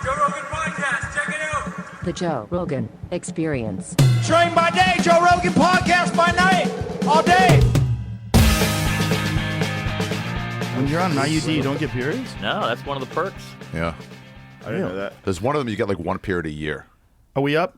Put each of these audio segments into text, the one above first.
Joe Rogan Podcast. Check it out. The Joe Rogan Experience. Train by day, Joe Rogan Podcast by night, all day. When you're on an IUD, you don't get periods? No, that's one of the perks. Yeah. I didn't know that. There's one of them you get like one period a year. Are we up?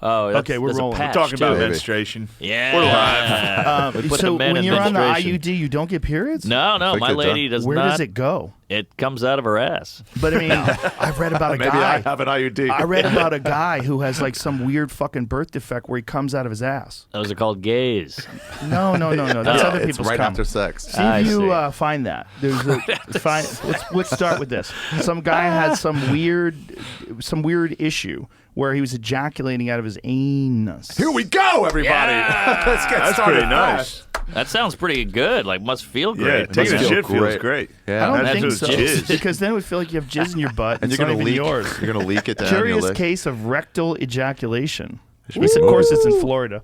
Oh, that's, Okay, we're there's a rolling. We're patch, Talking about too. menstruation. Yeah. We're live. We put So the men when in you're on the menstruation. IUD, you don't get periods? No, Think my it lady does. does Where not. does it go? It comes out of her ass. But I mean, I've read about a Maybe guy. I have an IUD. I read about a guy who has like some weird fucking birth defect where he comes out of his ass. Those are called gays. No. That's other it's people's right cum. after sex. See I if you see. find that. There's a find. Let's start with this. Some guy had some weird issue where he was ejaculating out of his anus. Here we go, everybody. Let's get That's started. pretty nice. That sounds pretty good. Like, must feel Yeah, great. taking a feel shit feels great. great. Yeah. I don't That's think what's so. jizz. Because then it would feel like you have jizz in your butt And and it's you're not gonna even leak. yours. You're gonna leak it down. your Curious leg. case of rectal ejaculation. Of course, it's in Florida.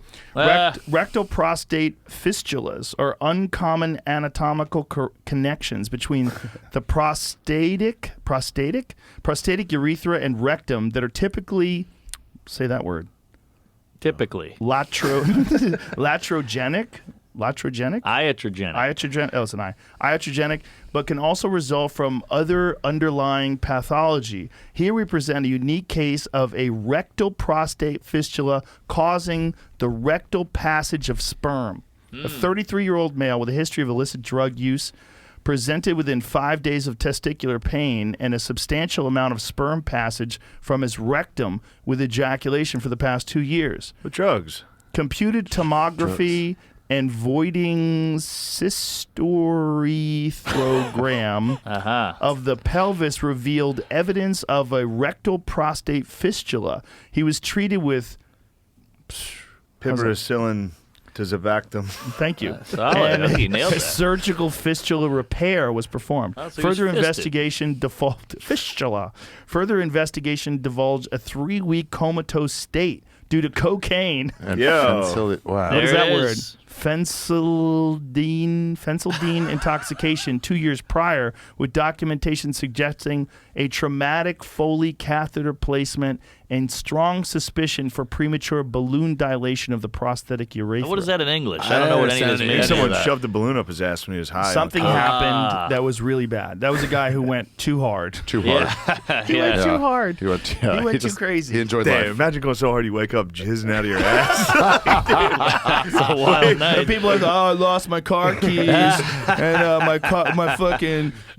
Rectal prostate fistulas are uncommon anatomical connections between the prostatic urethra and rectum that are typically, say that word, Typically. latrogenic. Iatrogenic. Oh, it's an I. Iatrogenic, but can also result from other underlying pathology. Here we present a unique case of a rectal prostate fistula causing the rectal passage of sperm. A 33-year-old male with a history of illicit drug use presented within 5 days of testicular pain and a substantial amount of sperm passage from his rectum with ejaculation for the past 2 years. What drugs? Computed tomography and voiding cystourethrogram of the pelvis revealed evidence of a rectal prostate fistula. He was treated with Piperacillin tazobactam. thank you. Solid. I think you nailed A that. surgical fistula repair was performed. Oh, so he was Further fisted. investigation Further investigation divulged a 3-week comatose state due to cocaine. And Yo. wow. What is There that it word? is. Fenceldine intoxication 2 years prior, with documentation suggesting a traumatic Foley catheter placement and strong suspicion for premature balloon dilation of the prosthetic urethra. What is that in English? I don't know what any of this I think means. someone shoved a balloon up his ass when he was high. Something happened that was really bad. That was a guy who went too hard. Too hard. He went Yeah. too hard. He went, He went too crazy. He enjoyed Damn, life. imagine going so hard you wake up jizzing out of your ass. It's a wild night. And people are like, oh, I lost my car keys, and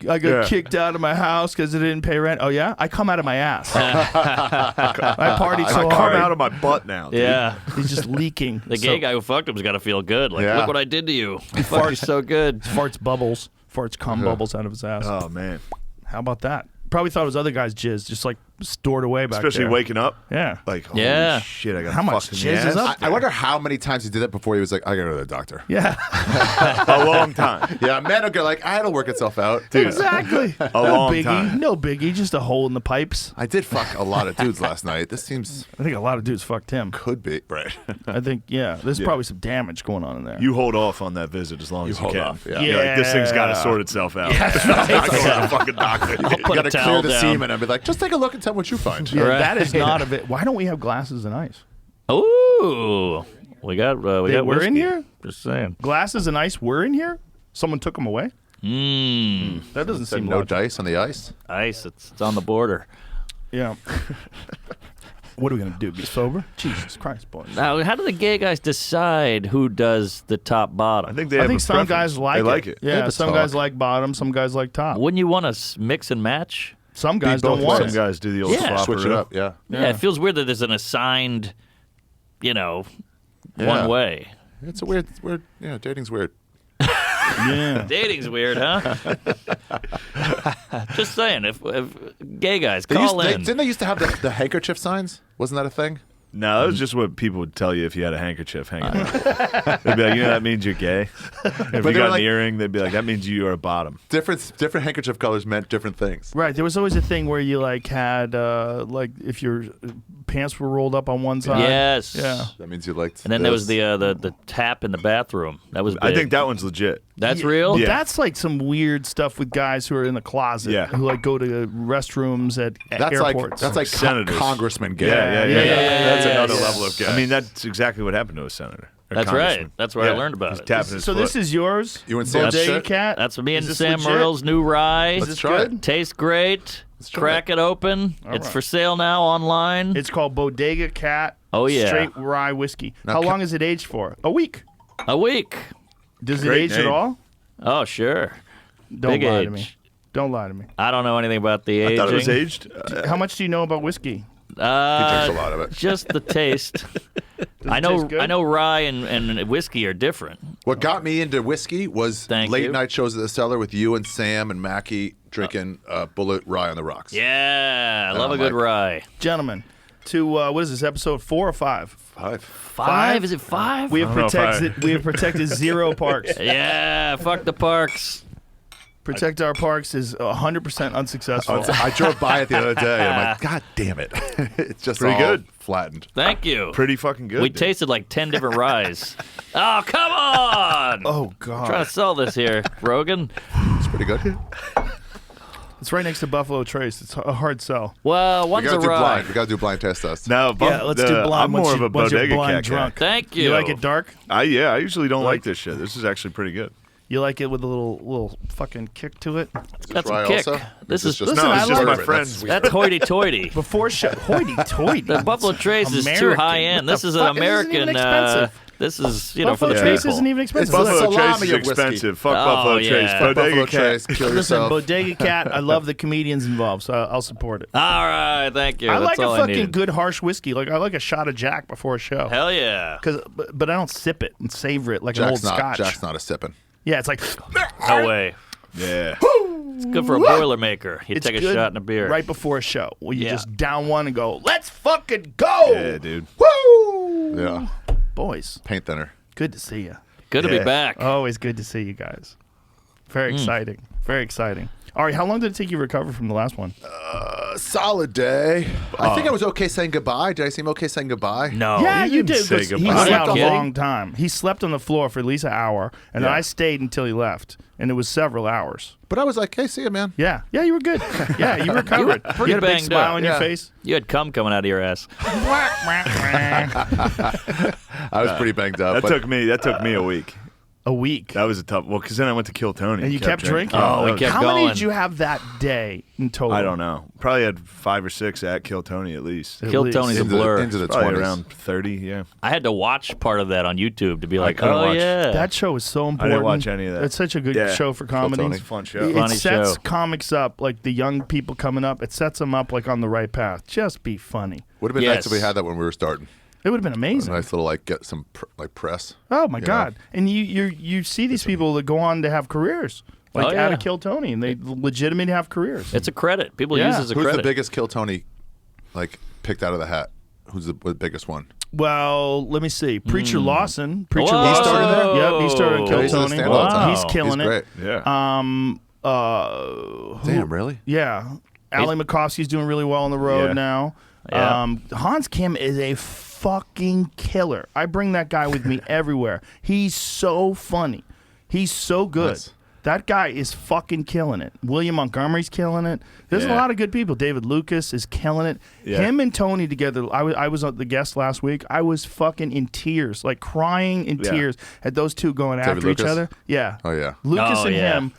I got kicked out of my house because I didn't pay rent. Oh yeah, I come out of my ass. I partied so I come hard. out of my butt now. Dude. Yeah. He's just leaking. The gay guy who fucked him's got to feel good. Like, Yeah. look what I did to you. You fucked you so good. Farts cum bubbles out of his ass. Oh man, How about that? Probably thought it was other guys' jizz, just like stored away back especially there. waking up. Yeah. Like, holy Yeah. shit, I got How much fucked in the jizz is ass. up I wonder how many times he did that before he was like, I gotta go to the doctor. Yeah. A long time. Yeah, man will go like, it'll work itself out. Dude, Exactly. a no long biggie. time. No biggie. Just a hole in the pipes. I did fuck a lot of dudes last night. This seems I think a lot of dudes fucked him. could be right. I think, yeah. There's probably some damage going on in there. You hold off on that visit as long as you hold can. off, yeah. You're like, this thing's got to sort itself out. I'm not going to the fucking doctor. You Put a gotta clear towel the down. semen and be like, just take a look and tell me what you find. Yeah, Right. that is not a bit. Why don't we have glasses and ice? Ooh. We got We're in whiskey. here? Just saying. Glasses and ice were in here? Someone took them away? That doesn't Said seem no logical. dice on the ice. Ice. It's on the border. Yeah. What are we going to do? Be sober? Jesus Christ, boys. Now, how do the gay guys decide who does the top bottom? I think they I have think a some preference. guys like they it. like it. Yeah, the some talk. guys like bottom, some guys like top. Wouldn't you want to mix and match? Some guys don't both want ways. Some it. guys do the old Yeah. Switch it swapperoo. up, yeah. Yeah. It feels weird that there's an assigned, one way. It's a weird, dating's weird. Yeah. Dating's weird, huh? Just saying, if gay guys They call used, in. didn't they used to have the handkerchief signs? Wasn't that a thing? No, that was just what people would tell you if you had a handkerchief hanging out. They'd be like, that means you're gay. If they you were got like- an earring, they'd be like, that means you are a bottom. Different handkerchief colors meant different things. Right. There was always a thing where you like had like if your pants were rolled up on one side. Yes. Yeah. That means you liked. And then there was this. the tap in the bathroom. That was big. I think that one's legit. That's real? Yeah. That's like some weird stuff with guys who are in the closet. Yeah. Who like go to restrooms at That's airports. like Senators. congressman gay. Yeah. yeah, That's another yeah. level of guy. I mean, that's exactly what happened to a senator. or That's right. congressman. That's where I Yeah. learned about He's it. tapping his So foot. this is yours? You and Sam's Bodega shit? Cat? That's me and Is this Sam legit? Merle's new rye. Let's try it. Tastes great. try Crack it open. It's right. for sale now online. It's called Bodega Cat. Oh, yeah. Straight rye whiskey. Now, How ca- long is it aged for? A week. A week. Does it Great age at name. all? Oh, sure. Don't Big lie age. to me. Don't lie to me. I don't know anything about the aging. I thought it was aged. How much do you know about whiskey? He drinks a lot of it. Just the taste. Does it taste good? I know rye and whiskey are different. What got me into whiskey was Thank late you. night shows at the cellar with you and Sam and Mackie drinking Bullet Rye on the Rocks. Yeah, I love a I'm good like- rye. Gentlemen, to what is this, episode 4 or 5? 5. Five? Is it five? We have I don't know if protected. We have protected 0 parks. Yeah, fuck the parks. Protect our parks is 100% unsuccessful. I drove by it the other day. I'm like, God damn it! It's just Pretty all good. flattened. Thank you. Pretty fucking good. We dude. tasted like 10 different ryes. Oh, come on! Oh God! Trying to sell this here, Rogan. It's pretty good. It's right next to Buffalo Trace. It's a hard sell. Well, We one's gotta a do rye. blind. We gotta do blind test us. Now, Yeah, let's do blind. I'm once more you- of a once you're bodega blind cat drunk. guy. Thank you. You like it dark? I usually don't like this shit. This is actually pretty good. You like it with a little fucking kick to it? Got some Rye kick. also? This Or is just Listen, No, it's I just like my it. friends. that's hoity-toity. Before show, hoity-toity. The Buffalo Trace is too American. high end. What This the is an fuck? This isn't American. even expensive. This is for Buffalo the Trace people. isn't even expensive. It's the Buffalo Trace salami is of whiskey. expensive. Fuck Oh, Buffalo yeah. Trace. Fuck Bodega Buffalo cat. Trace, kill Listen, yourself. Bodega Cat. I love the comedians involved, so I'll support it. All right, thank you. I That's like all a I fucking needed. good harsh whiskey. Like I like a shot of Jack before a show. Hell yeah. But I don't sip it and savor it like an old Scotch. Jack's not a sipping. Yeah, it's like No way. Yeah. It's good for a Boilermaker. You it's take a good shot in a beer. right before a show. Well, you Yeah. just down one and go, let's fucking go. Yeah, dude. Woo! Yeah. Boys, Paint thinner. good to see you. Good to be Yeah. back. Always good to see you guys. Very exciting. Very exciting. All right, how long did it take you to recover from the last one? A solid day. I think I was okay saying goodbye. Did I seem okay saying goodbye? No. Yeah, you you didn't did. say 'cause He goodbye. slept a Are you long time. He slept on the floor for at least an hour, and then Yeah. I stayed until he left, and it was several hours. But I was like, hey, see you, man. Yeah, you were good. Yeah, you recovered. pretty you had a big banged smile up. on your Yeah. face. You had cum coming out of your ass. I was pretty banged up. That but took me a week. A week. That was a tough. Well, because then I went to Kill Tony. And you kept drinking? Oh, we that was- kept How many going. did you have that day in total? I don't know. Probably had 5 or 6 at Kill Tony at least. Kill least. Tony's a into, blur. into the Probably 20s. around 30. Yeah. I had to watch part of that on YouTube to be like, couldn't oh, watch. yeah. That show is so important. didn't watch any of that. It's such a good Yeah. show for Tony. comedy. It's a fun show. It Funny sets show. comics up, like the young people coming up. It sets them up like on the right path. Just be funny. Would have been Yes. nice if we had that when we were starting. It would have been A amazing. nice little get some press. Oh my you God! know? And you see these people that go on to have careers, like Oh, out yeah. of Kill Tony, and they legitimately have careers. It's a credit. People Yeah. use it as a Who's credit. the biggest Kill Tony, picked out of the hat? Who's the biggest one? Well, let me see. Preacher Lawson. Preacher Whoa. Lawson. He started there? Yep, he started on Yeah, Kill he's in the Tony. stand all the time. He's killing He's it. great. Yeah. Damn, really? Yeah. Ali Makovsky's doing really well on the road Yeah. now. Yeah. Hans Kim is a fucking killer. I bring that guy with me everywhere. He's so funny. He's so good. Nice. That guy is fucking killing it. William Montgomery's killing it. There's a Yeah. lot of good people. David Lucas is killing it. Yeah. Him and Tony together. I was the guest last week. I was fucking in tears, like crying in Yeah. tears at those two going David after each Lucas? other. Yeah. Oh, yeah. Lucas Oh, and yeah. him.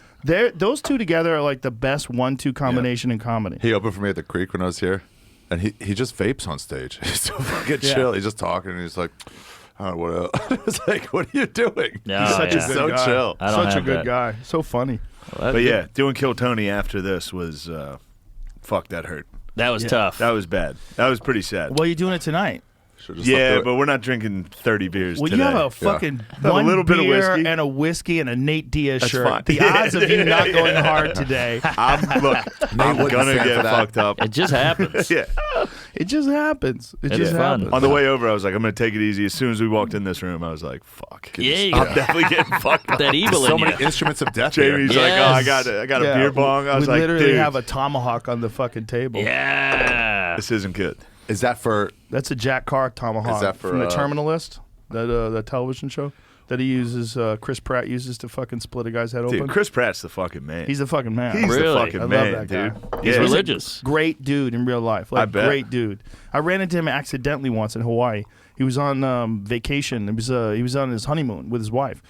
Those two together are like the best 1-2 combination in comedy. He opened for me at the Creek when I was here, and he just vapes on stage. He's so fucking Yeah. chill. He's just talking, and he's like, "Oh, what else?" It's like, "What are you doing?" Yeah, He's Such a He's good so guy. chill. I don't Such a have good that. guy. So funny. Well, But yeah, doing Kill Tony after this was, fuck, that hurt. That was tough. That was bad. That was pretty sad. Well, you're doing it tonight. Should've just let Yeah, do it. but we're not drinking 30 beers Well, today. you have a fucking Have a one little bit of beer whiskey. and a whiskey and a Nate Diaz That's shirt. fine. The odds of you not going hard today, I'm wouldn't gonna stand for get that. fucked up. It just happens. Yeah. it just happens. It It's just fun. happens. On the way over, I was like, I'm gonna take it easy. As soon as we walked in this room, I was like, fuck. Yeah, you I'm got definitely getting fucked up. that evil so in many you. instruments of death. here. Jamie's Yes. like, oh, I got a beer bong. I was we like, literally dude, have a tomahawk on the fucking table. Yeah. this isn't good. Is that for? That's a Jack Carr tomahawk Is that for, from The Terminalist, that television show that he uses. Chris Pratt uses to fucking split a guy's head open. Dude, Chris Pratt's the fucking man. He's the fucking man. He's Really? the I fucking love man, that guy. dude. He's Yeah. religious. Great dude in real life. Like, I bet. great dude. I ran into him accidentally once in Hawaii. He was on vacation. He was on his honeymoon with his wife.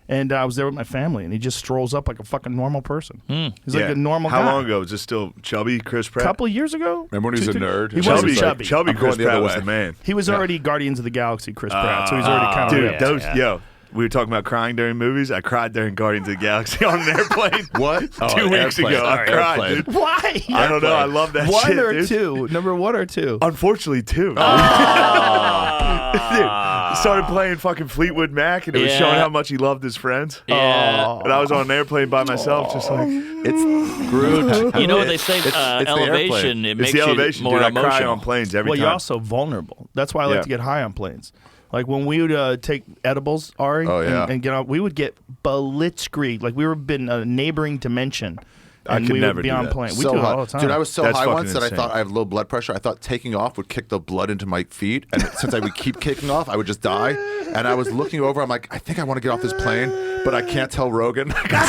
And I was there with my family, and he just strolls up like a fucking normal person. He's like Yeah. a normal How guy. long ago? Was this still chubby Chris A Pratt? couple of years ago. Remember when he was a 2, 3 nerd? He Chubby, wasn't chubby. Chubby I'm Chris going the other Pratt was way. the man. He was already Guardians of the Galaxy Chris Pratt, so he's already kind of Dude, ripped. those Yeah. we were talking about crying during movies. I cried during Guardians of the Galaxy on an airplane. What? 2 weeks ago, I cried, Airplane. dude. Why? I don't know. I love that One shit, or dude. two? Number 1 or 2? Unfortunately, 2. Dude, started playing fucking Fleetwood Mac, and it was Yeah. showing how much he loved his friends. Yeah. And I was on an airplane by myself, just like It's Groot. You know what they say? It's the Elevation. airplane. It it's makes the elevation, you more dude. I cry emotional. on planes every Well, time. you're also vulnerable. That's why I like Yeah. to get high on planes. Like when we would take edibles, Ari, Oh, yeah. and get on, we would get blitzkrieg. Like we were in a neighboring dimension. I And could we never would be do on that. plane. We So do it high. all the time. Dude, I was so That's high fucking once that I insane. thought I have low blood pressure. I thought taking off would kick the blood into my feet, and since I would keep kicking off, I would just die. And I was looking over. I'm like, I think I want to get off this plane, but I can't tell Rogan because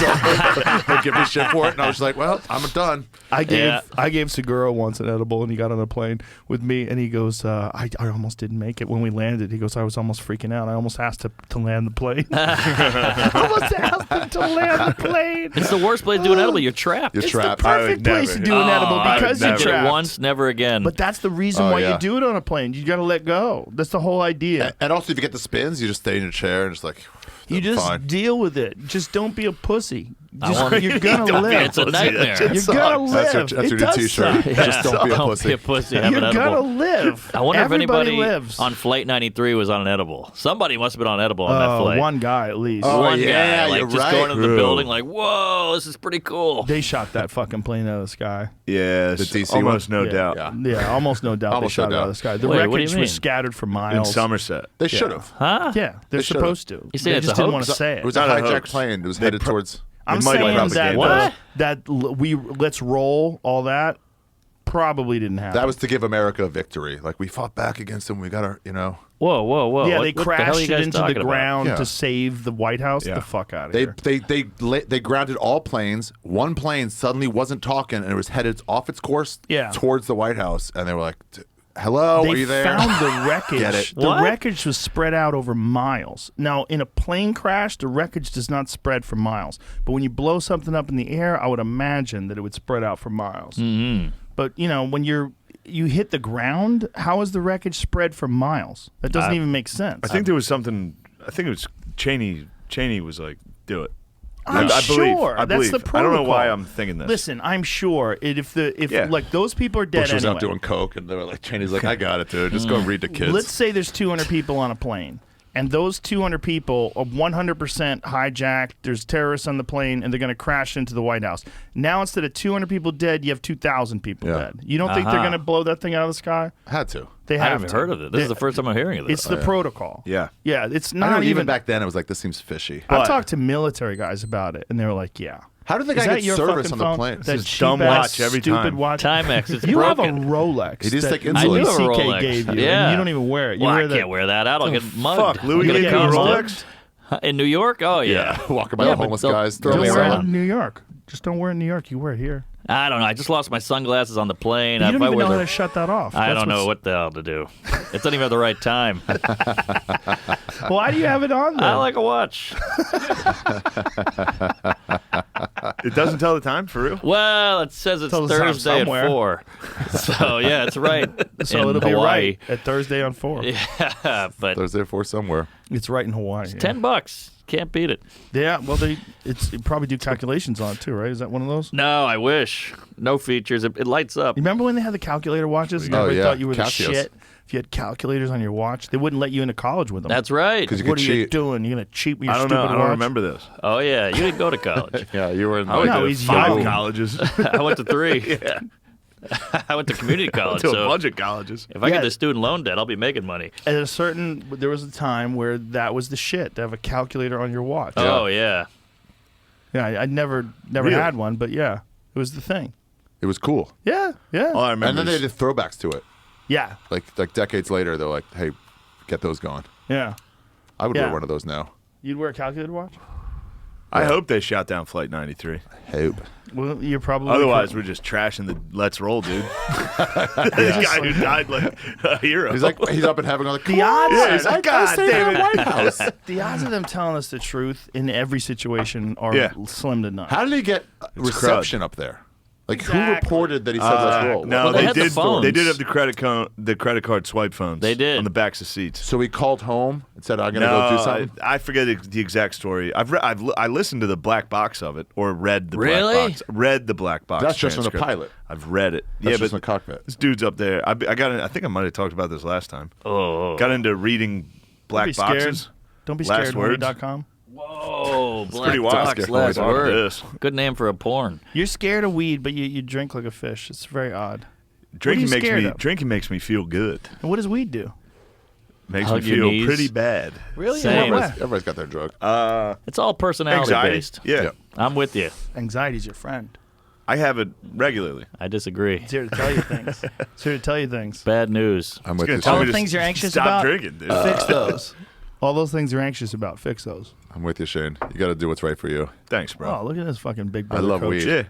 he'll give me shit for it. And I was like, well, I'm done. I gave Yeah. Seguro once an edible, and he got on a plane with me, and he goes, I almost didn't make it when we landed. He goes, I was almost freaking out. I almost asked to land the plane. I almost asked him to land the plane. It's the worst place to do an edible. You're trapped. You're It's trapped. the I perfect would place never. to do an edible I would because you're never. Did it trapped. once, never again. But that's the reason Oh, why yeah. you do it on a plane. You got to let go. That's the whole idea. And also, if you get the spins, you just stay in your chair and just like, You I'm just fine. deal with it. Just don't be a pussy. I Just, want- you're gonna Don't be a live. it's a pussy. nightmare. That You're shit gonna sucks. live. That's your It new does T-shirt. suck. Just don't be a Don't pussy. be a pussy. Have You're an gonna edible. live. I wonder Everybody if anybody lives. on Flight 93 was on an edible. Somebody must have been on an edible on that flight. One guy at least. Oh, One yeah, guy, like you're just right. going into the True. building, like, whoa, this is pretty cool. They shot that fucking plane out of the sky. Yes, The DC almost one? no Yeah. doubt. Yeah. Yeah, almost no doubt Almost they shot no it out doubt. of the sky. The Wait, what do you wreckage mean? was scattered for In miles. Somerset. They should have. Huh? Yeah, they're They should've. supposed to. You say they it's just a didn't hoax? want to say It it. was Not a a hijacked hoax. plane. It was They headed pro- towards. I'm It might be saying propaganda. that let's roll all that probably didn't happen. That was to give America a victory. Like, we fought back against them. We got our, Whoa, whoa, whoa. yeah, What- they what the hell are crashed you it guys into the talking about? ground Yeah. to save the White House. Yeah. The fuck out of They here. they grounded all planes. One plane suddenly wasn't talking and it was headed off its course Yeah. towards the White House. And they were like, hello, They are you there? found the wreckage. Get it. The What? wreckage was spread out over miles. Now, in a plane crash, the wreckage does not spread for miles. But when you blow something up in the air, I would imagine that it would spread out for miles. Mm-hmm. But when you hit the ground, how is the wreckage spread for miles? That doesn't even make sense. I think there was something. I think it was Cheney. Cheney was like, "Do it." I'm I believe. sure. I That's believe. the I don't know protocol. why I'm thinking this. Listen, I'm sure if Yeah. like those people are dead Bush was anyway. out doing coke, and they were like, Cheney's like, I got it, dude. Just go read to kids. Let's say there's 200 people on a plane, and those 200 people are 100% hijacked. There's terrorists on the plane, and they're going to crash into the White House. Now, instead of 200 people dead, you have 2,000 people Yeah. dead. You don't think they're Uh-huh. going to blow that thing out of the sky? Had to. They I have haven't to. heard of it. This is the first time I'm hearing of this. It's the protocol. Yeah. Yeah, it's I not know, even even back then, it was like, this seems fishy. I talked to military guys about it, and they were like, "Yeah." How did the Is guy that get your service fucking on the phone? plane? That This is dumb cheap-ass, watch every stupid time. watch. Timex. It's You broken. have a Rolex. He needs to that take insulin. Louis I do have a CK Rolex. gave you, Yeah. and you don't even wear it. You Well, wear I that. can't wear that out. I'll get mugged. Fuck, Louis I'm gonna gave get you a mugged. Rolex? In New York? Oh, yeah. Walking by Yeah, the but homeless they'll guys. throw Don't me throwing wear it around. in New York. Just don't wear it in New York. You wear it here. I don't know. I just lost my sunglasses on the plane. You If don't I even wear know how the- to shut that off. I That's don't know what's- what the hell to do. It doesn't even have the right time. Why do you have it on there? I like a watch. It doesn't tell the time for real. Well, it says it's Tells us time Thursday at somewhere. 4. So, yeah, it's right. So in it'll be Hawaii. right at Thursday on 4. Yeah, but There's therefore somewhere. It's right in Hawaii. yeah. $10. Can't beat it. Yeah, well, they probably do calculations on it too, right? Is that one of those? No, I wish. No features. It lights up. You remember when they had the calculator watches? And Oh, everybody yeah. thought you were the Casios. shit. If you had calculators on your watch, they wouldn't let you into college with them. That's right. 'Cause you what could are you cheat. doing? You're gonna cheat with your I don't stupid know. I don't watch? remember this. Oh, yeah. You didn't go to college. Yeah, you were in I went No, to he's 5 young. colleges. I went to 3. Yeah. I went to community college. to a So bunch of colleges. if I Yeah. get the student loan debt, I'll be making money. There was a time where that was the shit to have a calculator on your watch. Oh, yeah. Yeah, I never Really? had one, but yeah, it was the thing. It was cool. Yeah, yeah. All I remember And then they is did throwbacks to it. Yeah. Like decades later, they're like, hey, get those going. Yeah. I would Yeah. wear one of those now. You'd wear a calculated watch? I hope they shot down Flight 93. Hope. Well, you're probably. Otherwise, we're just trashing the Let's Roll, dude. This guy who died like a hero. He's like, he's up in heaven, like, The odds. Yeah, he's like, God damn it. White House. The odds of them telling us the truth in every situation are Yeah. slim to none. How did he get reception up there? Like, who Exactly. reported that he said let's roll? No, Well, they they had the did. phones. They did have the credit card swipe phones. They did. on the backs of seats. So he called home and said, I'm going to go do something? I forget the exact story. I listened to the black box of it, or read the Really? black box. Read the black box. That's just in the transcript. pilot. I've read it. That's yeah, just but in the cockpit. this dude's up there. I got. I think I might have talked about this last time. Oh. Got into reading Don't black be scared. boxes. Don't be Last scared. words. Horny.com. Whoa, Black pretty wild. Box, Scared last about word. this. Good name for a porn. You're scared of weed, but you drink like a fish. It's very odd. Drinking you makes scared me of? drinking makes me feel good. And what does weed do? Makes Hug me your feel knees. pretty bad. Really? Same. Everybody's got their drug. It's all personality Anxiety. based. Yeah. Yeah. I'm with you. Anxiety's your friend. I have it regularly. I disagree. It's here to tell you things. It's here to tell you things. Bad news. I'm with gonna you, tell All me Shane. the to things you're anxious stop about. drinking, dude. Fix those. All those things you're anxious about. Fix those. I'm with you, Shane. You got to do what's right for you. Thanks, bro. Oh, look at this fucking big I brother love coach. weed. Yeah.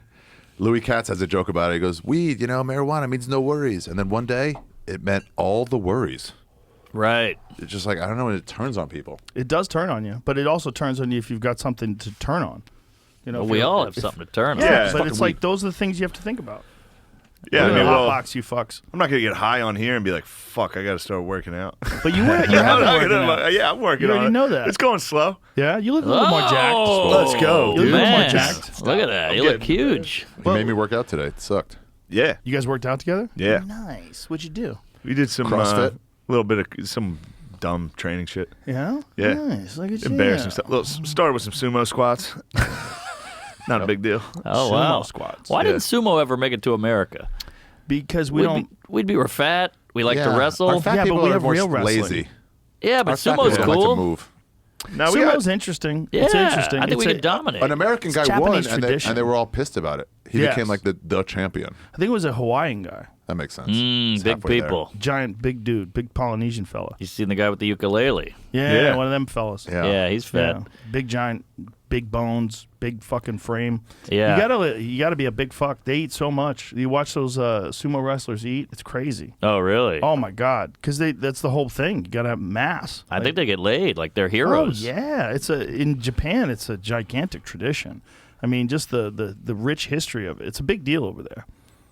Louis Katz has a joke about it. He goes, weed, marijuana means no worries. And then one day, it meant all the worries. Right. It's just like, I don't know, it turns on people. It does turn on you, but it also turns on you if you've got something to turn on. You know, Well, if we you're- all have something to turn on. Yeah. but fucking it's like weed. those are the things you have to think about. Yeah, I Look at mean, the hot well, box, you fucks. I'm not gonna get high on here and be like, "Fuck, I got to start working out." But you have I'm been not working gonna- out. Yeah, I'm working You on already it. know that. It's going slow. Yeah, you look a little more jacked. Oh, Let's go, dude. Man. Jacked. Look at that. You I'm look getting- huge. He made me work out today. It sucked. Yeah, You guys worked out together? yeah. Nice. What'd you do? We did some CrossFit? little bit of some dumb training shit. Yeah? Yeah. Nice. Look at you. Embarrassing stuff. Started with some sumo squats. Not a big deal. Oh, Sumo wow. squats. Why Yeah. didn't sumo ever make it to America? Because we don't. We're fat. We like to Yeah. wrestle. Our fat Yeah, but people we are have more real wrestling. lazy. Yeah, but Our fat sumo's people don't cool. like to move. No, we got Sumo's interesting. Yeah, It's interesting. I think It's we a- could dominate. An American It's guy Japanese won, tradition. and they were all pissed about it. He Yes. became like the champion. I think it was a Hawaiian guy. That makes sense. He's Big halfway there. people. Giant, big dude. Big Polynesian fella. You seen the guy with the ukulele? Yeah, Yeah. one of them fellas. Yeah. Yeah, he's fat. Yeah. Big giant, big bones, big fucking frame. Yeah. You gotta be a big fuck. They eat so much. You watch those sumo wrestlers eat. It's crazy. Oh, really? Oh my god, because that's the whole thing. You gotta have mass. I think they get laid. Like they're heroes. Oh yeah, in Japan. It's a gigantic tradition. I mean, just the rich history of it. It's a big deal over there.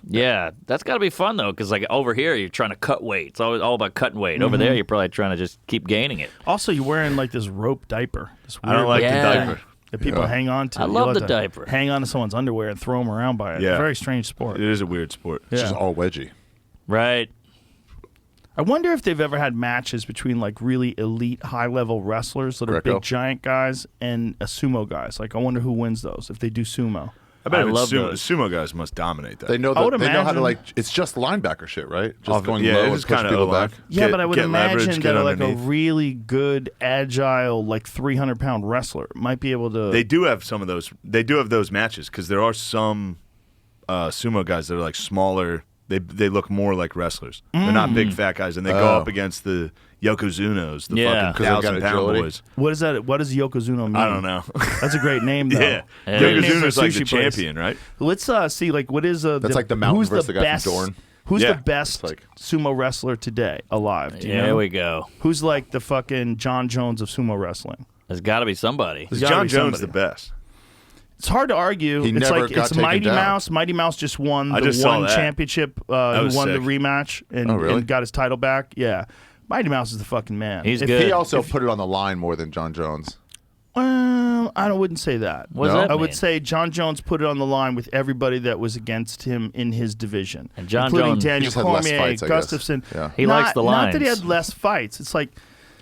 Yeah, that's got to be fun though, because like over here you're trying to cut weight. It's all about cutting weight. Over there you're probably trying to just keep gaining it. Also, you're wearing like this rope diaper. This I don't weird like Yeah. the diaper. that people Yeah. hang on to. I You love have the to diaper. Hang on to someone's underwear and throw them around by it. Yeah. Very strange sport. It is a weird sport. It's Yeah. just all wedgie. Right. I wonder if they've ever had matches between like really elite high level wrestlers that are Greco. big giant guys and sumo guys. Like I wonder who wins those if they do sumo. I bet I even love sumo, those. sumo guys must dominate that. They know I would they know how to imagine- it's just linebacker shit, right? Just Off- going yeah, low it and is push kinda people O-line. back. Yeah, Get- but I would get leverage, imagine get that like a underneath. really good, agile, like 300-pound wrestler might be able to. They do have some of those. They do have those matches because there are some sumo guys that are like smaller. They look more like wrestlers. They're not big fat guys, and they go Oh. up against the Yokozunos, the Yeah. fucking 'Cause they've got 1,000-pound agility. boys. What is that? What does Yokozuna mean? I don't know. That's a great name, though. Yeah, Yeah. Great name for a Yokozuna's like the sushi place. champion, right? Let's see, like, what is That's like the Mountain who's versus the guy from best, Dorne. Who's Yeah. the best It's like- sumo wrestler today alive? Do you There know? we go. Who's like the fucking John Jones of sumo wrestling? There's got to be somebody. There's gotta John be Jones somebody. the best. It's hard to argue. He it's never like got it's taken Mighty down. Mouse. Mighty Mouse just won I the just saw one that. championship. Who was won the sick. rematch and, Oh, really? and got his title back. Yeah, Mighty Mouse is the fucking man. He's If- good. He also put it on the line more than John Jones. I wouldn't say that. What does No? that I would mean? say John Jones put it on the line with everybody that was against him in his division, And John including Jones- He Daniel just had less Cormier, fights, I guess. Gustafson. Yeah. He likes the Not that he lines. had less fights. It's like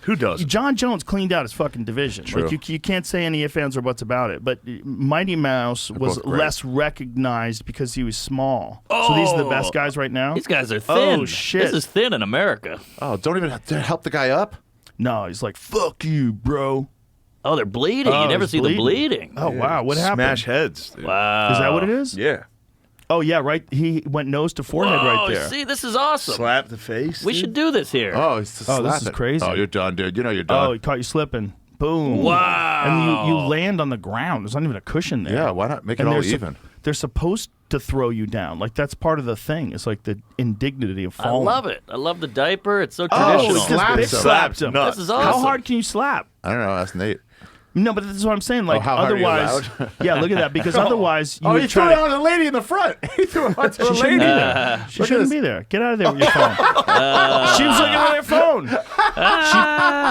Who does? John Jones cleaned out his fucking division. True. Like you can't say any ifs, ands, or buts about it. But Mighty Mouse was both great. less recognized because he was small. So these are the best guys right now. These guys are thin. Oh, shit. This is thin in America. Oh, don't even have to help the guy up. No, he's like, fuck you, bro. Oh, they're bleeding. Oh, you never he's see the bleeding. bleeding. Oh wow, what happened? Smash heads. Dude. Wow. Is that what it is? Yeah. Oh yeah, right. He went nose to forehead right Whoa, there. see, this is awesome. Slap the face. We dude. should do this here. Oh, it's to Oh, this slap is it. crazy. Oh, you're done, dude. You know you're Oh, done. he caught you slipping. Boom. Wow. And you land on the ground. There's not even a cushion there. Yeah, why not make it And all they're even? They're supposed to throw you down. Like that's part of the thing. It's like the indignity of I falling. love it. I love the diaper. It's so Oh, traditional. it's just big Slaps him. slapped him. Nuts. This is awesome. How hard can you slap? I don't know. That's Nate. No, but this is what I'm saying. Like how hard are you otherwise, allowed? yeah. Look at that. Because otherwise, you Oh, would he threw try it to. on the lady in the front. He threw it onto She the shouldn't lady. be there. She Look at shouldn't this. be there. Get out of there with your phone. She was looking at her phone.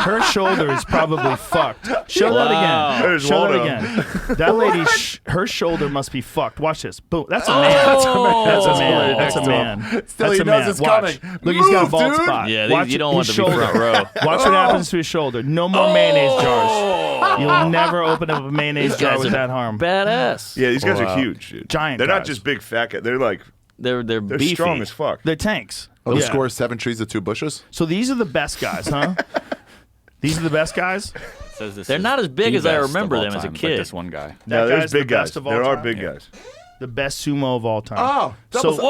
Her shoulder is probably fucked. Show that again. There's Show Waldo. that again. That lady, her shoulder must be fucked. Watch this. Boom. That's a man. That's a man. That's a man. Still, That's he a knows man. it's Watch. coming. Look, he's got a Move, bald dude. spot. Yeah, Watch you don't want his to be shoulder. front row. Watch what happens to his shoulder. No more mayonnaise jars. You'll never open up a mayonnaise These jar guys with are that harm. badass. Yeah, these guys Wow. are huge, dude. Giant They're not guys. just big fat guys. They're like They're they're beefy. strong as fuck. They're tanks. Oh, the Yeah. score is 7 trees to 2 bushes. So these are the best guys, huh? These are the best guys? Says this They're is not as big the as I best of remember all them as a time. Like kid. this one guy. No, That there's guy's the big guys. best of all There are time? big Yeah. guys. The best sumo of all time. Oh, So, Whoa!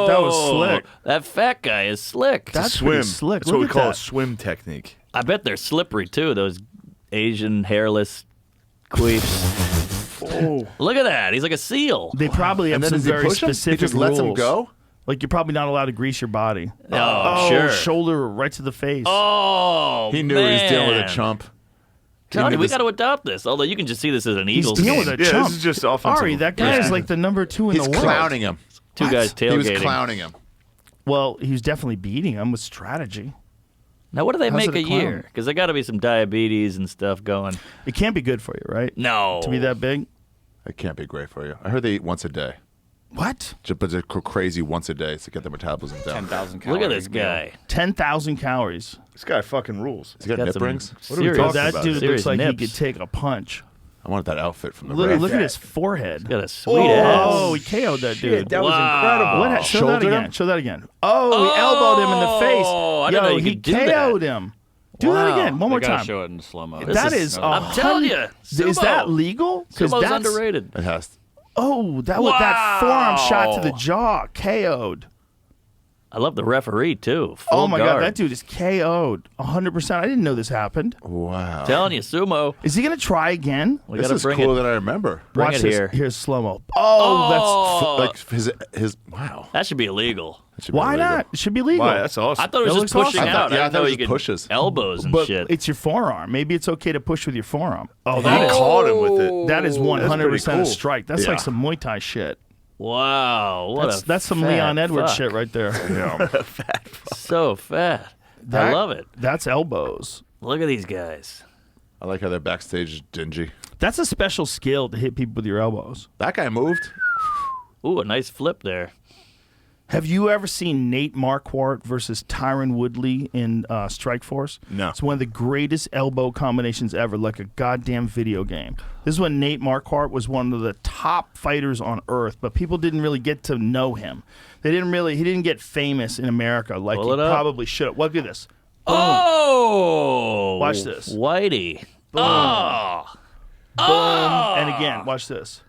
that was slick. That fat guy is slick. That's Swim. pretty slick. That's what we Look at call a that. swim technique. I bet they're slippery too. Those Asian hairless queefs. Look at that. He's like a seal. They probably and have then some does he very push him? He specific just lets him rules. go. Like you're probably not allowed to grease your body. Oh, sure. Shoulder right to the face. Oh, He knew he was dealing with a man. chump. Tony, knew we this- got to adopt this. Although you can just see this as an He's Eagles dealing game. with a Yeah, chump. this is just offensive. Ari, that guy is Yeah. like the number 2 in He's the world. clowning him. Two guys He was tailgating. clowning him. Well, he was definitely beating him with strategy. Now, what do they How's make it a a clown? year? Because there got to be some diabetes and stuff going. It can't be good for you, right? No. To be that big. It can't be great for you. I heard they eat once a day. What? But they're crazy once a day to get their metabolism down. 10,000 Look calories. at this guy. 10,000 calories. This guy fucking rules. Has he got Got nip some rings? What are we serious, talking That about? dude serious looks like nips. he could take a punch. I wanted that outfit from the Look, ref. look at his forehead. Got a sweet ass. Oh, he KO'd that dude. that was Wow. incredible. What? Show that Shouldered again. him? Show that again. Oh, he elbowed him in the face. Oh, I didn't Yo, know you he could do that. KO'd him. Do that Wow. again. One more They gotta time. show it in slow mo. That is. I'm telling you. Is that legal? 'Cause Sumo's that's underrated. It has. Oh, that was that forearm shot to the Wow. jaw. KO'd. I love the referee too. Oh Full my guard. god, that dude is KO'd. 100%. I didn't know this happened. Wow. Telling you, sumo. Is he gonna try again? We This gotta is bring cooler it. than I remember. Bring Watch it this. here. Here's slow mo. Oh, Like his wow. That should be illegal. That should that's be why illegal. not? It should be legal. Why? That's awesome. I thought it was That just looks pushing awesome. I thought- out. yeah, I I didn't thought know it you was could pushes. elbows and But shit. it's your forearm. Maybe it's okay to push with your forearm. Oh, He that is caught him with it. that is 100% a cool. strike. That's Yeah. like some Muay Thai shit. Wow, what That's some fat Leon Edwards fuck. shit right there. So fat. I That- love it. That's elbows. Look at these guys. I like how they're backstage dingy. That's a special skill to hit people with your elbows. That guy moved. Ooh, a nice flip there. Have you ever seen Nate Marquardt versus Tyron Woodley in Strikeforce? No. It's one of the greatest elbow combinations ever, like a goddamn video game. This is when Nate Marquardt was one of the top fighters on earth, but people didn't really get to know him. He didn't get famous in America like Pull he it up. probably should have. Look at this. Oh! Watch this. Whitey. Oh! Boom. And again, watch this.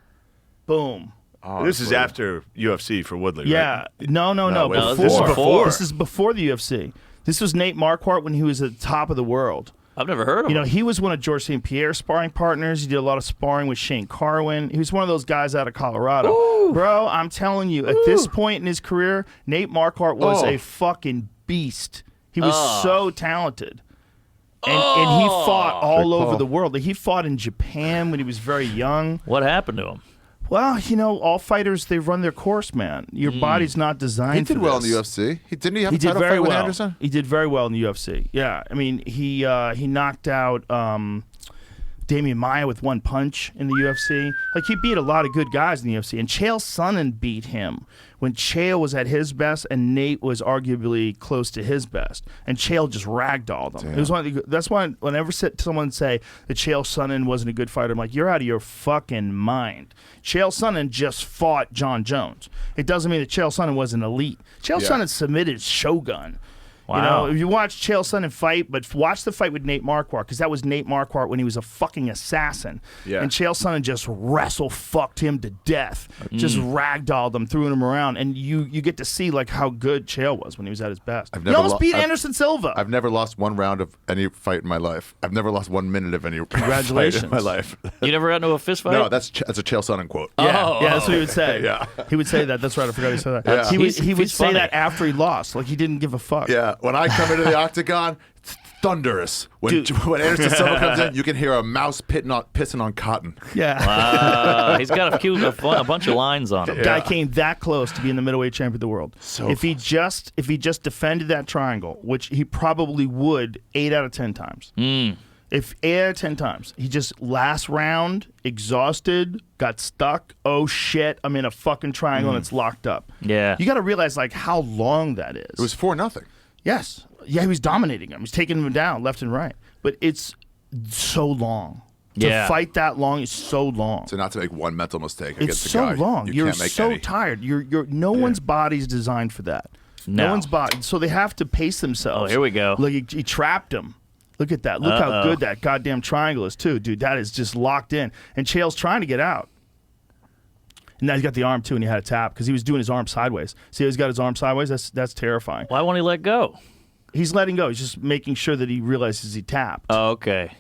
Boom. Oh, This is after UFC for Woodley, Yeah. right? No. wait, Before. this is before. This is before the UFC. This was Nate Marquardt when he was at the top of the world. I've never heard of You know, him. he was one of George St. Pierre's sparring partners. He did a lot of sparring with Shane Carwin. He was one of those guys out of Colorado. Bro, I'm telling you, at this point in his career, Nate Marquardt was a fucking beast. He was so talented. And he fought all over the world. Like, he fought in Japan when he was very young. What happened to him? Well, you know, all fighters, they run their course, man. Your body's not designed He did for well in this. the UFC. Didn't he have He a did title very fight with well. Anderson? He did very well in the UFC. Yeah, I mean, he knocked out Damian Maia with one punch in the UFC. Like, he beat a lot of good guys in the UFC. And Chael Sonnen beat him when Chael was at his best and Nate was arguably close to his best. And Chael just ragdolled him. It was one of the, that's why whenever someone say that Chael Sonnen wasn't a good fighter, I'm like, you're out of your fucking mind. Chael Sonnen just fought John Jones. It doesn't mean that Chael Sonnen wasn't elite. Chael Sonnen submitted Shogun. Wow. You know, if you watch Chael Sonnen fight, but watch the fight with Nate Marquardt, because that was Nate Marquardt when he was a fucking assassin. Yeah. And Chael Sonnen just fucked him to death. Just ragdolled him, throwing him around. And you get to see like how good Chael was when he was at his best. He almost beat Anderson Silva. I've never lost one round of any fight in my life. I've never lost 1 minute of any Congratulations. fight in my life. You never got into a fist fight? No, that's a Chael Sonnen quote. Yeah, that's what he would say. Yeah. He would say that. That's right. I forgot he said that. Yeah. He would He's say funny. that after he lost. Like he didn't give a fuck. Yeah, when I come into the octagon, it's thunderous. When Anderson Silva comes in, you can hear a mouse pissing on cotton. Yeah. He's got a bunch of lines on him. Guy came that close to being the middleweight champion of the world. So if he just defended that triangle, which he probably would 8 out of 10 times. If 8 out of 10 times, he just last round, exhausted, got stuck. Oh shit, I'm in a fucking triangle and it's locked up. Yeah. You got to realize like how long that is. It was 4-0. Yes. Yeah, he was dominating him. He's taking him down left and right. But it's so long. Yeah. To fight that long is so long. So not to make one mental mistake It's against the so guy. long. You You're can't make so any. tired. No one's body's designed for that. No. one's body. So they have to pace themselves. Oh, here we go. Look, he trapped him. Look at that. Look how good that goddamn triangle is, too. Dude, that is just locked in. And Chael's trying to get out. And now he's got the arm, too, and he had a tap because he was doing his arm sideways. See how he's got his arm sideways? That's terrifying. Why won't he let go? He's letting go. He's just making sure that he realizes he tapped. Oh, okay.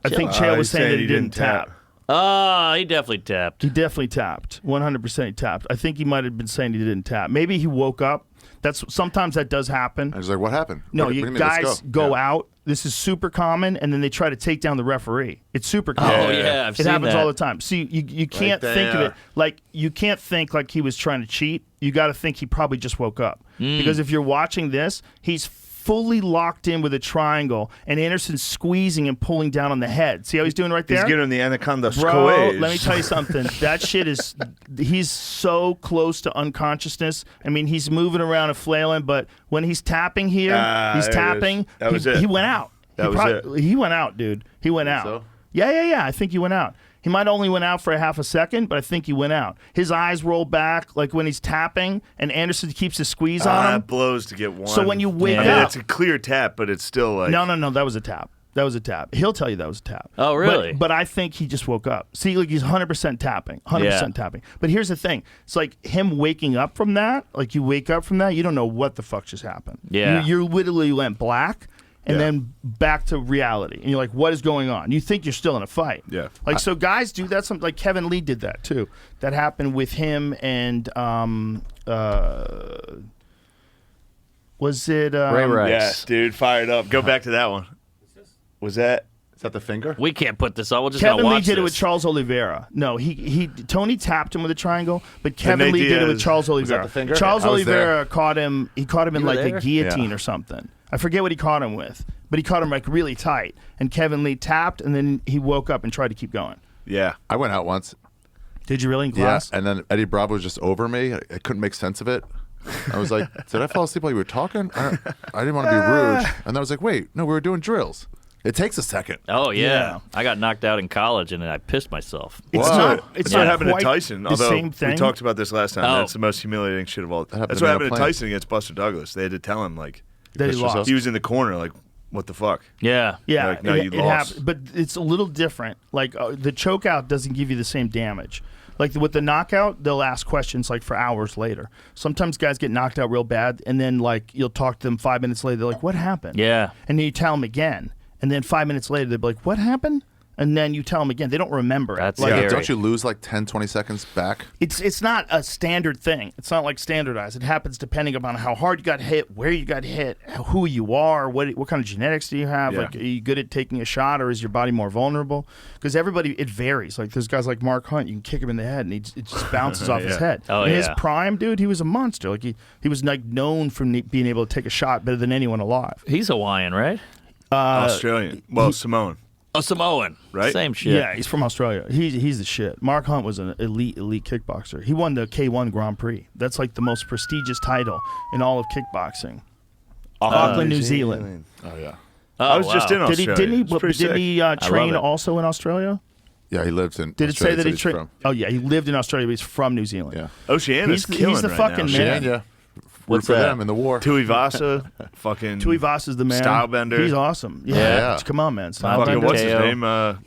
I think Chael was he's saying that saying he he didn't didn't tap. tap. Oh, he definitely tapped. He definitely tapped. 100% he tapped. I think he might have been saying he didn't tap. Maybe he woke up. Sometimes that does happen. I was like, what happened? No, What do you mean? Let's guys go. go out. This is super common, and then they try to take down the referee. It's super common. Oh, yeah, I've it seen happens that. all the time. See, you can't there. think of it like you can't think like he was trying to cheat. You got to think he probably just woke up because if you're watching this, he's fully locked in with a triangle, and Anderson's squeezing and pulling down on the head. See how he's doing right there? He's giving him the anaconda Bro, squeeze. let me tell you something. That shit is, he's so close to unconsciousness. I mean, he's moving around and flailing, but when he's tapping here, he's there it tapping. is. That was it. He went out. That was it. He went out, dude. He went out. so? Yeah. I think he went out. He might only went out for a half a second, but I think he went out. His eyes roll back like when he's tapping, and Anderson keeps his squeeze on him. That blows to get one. So when you wake I mean, up, it's a clear tap, but it's still like no, that was a tap. That was a tap. He'll tell you that was a tap. Oh, really? But I think he just woke up. See, like he's 100% tapping. 100% tapping. But here's the thing. It's like him waking up from that. Like you wake up from that, you don't know what the fuck just happened. Yeah. You literally went black and then back to reality. And you're like, what is going on? You think you're still in a fight. Yeah. Like, so guys do that. Like Kevin Lee did that too. That happened with him and, was it? Ray Rice. Yes, dude, fired up. Go back to that one. Was that? Is that the finger? We can't put this on. We'll just Kevin gotta Lee watch did it this. with Charles Oliveira. No, Tony tapped him with a triangle, but Kevin Nate Lee did it with Diaz. Charles that Oliveira. the finger? Charles I was Oliveira caught him. He caught him in You were like a there? guillotine Yeah. or something. I forget what he caught him with, but he caught him like really tight. And Kevin Lee tapped, and then he woke up and tried to keep going. Yeah. I went out once. Did you really in Yeah, class? and then Eddie Bravo was just over me. I couldn't make sense of it. I was like, did I fall asleep while you were talking? I didn't want to be rude. And then I was like, wait, no, we were doing drills. It takes a second. Oh, yeah. Yeah. I got knocked out in college, and then I pissed myself. It's Wow. not. It's It's what not happened to quite Tyson. the Although same thing. we talked about this last time. Oh. That's the most humiliating shit of all. happened That's to what me on a happened to plane. Tyson against Buster Douglas. They had to tell him like that he Pissed yourself? lost. he was in the corner, like what the fuck. Yeah. Yeah, Like, no, you lost. happened, but it's a little different. Like the chokeout doesn't give you the same damage. Like with the knockout, they'll ask questions like for hours later. Sometimes guys get knocked out real bad, and then like you'll talk to them 5 minutes later. They're like, "What happened?" Yeah. and then you tell them again, and then 5 minutes later they'll be like, "What happened?" And then you tell them again. They don't remember That's it. Like, scary. Don't you lose like 10, 20 seconds back? it's not a standard thing. It's not like standardized. It happens depending upon how hard you got hit, where you got hit, who you are, what kind of genetics do you have. Yeah. Like, are you good at taking a shot, or is your body more vulnerable? Because everybody, it varies. Like there's guys like Mark Hunt, you can kick him in the head, and it just bounces off his Yeah. head. Oh, in his yeah. prime, dude, he was a monster. Like he was like known for being able to take a shot better than anyone alive. He's Hawaiian, right? Australian. Well, Samoan. Oh, Samoan. Right? Same shit. Yeah, he's from Australia. He's the shit. Mark Hunt was an elite kickboxer. He won the K1 Grand Prix. That's like the most prestigious title in all of kickboxing. Auckland, New Zealand. Oh, yeah. Oh, I was just in Did Australia. he? It's pretty Didn't sick. he train it. also in Australia? Yeah, he lives in Did it say Australia, that he he's trained? from. Oh yeah, he lived in Australia, but he's from New Zealand. Yeah. Oceania's He's killing the right fucking now. man. Yeah. What's for that? them in the war. Tuivasa, fucking Tuivasa's the man. Stylebender. He's awesome. Yeah. Yeah. Come on, man. Stylebender. Fucking, what's his KO. name?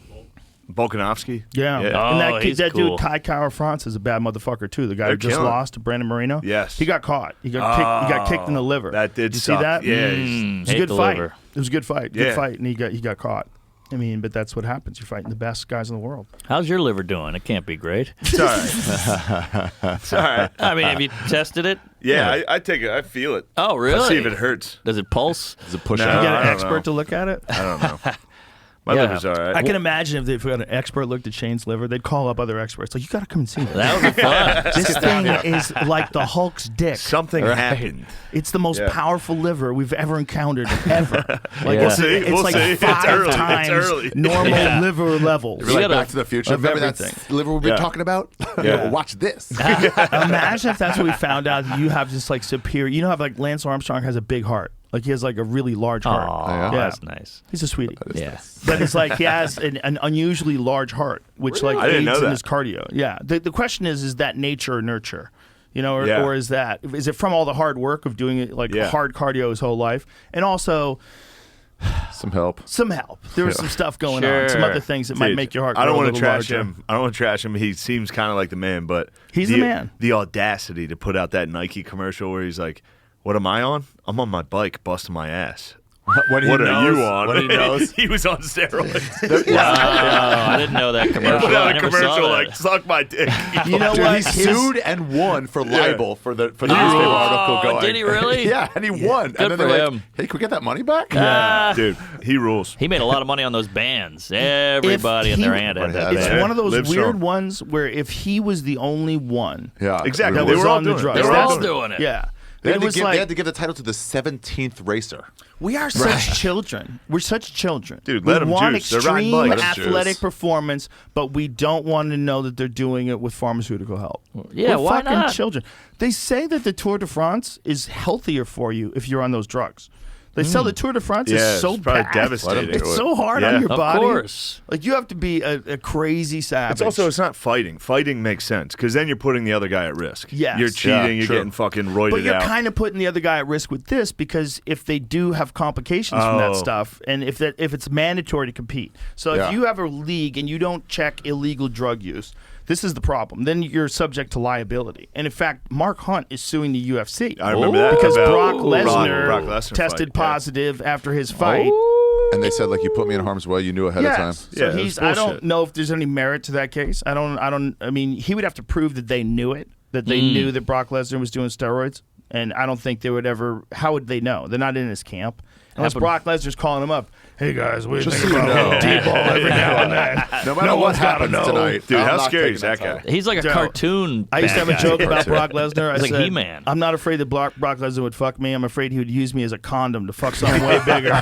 Volkanovski. Yeah. Yeah. And Oh, that, he's that cool. dude, Kai Kara France, is a bad motherfucker, too. The guy They're who just killing. lost to Brandon Moreno. Yes. He got caught. He got kicked in the liver. That did you suck. see that? Yeah. It was a Hate good the fight. liver. It was a good fight. Good Yeah. fight, and he got caught. I mean, but that's what happens. You're fighting the best guys in the world. How's your liver doing? It can't be great. It's all right. It's all right. I mean, have you tested it? Yeah, I take it. I feel it. Oh, really? I see if it hurts. Does it pulse? It's a push No. You out. get I an don't expert know. to look at it. I don't know. My Yeah. liver's all right. I can imagine if they got an expert looked at Shane's liver, they'd call up other experts. Like, you got to come and see this. That would be fun. This thing is like the Hulk's dick. Something Right. happened. It's the most Yeah. powerful liver we've ever encountered, ever. Like Yeah. it's, We'll see. it's We'll like see. It's 5 early. It's times early. normal liver levels. We're like gotta- Back to the Future. of Remember everything. that liver we've been Yeah. talking about? Yeah. Watch this. Imagine if that's what we found out. That you have this like superior. You know how like Lance Armstrong has a big heart. Like he has like a really large heart. Aw, Yeah. that's nice. He's a sweetie. Yeah. But it's like he has an unusually large heart, which like I didn't know aids in that. his cardio. Yeah. The question is that nature or nurture? You know, Yeah. or is it from all the hard work of doing it like Yeah. hard cardio his whole life, and also Some help. some help. There was some stuff going on, some Sure. other things that might Dude, make your heart. I don't grow a want to little trash larger. him. I don't want to trash him. He seems kind of like the man, but He's the man. The audacity to put out that Nike commercial where he's like, "What am I on? I'm on my bike, busting my ass." When he What knows, are you on? When he knows. He was on steroids. Oh, I didn't know that commercial. Put I out a never saw commercial that. like "suck my dick." You know Dude, what? he sued and won for libel for the newspaper Oh, article going. did he really? Yeah, and he won. Good and then for they're like, him. "Hey, can we get that money back?" Dude, he rules. He made a lot of money on those bands. Everybody in he- their hand had that It's It's band. one of those Live weird strong. ones where if he was the only one Yeah, Exactly. that They was were all on the doing it. drugs, They were that's- all doing it. Yeah. They It had, to was give, like, they had to give the title to the 17th racer. we are such children. We're such children. Dude, we let 'em want juice. They're riding extreme bikes. Let 'em athletic juice. performance, but we don't want to know that they're doing it with pharmaceutical help. Yeah, We're why fucking not? children. They say that the Tour de France is healthier for you if you're on those drugs. They sell the Tour de France Yeah, is so it's probably bad. devastating. It's so hard Yeah. on your Of body. course. Like you have to be a crazy savage. It's also it's not fighting. Fighting makes sense because then you're putting the other guy at risk. Yes. You're cheating. Yeah, you're true. getting fucking roided But you're out. kind of putting the other guy at risk with this because if they do have complications from that Oh. stuff, and if it's mandatory to compete, so Yeah. if you have a league and you don't check illegal drug use, this is the problem. Then you're subject to liability. And in fact, Mark Hunt is suing the UFC. I remember that because about Brock Lesnar Brock Lesnar tested fight, yeah. positive after his fight. And they said, like, you put me in harm's way. You knew ahead of time. Yes. Yeah, So it was he's. I don't bullshit. know if there's any merit to that case. I mean, he would have to prove that they knew it, that they knew that Brock Lesnar was doing steroids, and I don't think they would ever. How would they know? They're not in his camp. Unless Happened- Brock Lesnar's calling him up. Hey guys, we Just think so you about know. D-ball every now and then. No matter No what one's gotta happens know. tonight. Dude, I'm how not scary taking is that title. guy? He's like a Joe, cartoon. I used to have a bad joke guy. about Brock Lesnar. I He's like said, He-Man. I'm not afraid that Brock Lesnar would fuck me. I'm afraid he would use me as a condom to fuck something way bigger.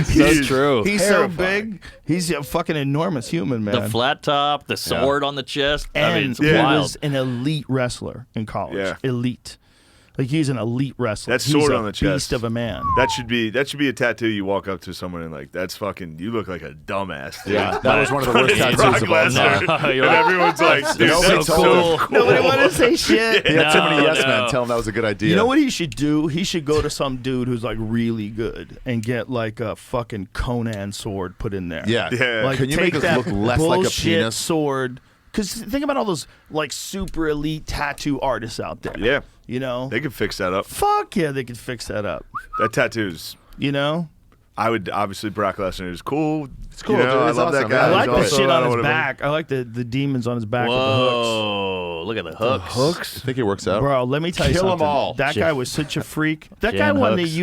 So true. He's so big. He's a fucking enormous human, man. The flat top, the sword on the chest. And I mean, it's he wild. was an elite wrestler in college. Yeah. Elite. Like he's an elite wrestler. That He's sword a on the chest. beast of a man. That should be a tattoo you walk up to someone and like that's fucking you look like a dumbass. Dude. Yeah, that was one of the worst Brock tattoos of all Lesnar. time. You're And like, everyone's like, dude, Nobody that's told so him. cool. Nobody wanted to say shit. He had too many No, yes no. men tell him that was a good idea. You know what he should do? He should go to some dude who's like really good and get like a fucking Conan sword put in there. Yeah. Yeah. Like Can you take make that us look less like a bullshit penis? sword. Because think about all those like super elite tattoo artists out there. Yeah. You know? They could fix that up. Fuck yeah, they could fix that up. That tattoo's You know? I would obviously Brock Lesnar is cool. It's cool, You know, dude. I He's love awesome. that Yeah, guy. I like He's the also shit on his whatever. back. I like the demons on his back with the hooks. whoa! Look at the hooks. I think it works out. Bro, let me tell you Kill 'em something. all. That guy was such a freak. That guy Jan won Hooks. the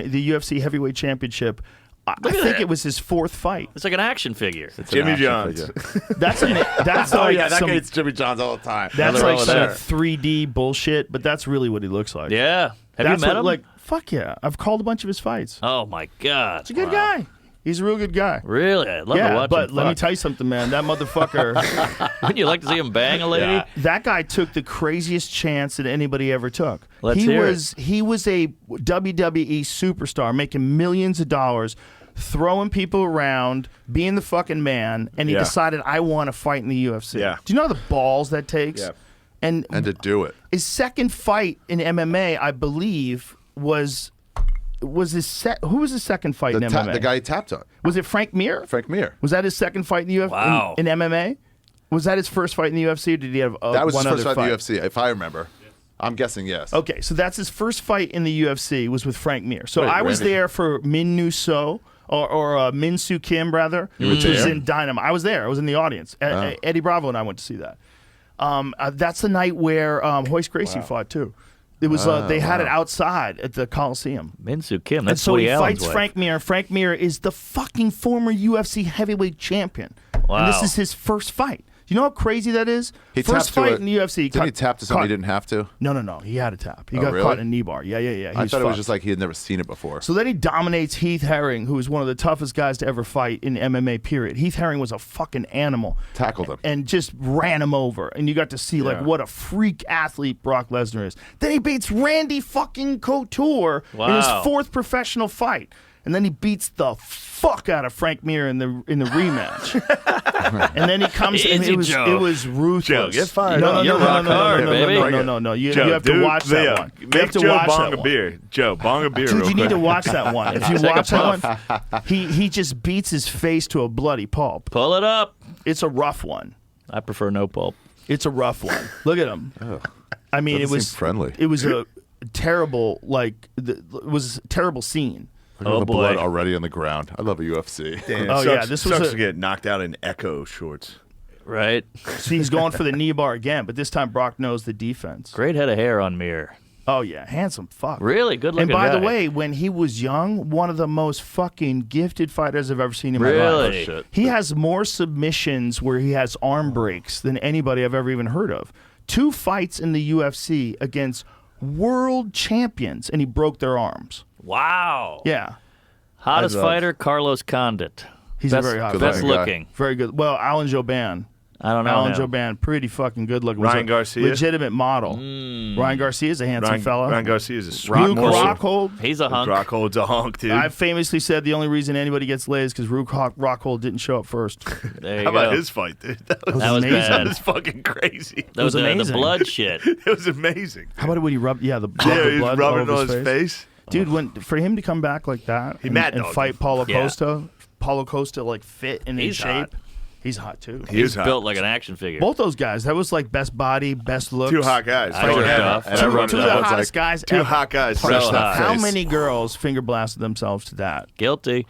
the UFC heavyweight championship. I Look at think that. it was his 4th fight. It's like an action figure. It's an Jimmy action Jones. figure. That's that's Oh like yeah, that some, guy eats Jimmy John's all the time. that's Nothing wrong like with some that. 3D bullshit, but that's really what he looks like. Yeah. Have that's you met what, him? Like, fuck yeah. I've called a bunch of his fights. oh my god! He's a good guy. He's a real good guy. Really? I'd love to Yeah, watch but him. let me Fuck. tell you something, man. That motherfucker, Wouldn't you like to see him bang a lady? that guy took the craziest chance that anybody ever took. Let's hear it. He was a WWE superstar, making millions of dollars, throwing people around, being the fucking man, and he Yeah. decided I want to fight in the UFC. Yeah. Do you know the balls that takes? Yeah. And to do it. his second fight in MMA, I believe, was his who was his second fight in MMA? The guy he tapped on. Was it Frank Mir? Frank Mir. Was that his second fight in the UFC? Wow. In MMA? Was that his first fight in the UFC, or did he have That was one his first other fight in the UFC, if I remember. I'm guessing yes. Okay, so that's his first fight in the UFC was with Frank Mir. So Wait, I was Randy. there for Min Nu So, or Min Soo Kim, rather, which was there? in Dynamite. I was there. I was in the audience. Eddie Bravo and I went to see that. That's the night where Hoist Gracie fought, too. It was they had it outside at the Coliseum. Min-Soo Kim. And That's so Woody he Allen's fights wife. Frank Mir, and Frank Mir is the fucking former UFC heavyweight champion. And this Wow. is his first fight. Do you know how crazy that is? He First tapped to fight it. in the UFC. Didn't he tap to something he didn't have to? No. He had a tap. He Oh, got really? caught in a knee bar. Yeah. He I thought it was fucked. just like he had never seen it before. So then he dominates Heath Herring, who is one of the toughest guys to ever fight in MMA, period. Heath Herring was a fucking animal. Tackled him. And just ran him over. And you got to see, like, what a freak athlete Brock Lesnar is. Then he beats Randy fucking Couture in his Wow. fourth professional fight. And then he beats the fuck out of Frank Mir in the rematch. And then he comes and Easy, it was Joe. ruthless. Joe, get fired no, up. no, You're no, no, rock no, no, hard, no, baby. no, no, no, no. You Joe, have to dude, watch that Leo, one. You Make have to Joe watch bong that a one. beer. Joe, bong a beer. Dude, real you need quick. to watch that one. If you Take a watch that one, he just beats his face to a bloody pulp. Pull it up. It's a rough one. I prefer no pulp. It's a rough one. Look at him. I mean, Doesn't it was seem friendly. It was a terrible, it was a terrible scene. Look at Oh, the boy. blood already on the ground. I love a UFC. Damn, Oh, sucks, yeah, this was sucks a- to get knocked out in Echo shorts. Right? See, he's going for the knee bar again, but this time Brock knows the defense. Great head of hair on Mir. Oh yeah, handsome fuck. Really good looking And by guy. the way, when he was young, one of the most fucking gifted fighters I've ever seen in my Really? life. Oh, shit. He has more submissions where he has arm breaks than anybody I've ever even heard of. 2 fights in the UFC against world champions, and he broke their arms. Wow. Yeah. Hottest I love- fighter, Carlos Condit. He's best, a very hot Good best looking guy. looking. Very good. Well, Alan Joban. I don't know Alan him. Joban, pretty fucking good looking. Was Ryan a Garcia? legitimate model. Ryan Garcia is a handsome fella. Ryan Garcia is a sweet Luke morsel. Rockhold. He's a hunk. Rockhold's a hunk, dude. I famously said the only reason anybody gets laid is because Rockhold didn't show up first. There you How about go. his fight, dude? That was, That was amazing. that bad. was fucking crazy. That was was the amazing. blood shit. It was amazing. How about when he rubbed? Yeah, the Yeah, the he's blood rubbing all it over on his face. Dude, for him to come back like that He and, mad and dogged fight him. Paulo Yeah. Costa, Paulo Costa like fit and in He's shape. hot. He's hot too. He He's is hot. built like an action figure. Both those guys. That was like best body, best looks. 2 hot guys. I jerked Ever. off. And Two, everyone- two of the everyone's hottest like, guys. 2 ever. hot guys. So fresh hot. that How face. many girls finger blasted themselves to that? Guilty.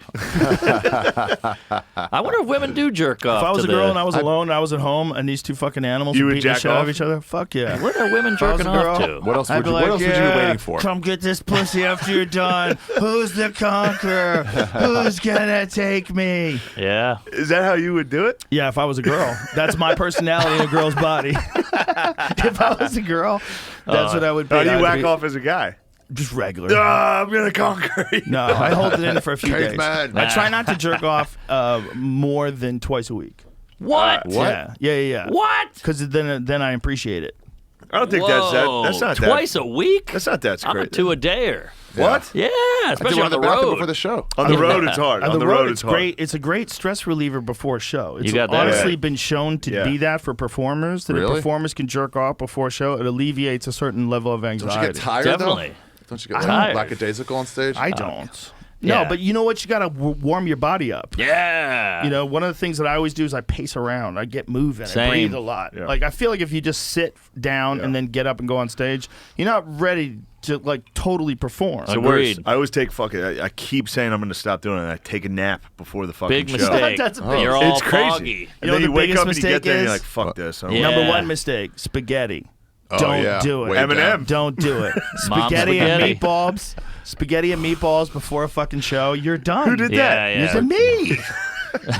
I wonder if women do jerk off. If I was to a girl the- and I was alone and I was at home and these 2 fucking animals You were would beating the jack shit out of off? each other, fuck yeah. What are women If I was jerking a girl, off to? What else I'd would be you, like, what else would you be "Yeah, waiting for? Come get this pussy after you're done. Who's the conqueror? Who's gonna take me? Yeah. Is that how you would do it? Yeah, if I was a girl. That's my personality in a girl's body. If I was a girl, that's what I would be. How do you I'd whack be off as a guy? Just regular. I'm gonna conquer you. No, I hold it in for a few days. Caveman. I try not to jerk off more than twice a week. What? What? Yeah. What? Because then I appreciate it. I don't think Whoa. that's not Twice that. a week? That's not that I'm a great. 2-a-dayer. What? Yeah, I especially did one on in the the bathroom road. before the show. On the road, it's hard. On the road, it's hard. great. It's a great stress reliever before a show. It's You got that honestly right. been shown to Yeah. be that for performers. That if Really? performers can jerk off before a show, it alleviates a certain level of Don't anxiety. you get tired Definitely. though? Don't you get Tired. lackadaisical on stage? I don't. Yeah. No, but you know what? You got to warm your body up. Yeah. You know, one of the things that I always do is I pace around. I get moving. Same. I breathe a lot. Yeah. Like I feel like if you just sit down and then get up and go on stage, you're not ready to like totally perform. It's the Agreed. worst. I always take fucking. I keep saying I'm going to stop doing it. I take a nap before the fucking Big show. mistake. That's a big- You're all It's crazy. foggy. And You know then what you the wake biggest up and you get mistake there and you're is? like, fuck this. I don't Yeah. want Number 1 mistake: spaghetti. Oh, Don't yeah. do it. Way Eminem. down. Don't do it. Mom Spaghetti and spaghetti. meatballs. Spaghetti and meatballs before a fucking show. You're done. Who did Yeah, that? yeah. You said me.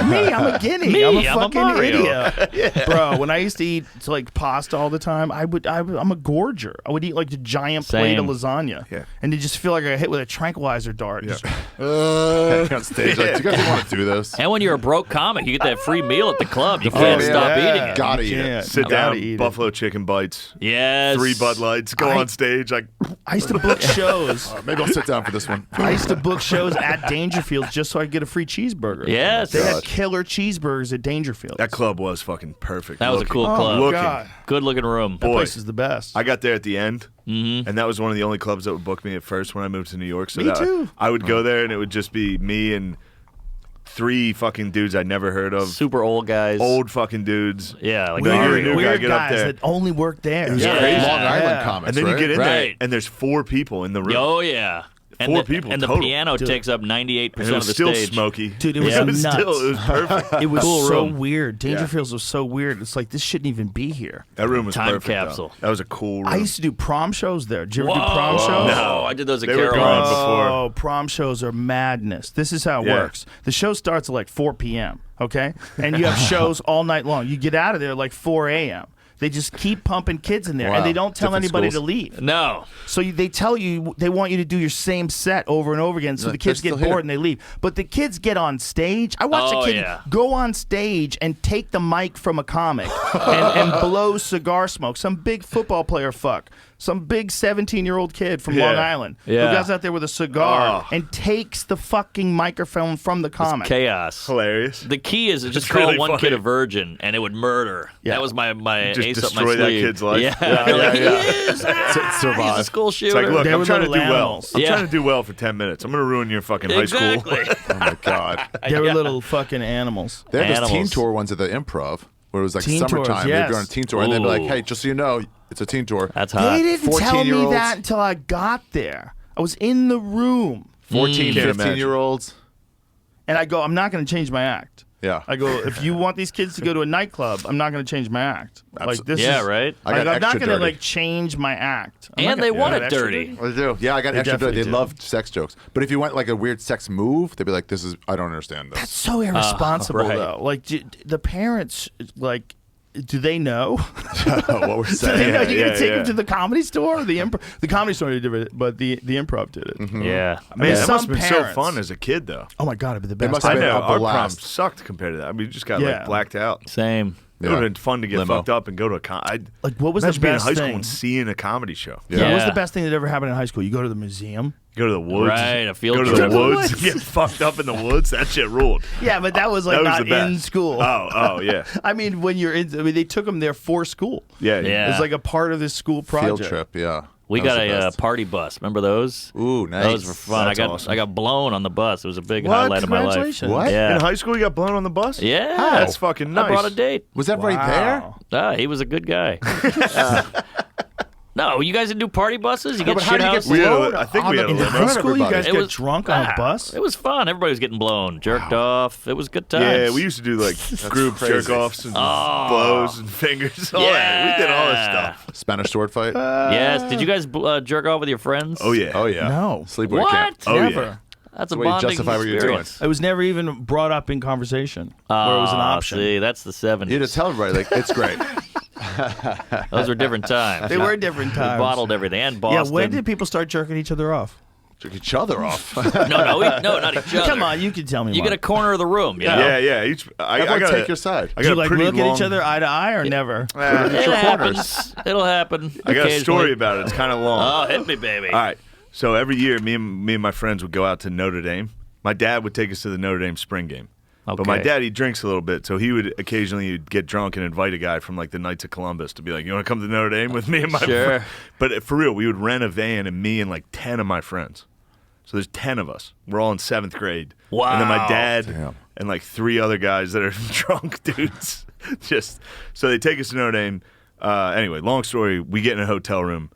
Me, I'm a guinea. Me, I'm a I'm a fucking Mario. idiot. Bro, when I used to eat like pasta all the time, I'm a gorger. I would eat like a giant plate of Same. lasagna. Yeah. And you just feel like I got hit with a tranquilizer dart. Yeah. Just- on stage, like, do you guys want to do this? And when you're a broke comic, you get that free meal at the club. You can't yeah. stop Yeah. eating it. Gotta You eat it. can't. Sit You gotta down, eat it. buffalo chicken bites, Yes. 3 Bud Lights, go I- on stage like. I used to book shows. Maybe I'll sit down for this one. I used to book shows at Dangerfields just so I could get a free cheeseburger. Yes. They had God. killer cheeseburgers at Dangerfield. That club was fucking perfect. That was a looking. cool Oh, club. Looking. God. Good looking room. That Boy. place is the best. I got there at the end, and that was one of the only clubs that would book me at first when I moved to New York. So Me too. I would go there, and it would just be me and 3 fucking dudes I'd never heard of. Super old guys. Old fucking dudes. Yeah, like You're a weird new guy, weird get up guys there. that only work there. Yeah. Crazy. Long Island Yeah. comics, And then you right? get in there, Right. and there's 4 people in the room. Oh yeah. And 4 the, people and the total. piano takes up 98% And it was of the still stage. smoky. Dude, it was it was nuts. still, it was perfect. It was Cool so room. weird. Dangerfields was so weird. It's like, this shouldn't even be here. That room was Time perfect. though. capsule. That was a cool room. I used to do prom shows there. Did you ever do Whoa. prom shows? No, I did those at They were Caroline's. gone before. Oh, prom shows are madness. This is how it Yeah. works. The show starts at like 4 p.m., okay? And you have shows all night long. You get out of there like 4 a.m. They just keep pumping kids in there, Wow. and they don't tell Different anybody schools. to leave. No. So they tell you they want you to do your same set over and over again, so No, the kids they're get still bored here. and they leave. But the kids get on stage. I watched Oh, a kid yeah. go on stage and take the mic from a comic and blow cigar smoke. Some big football player some big 17-year-old kid from Long Island Yeah. who goes out there with a cigar Oh. and takes the fucking microphone from the comic. Chaos. Hilarious. The key is to just It's call really one funny. kid a virgin, and it would murder. Yeah. That was my Just ace up my destroy that sleeve. kid's life. Yeah, Yeah, Like, yeah. he is. He's Survive. a school It's shooter. like, look, They I'm were trying to do little well. animals. I'm Yeah. trying to do well for 10 minutes. I'm going to ruin your fucking high school. exactly. Oh my God. They were Yeah. little fucking animals. They had those teen Animals. tour ones at the Improv where it was like Teen tours, summertime. They'd yes. go on a teen tour and they'd be like, Ooh. hey, just so you know, it's a teen tour. That's hot. They didn't tell me 14-year-olds. that until I got there. I was in the room. 14, Can't 15-year-olds. And I go, I'm not going to change my act. Yeah. I go, if you want these kids to go to a nightclub, I'm not going to change my act. Like this Yeah, is, right? I got I'm not extra going to dirty. like change my act. I'm not And they gonna- want Yeah, it extra dirty. They do. Yeah, I got They extra. definitely They do. loved sex jokes. But if you went like a weird sex move, they'd be like, I don't understand this. That's so irresponsible, right. though. Like the parents, like, do they know? what we're Do they saying. know you're yeah, gonna take yeah. them to the comedy store or the improv? The comedy store did it, but the improv did it. Yeah. Man, that some must have been so parents- fun as a kid, though. Oh my god, it'd be the best. must I have been know a our prom blast. sucked compared to that. I mean, you just got Yeah. like blacked out. Same. It would have been fun to get Limo. fucked up and go to a Like, what was the imagine being in best high school thing? and seeing a comedy show. Yeah. What was Yeah. the best thing that ever happened in high school? You go to the museum. Go to the woods. Right, a field Go to trip. the woods. Woods. Get fucked up in the woods. That shit ruled. Yeah, but that was like That was not the best. in school. Oh, yeah. I mean, when you're in, they took them there for school. Yeah. Yeah. It was like a part of this school project. Field trip, yeah. We That was got the a best. party bus. Remember those? Ooh, nice. Those were fun. That's I got awesome. I got blown on the bus. It was a big What? highlight of my life. Congratulations. What? Yeah. In high school, you got blown on the bus? Yeah. That's fucking nice. I brought a date. Was that right there? Wow. He was a good guy. No, you guys didn't do party buses? You No, get but how shit do you get housed? We had a- blown I think on we the- had a in limo. front High of school, you everybody? guys get drunk on a bus? It was fun. Everybody was getting blown, jerked off. It was good times. Yeah, we used to do like group crazy. jerk offs and blows and fingers. All that. We did all this stuff. Spanish sword fight? Yes. Did you guys jerk off with your friends? Oh, yeah. oh, yeah. No. Sleepaway What? camp. Oh, Never. yeah. That's a the way you bonding justify what you're doing. experience. It was never even brought up in conversation where it was an option. See, that's the 70s. You just tell everybody, like, it's great. Those were different times. They were different We times. bottled everything. And Yeah, Boston. when did people start jerking each other off? Jerk each other off. No, not each other. Come on, you can tell me. You Mark. get a corner of the room. You know? Yeah, yeah. I Everyone got take your side. I Do got you a like pretty look long, at each other eye to eye or never? It your happens. It'll happen. I got a occasionally. story about it. It's kind of long. Oh, hit me, baby. All right. So every year, me and my friends would go out to Notre Dame. My dad would take us to the Notre Dame spring game. But my Okay. dad, he drinks a little bit, so he would occasionally get drunk and invite a guy from like the Knights of Columbus to be like, "You want to come to Notre Dame with me and my Sure. friend?" But for real, we would rent a van, and me and like 10 of my friends. So there's 10 of us. We're all in 7th grade. Wow. And then my dad Damn. and like 3 other guys that are drunk dudes. Just so they take us to Notre Dame. Anyway, long story. We get in a hotel room.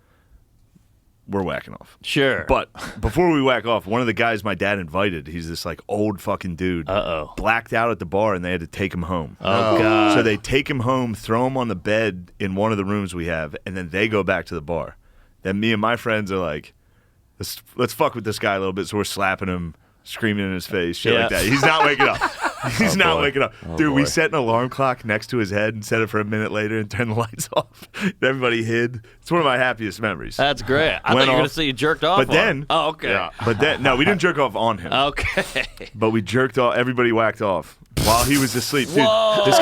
We're whacking off. Sure. But before we whack off, one of the guys my dad invited, he's this like old fucking dude. Uh-oh. Blacked out at the bar, and they had to take him home. Oh, God. So they take him home, throw him on the bed in one of the rooms we have, and then they go back to the bar. Then me and my friends are like, let's fuck with this guy a little bit. So we're slapping him, screaming in his face, shit Yeah. like that. He's not waking up. He's not boy. waking up. Oh, Dude, we boy. set an alarm clock next to his head and set it for a minute later and turned the lights off. Everybody hid. It's one of my happiest memories. That's great. I thought Went you were going off. to say you jerked off But on then- him. Oh, okay. Yeah. But then, no, we didn't jerk off on him. Okay. But we jerked off. Everybody whacked off while he was asleep. Dude, Whoa. this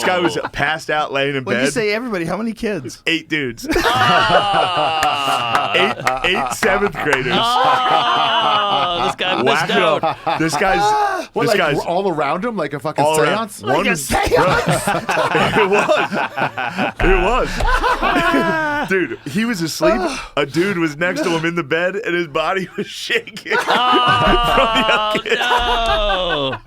guy was passed out, laying in When bed. you say everybody, how many kids? 8 dudes. Ah. eight 7th graders. Oh, this guy missed whack it out. up. This guy's What, this like guy's all around him, like a fucking all around. seance? One, it was. Dude, he was asleep. A dude was next to him in the bed, and his body was shaking. Oh, no.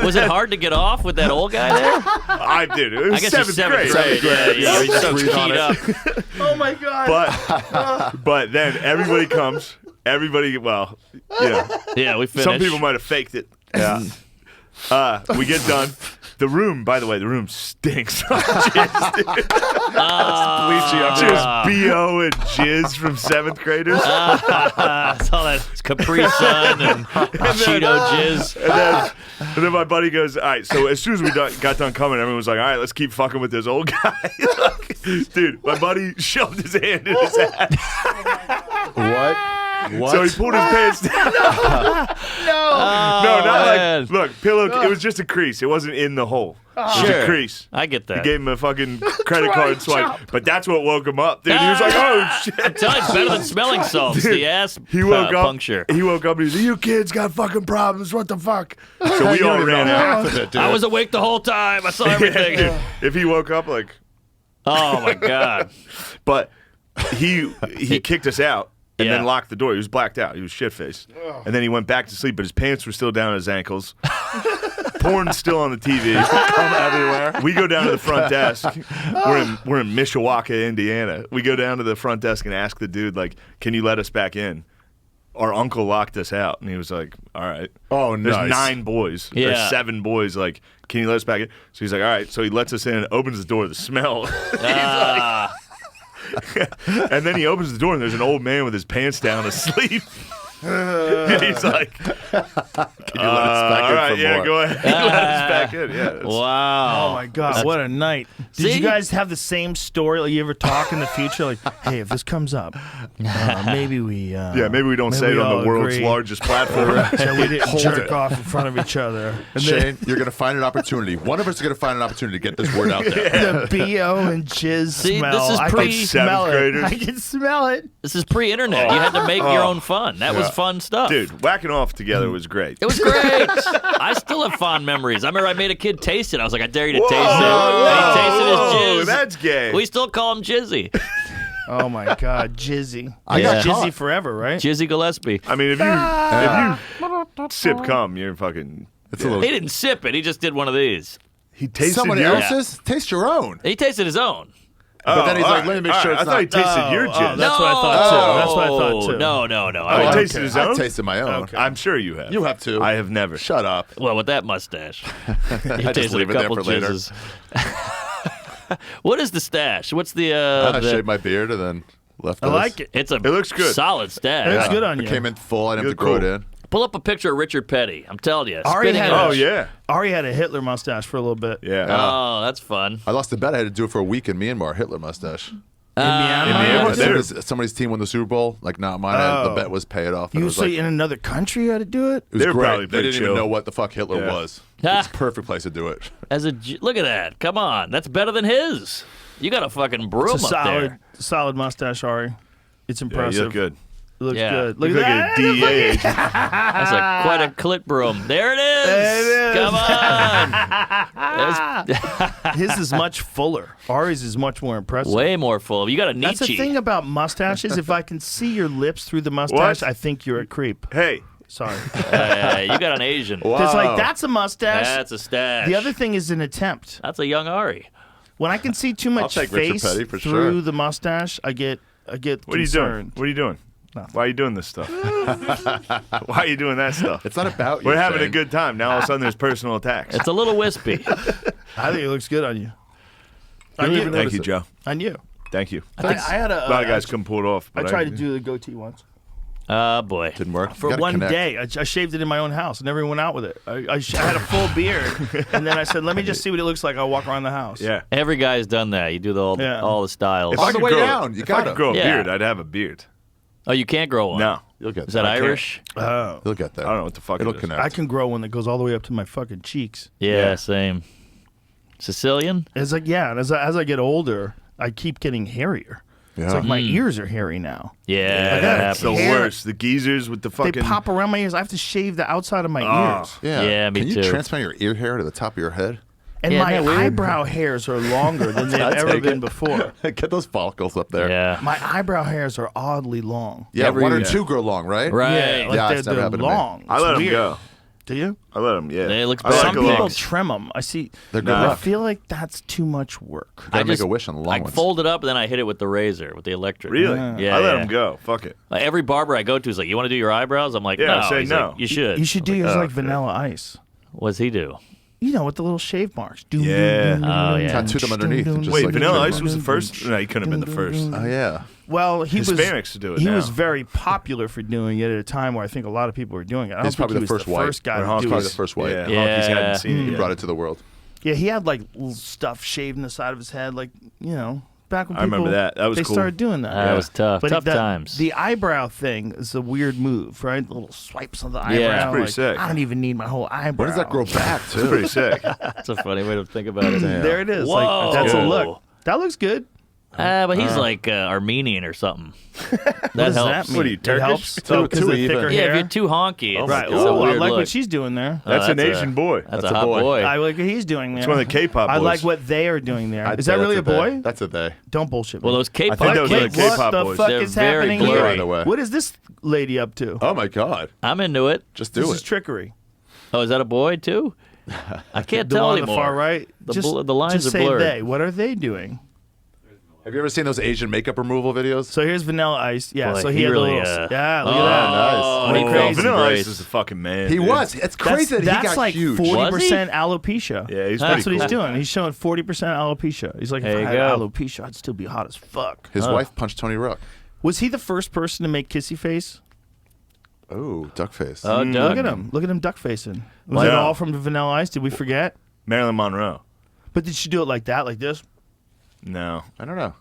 Was it hard to get off with that old guy there? I did. It was I guess you're seventh grade. seventh grade. Yeah, you're so Breathe on keyed it. up. Oh my god. But then everybody comes. Everybody, well, yeah. Yeah, we finished. Some people might have faked it. Yeah. We get done. The room, by the way, the room stinks. Jizz, dude. Just BO and jizz from seventh graders. It's all that Capri Sun and Cheeto jizz. And then my buddy goes, all right, so as soon as we got done coming, everyone was like, all right, let's keep fucking with this old guy. Dude, my buddy shoved his hand in his ass. What? So he pulled his pants down. No, not man. like, look, pillow, it was just a crease. It wasn't in the hole. It was Sure. a crease. I get He that. gave him a fucking credit card swipe. But that's what woke him up, dude. He was like, oh, shit. I'm telling you, it's better than smelling salts. Dude, The ass He woke up. puncture. He woke up and he's like, you kids got fucking problems. What the fuck? So we all ran out. Half of it, dude. I was awake the whole time. I saw everything. Dude, if he woke up, like, Oh, my God. but he kicked us out. And Yeah. then locked the door. He was blacked out. He was shit-faced. And then he went back to sleep, but his pants were still down at his ankles. Porn's still on the TV. Come everywhere. We go down to the front desk. We're in Mishawaka, Indiana. We go down to the front desk and ask the dude, like, can you let us back in? Our uncle locked us out. And he was like, all right. Oh, There's nice. 9 boys. Yeah. There's 7 boys. Like, can you let us back in? So he's like, all right. So he lets us in and opens the door. The smell. And then he opens the door, and there's an old man with his pants down asleep. And he's like, Can you let us back all in right, for yeah, more? go ahead. Let us back in. Yeah, it's- Wow. Oh my god, what a night! Did See? you guys have the same story? Like, you ever talk in the future, like, hey, if this comes up, maybe we. Yeah, maybe we don't say it on all the world's agree largest platform. that we didn't Hold jerk it. off in front of each other. And Shane, you're going to find an opportunity. One of us is going to find an opportunity to get this word out there. the BO and jizz See, smell. this is I pre- can smell Seventh it. graders. I can smell it. This is pre-internet. You had to make your own fun. That was fun stuff. Dude, whacking off together was great. It was great. I still have fond memories. I remember I made a kid taste it. I was like, I dare you to taste it. Whoa, And he tasted his whoa, jizz. that's gay. We still call him Jizzy. Oh my god, Jizzy. I got Jizzy caught. forever, right? Jizzy Gillespie. I mean, if you sip cum, you're fucking. It's a little. He didn't sip it. He just did one of these. He tasted Somebody yours. else's? Taste your own. He tasted his own. But then he's all like, right, let me make all sure right. it's I thought he not. tasted your jizz. That's what I thought too. That's what I thought too. No. Oh, he I- tasted his I've own? tasted my own. Okay. I'm sure you have. You have too. I have never. Shut up. Well, with that mustache. He I just tasted leave a it there couple for later. jizzes. What is the stash? What's the... I the shaved my beard and then left I this. like it. it's a It looks good. solid stash. It looks good on It you. came in full. I didn't have to You're grow cool. it in. Pull up a picture of Richard Petty. I'm telling you. Ari spinning had it. a- Oh, yeah. Ari had a Hitler mustache for a little bit. Yeah. Oh, that's fun. I lost a bet. I had to do it for a week in Myanmar. Hitler mustache. In Myanmar? Myanmar. As soon as somebody's team won the Super Bowl, like not mine, the Oh. bet was pay it off. And You it was so like, in another country you had to do it? it was They were great. probably They pretty didn't even chill. know what the fuck Hitler Yeah. was. Ah. It's a perfect place to do it. Look at that. Come on. That's better than his. You got a fucking broom It's a up there. solid mustache, Ari. It's Yeah, impressive. you look good. It looks Yeah. good. Look Look like at a that. DEA agent. That's quite a clit broom. There it is. There it is. Come on. His is much fuller. Ari's is much more impressive. Way more full. You got a That's the Nietzsche. thing about mustaches. If I can see your lips through the mustache, What? I think you're a creep. Hey, Sorry. You got an Asian. Because Wow. like that's a mustache. That's a stash. The other thing is an attempt. That's a young Ari. When I can see too much take Richard face Petty for through sure. the mustache, I get what are you doing? concerned. What are you doing? Nothing. Why are you doing this stuff? Why are you doing that stuff? It's not about you. We're having a Shane. good time. Now all of a sudden there's personal attacks. It's a little wispy. I think it looks good on you. don't On you. even Thank notice you, it. Joe. On you. Thank you. I had A lot of guys couldn't pull it off. I But tried to do the goatee once. Oh, boy. Didn't work. For You gotta one connect. day, I shaved it in my own house. I never went out with it. I had a full beard, and then I said, "Let me just see what it looks like. I'll walk around the house." Yeah. Every guy's done that. You do Yeah. all the styles. If On I the could way grow, down, you if I gotta. could grow a Yeah. beard, I'd have a beard. Oh, you can't grow one? No. You'll get Is that that. Irish? Oh, You'll get that. I don't know what the fuck It'll it is. connect. I can grow one that goes all the way up to my fucking cheeks. Yeah, same. Sicilian? As I get older, I keep getting hairier. Yeah. It's like my ears are hairy now. Yeah, I that got That's the happens. hair. worst. The geezers with the They fucking. pop around my ears. I have to shave the outside of my ears. Yeah, me Can you too. transplant your ear hair to the top of your head? And Yeah, my isn't that weird? eyebrow hairs are longer than they've I'll ever take been it. before. Get those follicles up there. Yeah. My eyebrow hairs are oddly long. Yeah, Every- one or yeah. two grow long, right? Right. Yeah, like Yeah, they're, it's never they're happened to me. long. I It's let them weird. go. Do you? I let them. Yeah. They look I like Some a people long. trim them. I see. They're good I luck. feel like that's too much work. Gotta make a wish on the long I ones. fold it up and then I hit it with the razor, with the electric. Really? Yeah. I let yeah. them go. Fuck it. Like every barber I go to is like, "You want to do your eyebrows?" I'm like, Yeah, "No." I say He's no. like, you should. You should do I'm yours oh, like okay. Vanilla Ice. What's he do? You know, with the little shave marks. Yeah. Oh, yeah. Tattoo them underneath and just Wait, like Vanilla a Ice was the first? No, he couldn't have been the first. Oh yeah. Well, he Hispanics do it He now. was very popular for doing it at a time where I think a lot of people were doing it. I don't He's think probably he the was first the white. first guy Or to Honky's do Probably it. the first white. Yeah, Yeah. Honky's hadn't seen it He yet. brought it to the world. Yeah, he had like little stuff shaved in the side of his head, like back when I remember people, that. That was they cool. started doing that. That was tough. But Tough the, times. The eyebrow thing is a weird move, right? The little swipes on the eyebrow. Yeah. It's pretty like, sick. I don't even need my whole eyebrow. When does that grow back It's too? pretty sick. That's a funny way to think about it. There it is. Whoa. Like that's a Good. look. That looks good. But he's like Armenian or something. That What does helps. that mean? What are you, It Turkish? helps. Too- Oh, 'cause too the even. thicker Yeah, hair. if you're too honky, it's, Right. it's a Oh, I weird like look. what she's doing there. That's an that's Asian boy. That's That's a a hot boy. boy. I like what he's doing there. It's one of the K-pop I boys. like what they are doing there. I'd Is say that really that's a boy? That's a they. Don't bullshit me. Well, those K-pop. I think those are Wait, the K-pop what the boys. fuck They're is very happening blurry. here? By the way. What is this lady up to? Oh my God. I'm into it. Just do This it. is trickery. Oh, is that a boy too? I can't The tell one on the anymore. far right. The lines just are say blurred. they. What are they doing? Have you ever seen those Asian makeup removal videos? So here's Vanilla Ice. Yeah. Boy, so he he had really, the little. uh, Yeah. Look Oh, at that. nice. Pretty Oh, crazy. Vanilla Grace. Ice is a fucking man. He dude. was. It's crazy that he that's got like huge. 40% alopecia. Yeah, he's That's pretty what he's cool. doing. He's showing 40% alopecia. He's like, if There I you had go. alopecia, I'd still be hot as fuck. His wife punched Tony Rook. Was he the first person to make kissy face? Oh, duck face. Oh, Doug. Look at him. Look at him duck facing. Was Wow. it all from the Vanilla Ice? Did we forget? Marilyn Monroe. But did she do it like that, like this? No. I don't know.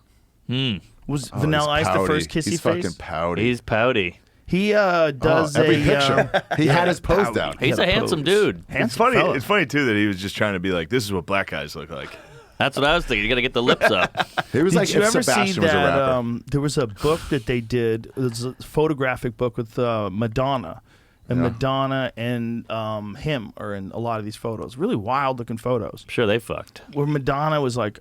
Was Oh, Vanilla he's Ice the pouty. first kissy He's face? fucking pouty. He's pouty. He does every a picture. He had his pose pouty. down. He's had a a handsome pose. dude. Handsome It's funny. fella. It's funny too that he was just trying to be like, "This is what black guys look like." That's what I was thinking. You got to get the lips up. He was Did like you if ever see Sebastian was a that? rapper. There was a book that they did. It was a photographic book with Madonna, and Yeah. Madonna and him are in a lot of these photos. Really wild looking photos. I'm sure they fucked. Where Madonna was like,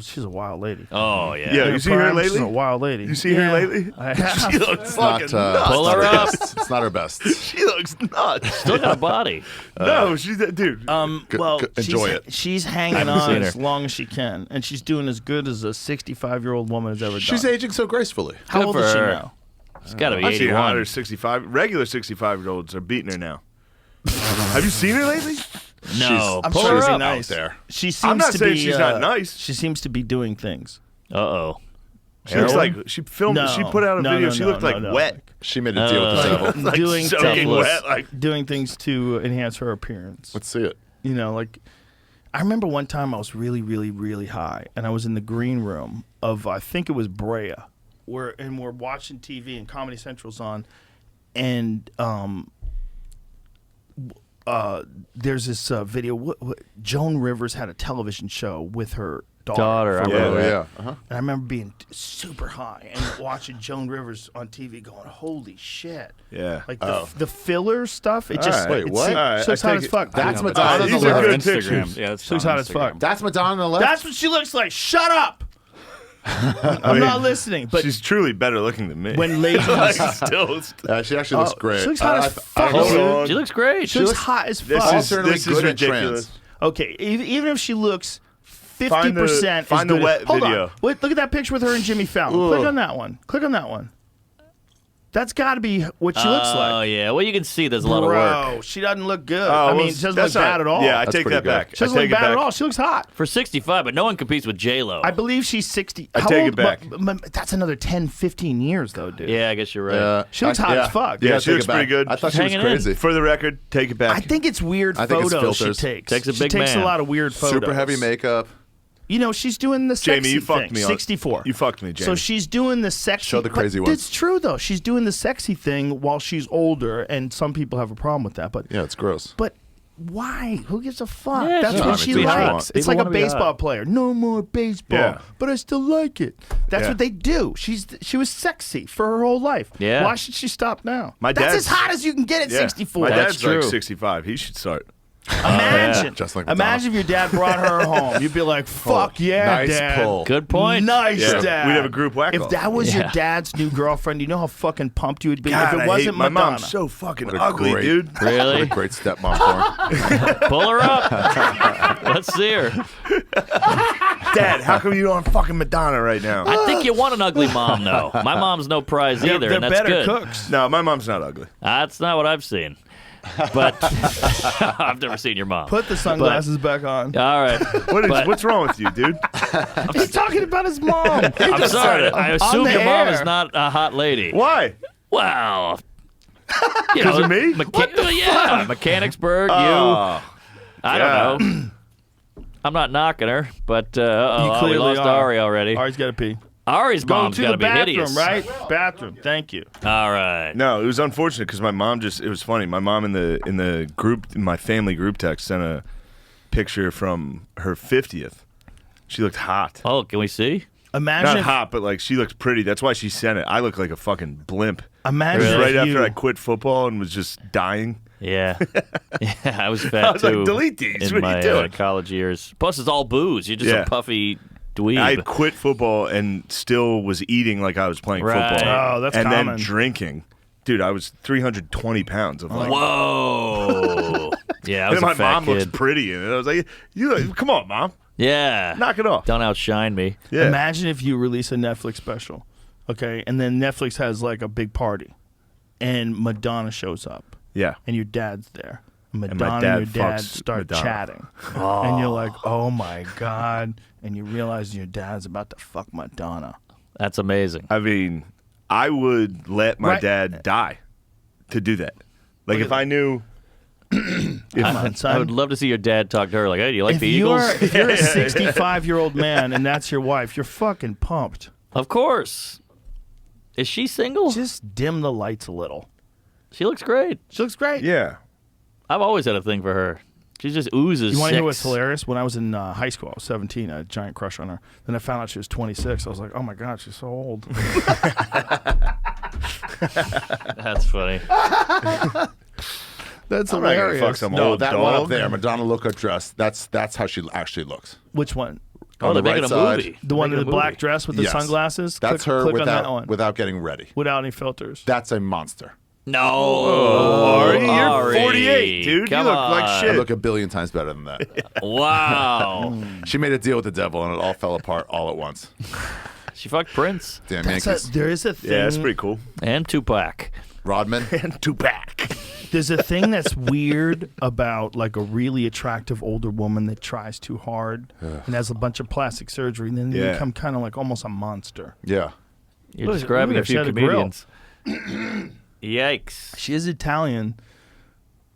she's a wild lady. Oh yeah. Yeah, In you her see her prime, lately? She's a wild lady. You see her lately? I have. She looks It's not, fucking it's nuts. Pull not her her up. best. It's not her best. She looks nuts. Still got a body. No, she's that dude. Well, enjoy she's, it. She's hanging haven't on seen as her. long as she can, and she's doing as good as a 65-year-old woman has ever She's done. aging so gracefully. How Good old for is she her. now? It's got to be I see 81. hotter 65. Regular 65-year-olds are beating her now. Have you seen her lately? No. I'm Pull sure her she's up. nice. there. She seems I'm not to saying be, she's not nice. She seems to be doing things. Uh-oh. She looks Heroin? like she filmed. No. She put out a No, video. no, she no, looked no, like no. wet. She made a deal with the devil. Like doing soaking things, wet. Like doing things to enhance her appearance. Let's see it. You know, like I remember one time I was really, really, really high, and I was in the green room of I think it was Brea, we're watching TV and Comedy Central's on, and there's this video. Joan Rivers had a television show with her daughter. I Yeah. remember Oh that. yeah. Uh-huh. And I remember being super high and watching Joan Rivers on TV, going, "Holy shit!" yeah. Like the filler stuff. It All just right. Wait, what? She All right, looks I hot take as it- fuck. That's dude. Madonna. these on are the good left. pictures. Yeah, that's She looks hot as fuck. That's Madonna on the left. That's what she looks like. Shut up! I'm not listening. But She's truly better looking than me. when ladies, like, still, She actually looks great. she looks hot as fuck. hold dude. on. She looks great. She looks hot as This fuck. is Alternately this good is in ridiculous. trans. Okay, even if she looks 50%, Find the wet Hold video. on. Wait, look at that picture with her and Jimmy Fallon. Ugh. Click on that one. Click on that one. That's got to be what she looks Oh, like. yeah. Well, you can see there's a lot of work. Bro, she doesn't look good. Oh, I mean, well, she doesn't that's look not- bad at all. Yeah, I That's take pretty that good. back. She doesn't I look take it bad back. at all. She looks hot. For 65, but no one competes with J-Lo. I believe she's 60. I How take old? it back. That's another 10, 15 years, though, dude. Yeah, I guess you're right. She looks hot as fuck. Yeah, gotta she take looks it back. pretty good. I thought She's she was hanging in. crazy. For the record, take it back. I think it's weird I think it's photos she filters. takes. Takes a she big takes man. a lot of weird photos. Super heavy makeup. You know, she's doing the sexy Jamie, you fucked thing. me on 64. You fucked me, Jamie. So she's doing the sexy. Show the crazy but ones. It's true though. She's doing the sexy thing while she's older, and some people have a problem with that. But Yeah, it's gross. but Why? Who gives a fuck? Yeah, That's sure. what she People likes. want- It's people like a wanna be baseball hot. player. No more baseball, Yeah. but I still like it. That's Yeah. what they do. She was sexy for her whole life. Yeah. Why should she stop now? My That's dad's- as hot as you can get at Yeah. 64. My That's dad's like true. 65. He should start. Imagine. Just like Madonna. Imagine if your dad brought her home. You'd be like, fuck yeah, Nice Dad. pull. Good point. Nice, Yeah. Dad. We'd have a group whack-off. If that was your Yeah. dad's new girlfriend, you know how fucking pumped you would be? God, if it I wasn't hate my Madonna. mom's so fucking What a ugly, great- dude. Really? What a great stepmom for him. Pull her up. Let's see her. Dad, how come you don't fucking Madonna right now? I think you want an ugly mom, though. My mom's no prize either, They're and that's better good. cooks. No, my mom's not ugly. That's not what I've seen. But I've never seen your mom. Put the sunglasses back on. All right. But- What's wrong with you, dude? He's talking about his mom. I'm sorry. I assume the your mom air. is not a hot lady. Why? Well, you 'Cause of me? Yeah, Mechanicsburg. Oh, I don't know. I'm not knocking her, but You we clearly lost are. Ari already. Ari's got to pee. Ari's Go mom's to got the to be bathroom, hideous, right? Bathroom. Thank you. All right. no, it was unfortunate because my mom it was funny. My mom in the group, in my family group text, sent a picture from her 50th. She looked hot. Oh, can we see? Imagine Not if, hot, but like she looked pretty. That's why she sent it. I look like a fucking blimp. imagine It was if right you, after I quit football and was just dying. Yeah. Yeah, I was fat I was like, too. delete these. In What are my you doing? college years. Plus, it's all booze. You're just Yeah. a puffy dweeb. I had quit football and still was eating like I was playing Right. football. Oh, that's and common. then drinking. Dude, I was 320 pounds of like. Whoa. Yeah, I And was then my a fat mom kid. looks pretty in it. I was like, come on, mom, Yeah. knock it off. Don't outshine me. Yeah. Imagine if you release a Netflix special, okay, and then Netflix has like a big party, and Madonna shows up, Yeah. and your dad's there. Madonna my and dad your dad fucks start Madonna. chatting, and you're like, "Oh my god!" And you realize your dad's about to fuck Madonna. That's amazing. I mean, I would let my Right. dad die to do that. Like Look if at I knew. Come on, son. I would love to see your dad talk to her like, hey, do you like if the you're Eagles? if you're a 65-year-old man and that's your wife, you're fucking pumped. Of course. Is she single? Just dim the lights a little. She looks great. She looks great. Yeah. I've always had a thing for her. She just oozes You want to hear what's sex. hilarious? When I was in high school, I was 17. I had a giant crush on her. Then I found out she was 26. I was like, oh my God, she's so old. That's funny. That's I'm not gonna hilarious. fuck some No, old that dog. one up there, Madonna look her dress. That's how she actually looks. Which one? Oh, On they're the making right a side, movie. The one in Making the a black movie. dress with the Yes. sunglasses? That's click, her click on that one. without getting ready. Without any filters. That's a monster. No. Ari, you're Ari, 48, dude. Come you look like on. I shit. look a billion times better than that. Wow. She made a deal with the devil, and it all fell apart all at once. She fucked Prince Damn That's Yankees. there is a thing. Yeah, that's pretty cool. and Tupac. Rodman. And Tupac. There's a thing that's weird about like a really attractive older woman that tries too hard and has a bunch of plastic surgery, and then they Yeah. become kind of like almost a monster. Yeah. You're Look, describing look a at her, she few had a grill. comedians. Yikes. She is Italian.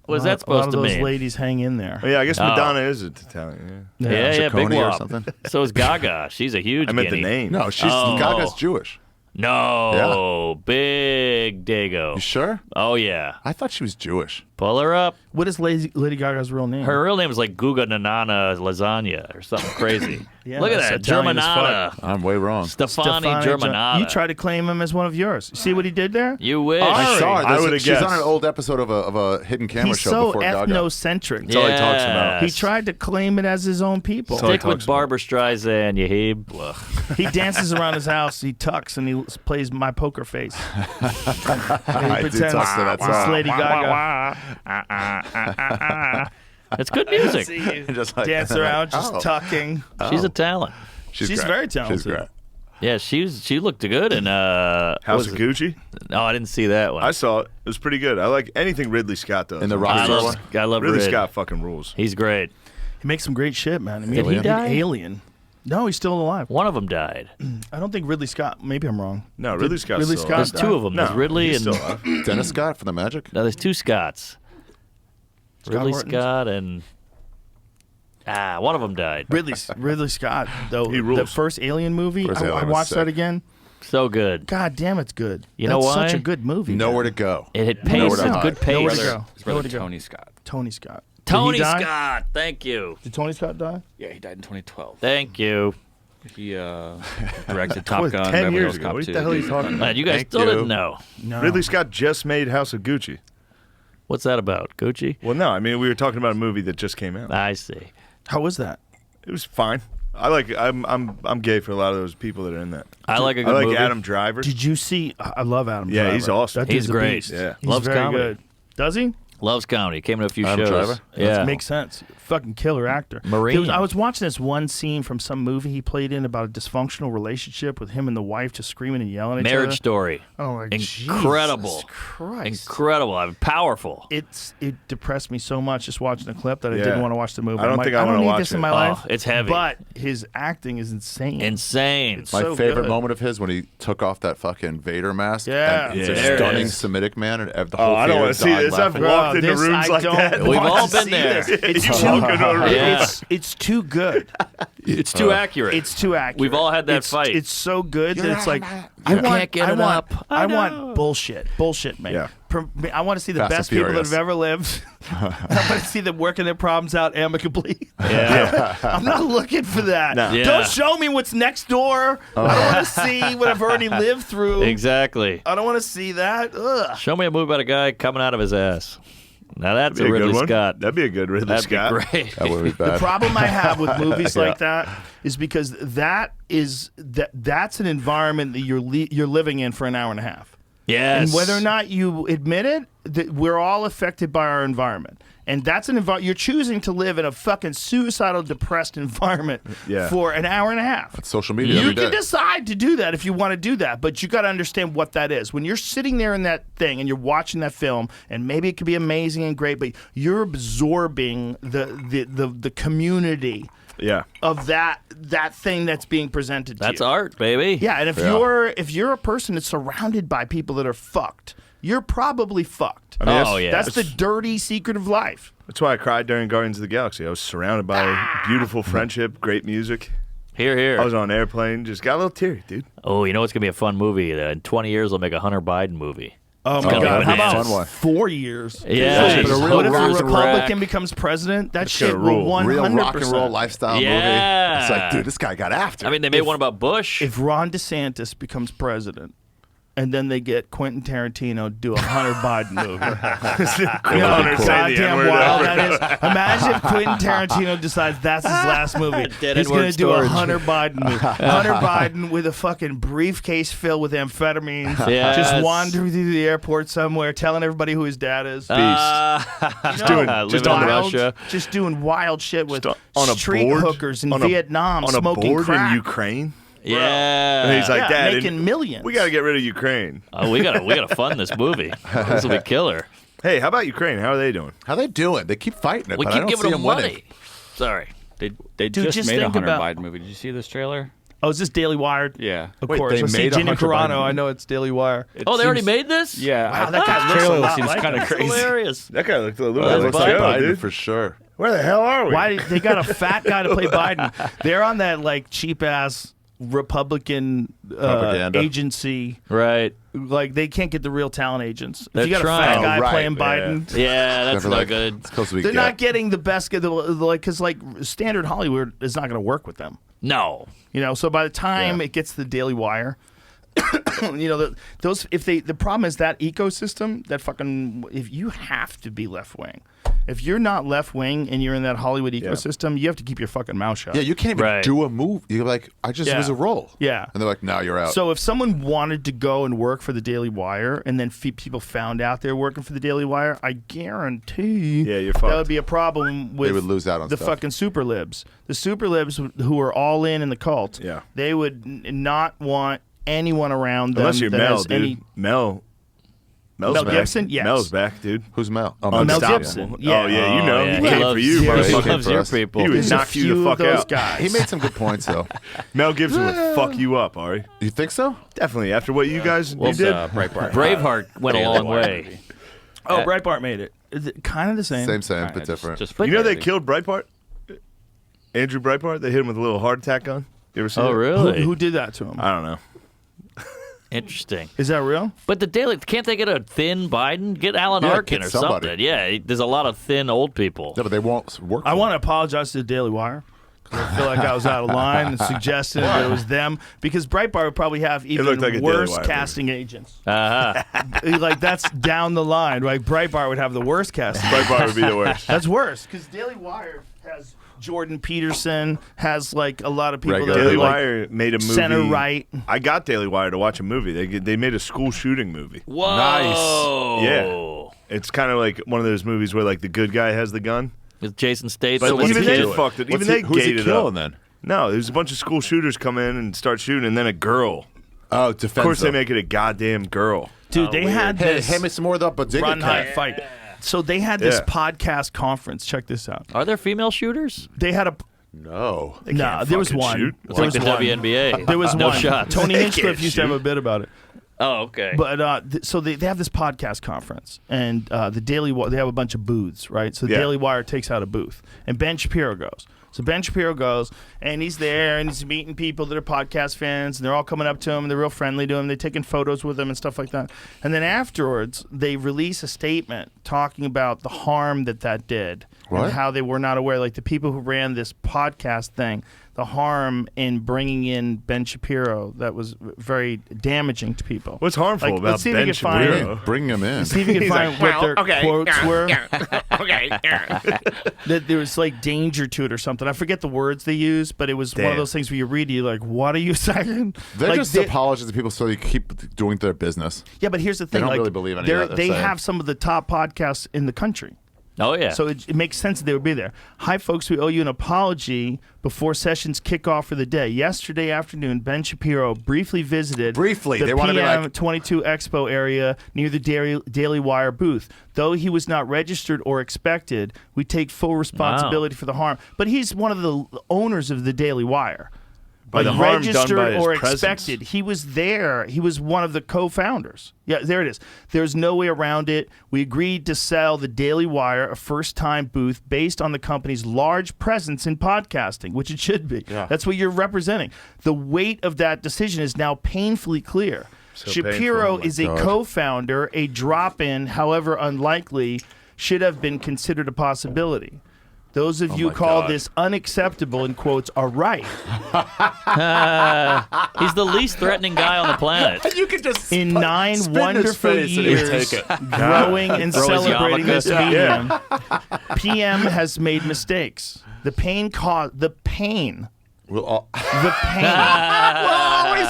What is A lot- that supposed A lot to of those mean? lades hang in there. Oh, yeah, I guess Oh. Madonna is Italian. Yeah, yeah, big Ciccone or wop. something? So is Gaga. She's a huge I meant the guinea. name. No, she's Oh. Gaga's Jewish. No. Big Dago. You sure? Oh, yeah. I thought she was Jewish. Pull her up. What is Lady Gaga's real name? Her real name is like Guga Nanana Lasagna or something crazy. Yeah, Look at that's that. Italian as Germanata. I'm way wrong. Stefani Stefani Germanata. You try to claim him as one of yours. See what he did there? You wish. I saw her. I would've She's on guessed. an old episode of a hidden camera He's show so before Gaga. ethnocentric. all he talks about. He tried to claim it as his own people. all he Stick with talks about. Barbara Streisand, Yahib. Ugh. He dances around his house. He tucks and he plays My Poker Face. And I he did tuck to that it's song. Lady Gaga. It's good music. See you Just like- dance around, just Oh. tucking. She's a talent. She's great. very talented. She's great. Yeah, she looked good in House was of it? Gucci. No, I didn't see that one. I saw it. It was pretty good. I like anything Ridley Scott does. In the I Rockstar love, one? I love Ridley Rid. Scott fucking rules. He's great. He makes some great shit, man. I mean, Did he die? Alien. No, he's still alive. One of them died. I don't think Ridley Scott. Maybe I'm wrong. No, Ridley Scott's Ridley still Scott There's alive. two of them. No, There's Ridley he's and still alive. Dennis Scott for the Magic. no, there's two Scotts. Ridley Hortons? Scott and one of them died. Ridley Scott, though. He The rules. first Alien movie. First I Alien was watched that sick. again. So good. God damn, it's good. You know That's why? such a good movie. Nowhere man. to go. It had Nowhere pace. to It's hide. good pace. Nowhere to Brother, go. his Nowhere brother to go. Tony Scott. Tony Scott. Tony die? Scott. Thank you. Did Tony Scott die? Yeah, he died in 2012. Thank you. He directed Top was Gun, 10 Beverly years Hills ago. Cop What 2. the hell are you talking about? Man, you guys Thank still you. didn't know. No. Ridley Scott just made House of Gucci. What's that about? Gucci? Well, no, I mean we were talking about a movie that just came out. I see. How was that? It was fine. I'm gay for a lot of those people that are in that. I like a I good like movie. Adam Driver. Did you see? I love Adam. Yeah, Driver. he's awesome. That dude's He's a great. beast. Yeah. He's Loves very comedy. good. Does he? Loves comedy. Came in a few Adam shows. Driver? Yeah. Makes sense. Fucking killer actor. Marine. I was watching this one scene from some movie he played in about a dysfunctional relationship with him and the wife just screaming and yelling at each Marriage other. Story. Oh my Incredible. Jesus Christ. Incredible. I mean, powerful. It depressed me so much just watching the clip that I Yeah. didn't want to watch the movie. I don't I'm think like, I I wanna don't need watch this in it. my Oh, life. it's heavy. But his acting is insane. Insane. It's My so favorite good. moment of his when he took off that fucking Vader mask. Yeah. and it's Yeah. a There it stunning is. Semitic man, and the Oh, whole I don't theater want to see died this. I've laughing. walked into This rooms I like don't that. We've want all to been see there. this. It's You too, walk into a room. Yeah. it's too good. It's too accurate. It's too accurate. We've all had that It's- fight. It's so good that it's like You can't get it want, up. I I want know. bullshit. Bullshit, man. Yeah. I want to see the Fast and best people that Furious. have ever lived. I want to see them working their problems out amicably. yeah. I'm not looking for that. No. Yeah. Don't show me what's next door. I don't want to see what I've already lived through. Exactly. I don't want to see that. Ugh. Show me a movie about a guy coming out of his ass. Now that's That'd a be a Ridley good one. Scott. That'd be a good Ridley That'd Scott. be great. That would be The bad. problem I have with movies Yeah. like that is because that's an environment that you're living in for an hour and a half. Yes. And whether or not you admit it, that we're all affected by our environment. And that's an environment. You're choosing to live in a fucking suicidal, depressed environment Yeah. for an hour and a half. Social media You every can day. decide to do that if you want to do that, but you got to understand what that is. When you're sitting there in that thing and you're watching that film, and maybe it could be amazing and great, but you're absorbing the community Yeah. of that thing that's being presented to That's you. art, baby. Yeah, and if you're a person that's surrounded by people that are fucked, you're probably fucked. I mean, Oh, yeah. That's the dirty secret of life. That's why I cried during Guardians of the Galaxy. I was surrounded by beautiful friendship, great music. Here, here. I was on an airplane, just got a little teary, dude. Oh, you know what's gonna be a fun movie? In 20 years, they'll make a Hunter Biden movie. Oh gonna my be God! How bananas. about Fun one. 4 years? Yeah, But he's what if a Hunter's Republican wreck. becomes president? That gonna shit will rule. 100%. Real rock and roll lifestyle Yeah. movie. It's like, dude, this guy got after. I mean, they made one about Bush. If Ron DeSantis becomes president, and then they get Quentin Tarantino to do a Hunter Biden movie. You know how Hunter say the goddamn N-word wild ever. that is. Imagine if Quentin Tarantino decides that's his last movie. Dead He's N-word going to do a storage. Hunter Biden movie. Hunter Biden with a fucking briefcase filled with amphetamines, Yes. just wandering through the airport somewhere, telling everybody who his dad is. Just doing- living just in on the- Russia. Just doing wild shit with Just on a street board hookers in on a- Vietnam, on a smoking board crack. in Ukraine. Yeah. And he's like, Yeah, Dad, making millions. we got to get rid of Ukraine. Oh, we gotta fund this movie. This will be killer. Hey, how about Ukraine? How are they doing? How they doing? They keep fighting it, We but I keep don't giving see them them winning. money. Sorry. They Dude, just just made a think Hunter about- Biden movie. Did you see this trailer? Oh, is this Daily Wired? Yeah. Of Wait, course. they I see made a Gina Hunter Carano. Biden- I know it's Daily Wire. Oh, they already seems- made this? Yeah. Wow, that guy looks a trailer lot seems like kind him. of That's crazy. hilarious. That guy looked a little Well, bit that's like Biden. Joe, Biden dude. for sure. Where the hell are we? Why they got a fat guy to play Biden? They're on that like cheap ass Republican Propaganda. agency. Right. Like they can't get the real talent agents. They're if you got trying. a fat guy Oh, right, playing yeah. Biden, Yeah, that's Never not like, good. It's close to we they're get. not getting the best. Like because like standard Hollywood is not going to work with them. No. You know, so by the time Yeah. it gets to the Daily Wire, you know, the problem is that ecosystem, that fucking, if you have to be left wing. If you're not left wing and you're in that Hollywood ecosystem, you have to keep your fucking mouth shut. Yeah, you can't even Right. do a move. You're like, I just Yeah. was a role. Yeah. And they're like, now you're out. So if someone wanted to go and work for the Daily Wire and then people found out they're working for the Daily Wire, I guarantee Yeah, you're that fucked. would be a problem with would lose out on the stuff. fucking super libs. The super libs who are all in the cult, Yeah. they would not want anyone around them Unless you're that Mel, has dude. any... Mel's Mel back. Gibson? Yes. Mel's back, dude. Who's Mel? Oh, Mel Unstoppable. Gibson, yeah. Oh, yeah, you know. Oh, yeah. He He came loves for you, you. Yeah, He motherfucker. loves your us. people. He would There's knock a you few the of fuck those out. guys. He made some good points, though. Mel Gibson would fuck you up, Ari. You think so? Definitely. After what you guys Well, you did. Breitbart. Braveheart went a Daily long Wire way. movie. Oh, Breitbart made it. Is it kind of the same? Same, Alright, but different. Just You know they crazy. killed Breitbart? Andrew Breitbart? They hit him with a little heart attack gun. You ever seen Oh, it? really? Who did that to him? I don't know. Interesting. Is that real? But the Daily, can't they get a thin Biden? Get Alan Yeah, Arkin get or somebody. something. Yeah, there's a lot of thin old people. Yeah, but they won't work. I want to apologize to the Daily Wire. 'Cause I feel like I was out of line and suggesting that it was them because Breitbart would probably have even looked like a Daily worse Wire casting agents. Uh-huh. Like that's down the line, right? Breitbart would have the worst casting. Breitbart would be the worst. That's worse because Daily Wire has Jordan Peterson, has like a lot of people Regular. that Daily are like Wire made a movie. center right. I got Daily Wire to watch a movie. They made a school shooting movie. Whoa. Yeah. It's kind of like one of those movies where like the good guy has the gun. With Jason Statham. But what's even he they doing? fucked it. What's Even they who's he gated killing up. then? No, there's a bunch of school shooters come in and start shooting, and then a girl. Oh, Of defense. course, they make it a goddamn girl. Dude, they had Hey, this hand me some more of that bodega run high cat. fight. So they had this Yeah. podcast conference. Check this out. Are there female shooters? They had a No. no. There was fucking one. shoot. It's There like was the one. WNBA. There was no one. shots. Tony They Hinchcliffe can't used to have a shoot. bit about it. Oh, okay. But so they have this podcast conference, and the Daily they have a bunch of booths, right? So the Yeah. Daily Wire takes out a booth, and Ben Shapiro goes. So Ben Shapiro goes, and he's there, and he's meeting people that are podcast fans, and they're all coming up to him, and they're real friendly to him. They're taking photos with him and stuff like that. And then afterwards, they release a statement talking about the harm that did, What? and how they were not aware, like the people who ran this podcast thing, the harm in bringing in Ben Shapiro that was very damaging to people. What's harmful Like, about let's see if we Ben can find- Shapiro? Bring him in. See if you can He's find like, what their quotes were. Okay. That there was like danger to it or something. I forget the words they used, but it was one of Damn. those things where you read, you're like, "What are you saying?" They're like, just they- apologizing to people so they keep doing their business. yeah, but here's the thing: don't like, really believe any they're- of that they're they saying. have some of the top podcasts in the country. Oh, yeah. So it makes sense that they would be there. Hi, folks. We owe you an apology before sessions kick off for the day. Yesterday afternoon, Ben Shapiro briefly visited Briefly. the They wanted to, PM like- 22 Expo area near the Daily Wire booth. Though he was not registered or expected, we take full responsibility for the harm. But he's one of the owners of the Daily Wire. By the harm done registered by his or presence. expected. He was there. He was one of the co-founders. Yeah, there it is. There's no way around it. We agreed to sell the Daily Wire a first-time booth based on the company's large presence in podcasting, which it should be. Yeah. That's what you're representing. The weight of that decision is now painfully clear. So Shapiro painful. Oh my is a God. co-founder. A drop-in, however unlikely, should have been considered a possibility. Those of you my call God. this unacceptable, in quotes, are right. He's the least threatening guy on the planet. You could just In 9 spin his wonderful face and he would years take it. growing and Throw his celebrating yarmulke. this medium, PM has made mistakes. The pain We'll all always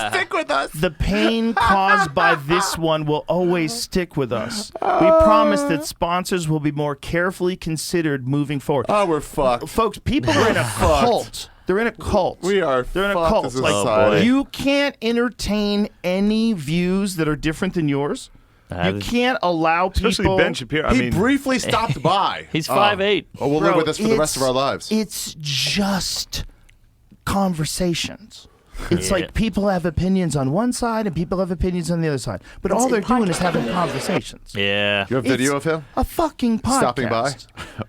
stick with us. the pain caused by this one will always stick with us. We promise that sponsors will be more carefully considered moving forward. Oh, we're fucked. Folks, people are in a cult. They're in a cult. We are They're in a fucked cult. as a Like, society. you can't entertain any views that are different than yours. You can't allow people. Especially Ben Shapiro. I He mean, briefly stopped by. He's 5'8". Oh, we'll live Bro, with this for the rest of it's- our lives. It's just conversations. It's Yeah. like people have opinions on one side and people have opinions on the other side. But all they're doing is having conversations. Yeah. You have video It's of him A fucking podcast. stopping by?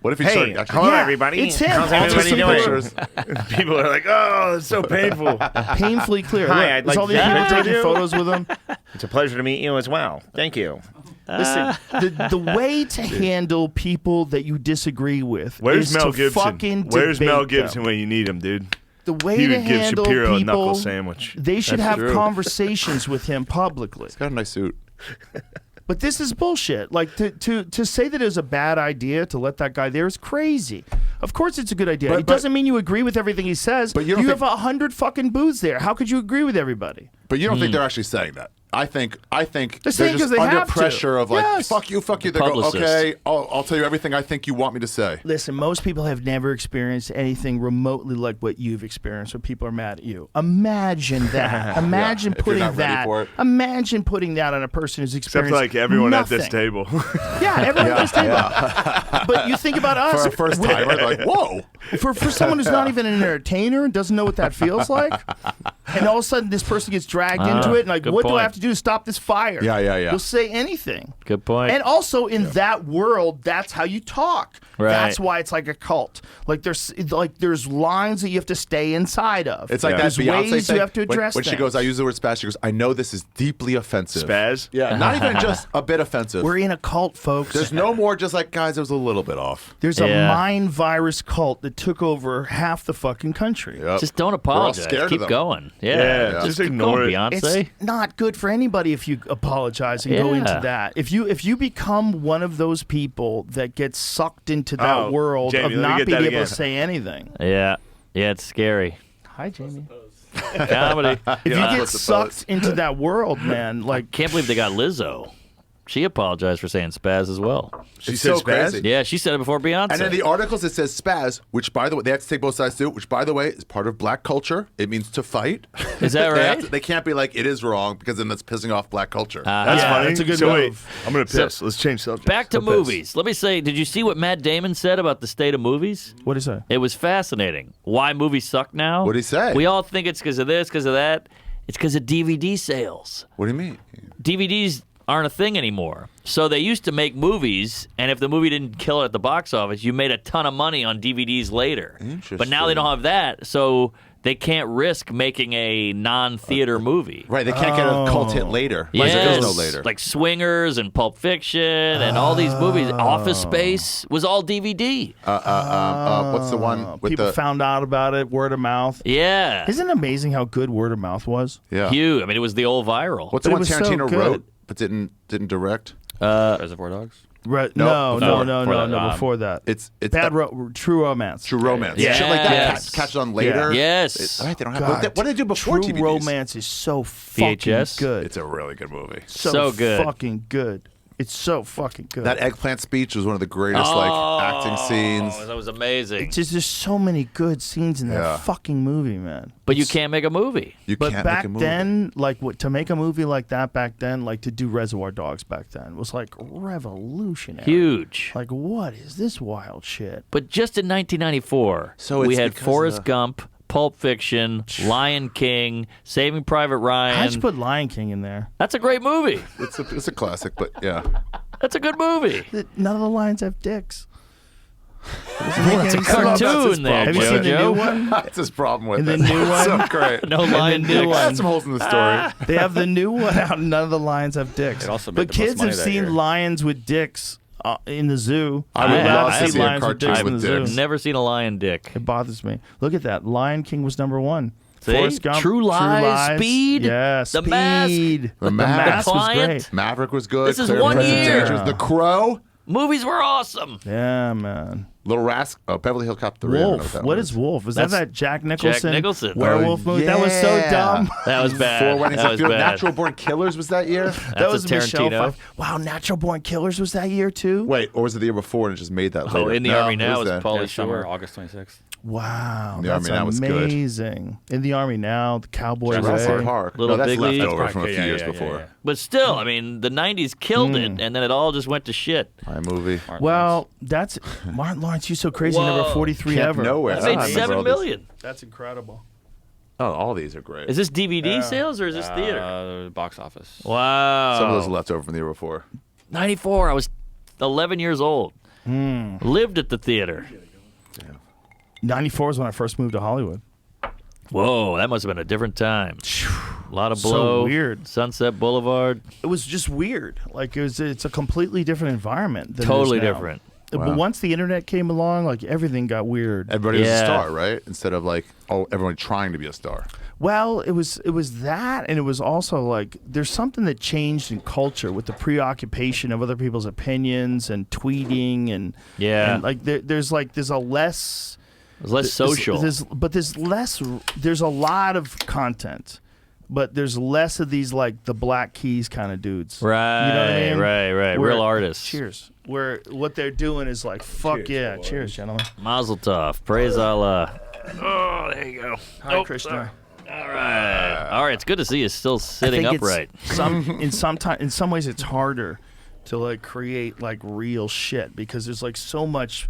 What if he Hey, started actually? hello Yeah, everybody. it's him. How's I'll everybody take some doing? pictures. people are like, "Oh, it's so painful." Painfully clear. Hi, Look, I'd there's like all to these take a people picture of taking you. photos with him. It's a pleasure to meet you as well. Thank you. Listen, the way to handle people that you disagree with Where's is Mel to Gibson? fucking Where's debate Mel them. Gibson when you need him, dude? The way He to would give handle Shapiro a people, knuckle sandwich. they should That's have true. conversations with him publicly. Got a nice suit. But this is bullshit. Like to say that it was a bad idea to let that guy there is crazy. Of course it's a good idea. But- It doesn't mean you agree with everything he says. But you don't have think- 100 fucking booths there. How could you agree with everybody? But you don't think they're actually saying that? I think They're saying 'cause just they under have to. pressure of like, Yes. fuck you. They go, Publicist. okay, I'll tell you everything I think you want me to say. Listen, most people have never experienced anything remotely like what you've experienced where people are mad at you. Imagine that. Imagine if you're putting not ready that. for it. Imagine putting that on a person who's Except experienced like everyone nothing. at this table. Yeah, everyone at this table. But you think about us. For a first timer, like, whoa. For someone who's not even an entertainer and doesn't know what that feels like, and all of a sudden this person gets dragged into it, and like, good what do I point. have to do to stop this fire? Yeah. You'll say anything. Good point. And also in that world, that's how you talk. Right. That's why it's like a cult. Like there's lines that you have to stay inside of. It's like that there's Beyonce ways thing. you have to address when she things. goes, I use the word spaz. She goes, I know this is deeply offensive. Spaz? Yeah, not even just a bit offensive. We're in a cult, folks. There's no more just like, guys, it was a little bit off. There's a Yeah. mind virus cult that took over half the fucking country. Yep. Just don't all apologize. scared of Keep them. going. Yeah, Just just keep ignore going, it. Beyonce. It's not good for anybody if you apologize and go Yeah. into that. If you become one of those people that gets sucked into that Oh, world Jamie, of let me not get being that able again. to say anything. Yeah, it's scary. Hi, Jamie. Comedy. If you get sucked into that world, man, like Can't believe they got Lizzo. She apologized for saying spaz as well. She It's said so spaz? crazy. Yeah, she said it before Beyonce. And in the articles it says spaz, which by the way, they have to take both sides too, which by the way is part of black culture. It means to fight. Is that They, have right? to- they can't be like, it is wrong, because then that's pissing off black culture. That's Yeah, funny. that's a good so move. wait, I'm going to piss. Let's change subject. Back to I'll piss. movies. Let me say, did you see what Matt Damon said about the state of movies? what is that? It was fascinating. Why movies suck now? What'd he say? We all think it's because of this, because of that. It's because of DVD sales. What do you mean? DVDs aren't a thing anymore. So they used to make movies, and if the movie didn't kill it at the box office, you made a ton of money on DVDs later. But now they don't have that, so they can't risk making a non-theater movie. Right, they can't get a cult hit later. Like, there is no Yes, later. like Swingers and Pulp Fiction and all these movies. Office Space was all DVD. What's the one with People the... found out about it, word of mouth. Yeah. Isn't it amazing how good word of mouth was? yeah. Huge. I mean, it was the old viral. What's the But it one was so Tarantino good. wrote but didn't direct? Reservoir Dogs. Right? No, No, before- no, before no, that, no. Before that, It's Bad that- True Romance. True Romance. Yeah. Shit like that. Yes. Catch it on later. Yes. Right, they don't have. God, What did they do before True TVs? Romance is so fucking VHS? good. It's a really good movie. so good. Fucking good. It's so fucking good. That eggplant speech was one of the greatest acting scenes. Oh, that was amazing. It's just there's so many good scenes in that Yeah. fucking movie, man. But you can't make a movie. You But can't back make a movie. then, like to make a movie like that back then, like to do Reservoir Dogs back then was like revolutionary. Huge. Like, what is this wild shit? But just in 1994, So we it's had because Forrest of- Gump, Pulp Fiction, Lion King, Saving Private How'd Ryan. you put Lion King in there? That's a great movie. It's a classic, but yeah. That's a good movie. None of the lions have dicks. It's a cartoon there, Have you seen the new Joe. one? That's his problem with And the it. new It's one? so great. No lion new dicks. one. That's some holes in the story. They have the new one out, and none of the lions have dicks. It also made But the most kids money have that seen year. lions with dicks in the zoo. I would I love have to seen see a lions with cartoon dicks in with the zoo. dicks. Never seen a lion dick. It bothers me. Look at that. Lion King was number one. See? Forrest Gump, True Lies, Speed, yeah, The Mask. Speed. The Mask. The was Client. great. Maverick was good. This is Clear 1 Presence year. Dangerous. The Crow. Movies were awesome. Yeah, man. Little Rascal. Oh, Beverly Hills Cop 3. I don't know Wolf. that What one is Wolf? Is that That's Jack Nicholson? Nicholson. Werewolf movie. That was so yeah. dumb. That was bad. Four Weddings That and was Funerals. bad. Natural Born Killers was that year? That That's was a Michelle Tarantino. Pfeiffer. Wow, Natural Born Killers was that year too. Wait, or was it the year before and it just made that later? Oh, In the No, Army it Now was is then. Pauly Yeah, summer, Shore. August 26th. Wow, The that's Army Now was good. amazing. In the Army Now, the Cowboy Jurassic Way. Park. Little no, that's Big League. leftover That's from a probably- few yeah, years yeah, before. yeah. But still, I mean, the 90s killed it, and then it all just went to shit. My movie. Martin Well, that's Martin Lawrence. You so crazy, number Whoa. 43 Camp ever. Nowhere. It I made remember all 7 these. million. That's incredible. Oh, all these are great. Is this DVD sales or is this theater? box office. Wow. Some of those are left over from the year before. 94. I was 11 years old. Lived at the theater. 94 is when I first moved to Hollywood. Whoa, that must have been a different time. A lot of So blow. weird. Sunset Boulevard. It was just weird. Like it's a completely different environment. Than it is Totally now. different. But once the internet came along, like everything got weird. Everybody was a Yeah. star, right? Instead of like, everyone trying to be a star. Well, it was that, and it was also like there's something that changed in culture with the preoccupation of other people's opinions and tweeting and Yeah. and like there's a less It was less social. there's a lot of content, but there's less of these like the Black Keys kind of dudes. Right, You know what I mean? right. Where- Real artists. Cheers. Where what they're doing is like fuck yeah. Cheers, gentlemen. Mazel tov. Praise Allah. Oh, there you go. Hi, Krishna. All right. It's good to see you still sitting I think upright. It's in some ways it's harder to like create like real shit because there's like so much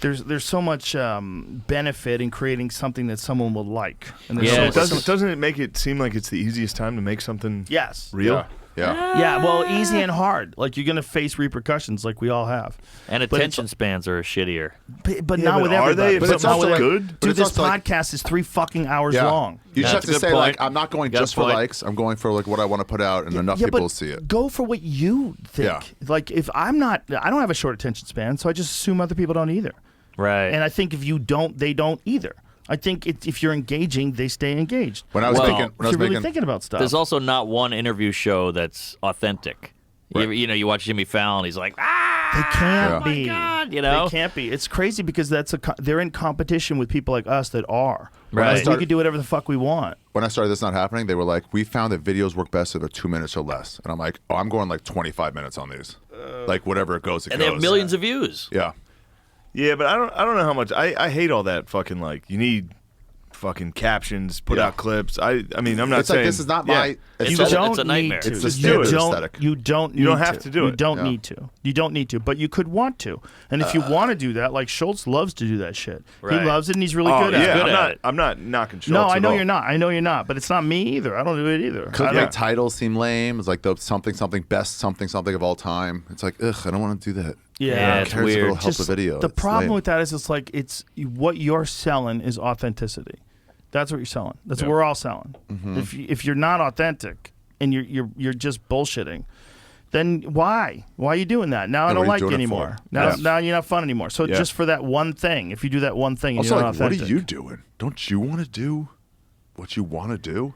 there's so much benefit in creating something that someone will like. And there's Yeah. so- Doesn't it make it seem like it's the easiest time to make something Yes. real? Yeah. Yeah, well, easy and hard. Like you're gonna face repercussions, like we all have. And But attention spans are shittier. But Yeah, not but with are everybody. they? But it's not also with every- good. But Dude, it's this also like- podcast is 3 fucking hours Yeah. long. You just That's have a to good say, like, point. I'm not going Got a just for point. likes. I'm going for like what I want to put out, and enough people but will see it. Go for what you think. Yeah. Like if I don't have a short attention span, so I just assume other people don't either. Right. And I think if you don't, they don't either. I think if you're engaging, they stay engaged. When I was Well, making, If when I was you're really making, thinking about stuff. There's also not one interview show that's authentic. You watch Jimmy Fallon, he's like, they can't Yeah. be. God, you know? They can't be. It's crazy because they're in competition with people like us that are. Right. We can do whatever the fuck we want. when I started this not happening, they were like, we found that videos work best if they're 2 minutes or less. And I'm like, oh, I'm going like 25 minutes on these. Like whatever it goes, it and goes. they have millions of views. Yeah. Yeah, but I don't know how much. I hate all that fucking like you need fucking captions, put Yeah. out clips. I mean I'm not It's saying like this is not yeah. my. It's It's a- just, it's a nightmare. Need to. It's the you standard don't. aesthetic. You don't. You don't need have to do You it. don't Yeah. need to. You don't need to. But you could want to. And if you want to do that, like Schultz loves to do that shit. Right. He loves it, and he's really Oh good at yeah, it. good at it. I'm not knocking Schultz No, I at know all. you're not. I know you're not. But it's not me either. I don't do it either. Could I make don't- titles seem lame. It's like the something best something of all time. It's like ugh, I don't want to do that. Yeah, Who it's cares if weird. it'll help the video? The It's problem lame. with that is it's like it's what you're selling is authenticity. That's what you're selling. That's what we're all selling. Mm-hmm. If you're not authentic and you're just bullshitting, then why are you doing that? Now I Yeah, don't what are like you you doing it anymore. for? Now Yeah. now you're not fun anymore. So Yeah. just for that one thing, if you do that one thing, and Also, you're like, not what are authentic. you doing? Don't you want to do what you want to do?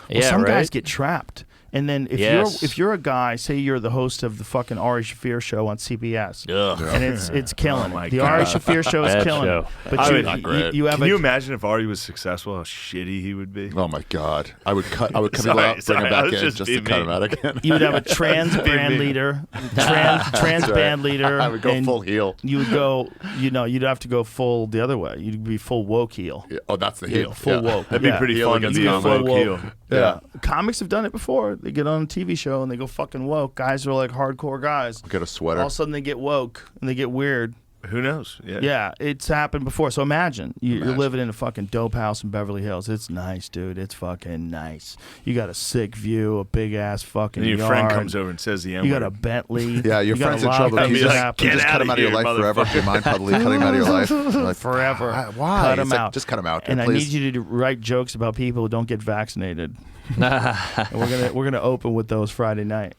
Yeah, Some right? guys get trapped. And then Yes. if you're a guy, say you're the host of the fucking Ari Shaffir show on CBS, Ugh. and it's killing my it. The Ari God. Shaffir show is Bad killing show. it. But I you, would- Not you, great. you have Can a you imagine if Ari was successful, how shitty he would be? Oh my god, I would cut people Sorry, out, bring sorry, them I back was in just just to being cut them mean. out again. You would have a trans band leader, trans band leader. I would go and full heel. You would go, you'd have to go full the other way. You'd be full woke heel. Yeah. Oh, that's the Yeah, heel. full Yeah. woke. That'd be Yeah. pretty Heel fun to against be a comedy. woke Full heel. woke. Yeah. Comics have done it before. They get on a TV show and they go fucking woke. Guys are like hardcore guys. Get a sweater. All of a sudden they get woke and they get weird. Who knows? Yeah. Yeah, it's happened before. So imagine you're Imagine. living in a fucking dope house in Beverly Hills. It's nice, dude. It's fucking nice. You got a sick view, a big ass fucking And your yard. friend comes over and says the N You word. got a Bentley. Yeah, your You got friend's a in lot trouble. of You things just, that happen. "Get just cut outta him out of your here, life forever. Do you mind publicly cutting him out of your life? You're like, Forever. Why? Cut him It's like, out. just cut him out. And I please. need you to write jokes about people who don't get vaccinated. And we're gonna open with those Friday night.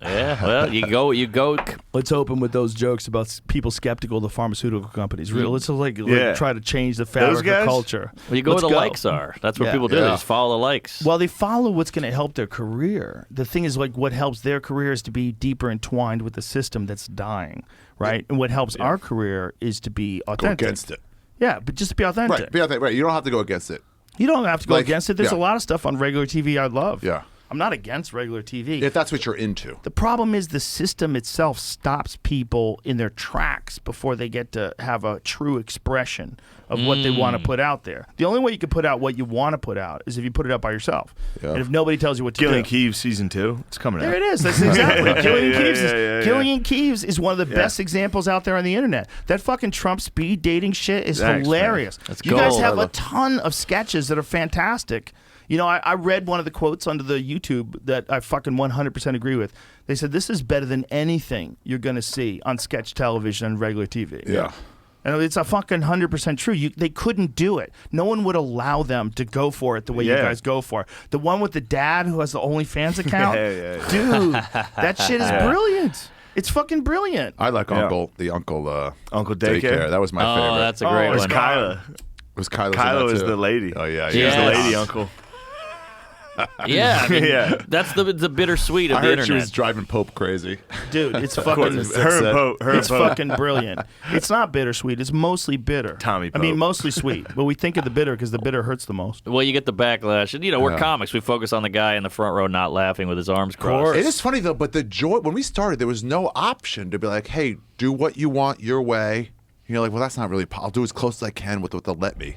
Yeah, well, you go. Let's open with those jokes about people skeptical of the pharmaceutical companies. Let's like Yeah. try to change the fabric of guys? culture. Well, you go Let's where the likes are. That's what Yeah. people do. They Yeah. just follow the likes. Well, they follow what's going to help their career. The thing is, like, what helps their career is to be deeper entwined with the system that's dying, right? And what helps our career is to be Go authentic. against it. Yeah, but just to be authentic. Right. Be authentic. Right. You don't have to go against it. You don't have to go Like, against it. There's yeah. a lot of stuff on regular TV I love. Yeah. I'm not against regular TV. If that's what you're into. The problem is the system itself stops people in their tracks before they get to have a true expression of what they want to put out there. The only way you can put out what you want to put out is if you put it out by yourself. Yeah. And if nobody tells you what to Gillian do. Keeves season 2. It's coming There out. it is. That's exactly. Gillian, Yeah, Keeves is, yeah, yeah, yeah. Gillian Keeves is one of the best examples out there on the internet. That fucking Trump speed dating shit is Thanks, hilarious. That's You guys gold. have a ton of sketches that are fantastic. You know, I read one of the quotes under the YouTube that I fucking 100% agree with. They said, this is better than anything you're going to see on sketch television and regular TV. Yeah. And it's a fucking 100% true. They couldn't do it. No one would allow them to go for it the way you Yeah. guys go for it. The one with the dad who has the OnlyFans account, Yeah. dude, that shit is brilliant. It's fucking brilliant. I like Yeah. Uncle Uncle Daycare. That was my oh, favorite. that's a great It was one. Kyla. It was Kylo. Kylo is the lady. Oh yeah. Yeah. She's the Yes. lady uncle. Yeah, I mean, Yeah. that's the bittersweet of I the heard internet. she was driving Pope crazy. Dude, it's Of course, fucking her and Pope. it's fucking brilliant. It's not bittersweet. It's mostly bitter. Tommy I mean, Pope. mostly sweet. But we think of the bitter because the bitter hurts the most. Well, you get the backlash, and we're Yeah. comics. We focus on the guy in the front row not laughing with his arms crossed. It is funny though, but the joy when we started, there was no option to be like, "Hey, do what you want your way." And you're like, "Well, that's not really. I'll do as close as I can with what they'll let me."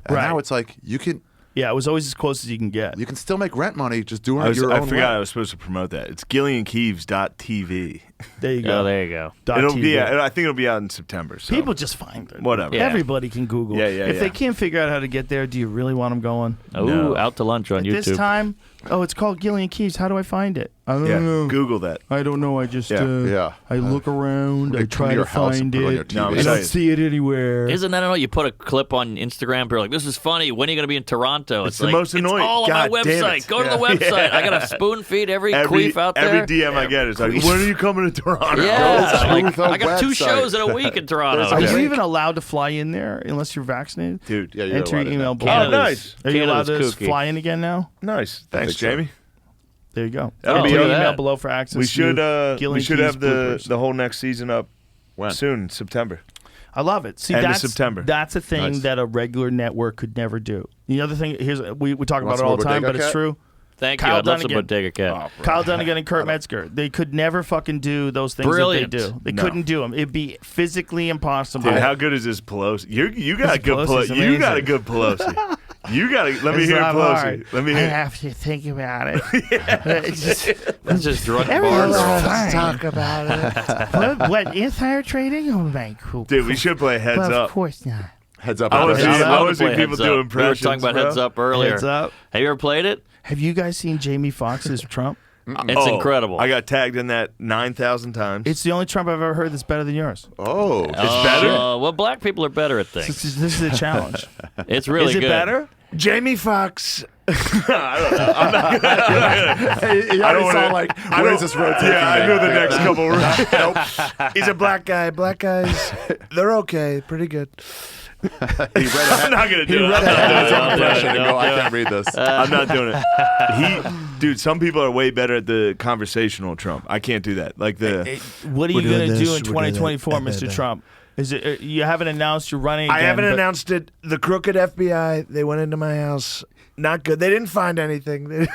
And Right. now it's like you can Yeah, it was always as close as you can get. still make rent money just doing I it your own forgot I way. was supposed to promote that. It's GillianKeeves.tv. There you go. Oh, there you go. It'll .tv. be. I think it'll be out in September. So. People just find it. Whatever. Yeah. Everybody can Google. Yeah, If they can't figure out how to get there, do you really want them going? Oh, No. out to lunch on At YouTube. this time, it's called Gillian Keys. How do I find it? I don't Yeah, know. Google that. I don't know. I just Yeah. I look around. I Come try to your to house and find put it on your it. TV. No, I'm I excited. don't see it anywhere. Isn't that annoying? You put a clip on Instagram, you're like, this is funny. When are you going to be in Toronto? It's the like, most annoying. It's all on my God damn website. it. Go to the website. I got to spoon feed every queef out there. Every DM I get is like, when are you coming to Toronto? Yeah, like, Smooth I got 2 website. shows in a week in Toronto. Are you Okay. even allowed to fly in there unless you're vaccinated? Dude, Yeah, you're Enter your allowed in email there. below. Oh, nice. Are you allowed Canada's to kooky. fly in again now? Nice. Thanks, think so. Jamie. There you go. That'll Enter be your all email that. below for access. We should. to We Gillian should Keys have the bloopers. whole next season up When? soon, September. I love it. See, End of that's September. That's a thing Nice. that a regular network could never do. The other thing, we talk about Want it all some the time, Bodega but it's Cat? true. Thank Kyle you. I'd love some Dunnigan. Bodega Cat. Kyle Dunnigan and Kurt Metzger, they could never fucking do those things Brilliant. that they do. They No. couldn't do them. It'd be physically impossible. Dude, how good is this Pelosi? You got a This good Pelosi's Pelosi. You got a amazing. good Pelosi. You got to let me It's hear not Pelosi. hard. Let me I hear. have to think about it. It's just, That's just drunk everyone's bars. fine. Talk about it. what insider trading? Oh my cool. Dude, we should play Heads Well, Up. of course not. Heads up. I was Heads seeing- up. I was seeing Play people Heads do Up. impressions. We were talking about bro. Heads Up earlier. Heads up. Have you ever played it? Have you guys seen Jamie Foxx's Trump? It's Oh, incredible. I got tagged in that 9,000 times. It's the only Trump I've ever heard that's better than yours. Oh. It's better. Well, black people are better at things. This is a challenge. It's really is it good. better? Jamie Foxx. I don't know. I'm not gonna. You I don't already wanna- saw like, I where's don't- this road taking Yeah, I me? know the next couple. Nope. He's a black guy. Black guys, they're okay. Pretty good. He read ahead. I'm not gonna do it. Read ahead of his own Don't do it. impression and Don't go, I do it. can't read this. I'm not doing it. Dude, some people are way better at the conversational Trump. I can't do that. Like the. What are you We're doing going to do this, in we're doing 2024, that. Mr. Trump? Is it you haven't announced you're running again? I haven't but- announced it. The crooked FBI, they went into my house. Not good. They didn't find anything.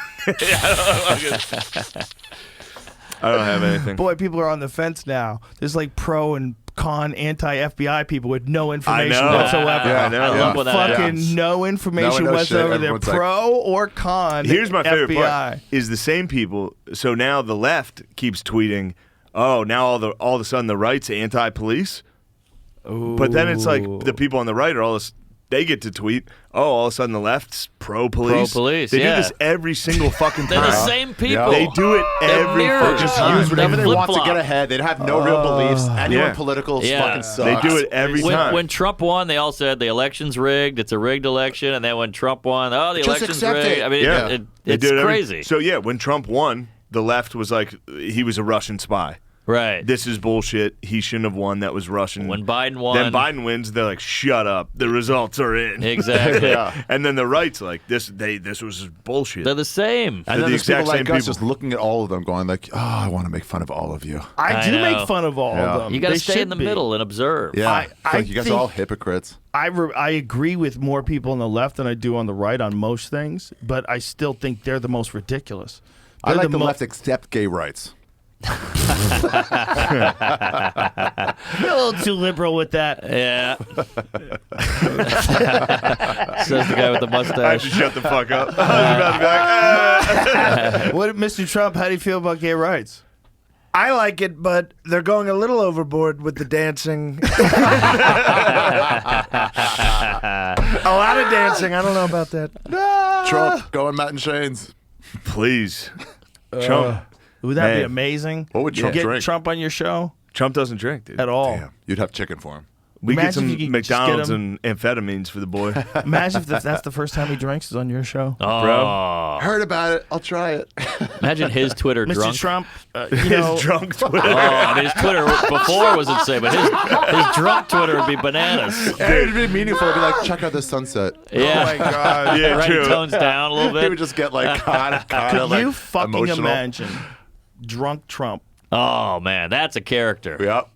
I don't have anything. Boy, people are on the fence now. There's like pro and con anti-FBI people with no information know. whatsoever. Yeah, I know. I love when that Fucking happens. no information No one knows shit. whatsoever. They're Everyone's like- pro or con. Here's my favorite FBI. part: is the same people. So now the left keeps tweeting, "Oh, now all of a sudden the right's anti-police." But then it's like the people on the right are they get to tweet, "Oh, all of a sudden the left's pro-police." Pro-police, They yeah. do this every single fucking They're time. the same people. They do it They're every mirrors. fucking Just time. use whatever they want to flip-flop. get ahead. They have no real beliefs. Anyone Yeah. political Yeah. fucking They sucks. do it every When, time. when Trump won, they all said the election's rigged. It's a rigged election. And then when Trump won, the Just election's accept rigged. it. I mean, Yeah. They it's do it every- crazy. So yeah, when Trump won, the left was like, he was a Russian spy. Right. This is bullshit. He shouldn't have won. That was Russian. When Biden won. Then Biden wins. They're like, shut up. The results are in. Exactly. Yeah. And then the right's like, this was bullshit. They're the same. They're And then the there's people exact like same us people. just looking at all of them going like, oh, I want to make fun of all of you. I I do know. make fun of all Yeah. of them. You got to They stay should in the be. middle and observe. Yeah. I It's like you guys are think- all hypocrites. I agree with more people on the left than I do on the right on most things, but I still think they're the most ridiculous. I They're like the mo- left except gay rights. You're a little too liberal with that. Yeah. Says the guy with the I have to mustache. shut the fuck up. I was about to be like, "Ah." What, Mr. Trump? How do you feel about gay rights? I like it, but they're going a little overboard with the dancing. A lot of dancing. I don't know about that. Trump, going Matt and Shane's. Please. Trump. Would that be Man. amazing? What would You Trump get drink? Trump on your show Trump doesn't drink, dude. at all? Damn, you'd have chicken for him. We get Imagine some if you could just McDonald's get and amphetamines for the boy. Imagine if that's the first time he drinks is on your show. Oh. Heard about it. I'll try it. Imagine his Twitter Mr. drunk. Trump, you know, His drunk Twitter. Oh, I mean, his Twitter before was insane, but his drunk Twitter would be bananas. It'd be meaningful. It'd be like, check out the sunset. Yeah. oh my God. Yeah, Right, true. tones down a little He bit. would just get like kind Could of like you fucking emotional. imagine drunk Trump? Oh man, that's a character. Yep.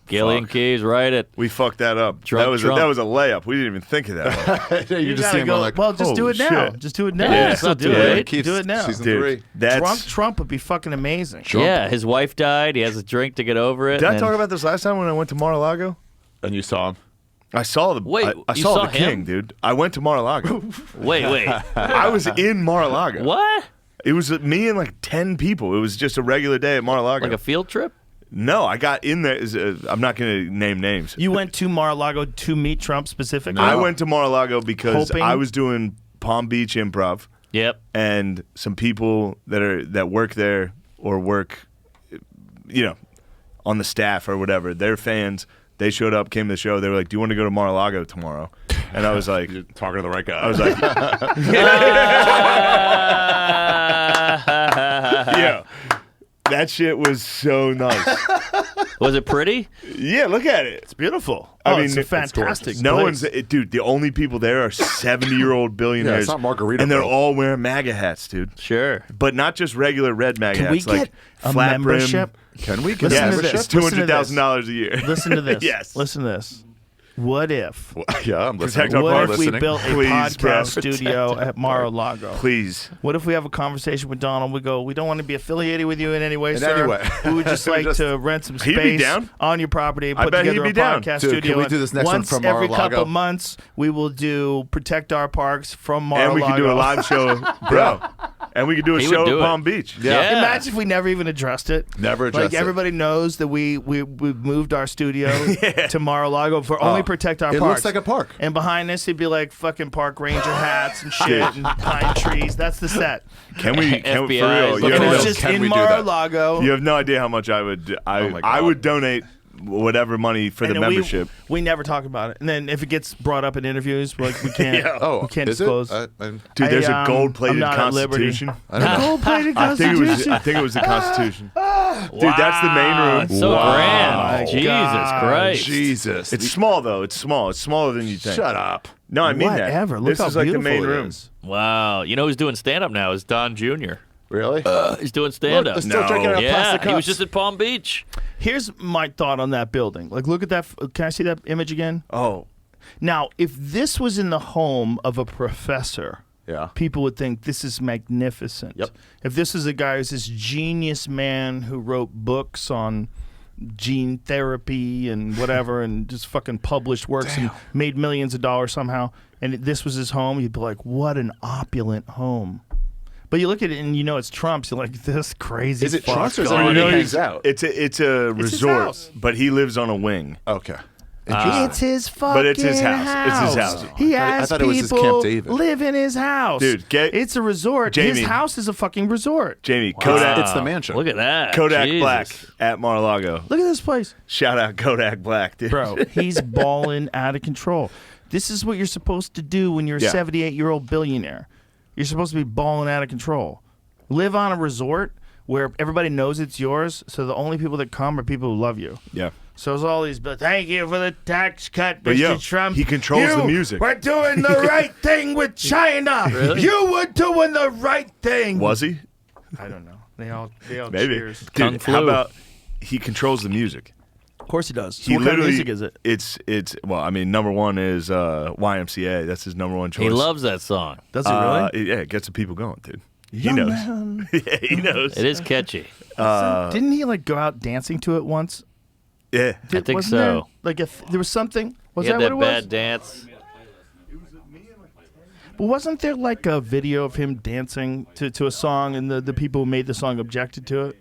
Gillian Fuck. Keys, write it. We fucked that up. Drunk that was Trump. that was a layup. We didn't even think of that one. you just gotta see him go. going like, well, just do holy it now. shit. Just do it now. Yeah, Still not do too it. late. Keith's Do it now. Season Dude, 3. that's. Drunk Trump would be fucking amazing. Yeah, his wife died. He has a drink to get over it. Did I and- talk about this last time when I went to Mar-a-Lago? And you saw him. I saw the. Wait, I you saw saw the king, him? dude. I went to Mar-a-Lago. Wait. I was in Mar-a-Lago. What? It was me and like 10 people. It was just a regular day at Mar-a-Lago. Like a field trip? No, I got in there. I'm not going to name names. You went to Mar-a-Lago to meet Trump specifically? I went to Mar-a-Lago because Hoping- I was doing Palm Beach Improv. Yep. And some people that work there or work, on the staff or whatever, they're fans. They showed up, came to the show. They were like, "Do you want to go to Mar-a-Lago tomorrow?" And I was like, You're talking to the right guy. I was like, "Yeah, that shit was so nice." Was it pretty? Yeah, look at it. It's beautiful. I Oh, mean, it's a it's fantastic No place. one's, dude. The only people there are 70-year-old billionaires. Yeah, it's not Margaritaville. and they're all wearing MAGA hats, dude. Sure. But not just regular red MAGA Can we hats, like get a flat membership? Can we get Listen a to membership? this. It's $200,000 a year. Listen to this. Yes. Listen to this. What if? Yeah, I'm Protect listening. our What park if we listening. built a Please, podcast bro. studio at Mar-a-Lago? Please. What if we have a conversation with Donald? We go, we don't want to be affiliated with you in any way, In sir. any way. We would just like Just- to rent some He'd be space down. on your property, I put bet he'd together be a down. podcast Dude, can studio. we do this next one Once from every Mar-a-Lago? couple months, we will do Protect Our Parks from And Mar-a-Lago. we could do a live show, bro. And we could do a He show would do at it. Palm Beach. Yeah. Imagine if we never even addressed it. Never addressed Like it. everybody knows that we moved our studio to Mar-a-Lago for only Protect Our It Parks. looks like a park. And behind this, it'd be like fucking park ranger hats and shit and pine trees. That's the set. Can we? Can we for FBI real? is You And looking have, at it's no, just Can in we do that? Mar-a-Lago. you have no idea how much I would. my God. I would donate whatever money for the And membership. We never talk about it. And then if it gets brought up in interviews, like we can't. Yeah. Oh, we can't is disclose. it? Dude, there's I'm a gold-plated not at liberty. Constitution. I don't know. Gold-plated I think it was. Constitution. I think it was the Constitution. Dude, that's the main room. It's so My grand. Jesus God. Christ. Jesus. It's small though. It's small. It's smaller than you think. Shut up. No, I mean Whatever. that. Look This how is like the beautiful main it room. is. Wow. You know who's doing stand up now is Don Jr. Really? He's doing stand Look, up. they're still drinking out of Yeah, plastic he was cups. just at Palm Beach. Here's my thought on that building. Like, look at that. Can I see that image again? Oh, Now, if this was in the home of a professor, Yeah. people would think this is magnificent. Yep. If this is a guy who's this genius man who wrote books on gene therapy and whatever and just fucking published works and made millions of dollars somehow, and this was his home, you'd be like, what an opulent home. But you look at it and you know it's Trump's. You're like, this crazy. Is it fuck. Trump's or is God. it where You he know, hangs out? it's a his resort, house. but he lives on a wing. Okay. It's his fucking But it's his house. It's his house. He I has thought it was his people Camp David. live in his house. Dude, it's a resort. His Jamie. house is a fucking resort. Jamie, Kodak, It's the mansion. Look at that. Kodak Jesus. Black at Mar-a-Lago. Look at this place. Shout out Kodak Black, dude. Bro, he's balling out of control. This is what you're supposed to do when you're a Yeah. 78-year-old billionaire. You're supposed to be balling out of control. Live on a resort where everybody knows it's yours, so the only people that come are people who love you. Yeah. So it's all these, but thank you for the tax cut, But Mr. yo, Trump. he controls You the music. We're doing the right thing with China. Really? You were doing the right thing. Was he? I don't know. They all Maybe. cheers. Kung Dude, flu. how about he controls the music? Of course he does. So He what kind of literally, music is it? It's well, I mean, number one is YMCA. That's his number one choice. He loves that song. Does it really? Yeah, it gets the people going, dude. He Young knows. man. Yeah, he knows. It is catchy. Didn't he like go out dancing to it once? Yeah. I think wasn't so. There, like there was something. Was He had that that what it bad was? dance. But wasn't there like a video of him dancing to a song, and the people who made the song objected to it?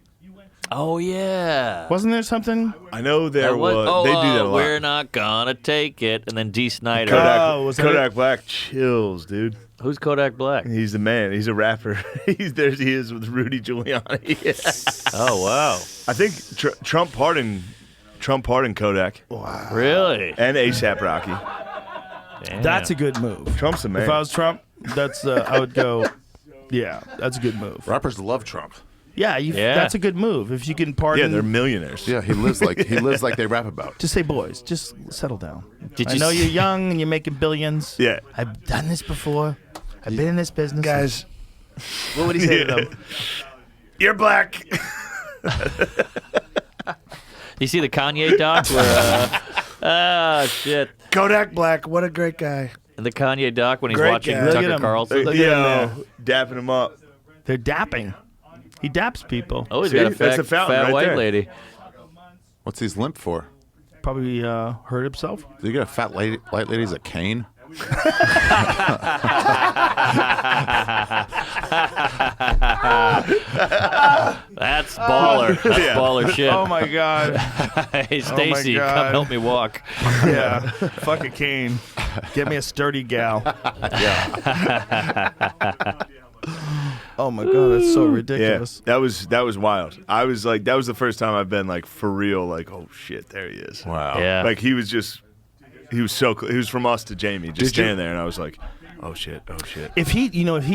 Oh, yeah. Wasn't there something? I know there That was- was. They do that a lot. We're not gonna take it. And then D. Snyder. Kodak, Oh, was that Kodak Black chills, dude. Who's Kodak Black? He's the man. He's a rapper. He is with Rudy Giuliani. Oh, wow. I think Trump pardoned Kodak Really? and ASAP Rocky. Damn. That's a good move. Trump's the man. If I was Trump, that's I would go. Yeah, that's a good move. Rappers love Trump. Yeah, Yeah. that's a good move. If you can pardon. Yeah, they're millionaires. Yeah, he lives like they rap about. Just say, boys, just settle down. Did I you know s- you're young and you're making billions. Yeah. I've done this before. I've been in this business. Guys, What would he say to them? you're black. You see the Kanye doc? Where, shit. Kodak Black, what a great guy. And the Kanye doc when he's Great watching guy. Look at Tucker him. Carlson. Look at him there. dapping him up. They're dapping. He daps people. Oh, he's See? got a That's fat, a fountain fat right white there. lady. What's he's limp for? Probably hurt himself. Do you get a fat lady, light lady's a cane? That's baller. That's baller shit. Oh my god. Hey, Stacy, God. come help me walk. Yeah. Fuck a cane. Get me a sturdy gal. Oh my god, that's so ridiculous. Yeah, that was wild. I was like, that was the first time I've been like for real. Like, oh shit, there he is. Wow. Yeah. Like he was so he was from us to Jamie, just standing there, and I was like, oh shit. If he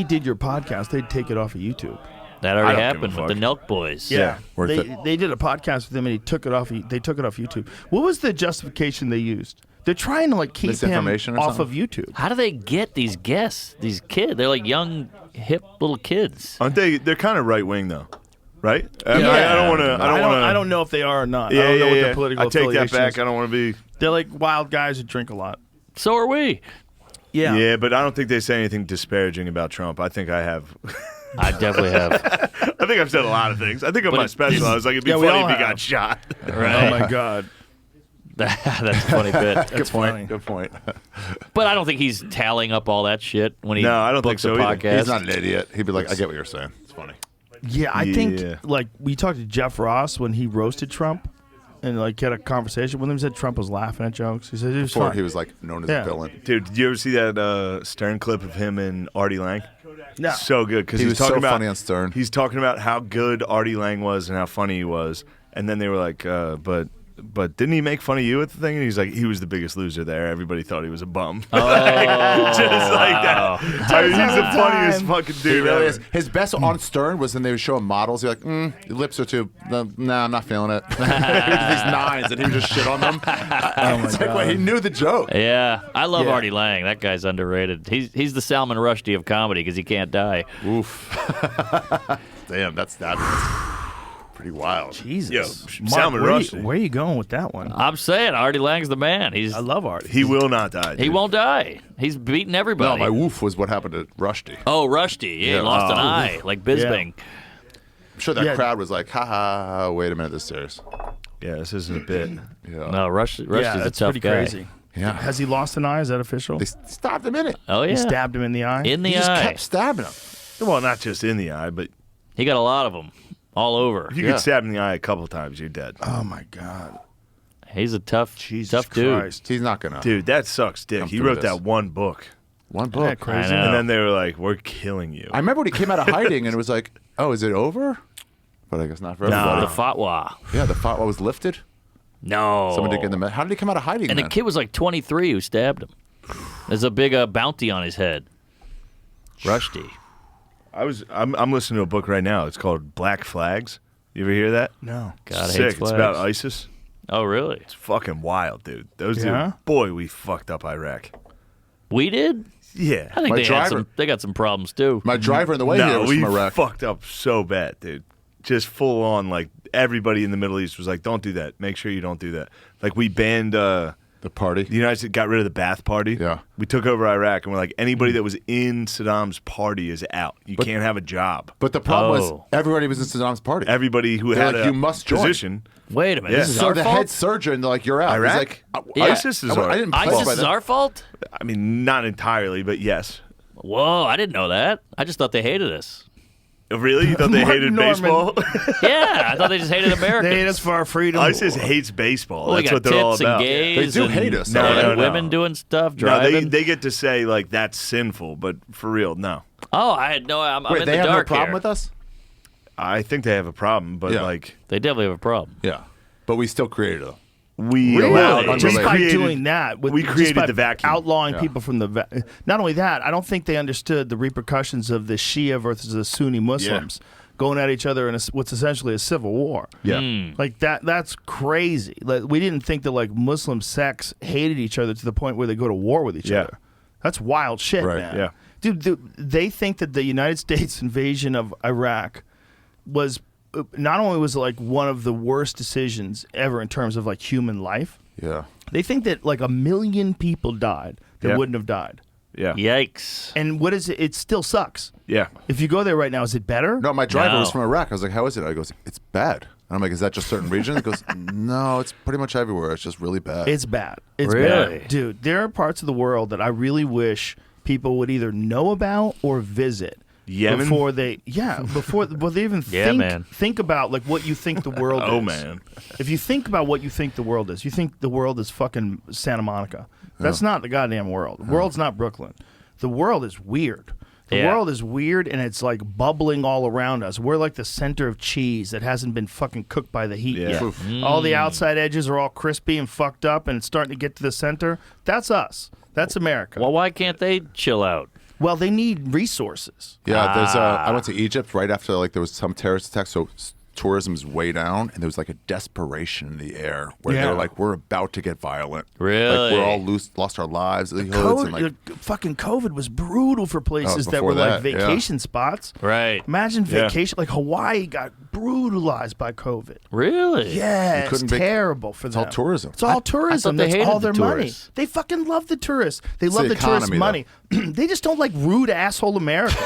did your podcast, they'd take it off of YouTube. That I already don't give a happened with the fuck. Nelk Boys. Yeah. Worth they, it. they did a podcast with him, and he took it off. They took it off YouTube. What was the justification they used? They're trying to like keep him Misinformation or off of something? YouTube. How do they get these guests, these kids? They're like young, hip little kids. Aren't they? They're kind of right wing though, right? I Yeah. don't want to. I don't know if they are or not. Yeah, I don't know what yeah. their political I take that affiliation back. is. I don't want to be. They're like wild guys who drink a lot. So are we. Yeah, but I don't think they say anything disparaging about Trump. I think I have. I definitely have. I think I've said a lot of things. I think on But my it- special, I was like, it'd be Yeah, we funny all if he have. got shot. Right. Oh my god. That's a funny bit. Good point. Good point. But I don't think he's tallying up all that shit when he No, I don't books think so a either. podcast. He's not an idiot. He'd be like, I get what you're saying. It's funny. Yeah, I think Yeah. like we talked to Jeff Ross when he roasted Trump, and like had a conversation with him. He said Trump was laughing at jokes. He said it was Before fun. he was like known as Yeah. a villain. Dude, did you ever see that Stern clip of him and Artie Lang? No. So good because He he's was talking so about funny on Stern. He's talking about how good Artie Lang was and how funny he was, and then they were like, but didn't he make fun of you at the thing? And he's like, he was the biggest loser there. Everybody thought he was a bum. Oh. Just like that. I mean, he's the funniest fucking He dude really ever. is. His best on Stern was when they would show him models. You're like, your lips are too. Nah, I'm not feeling it. These nines, and he would just shit on them. It's like, well, he knew the joke. Yeah, I love Yeah. Artie Lang. That guy's underrated. He's the Salman Rushdie of comedy because he can't die. Oof. Damn, that's pretty wild. Jesus. Yo, Mark, Salman where, Rushdie. where are you going with that one? I'm saying Artie Lang's the man. I love Artie. He will not die. He dude. won't die. He's beating No, everybody. my woof was what happened to Rushdie. Oh, Rushdie. Yeah, Yeah. he lost an Oh. eye, like Bisbing. I'm sure that Yeah. crowd was like, ha ha, wait a minute, this is serious. Yeah, this isn't a bit. Yeah. No, Rushdie's yeah, a that's tough pretty guy. crazy. Yeah. Has he lost an eye? Is that official? They stabbed him in it. Oh, yeah. He stabbed him in the eye. In the He just eye. kept stabbing him. Well, not just in the eye, but He got a lot of them all over. if you Yeah. get stabbed in the eye a couple times, you're dead. Oh my god. He's a tough dude. Christ. He's not gonna. Dude, that sucks dick. Come He through wrote this. that one book. One Isn't that book. crazy? I know. And then they were like, we're killing you. I remember when he came out of hiding and it was like, oh, is it over? But I guess not for No. everybody. The fatwa. Yeah, the fatwa was lifted. No. Someone did get the. How did he come out of hiding? And then? the kid was like 23 who stabbed him. There's a big bounty on his head. Rushdie. I'm listening to a book right now. It's called Black Flags. You ever hear that? No. God Sick. hates It's flags. about ISIS. Oh, really? It's fucking wild, dude. Those Yeah? boy, we fucked up Iraq. We did? Yeah. I think My they had driver- they got some problems too. My driver in the way here No, was we from Iraq. fucked up so bad, dude. Just full on, like everybody in the Middle East was like, "Don't do that. Make sure you don't do that." Like we banned The party. the United States, got rid of the Ba'ath Party. Yeah. we took over Iraq, and we're like, anybody that was in Saddam's party is out. You can't have a job. But the problem Oh. was everybody was in Saddam's party. Everybody who They're had like, a you must join. position. Wait a minute. Yeah. This is So our the fault? head surgeon, they're like, you're out. Iraq? He's like, Yeah. ISIS is I didn't play ISIS by is that. our fault? I mean, not entirely, but yes. Whoa, I didn't know that. I just thought they hated us. Really? You thought they Mark hated Norman. baseball? Yeah, I thought they just hated Americans. They hate us for our freedom. ISIS hates baseball. Well, we That's got what they're all tits and about. gays They do and hate us, though. No, no, no. women doing stuff, No, driving. they get to say like that's sinful, but for real, no. Oh, I had no. I'm Wait, in they the have no dark problem here. with us? I think they have a problem, but Yeah. like They definitely have a problem. Yeah. But we still created them. we Really? allowed Just we by created- doing that, we just created by the vacuum. outlawing Yeah. people from the. Not only that, I don't think they understood the repercussions of the Shia versus the Sunni Muslims going at each other in what's essentially a civil war. Yeah. Like that's crazy. Like we didn't think that like Muslim sects hated each other to the point where they go to war with each Yeah. other. That's wild shit, Right, man. yeah. Dude, they think that the United States invasion of Iraq was not only was it like one of the worst decisions ever in terms of like human life. Yeah. They think that like 1 million people died that Yeah. wouldn't have died. Yeah. Yikes. And what is it? It still sucks. Yeah. If you go there right now, is it better? No, my driver No. was from Iraq. I was like, how is it? I goes, it's bad. And I'm like, is that just certain regions? He goes, no, it's pretty much everywhere. It's just really bad. It's bad. It's Really? bad. Dude, there are parts of the world that I really wish people would either know about or visit Yemen? before they even Yeah, man. think about like what you think the world is. Oh, man. If you think about what you think the world is, you think the world is fucking Santa Monica. That's not the goddamn world. The world's not Brooklyn. The world is weird. The Yeah. world is weird, and it's like bubbling all around us. We're like the center of cheese that hasn't been fucking cooked by the heat Yeah. yet. Oof. All the outside edges are all crispy and fucked up, and it's starting to get to the center. That's us. That's America. Well, why can't they chill out? Well, they need resources. Yeah, there's I went to Egypt right after like there was some terrorist attack, so tourism's way down, and there was like a desperation in the air where Yeah. they're like, we're about to get violent. Really? Like we're all lost our lives, the hoods, and like Fucking COVID was brutal for places that before were like that, yeah. vacation spots. Right. Imagine Yeah. vacation, like Hawaii got brutalized by COVID. Really? Yeah, it's couldn't terrible for them. all tourism. It's all tourism. they That's hated all the their money. tourists. They fucking love the tourists. They love the the tourist economy, money. They just don't like rude asshole Americans.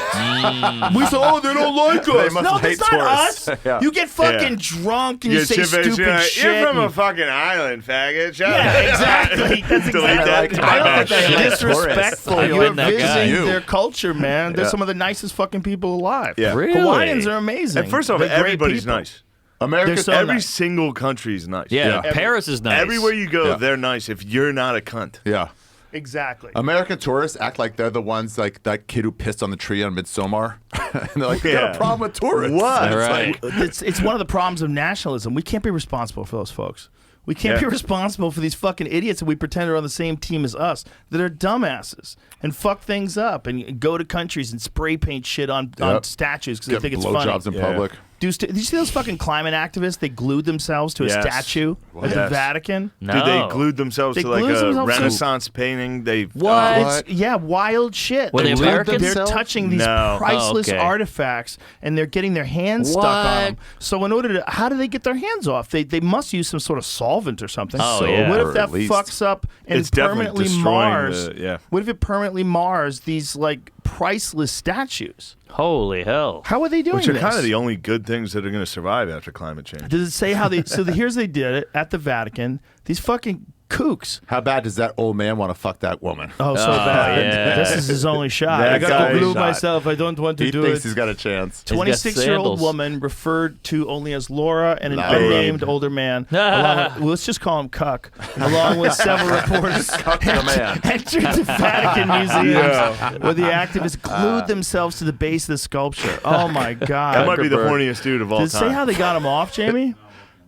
We say, oh, they don't like They us. must No, hate that's not tourists. us. Yeah. You get fucking Yeah. drunk and you say shit-faced, stupid you're like, shit. You're from a and- fucking island, faggot. Shut Yeah, up. exactly. That's Delete exactly. that. I don't think Shit. they're disrespectful. I've You're been that guy. visiting You. their culture, man. They're some of the nicest fucking people alive. Yeah. Really? Hawaiians are amazing. And first off, They're great everybody's people. nice. America. They're so Every nice. single country is nice. Yeah. Paris is nice. Everywhere you go, Yeah. they're nice if you're not a cunt. Yeah. Exactly. American tourists act like they're the ones like that kid who pissed on the tree on Midsommar. And they're like, we got Yeah. a problem with tourists. What? It's Right. like, It's one of the problems of nationalism. We can't be responsible for those folks. We can't Yeah. be responsible for these fucking idiots that we pretend are on the same team as us that are dumbasses and fuck things up and go to countries and spray paint shit on Yep. statues because they get think it's funny. blowjobs in Yeah. public. Did you see those fucking climate activists? They glued themselves to a Yes. statue at the Yes. Vatican. No. Dude, they glued themselves They to like glued a themselves to- Renaissance painting. They What? Yeah, wild shit. Were they They're- Americans? They're touching these No. priceless Oh, okay. artifacts, and they're getting their hands stuck on What? them. So in order to, how do they get their hands off? They must use some sort of solvent or something. Oh, so yeah. what Or if that at least- fucks up and It's definitely permanently destroying mars? yeah. What if it permanently mars these like priceless statues? Holy hell. How are they doing Which are this? kind of the only good things that are going to survive after climate change. Does it say how they? So here's they did it at the Vatican. These fucking kooks. How bad does that old man want to fuck that woman? Oh, so bad. yeah. This is his only shot. That I got guy- to glue shot. myself. I don't want to He do thinks it. he's got a chance. He's got 26-year-old sandals. woman referred to only as Laura and an Laura. unnamed older man. Along with, let's just call him Cuck. Along with several reporters the man. entered the Vatican Museum where the activists glued themselves to the base of the sculpture. Oh my God. That might be the Zuckerberg. horniest dude of all Did it time. say how they got him off, Jamie?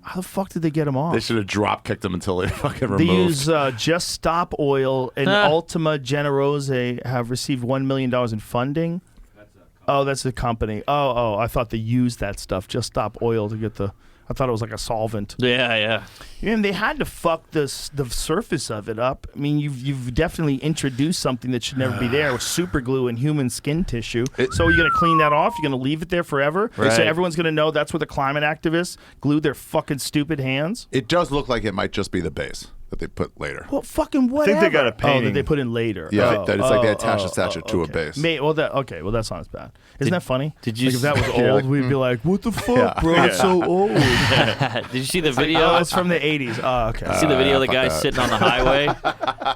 How the fuck did they get him off? They should have drop kicked him until they fucking They removed. use Just Stop Oil and Ultima Generose have received $1 million in funding. Oh, that's the company. Oh, I thought they used that stuff, Just Stop Oil, to get the. I thought it was like a solvent. Yeah, yeah. And they had to fuck the surface of it up. I mean, you've definitely introduced something that should never be there with super glue and human skin tissue. So you're gonna clean that off? You're gonna leave it there forever? Right. So everyone's gonna know that's where the climate activists glued their fucking stupid hands? It does look like it might just be the base that they put later. Well, fucking whatever. think they got a Oh, that painting. they put in later. Yeah, that it's like they oh, attach a statue to a okay. base. Well, that's not as bad. Isn't that funny? did you Like, if that was Yeah, old, like, we'd be like, "What the fuck, Yeah. bro? It's so old." Did you see the video? Oh, it's from the '80s. Oh, okay. See the video of the fuck guy that. sitting on the highway?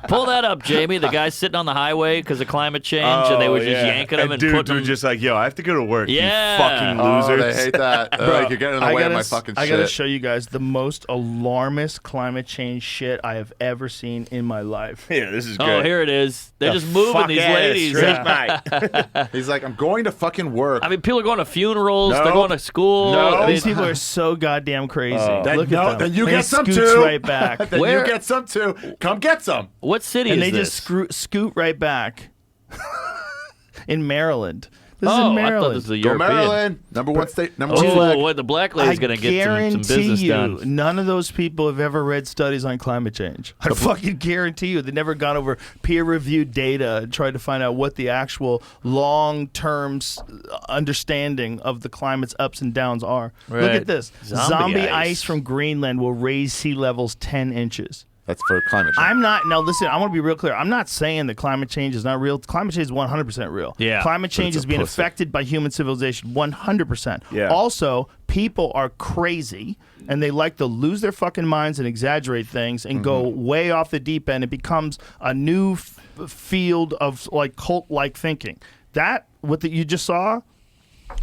Pull that up, Jamie. The guy sitting on the highway because of climate change, and they were just yanking him and dudes putting were him. just like, yo, I have to go to work, Yeah. you fucking Oh, losers. they hate that. They're like, you're getting in the way of my fucking I gotta shit. show you guys the most alarmist climate change shit I have ever seen in my life. Yeah, this is great. Oh, here it is. They're just moving Fuck these yeah, ladies. straight mate. He's like, I'm going to fucking work. I mean, people are going to funerals. No. They're going to school. No. I mean, These people are so goddamn crazy. Then Look no, at them. then you And get he some scoots too. right back. then Where- you get some too. Come get some. what city And is they this? just scoot right back. In Maryland. This is oh, in I thought Maryland. this was a Go European. Maryland. Number one state. Number one flag. Oh, what the black lady's going to get some guarantee business you, done. none of those people have ever read studies on climate change. I fucking guarantee you, they've never gone over peer-reviewed data and tried to find out what the actual long-term understanding of the climate's ups and downs are. Look Right. at this: Zombie ice ice from Greenland will raise sea levels 10 inches. That's for climate change. I'm not. Now, listen, I want to be real clear. I'm not saying that climate change is not real. Climate change is 100% real. Yeah. Climate change it's is a being pussy. affected by human civilization 100%. Yeah. Also, people are crazy and they like to lose their fucking minds and exaggerate things and go way off the deep end. It becomes a new field of like cult-like thinking. That what you just saw.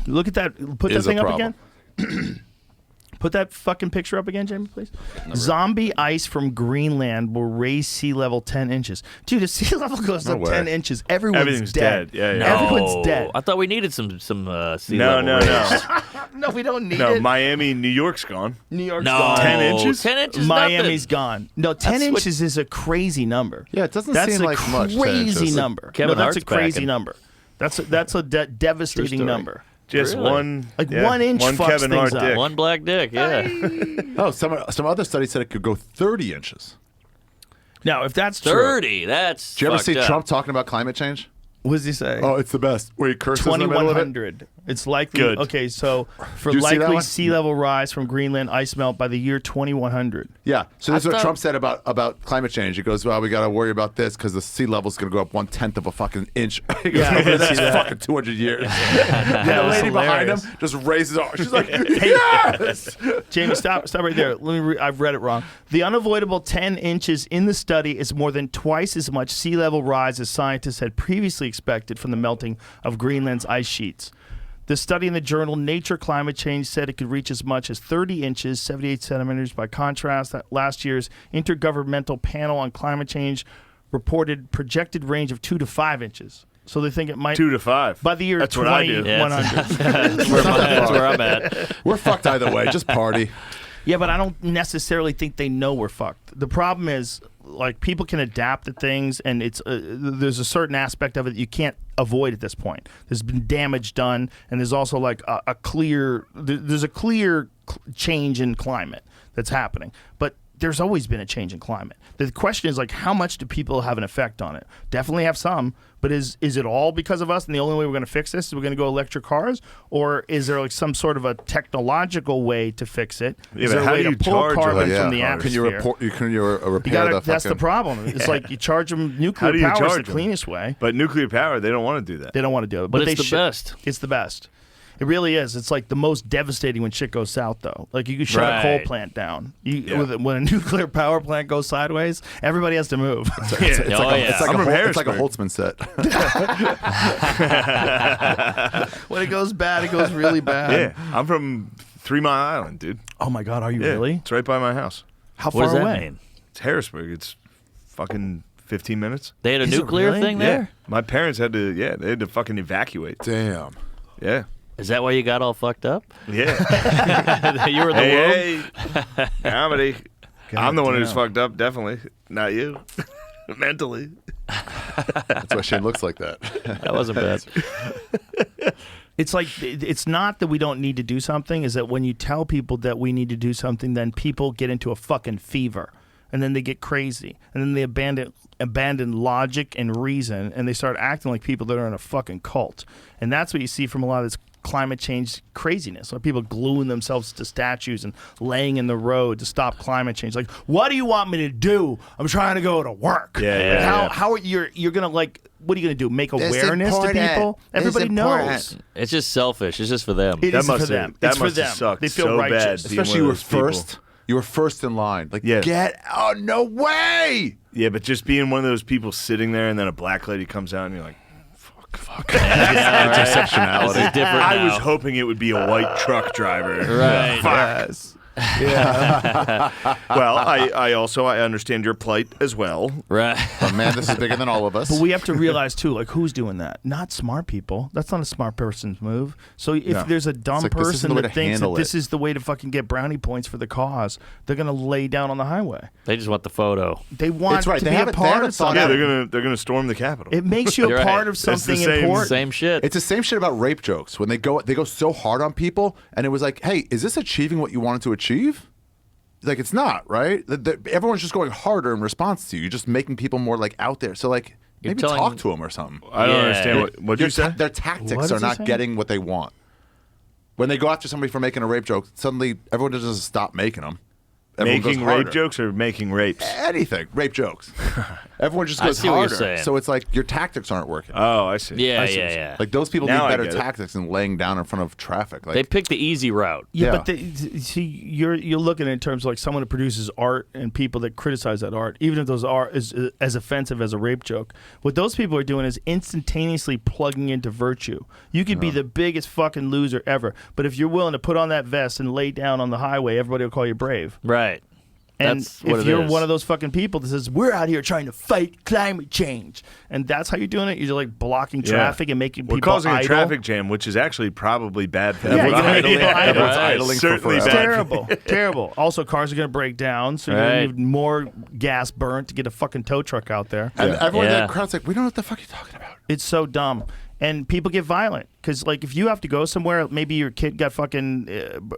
Look at that. Put that Is a thing up problem. again. Put that fucking picture up again, Jamie, please. Zombie ice from Greenland will raise sea level 10 inches. Dude, if sea level goes No up way. 10 inches, everyone's Everything's dead. dead. Yeah, No, yeah. Everyone's dead. I thought we needed some sea No, level no, raise. no. No, we don't need No, it. Miami, New York's gone. New York's No, gone. 10 inches? 10 inches. Miami's nothing. gone. No, 10 That's what- inches is a crazy number. Yeah, it doesn't That's seem a like much, 10 crazy inches. number. Kevin no, that's a Hart's crazy backing. number. That's a devastating story. number. Just Really? one, Like yeah, 1 inch one fucks Kevin things Hart up. dick. One black dick. Yeah. Oh, some other studies said it could go 30 inches. Now, if that's true, 30. That's. Did you ever fucked see up. Trump talking about climate change? what does he say? Oh, it's the best. Where he curses in the middle of it. 2100. It's likely. Good. Okay, so for Did you see that likely one? sea level rise from Greenland ice melt by the year 2100. Yeah. So this is what thought- Trump said about climate change. He goes, well, we got to worry about this because the sea level's going to go up 1/10 of a fucking inch. He goes, Yeah, I over the did next see that. fucking 200 years. That The was lady behind him hilarious. just raises her. She's like, yes! Jamie, stop right there. Let me. I've read it wrong. The unavoidable 10 inches in the study is more than twice as much sea level rise as scientists had previously expected from the melting of Greenland's ice sheets. The study in the journal Nature Climate Change said it could reach as much as 30 inches, 78 centimeters. By contrast, that last year's Intergovernmental Panel on Climate Change reported projected range of 2 to 5 inches. So they think it might 2 to 5. by the year That's what I do. 2100. That's where I'm at. We're fucked either way. Just party. Yeah, but I don't necessarily think they know we're fucked. The problem is, like, people can adapt to things, and it's there's a certain aspect of it that you can't avoid at this point. There's been damage done, and there's also like a clear change in climate that's happening. But there's always been a change in climate. The question is, like, how much do people have an effect on it? Definitely have some, but is it all because of us? And the only way we're going to fix this is we're going to go electric cars, or is there like some sort of a technological way to fix it? Yeah, Is but there a how way do you to pull charge carbon it? from the Can atmosphere? you repair the That's the fucking... problem. It's like you charge them How nuclear do you power is charge the 'em? cleanest way. But nuclear power, they don't want to do that. They don't want to do it, But they it's the should. best. It's the best. It really is. It's like the most devastating when shit goes south, though. Like you can shut a coal Right. plant down. Yeah. When a nuclear power plant goes sideways, everybody has to move. It's like Oh, yeah. it's like I'm a from it's like a Harrisburg. Holtzman set. When it goes bad, it goes really bad. Yeah, I'm from 3 Mile Island, dude. Oh my God, are you Yeah, really? It's right by my house. How What does far that away? mean? It's Harrisburg. It's fucking 15 minutes. They had a Is it nuclear really? thing Yeah. there? My parents had to, they had to fucking evacuate. Damn. Yeah. Is that why you got all fucked up? Yeah. You were in the womb? hey, comedy. I'm the one who's damn. fucked up, definitely. Not you. Mentally. That's why Shane looks like that. That wasn't bad. It's like it's not that we don't need to do something. Is that when you tell people that we need to do something, then people get into a fucking fever, and then they get crazy, and then they abandon logic and reason, and they start acting like people that are in a fucking cult. And that's what you see from a lot of this climate change craziness. Like people gluing themselves to statues and laying in the road to stop climate change. Like, what do you want me to do? I'm trying to go to work. Yeah, Like, yeah. how are you're gonna like? What are you gonna do? Make It's awareness to important. people? It's Everybody important. knows. It's just selfish. It's just for them. It That isn't for must them. have- that It's for must have them. sucked They feel so bad. righteous. Being Especially one you of were those first. You were first in line. Like, Yeah. oh, no way. Yeah, but just being one of those people sitting there and then a black lady comes out and you're like, fuck. Yeah, right. Intersectionality. This is different I was now. hoping it would be a white truck driver. Right. Fuck. Well, I understand your plight as well. Right. But man, this is bigger than all of us. But we have to realize too, like who's doing that? Not smart people. That's not a smart person's move. So if No. there's a dumb It's like, this isn't person the way that to thinks that handle this it. is the way to fucking get brownie points for the cause, they're gonna lay down on the highway. They just want the photo. They want It's right. to They be a haven't- they part haven't of thought something. Yeah, they're gonna storm the Capitol. It makes you a You're right. part of It's the something same- important. Same shit. It's the same shit about rape jokes when they go so hard on people, and it was like, hey, is this achieving what you wanted to achieve? Like, it's not, right? Everyone's just going harder in response to you. You're just making people more like out there. So like, You're maybe telling- talk to them or something. I don't Yeah. understand what you said. Their What tactics is are he not saying? getting what they want. When they go after somebody for making a rape joke, suddenly everyone just doesn't stop making them. Everyone goes Making rape harder. jokes or making rapes? Anything. Rape jokes. Everyone just I goes see what you're harder. saying. So it's like your tactics aren't working. Oh, I see. Yeah, I see what yeah, you're saying. yeah. Like those people Now I need better get it. tactics than laying down in front of traffic. Like They picked the easy route. Yeah, Yeah. but see, you're looking in terms of like someone who produces art and people that criticize that art, even if those art is as offensive as a rape joke. What those people are doing is instantaneously plugging into virtue. You could be the biggest fucking loser ever, but if you're willing to put on that vest and lay down on the highway, everybody will call you brave. Right. And That's what if it you're is. one of those fucking people that says we're out here trying to fight climate change, and that's how you're doing it, you're like blocking Yeah. traffic and making We're people causing idle. a traffic jam, which is actually probably bad for Yeah, everyone. you're making people idle. everyone's Right. idling for Certainly forever. It's bad. terrible, terrible. Also, cars are going to break down, so you're Right. going to need more gas burnt to get a fucking tow truck out there. And everyone in Yeah. that crowd's like, we don't know what the fuck you're talking about. It's so dumb. And people get violent because, like, if you have to go somewhere, maybe your kid got fucking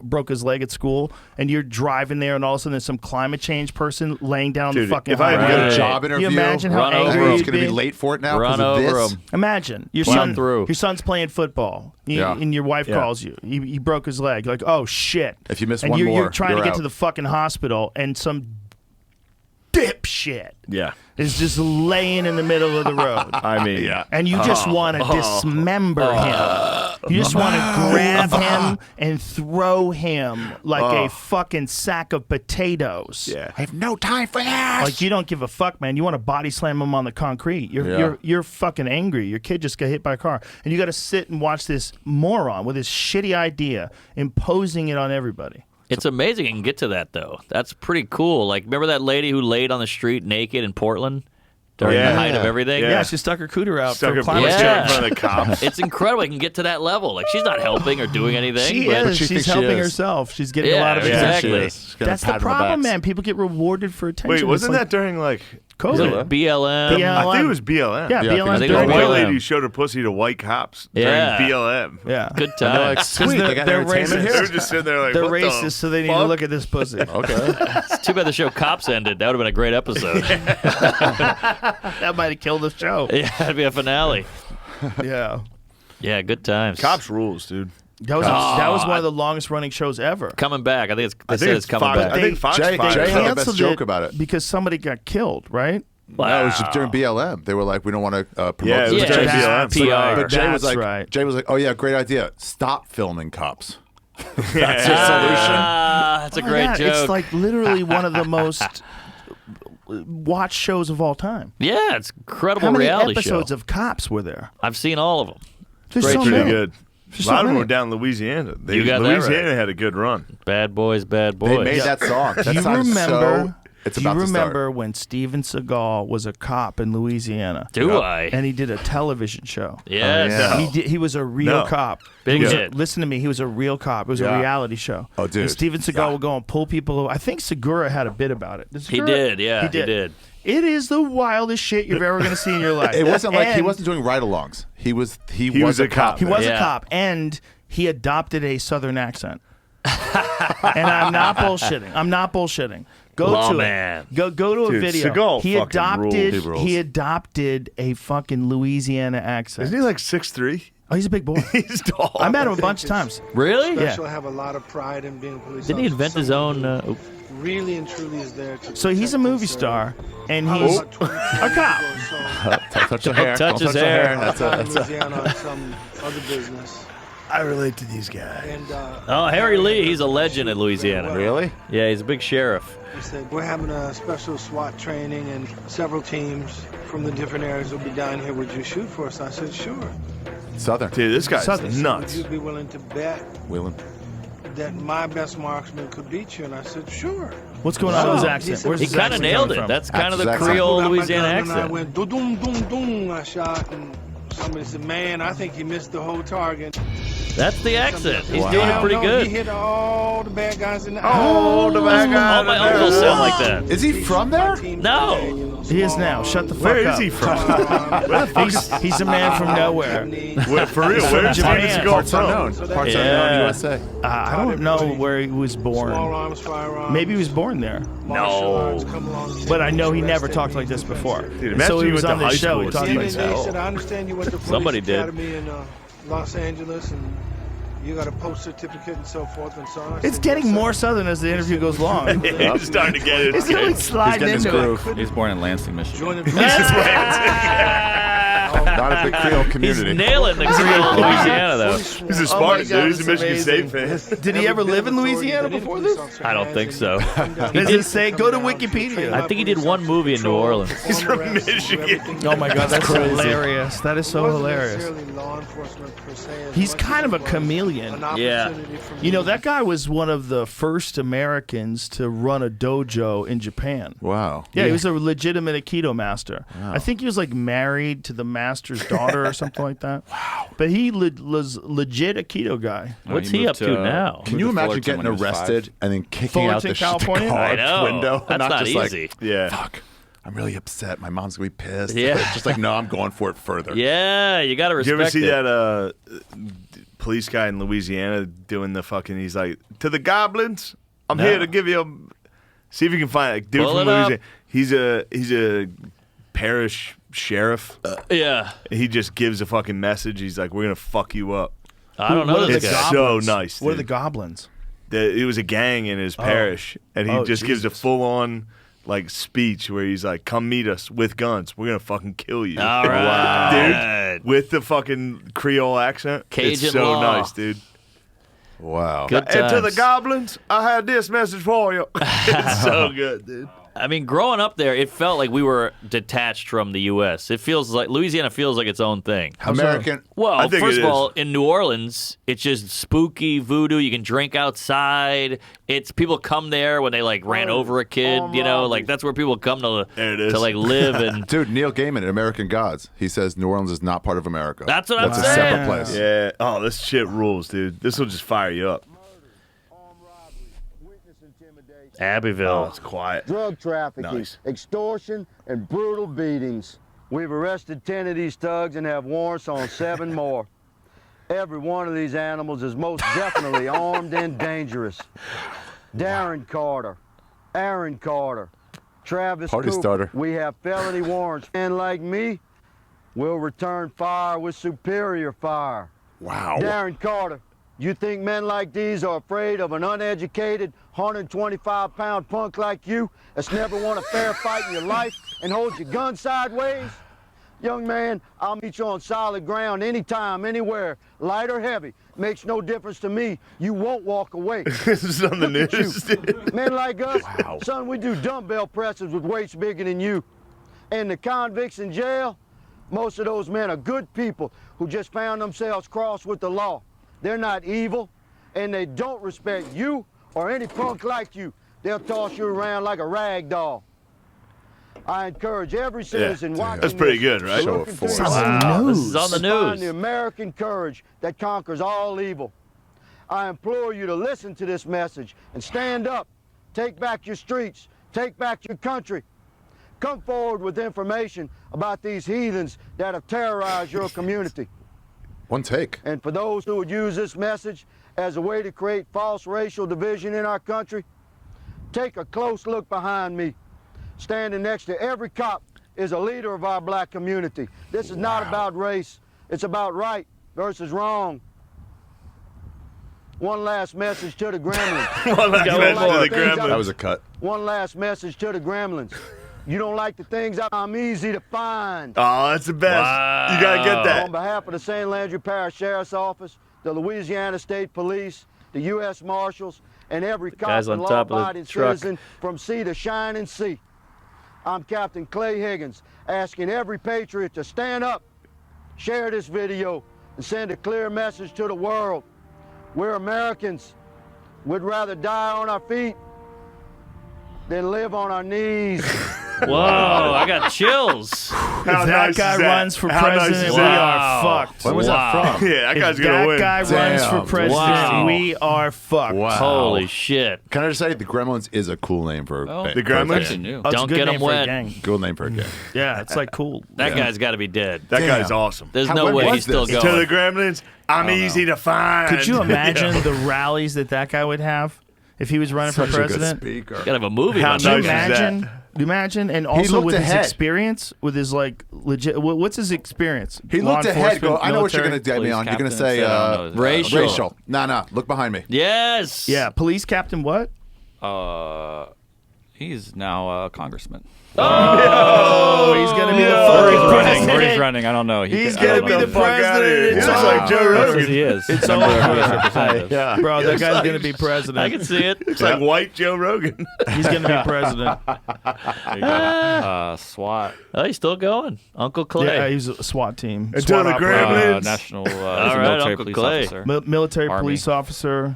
broke his leg at school, and you're driving there, and all of a sudden there's some climate change person laying down Dude, the fucking if I had to highway. get A Right. job Can interview. you imagine how Run angry over Everyone's you'd going to be be? late for it now Run because of over this. 'em. Imagine your Run son. through. Your son's playing football, Yeah. and your wife Yeah. calls you. He broke his leg. Like, oh shit! If you miss and one you're more, trying to you're get out. to the fucking hospital, and some dipshit Yeah. is just laying in the middle of the road. I mean, Yeah. And you just want to dismember him. You just want to grab him and throw him like a fucking sack of potatoes. Yeah. I have no time for this. Like you don't give a fuck, man. You want to body slam him on the concrete. You're fucking angry. Your kid just got hit by a car, and you got to sit and watch this moron with his shitty idea imposing it on everybody. It's amazing you can get to that, though. That's pretty cool. Like, remember that lady who laid on the street naked in Portland during Yeah. the height of everything? Yeah. Yeah, she stuck her cooter out Stuck for her climate pussy change. Yeah. in front of the cops. It's incredible. You can get to that level. Like, she's not helping or doing anything. She but is. she She's thinks she helping is. herself. She's getting a Yeah, lot of exactly. attention. She is. Get a That's pat the on problem, backs. man. People get rewarded for attention. Wait, It's wasn't like that during like? COVID? BLM. Yeah. I think it was BLM. Yeah, Yeah, BLM. because The during white BLM. lady who showed her pussy to white cops Yeah. during BLM. Yeah. Good And they're like, times. sweet, they're- they got they're entertainment racist. They were here. just sitting there like, They're what the racist, so they need to fuck? look at this pussy. Okay. It's too bad the show Cops ended. That would have been a great episode. That might have killed the show. Yeah, that'd be a finale. Yeah. Yeah, good times. Cops rules, dude. That was one of the longest running shows ever. coming back. I think it's. They I said think it's coming Fox, back. I think Fox Jay- fired Jay it. had the best Canceled joke about it. because somebody got killed, right? No, it was just during BLM. They were like, we don't want to promote Yeah, it was this. Yeah, during that's BLM. PR. But Jay was That's like, right. Jay was like, oh yeah, great idea. Stop filming cops. That's your Yeah. solution. That's a Oh, great yeah, joke. It's like literally one of the most watched shows of all time. Yeah, it's incredible How many reality episodes show. of Cops were there? I've seen all of them. There's Pretty so many. good. There's A lot so of them many. were down in Louisiana. You got that Louisiana right. had a good run. Bad boys, bad boys. They made that song. That Do you song's remember? It's do you about to start. remember when Steven Seagal was a cop in Louisiana? Do Yep. I? And he did a television show. Yes. yeah. He was a real No. cop. Big He was hit. listen to me. He was a real cop. It was a Yeah. reality show. Oh, dude. And Steven Seagal Yeah. would go and pull people. I think Segura had a bit about it. He did, yeah, he did. It is the wildest shit you've ever going to see in your life. It wasn't like he And wasn't doing ride-alongs. He was was a cop. He was Yeah. a cop, and he adopted a Southern accent. And I'm not bullshitting. Go to Lawman. it. Go to a Dude, video. Seagal He fucking adopted. rules. He rules. He adopted a fucking Louisiana accent. Isn't he like 6'3"? Oh, he's a big boy. He's tall. I met him a bunch of times. Really? Yeah. Special, have a lot of pride in being a police Didn't he officer. invent his Someone own? who really and truly is there to So he's a protect movie and serve. star, and I was he's about 20 a cop. years ago, touch your hair. touch Don't his your hair. That's so I a, was that's in a, Louisiana on some other business, I relate to these guys. and Oh, Harry Lee. He's a legend in Louisiana. really? Yeah, he's a big sheriff. he said, we're having a special SWAT training, and several teams from the different areas will be down here. Would you shoot for us? I said, sure. Southern. Dude, this guy's Southern. They said, nuts. would you be willing to bet Wheeling. that my best marksman could beat you? And I said, sure. What's going on with his He accent? said- Where's He his kind of accent nailed coming it. from? That's kind of the That's his accent. Creole I pulled out my Louisiana gun and I accent. went, doom, doom, doom. I shot, and somebody said, man, I think he missed the whole target. That's the accent. He's Wow. doing it Hell pretty no, good. He hit all the bad guys in the Oh, the bad guy. All my uncles sound like that. Is he from there? No. He is now. Shut the fuck Where up. is he from? He's a man from nowhere. Wait, for real, from where's Japan. Steven Seagal Parts from? unknown. Parts Yeah. unknown USA. I don't know where he was Small born. arms, firearms. Maybe he was born there. martial arts, come along. But I know he never talked like this before. Dude, And so imagine he you was went on to this high show. school He with talked And like then that. they said, I understand you went to police Somebody did. academy in Los Angeles, and You got a post certificate and so forth and so on. I It's said, getting "Yes, sir." more southern as the interview goes along. I'm starting to get it. He's really sliding He's getting into his it. groove. He was born in Lansing, Michigan. Join the Not a big Creole He's community. nailing the Creole Louisiana, though. He's a Oh my Spartan, God, dude. He's a that's Michigan State amazing. fan. Did he ever live in Louisiana before this? I don't think so. Does it say? Go to Wikipedia. I think he did one movie in New Orleans. He's from Michigan. Oh my God, that's hilarious. That is so hilarious. He's kind of a chameleon. Yeah. You know, that guy was one of the first Americans to run a dojo in Japan. Wow. Yeah, he was a legitimate Aikido master. I think he was like married to the master's daughter or something like that. Wow. But he was legit Aikido guy. What's he he up moved to to, now? Can you Moved to imagine Fullerton when getting he was 5. arrested and then kicking Fullerton, out the California? car I know. window? That's not just easy. Like, Yeah. fuck, I'm really upset. My mom's going to be pissed. Yeah. Just like, no, I'm going for it further. Yeah, you got to Did you respect ever see it. that police guy in Louisiana doing the fucking? He's like, to the goblins, I'm No. here to give you a. See if you can find like dude Pull from it up. Louisiana. He's a parish sheriff. Yeah. He just gives a fucking message. He's like, we're gonna fuck you up. I don't know What are this It's guy. so goblins? nice. What are the dude. goblins? It was a gang in his parish, and he Oh, just gives a Jesus. full on like speech where he's like, "Come meet us with guns. We're gonna fucking kill you." All right. dude, with the fucking Creole accent. Cajun it's so law. nice, dude. Wow. Good And to the times. goblins, I had this message for you. It's so good, dude. I mean, growing up there, it felt like we were detached from the U.S. It feels like Louisiana feels like its own thing. American. Well, I think first it of all, is. in New Orleans, it's just spooky voodoo. You can drink outside. It's people come there when they like ran over a kid. You know, like that's where people come to There it is. to like live and. Dude, Neil Gaiman in American Gods. He says New Orleans is not part of America. That's what I'm That's a saying. separate place. Yeah. Oh, this shit rules, dude. This will just fire you up. Abbeville. Oh, it's quiet. Drug trafficking, Nice. extortion, and brutal beatings. We've arrested 10 of these thugs and have warrants on 7 more. Every one of these animals is most definitely armed and dangerous. Darren Carter, Aaron Carter, Travis Party Cooper. starter. We have felony warrants. And like me, will return fire with superior fire. Wow. Darren Carter, you think men like these are afraid of an uneducated, 125-pound punk like you that's never won a fair fight in your life and holds your gun sideways? Young man, I'll meet you on solid ground anytime, anywhere, light or heavy. Makes no difference to me. You won't walk away. This is on the Look at news, dude. Men like us, son, we do dumbbell presses with weights bigger than you. And the convicts in jail, most of those men are good people who just found themselves crossed with the law. They're not evil, and they don't respect you or any punk like you. They'll toss you around like a rag doll. I encourage every citizen watching That's pretty this, good, right? Show of looking through force. your Wow, eyes, this is on the to find news. the American courage that conquers all evil. I implore you to listen to this message and stand up. Take back your streets. Take back your country. Come forward with information about these heathens that have terrorized your community. One take. And for those who would use this message as a way to create false racial division in our country, take a close look behind me. Standing next to every cop is a leader of our black community. This is not about race. It's about right versus wrong. One last message to the gremlins. One last Got message one more. to the gremlins. That was a cut. One last message to the gremlins. You don't like the things I'm easy to find. Oh, that's the best. You gotta get On that. behalf of the St. Landry Parish Sheriff's Office, the Louisiana State Police, the U.S. Marshals, and every cop Guys and on top of the law-abiding truck. citizen from sea to shining sea. I'm Captain Clay Higgins, asking every patriot to stand up, share this video, and send a clear message to the world. We're Americans. We'd rather die on our feet than live on our knees. Whoa, I got chills. If How that nice guy is that? runs for How nice president, is we that? are fucked. When was that from? Yeah, that guy's If gonna that win. guy runs for Damn. president, Wow. we are fucked. Wow. Holy shit. Can I just say, the Gremlins is a cool name for Oh, a The Gremlins? Actually new. Oh, it's a Don't good get name him for a wet. gang. Cool name for a game. Yeah, it's like cool. That guy's got to be dead. That Damn. guy's awesome. There's How- no when way was he's still this? To the going. gremlins, I'm easy to find. Could you imagine Yeah. the rallies that guy would have? If he was running for Such a good president, speaker. Gotta have a movie. How on do you nice that. is that? imagine? Do you imagine? And also looked with his ahead. experience, with his like legit. What's his experience? He Law looked ahead. Go, enforcement, I know what you're military? going to get me Police on. You're going to captain say said, I don't know. Racial. racial. No, look behind me. Yes. Yeah, police captain. What? He's now a congressman. Oh, he's gonna be the Or fucking he's president. running. I don't know. He's I gonna don't be know. the president. He It's looks over. like Joe Says Rogan. he is. It's Member of over. U.S. Representative. Yeah. Bro, that guy's gonna be president. I can see it. It's like white Joe Rogan. He's gonna be president. There you go. SWAT. Oh, he's still going. Uncle Clay. Yeah, he's a SWAT team. Until SWAT the operator. Gremlins. National right, military Uncle police Clay. officer. Military Army. police officer,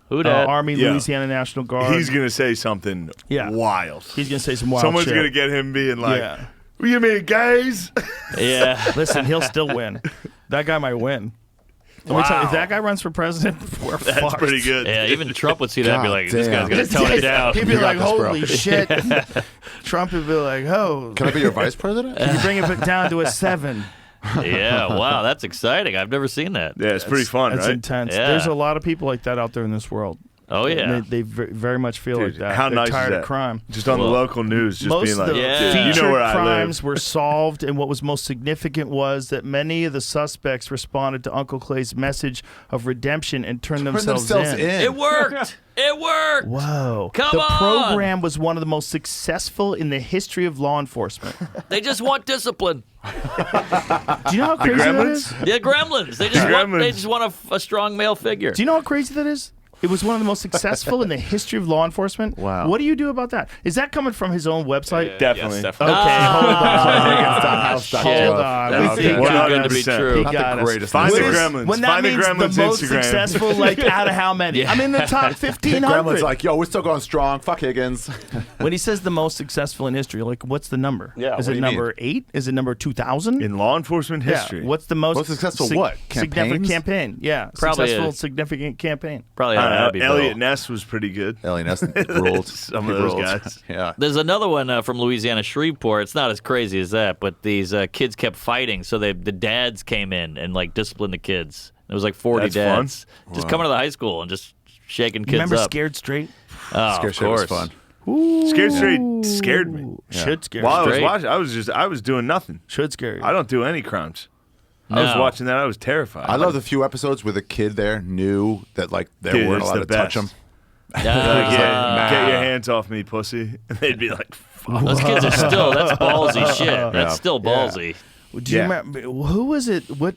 Who that? Army, Yeah. Louisiana National Guard. He's gonna say something wild. He's gonna say some wild Someone's shit. gonna get him being like, Yeah. "What you mean, guys?" Yeah. Listen, he'll still win. That guy might win. Let me tell you, if that guy runs for president, we're That's fucked. pretty good. Yeah, even Trump would see that and be God like, this guy's damn. going to tone it down. He'd be You like, got this, bro. holy shit. Trump would be like, oh, Can I be your vice president? can you bring it down to a 7? Yeah, wow, that's exciting. I've never seen that. Yeah, it's pretty fun, That's right? intense. Yeah. There's a lot of people like that out there in this world. Oh, yeah. They very much feel Dude, like that. how They're nice tired is of that? crime. Just on the Well, local news, just Most being like, of the Yeah. "Dude, featured you know where I crimes live." were solved, and what was most significant was that many of the suspects responded to Uncle Clay's message of redemption and turned themselves in. It worked. It worked. Whoa. Come the on. program was one of the most successful in the history of law enforcement. They just want discipline. Do you know how crazy that Gremlins? is? Yeah, gremlins. They just want, Gremlins. they just want a strong male figure. Do you know how crazy that is? It was one of the most successful in the history of law enforcement. Wow. What do you do about that? Is that coming from his own website? Definitely. Okay, hold on. shit. Hold on. That's We too think good to be 100%. true. He Not got the us. greatest. Find the When is- Gremlins. When that Find the means Gremlins the most Instagram. successful, like out of how many? Yeah. I'm in the top 1,500. Gremlin's like, yo, we're still going strong. Fuck Higgins. When he says the most successful in history, like what's the number? Yeah, Is what it do you number 8? Is it number 2,000? In law enforcement history. Yeah. What's the most, Most successful what? Significant Campaigns? campaign. Yeah. Probably successful, a- significant campaign. Probably I don't know, Abbeville. Elliot Ness was pretty good. Ness ruled. Some of He those ruled. guys. Yeah. There's another one from Louisiana, Shreveport. It's not as crazy as that, but these kids kept fighting, so the dads came in and like disciplined the kids. There was like 40 That's fun. dads just coming to the high school and just shaking kids Remember up. Scared Straight? Oh, Scare of shit was course. fun. Scared Straight scared me. Should scare While I you. was Straight. watching, I was doing nothing. Should scare you. I don't do any crimes. I was No. watching that. I was terrified. I love the few episodes where the kid there knew that like they Dude, weren't it's allowed the to touch best. him. Like, Ah. get your hands off me, pussy. And they'd be like, fuck. Those kids are still, that's ballsy shit. That's still ballsy. Do you Yeah. remember who was it? What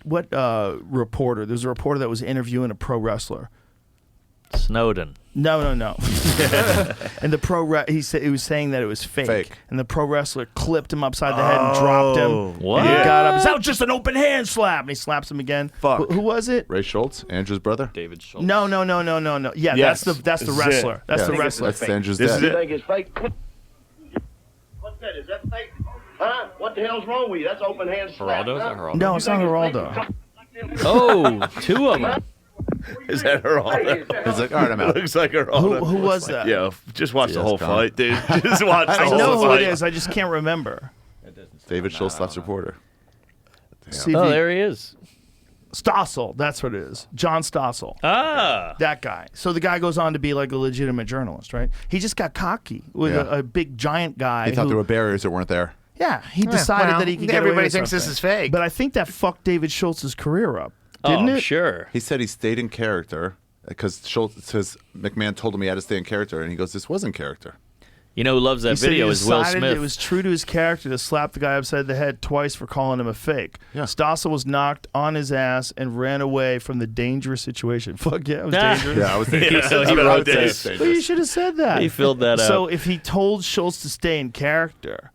reporter? There's a reporter that was interviewing a pro wrestler. Snowden. No. And the he was saying that it was fake. Fake. And the pro wrestler clipped him upside the head and dropped him. What? And he got up. That was just an open hand slap. And he slaps him again. Fuck. Who was it? Ray Schultz, Andrew's brother. David Schultz. No. Yeah, Yes. that's the This is wrestler. it. That's Yeah, the wrestler. That's Andrew's This dad. is it. think it's fake? What's that? Is that fake? Huh? What the hell's wrong with you? That's open hand slap. Geraldo? Is that Geraldo? No, it's not Geraldo. Oh, 2 of them. Is that Geraldo? He's like, all right, I'm out. Looks like Geraldo. Who was that? Yo, just watch the Yes, whole Con. fight, dude. Just watch the I whole know who fight. it is. I just can't remember. David Schultz, last reporter. See if Oh, he- there he is. Stossel. That's what it is. John Stossel. Ah. That guy. So the guy goes on to be like a legitimate journalist, right? He just got cocky with Yeah. a big giant guy. He thought who- there were barriers that weren't there. Yeah, he decided that he could get away everybody with thinks this something. is fake. But I think that fucked David Schultz's career up, didn't Oh, it? sure. He said he stayed in character because Schultz says McMahon told him he had to stay in character, and he goes, "This wasn't character." You know who loves that He said video he is Will decided Smith. it was true to his character to slap the guy upside the head twice for calling him a fake. Yeah. Stossel was knocked on his ass and ran away from the dangerous situation. Fuck yeah, it was dangerous. Yeah, I was Yeah, thinking. he wrote that. this. But you should have said that. He filled that So out. if he told Schultz to stay in character,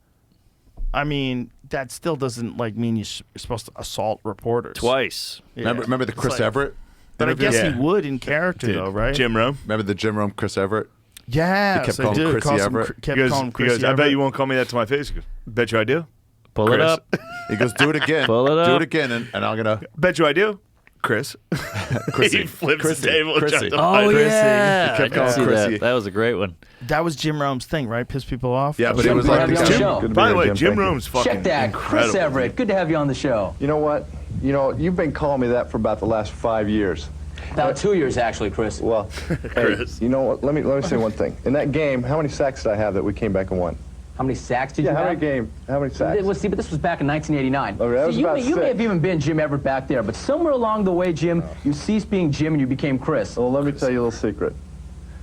I mean, that still doesn't like mean you're supposed to assault reporters Twice. Yeah. Remember the It's Chris like- Everett? But I interview? guess Yeah. he would in character Dude, though, right? Jim Rome. Remember the Jim Rome Chris Everett? Yeah, He kept I calling did. Chrissy Calls him Everett. kept He goes, calling him Chrissy I bet Everett. you won't call me that to my face. He goes, bet you I do. Pull it Chris. up. He goes, "Do it again. Pull it Do up. it again," and I'm gonna. Bet you I do. Chris. Chrissy. He flips Chrissy. the table and Chrissy. tries to Oh, fight him. yeah. He kept I can calling see Chrissy. that. That was a great one. That was Jim Rome's thing, right? Piss people off. Yeah, but it was like Jim- Jim. By the way, Jim Rome's fucking Check that. incredible. Chris Everett, good to have you on the show. You know what? You've been calling me that for about the last 5 years. About 2 years, actually, Chris. Well, hey, you know what? Let me say one thing. In that game, how many sacks did I have that we came back and won? How many sacks did you have? How many sacks? Well, see, but this was back in 1989. Okay, that was about you may 6. have even been Jim Everett back there, but somewhere along the way, Jim, you ceased being Jim and you became Chris. Well, let me tell you a little secret.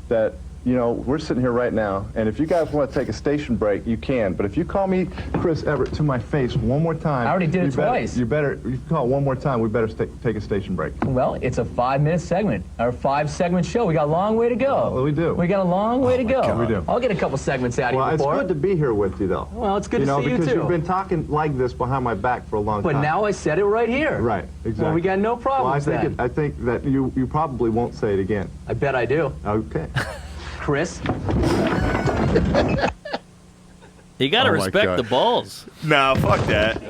That, you know, we're sitting here right now, and if you guys want to take a station break, you can. But if you call me Chris Everett to my face one more time... I already did it twice. If you call it one more time, we better take a station break. Well, it's a 5-minute segment, or a 5-segment show. We got a long way to go. Well, we do. We got a long way to go. God. We do. I'll get a couple segments out of you before. Well, it's good to be here with you, though. Well, it's good to see you, because too. you've been talking like this behind my back for a long time. But now I said it right here. Right, exactly. Well, we got no problems then. I think that you probably won't say it again. I bet I do. Okay. Chris? You got to respect the balls. No, fuck that.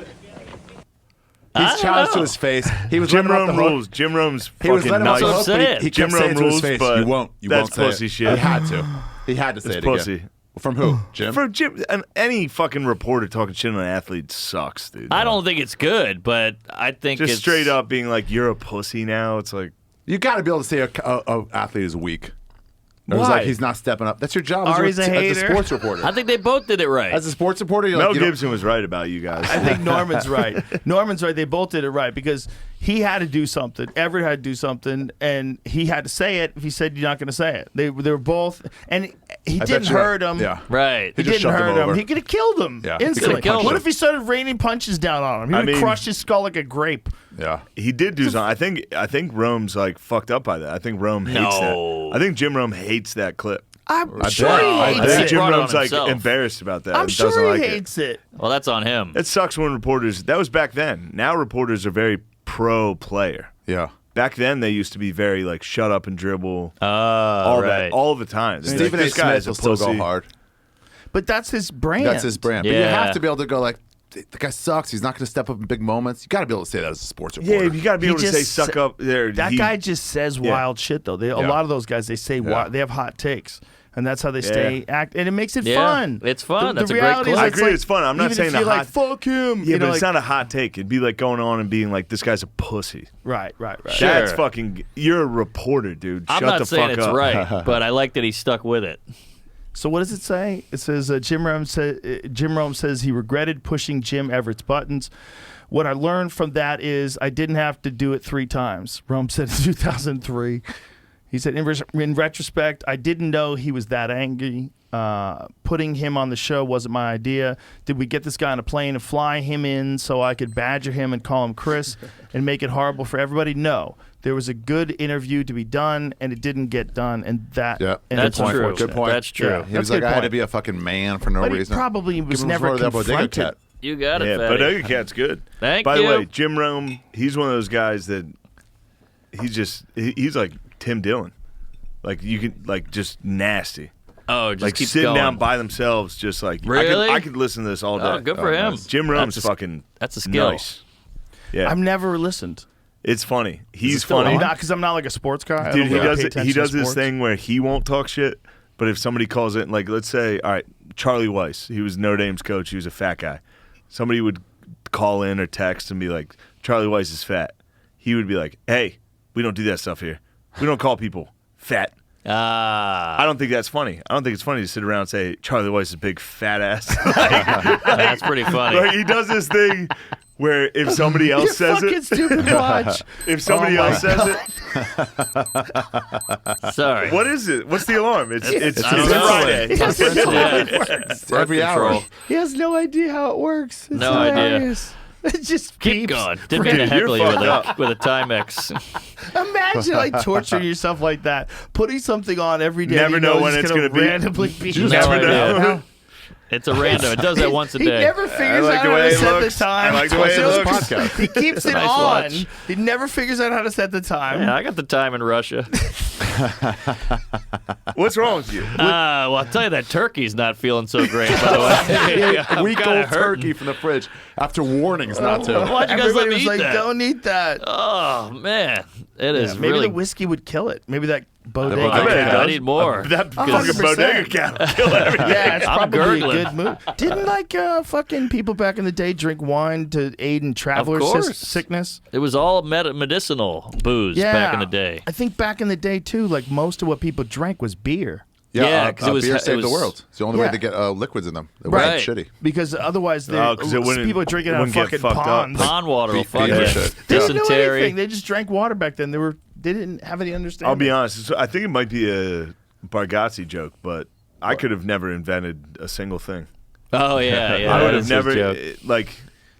He's challenged to his face. He was Jim letting off the Rome hook. rules. Jim Rome's He was fucking letting off nice. the hook, but he Jim kept saying Rome to his rules, face, but you won't that's say it. pussy shit. He had to. He had to say It's it again. pussy. From who? Jim? From Jim. And any fucking reporter talking shit on an athlete sucks, dude. I don't think it's good, but I think Just it's straight up being like, you're a pussy now. It's like... You got to be able to say a athlete is weak. Or it's Why? like he's not stepping up. That's your job Ari's as a a hater. sports reporter. I think they both did it right. As a sports reporter, you're Mel like, Gibson was right about you guys. I think Norman's right. Norman's right. They both did it right because he had to do something. Everett had to do something, and he had to say it. If he said you're not going to say it, they were both, and he I didn't bet you're hurt right. him. Yeah. Right. He He just didn't shoved him hurt him. over. He could have killed him Yeah, he instantly. could've killed What him. if he started raining punches down on him? He I would mean- crush his skull like a grape. Yeah. He did do something. I think Rome's like fucked up by that. I think Rome hates No. that. I think Jim Rome hates that clip. I'm I sure bet. he I hates I think it. Jim Brought it on Rome's like himself. embarrassed about that. I'm and doesn't sure like he it. hates it. Well, that's on him. It sucks when reporters. That was back then. Now reporters are very pro player. Yeah. Back then they used to be very like shut up and dribble all that all the time. They're Stephen like, A. this guy Smith is a will still go pussy. hard. But that's his brand. That's his brand. But you Yeah. have to be able to go like, the guy sucks. He's not going to step up in big moments. You got to be able to say that as a sports reporter. Yeah, you got to be He able to say just suck sa- up there. That guy just says Yeah. wild shit though. A Yeah. lot of those guys they say Yeah. they have hot takes, and that's how they Yeah. stay act, and it makes it Yeah. fun. It's fun. The That's a great reality clip. is I it's agree, like, it's fun. I'm not even saying if the you're like hot- fuck him. Yeah, you know, but like, it's not a hot take. It'd be like going on and being like, this guy's a pussy. right. Sure. That's fucking. You're a reporter, dude. I'm Shut not the saying fuck it's up. right, but I like that he stuck with it. So what does it say? It says Jim Rome says he regretted pushing Jim Everett's buttons. What I learned from that is I didn't have to do it 3 times. Rome said in 2003. He said, in retrospect, I didn't know he was that angry. Putting him on the show wasn't my idea. Did we get this guy on a plane and fly him in so I could badger him and call him Chris and make it horrible for everybody? No. There was a good interview to be done, and it didn't get done, and that. Yeah, and That's it's true. unfortunate. Good point. That's true. Yeah. He was That's a like, good I had to point. be a fucking man for no But he reason. probably was Give him never for that bodega confronted. cat. You got it, Yeah, Fatty. Bodega Cat's good. Thank By you. the way, Jim Rome, he's one of those guys that he's like Tim Dillon. Like you could like just nasty. Oh, just Like keep sitting going. down by themselves, just like Really? I could listen to this all day. Oh, good for him. nice. Jim Rome's That's a- fucking that's a skill. nice. Yeah, I've never listened. it's funny. He's Still funny. not because I'm not like a sports guy. I Dude, don't he really does pay it. He attention to does this sports. thing where he won't talk shit, but if somebody calls it, like let's say, all right, Charlie Weiss, he was Notre Dame's coach. He was a fat guy. Somebody would call in or text and be like, Charlie Weiss is fat. He would be like, hey, we don't do that stuff here. We don't call people fat. Ah, I don't think that's funny. I don't think it's funny to sit around and say Charlie Weiss is a big fat ass. that's pretty funny. Like, he does this thing where if somebody else You're says fucking it, stupid watch. if somebody Oh my else says it, Sorry. what is it? What's the alarm? It's I don't know. Friday. Yeah. Every hour. He has no idea how it works. It's No idea. hilarious. It just Keep beeps. going. Didn't mean to Dude, heckle you you're with fucked a Timex. Imagine like torturing yourself like that, putting something on every day. Never you know is when it's gonna gonna be. randomly be. You No never idea. know. It's a random. It does that once a He day. never figures like out the how way to it set looks. the time. I like the way it This looks. podcast. He keeps it Nice on. watch. He never figures out how to set the time. Yeah, I got the time in Russia. What's wrong with you? Well, I'll tell you that turkey's not feeling so great, by the way. I'm Week kinda old hurting. turkey from the fridge after warnings not to. Why'd you guys Everybody let me was eat like, that? "Don't eat that." Oh, man. It is Maybe really... the whiskey would kill it. Maybe that bodega. I bet it I does. need more. That fucking 100%. bodega cow kill everything. Yeah, it's I'm probably gurgling. a good move. Didn't fucking people back in the day drink wine to aid in traveler course. sickness? It was all medicinal booze back in the day. I think back in the day too, like most of what people drank was beer. Yeah, 'cause it was- beer it saved the was- world. It's the only way Yeah. to get liquids in them. They Right. weren't shitty. Because otherwise, 'cause it wouldn't- people are drinking out of wouldn't get fucking fucked up. ponds. Pond water will Beef fuck beer you. shit. They didn't know Dysentery. anything. They just drank water back then. They didn't have any understanding. I'll be honest. I think it might be a Bargatze joke, but I could have never invented a single thing. Oh yeah, yeah. I would that's have his never joke. like.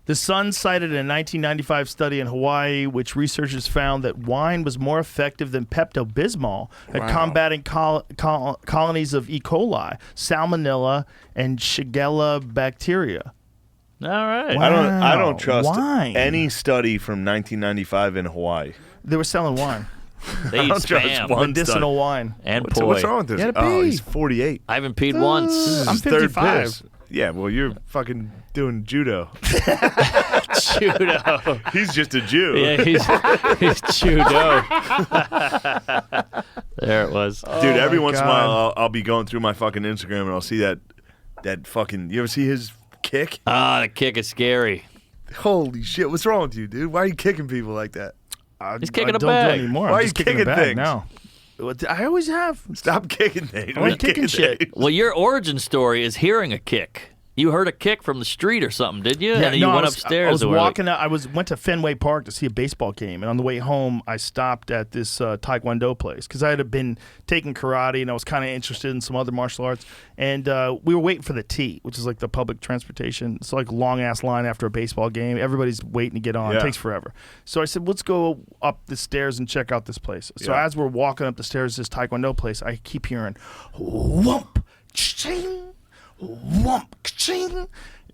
The Sun cited a 1995 study in Hawaii, which researchers found that wine was more effective than Pepto-Bismol at combating colonies of E. coli, Salmonella, and Shigella bacteria. All right. I don't trust Wine. any study from 1995 in Hawaii. They were selling wine, They I eat don't trust spam one medicinal wine. and What's poi. wrong with this? You gotta Oh, pee. he's 48. I haven't peed once. This is I'm his third 55. piss. Yeah, well, you're fucking doing judo. Judo. He's just a Jew. Yeah, he's judo. There it was. Dude, every my once in a God. while, I'll be going through my fucking Instagram and I'll see that fucking. You ever see his kick? Ah, the kick is scary. Holy shit! What's wrong with you, dude? Why are you kicking people like that? He's kicking I a don't bag. do it anymore. Why I'm are just you kicking a kicking bag things? now. I always have. Stop kicking things. I like kicking shit. Well, your origin story is hearing a kick. You heard a kick from the street or something, did you? and then you went upstairs. I was and were walking out. Went to Fenway Park to see a baseball game, and on the way home, I stopped at this Taekwondo place because I had been taking karate and I was kind of interested in some other martial arts. And we were waiting for the T, which is like the public transportation. It's like long ass line after a baseball game. Everybody's waiting to get on. Yeah. It takes forever. So I said, let's go up the stairs and check out this place. So Yeah. as we're walking up the stairs to this Taekwondo place, I keep hearing whoomp, ching, whoomp, ching.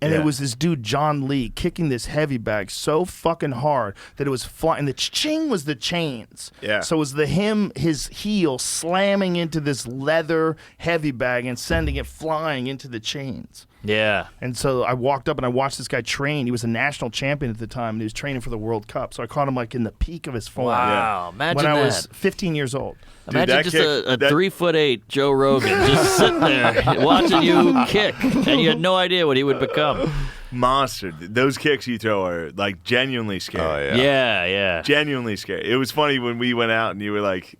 And Yeah. it was this dude, John Lee, kicking this heavy bag so fucking hard that it was flying. The ching was the chains. Yeah. So it was his heel slamming into this leather heavy bag and sending it flying into the chains. Yeah. And so I walked up and I watched this guy train. He was a national champion at the time, and he was training for the World Cup. So I caught him like in the peak of his form. Wow. Imagine when I that. was 15 years old. Imagine that just kick- a that- 3'8" Joe Rogan just sitting there watching you kick, and you had no idea what he would become. Monster. Those kicks you throw are like genuinely scary. Oh, yeah. Yeah, yeah. Genuinely scary. It was funny when we went out and you were like,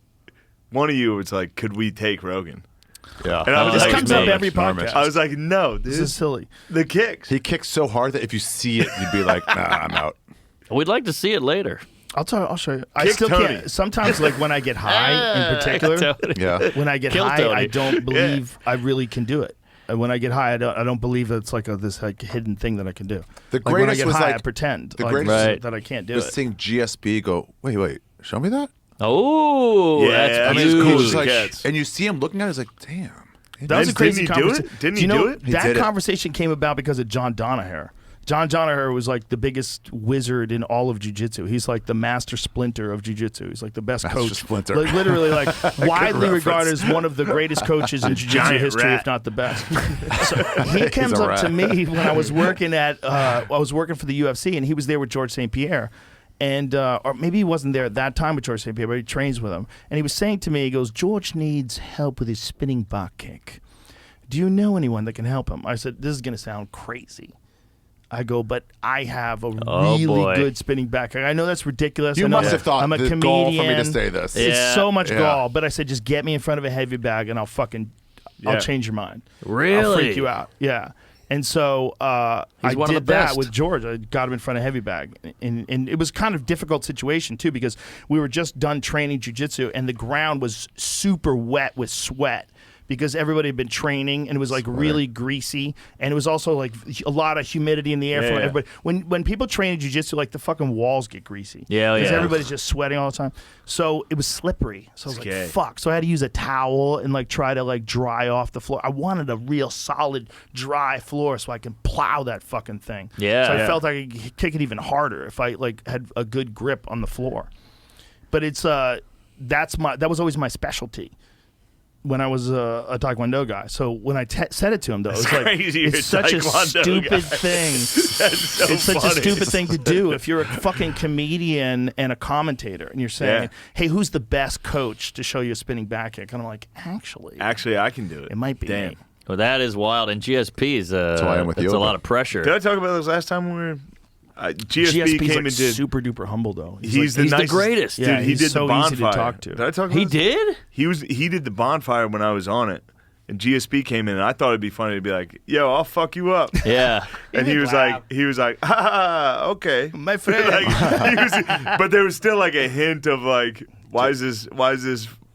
one of you was like, "Could we take Rogan?" Yeah. And I was This like, comes up me. every podcast. I was like, "No, dude. This is silly. The kicks." He kicks so hard that if you see it, you'd be like, nah, I'm out. We'd like to see it later. I'll show you. I Kick still Tony. can't. Sometimes, like when I get high, in particular, Tony. Yeah. when I get Kill high, Tony. I don't believe I really can do it. And when I get high, I don't believe that it's like this like hidden thing that I can do. The Like when I greatest get was high, like- I pretend the like, greatest- Right. that I can't do Just it. seeing GSP go, wait, show me that? Oh, Yeah, that's I mean, huge. it's cool. Just like, Cats. and you see him looking at it, he's like, damn. That was a Didn't crazy he do conversation. it? Didn't Do he you know do it? He that did it. conversation came about because of John Donaher. John Donaher was like the biggest wizard in all of jiu-jitsu. He's like the master splinter of jiu-jitsu. He's like the best Master coach. Splinter. Like, literally, like widely reference. regarded as one of the greatest coaches in jiu-jitsu giant history, rat. if not the best. So he comes a up to rat. me when I was working I was working for the UFC, and he was there with George St. Pierre. And or maybe he wasn't there at that time with George St. Pierre, but he trains with him. And he was saying to me, he goes, George needs help with his spinning back kick. Do you know anyone that can help him? I said, this is going to sound crazy. I go, but I have a really boy. good spinning back kick. I know that's ridiculous. You I know must have thought I'm a the comedian. goal for me to say this. It's Yeah. so much Yeah. gall. But I said, just get me in front of a heavy bag and I'll Yeah. change your mind. Really? I'll freak you out. Yeah. And so I He's one of did the that best. with George. I got him in front of heavy bag. And it was kind of difficult situation, too, because we were just done training jiu-jitsu, and the ground was super wet with sweat because everybody had been training, and it was like really greasy, and it was also like a lot of humidity in the air from Yeah. everybody. When people train in jiu-jitsu, like the fucking walls get greasy. Yeah, Because yeah. everybody's just sweating all the time. So it was slippery. So I was Scary. like, fuck. So I had to use a towel and like try to like dry off the floor. I wanted a real solid dry floor so I can plow that fucking thing. Yeah. So I Yeah. felt I could kick it even harder if I like had a good grip on the floor. But it's that was always my specialty. when I was a Taekwondo guy. So when I said it to him, though, it's like crazy you're it's such a Taekwondo stupid guy. thing. So It's such a funny. stupid thing to do if you're a fucking comedian and a commentator, and you're saying, Yeah. "Hey, who's the best coach to show you a spinning back kick?" And I'm like, actually, I can do it. it might be Damn. me. Well, that is wild. And GSP is why I'm with that's a yoga. lot of pressure. Did I talk about this last time we were? GSP GSP's came like and did. super duper humble though. He's like, the nicest, greatest. dude. Yeah, he he's did so the easy to bonfire. talk to. Did I talk about He this? did? He did the bonfire when I was on it, and GSP came in, and I thought it'd be funny to be like, "Yo, I'll fuck you up." Yeah. And he was like, "Ah, okay, my friend." but there was still like a hint of like, "Why is this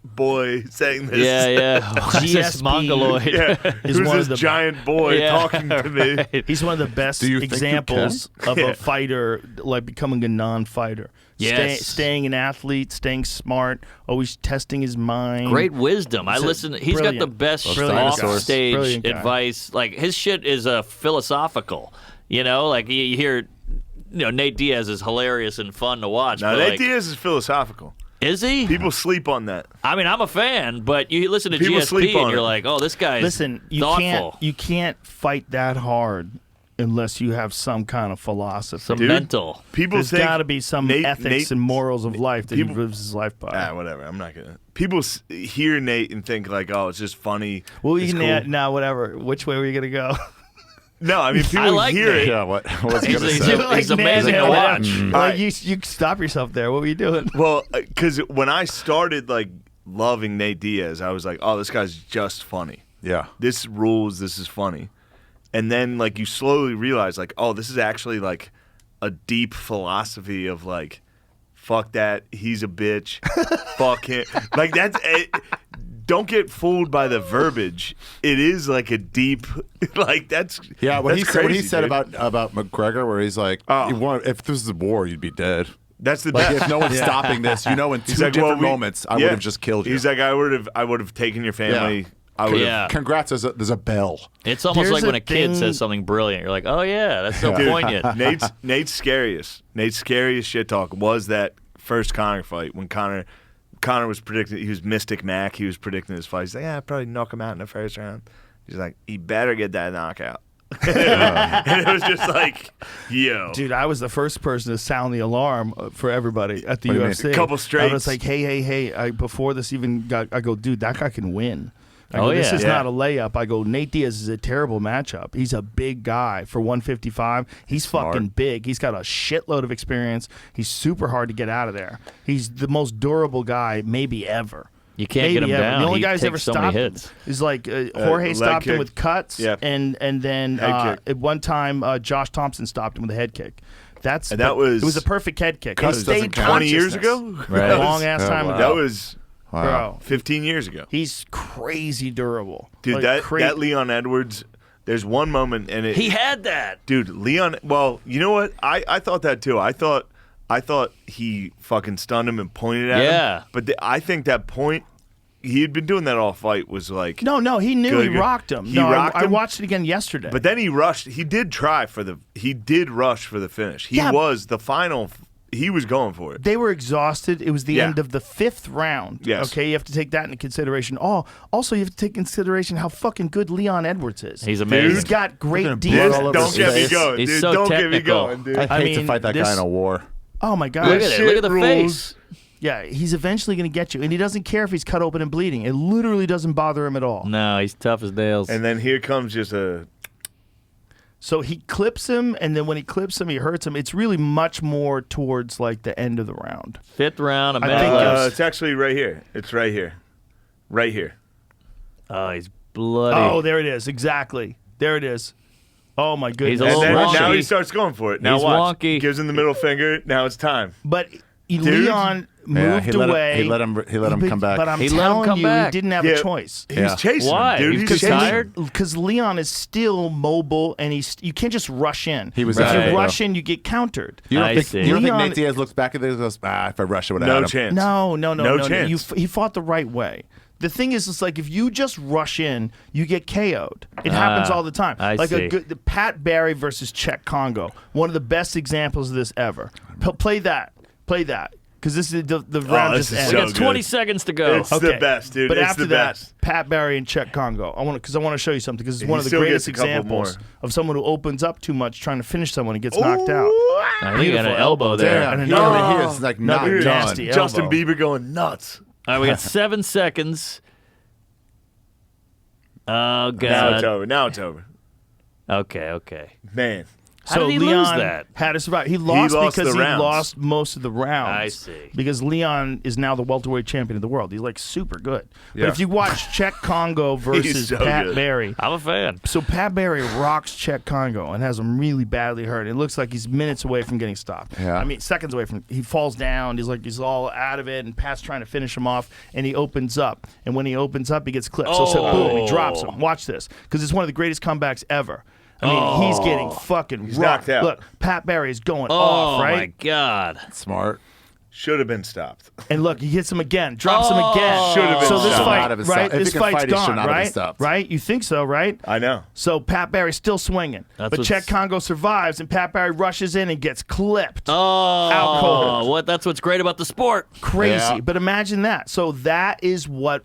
boy saying this?" Yeah. Who's this GSP Mongoloid? Yeah, Is who's one this of the- giant boy Yeah, talking to me? right. He's one of the best Do you think you examples of Yeah. a fighter like becoming a non-fighter. Yes. Staying an athlete, staying smart, always testing his mind. Great wisdom. I He's a listen. He's got the brilliant- best brilliant off guy. stage Brilliant guy. advice. Like his shit is philosophical. You know, like you hear, Nate Diaz is hilarious and fun to watch. Now, but Nate like, Diaz is philosophical. is he? People sleep on that. I mean, I'm a fan, but you listen to People GSP sleep and on you're it. like, oh, this guy's Listen, thoughtful. you can't fight that hard unless you have some kind of philosophy. Some Dude. mental. People There's think got to be some ethics and morals of life that people- he lives his life by. Whatever. I'm not gonna. People hear Nate and think like, "Oh, it's just funny." Well, it's you cool. can now whatever. Which way were you gonna go? No, I mean people I like hear Nate. it. Yeah, what's he He's, gonna he's, say? he's amazing to Nate, watch. Like you stop yourself there. What were you doing? Well, because when I started like loving Nate Diaz, I was like, "Oh, this guy's just funny. Yeah. This rules. This is funny." And then like you slowly realize like, "Oh, this is actually like a deep philosophy of like, fuck that. He's a bitch. Fuck him." Like that's. Don't get fooled by the verbiage. It is like a deep, like that's Yeah, what that's he crazy, said dude. about McGregor, where he's like, Oh. if this is a war, you'd be dead. That's the Like best. if no one's stopping this, in He's two like, different well, moments, I would have just killed you. He's like, I would have taken your family. Yeah. I would Yeah. have. Congrats, there's a bell. It's almost There's like when a a kid thing- says something brilliant. You're like, oh yeah, that's so poignant. Nate's scariest shit talk was that first Conor fight when Conor was predicting, he was Mystic Mac, he was predicting his fight. He's like, yeah, I'd probably knock him out in the first round. He's like, he better get that knockout. And it was just like, yo. Dude, I was the first person to sound the alarm for everybody at the What do you UFC. mean? A couple I was straights. like, hey, before this even got, I go, dude, that guy can win. I go, Oh, this yeah. is Yeah. not a layup. I go, Nate Diaz is a terrible matchup. He's a big guy for 155. He's fucking big. He's got a shitload of experience. He's super hard to get out of there. He's the most durable guy maybe ever. You can't get him Maybe ever. down. The only He guy who's takes ever so many stopped him hits. is like Jorge leg stopped him kick. with cuts, Yeah. and then Head kick. at one time Josh Thompson stopped him with a head kick. And that was- it was a perfect head kick. Cuts He stayed doesn't count. 20 years consciousness. ago? Right. That was- Long ass time wow. ago. That was Bro, 15 years ago. he's crazy durable. Dude, Like, that Leon Edwards, there's one moment and it He had that. Dude, Leon, well, you know what? I thought that too. I thought he fucking stunned him and pointed at Yeah. him. But I think that point, he had been doing that all fight, was like. No, he knew Good, he good. rocked him. He No, rocked I him? watched it again yesterday. But then he rushed. He did rush for the finish. He Yeah. was the final. He was going for it. they were exhausted. It was the Yeah. end of the 5th round. Yes. Okay, you have to take that into consideration. Oh, also you have to take consideration how fucking good Leon Edwards is. He's amazing. He's got great Fucking defense. blood all over Don't his get me face. going, He's dude. so Don't get me technical. going, dude. I'd hate I to mean, fight that this- guy in a war. Oh my god. Look at it. Look at the rules. face. Yeah, he's eventually going to get you, and he doesn't care if he's cut open and bleeding. It literally doesn't bother him at all. No, he's tough as nails. And then here comes just a. So he clips him, and then when he clips him, he hurts him. It's really much more towards like the end of the round. 5th round, a I minute think left. It's actually right here. It's right here. Right here. Oh, he's bloody. Oh, there it is. Exactly. There it is. Oh my goodness. He's a And little then wonky. now he starts going for it. Now He's watch. wonky. Gives him the middle finger. Now it's time. But Leon moved he let away. He let him come back. But I'm He let him telling come you, back. he didn't have Yeah. a choice. He's Yeah. chasing Why? him, dude. He's He's just chasing tired? Because Leon is still mobile, and you can't just rush in. He was if that way, you rush though. in, you get countered. You don't I think, see. you don't think Leon- Nate Diaz looks back at this and goes, if I rush it, would have No had him. chance. No. No chance. He fought the right way. The thing is, it's like if you just rush in, you get KO'd. It happens all the time. I like see. the Pat Barry versus Czech Congo, one of the best examples of this ever. Play that, because this is the round this just is ended. so We got 20 good. seconds to go. It's the best, dude. But It's after the that, best. Pat Barry and Czech Congo. I want to show you something because it's He one of the still greatest gets a couple examples more. of someone who opens up too much trying to finish someone and gets knocked out. I think he got an elbow there. Damn, And he another- is like another not done. nasty Justin elbow. Bieber going nuts. All right, we got 7 seconds. Oh, God. Now it's over. Now it's over. Okay. Man. How did he lose Leon that? had to survive. He lost lost because the he rounds. lost most of the rounds. I see. Because Leon is now the welterweight champion of the world. He's like super good. Yeah. But if you watch Czech Congo versus so Pat good. Barry, I'm a fan. so Pat Barry rocks Czech Congo and has him really badly hurt. It looks like he's minutes away from getting stopped. Yeah. I mean, seconds away from. He falls down. He's all out of it, and Pat's trying to finish him off, and he opens up. And when he opens up, he gets clipped. So boom, he drops him. Watch this, because it's one of the greatest comebacks ever. I mean, he's getting fucking He's rocked. knocked out. Look, Pat Barry is going Oh, off, right? my God. Smart. Should have been stopped. And look, he hits him again, drops him again. Should have been So this stopped. fight, Not have been right? stopped. If This he can fight's fight, he should gone, not have been right? stopped. Right? You think so, right? I know. So Pat Barry's still swinging, That's but what's- Czech Congo survives, and Pat Barry rushes in and gets clipped. Oh, Out cold. that's what's great about the sport. Crazy. Yeah. But imagine that. So that is what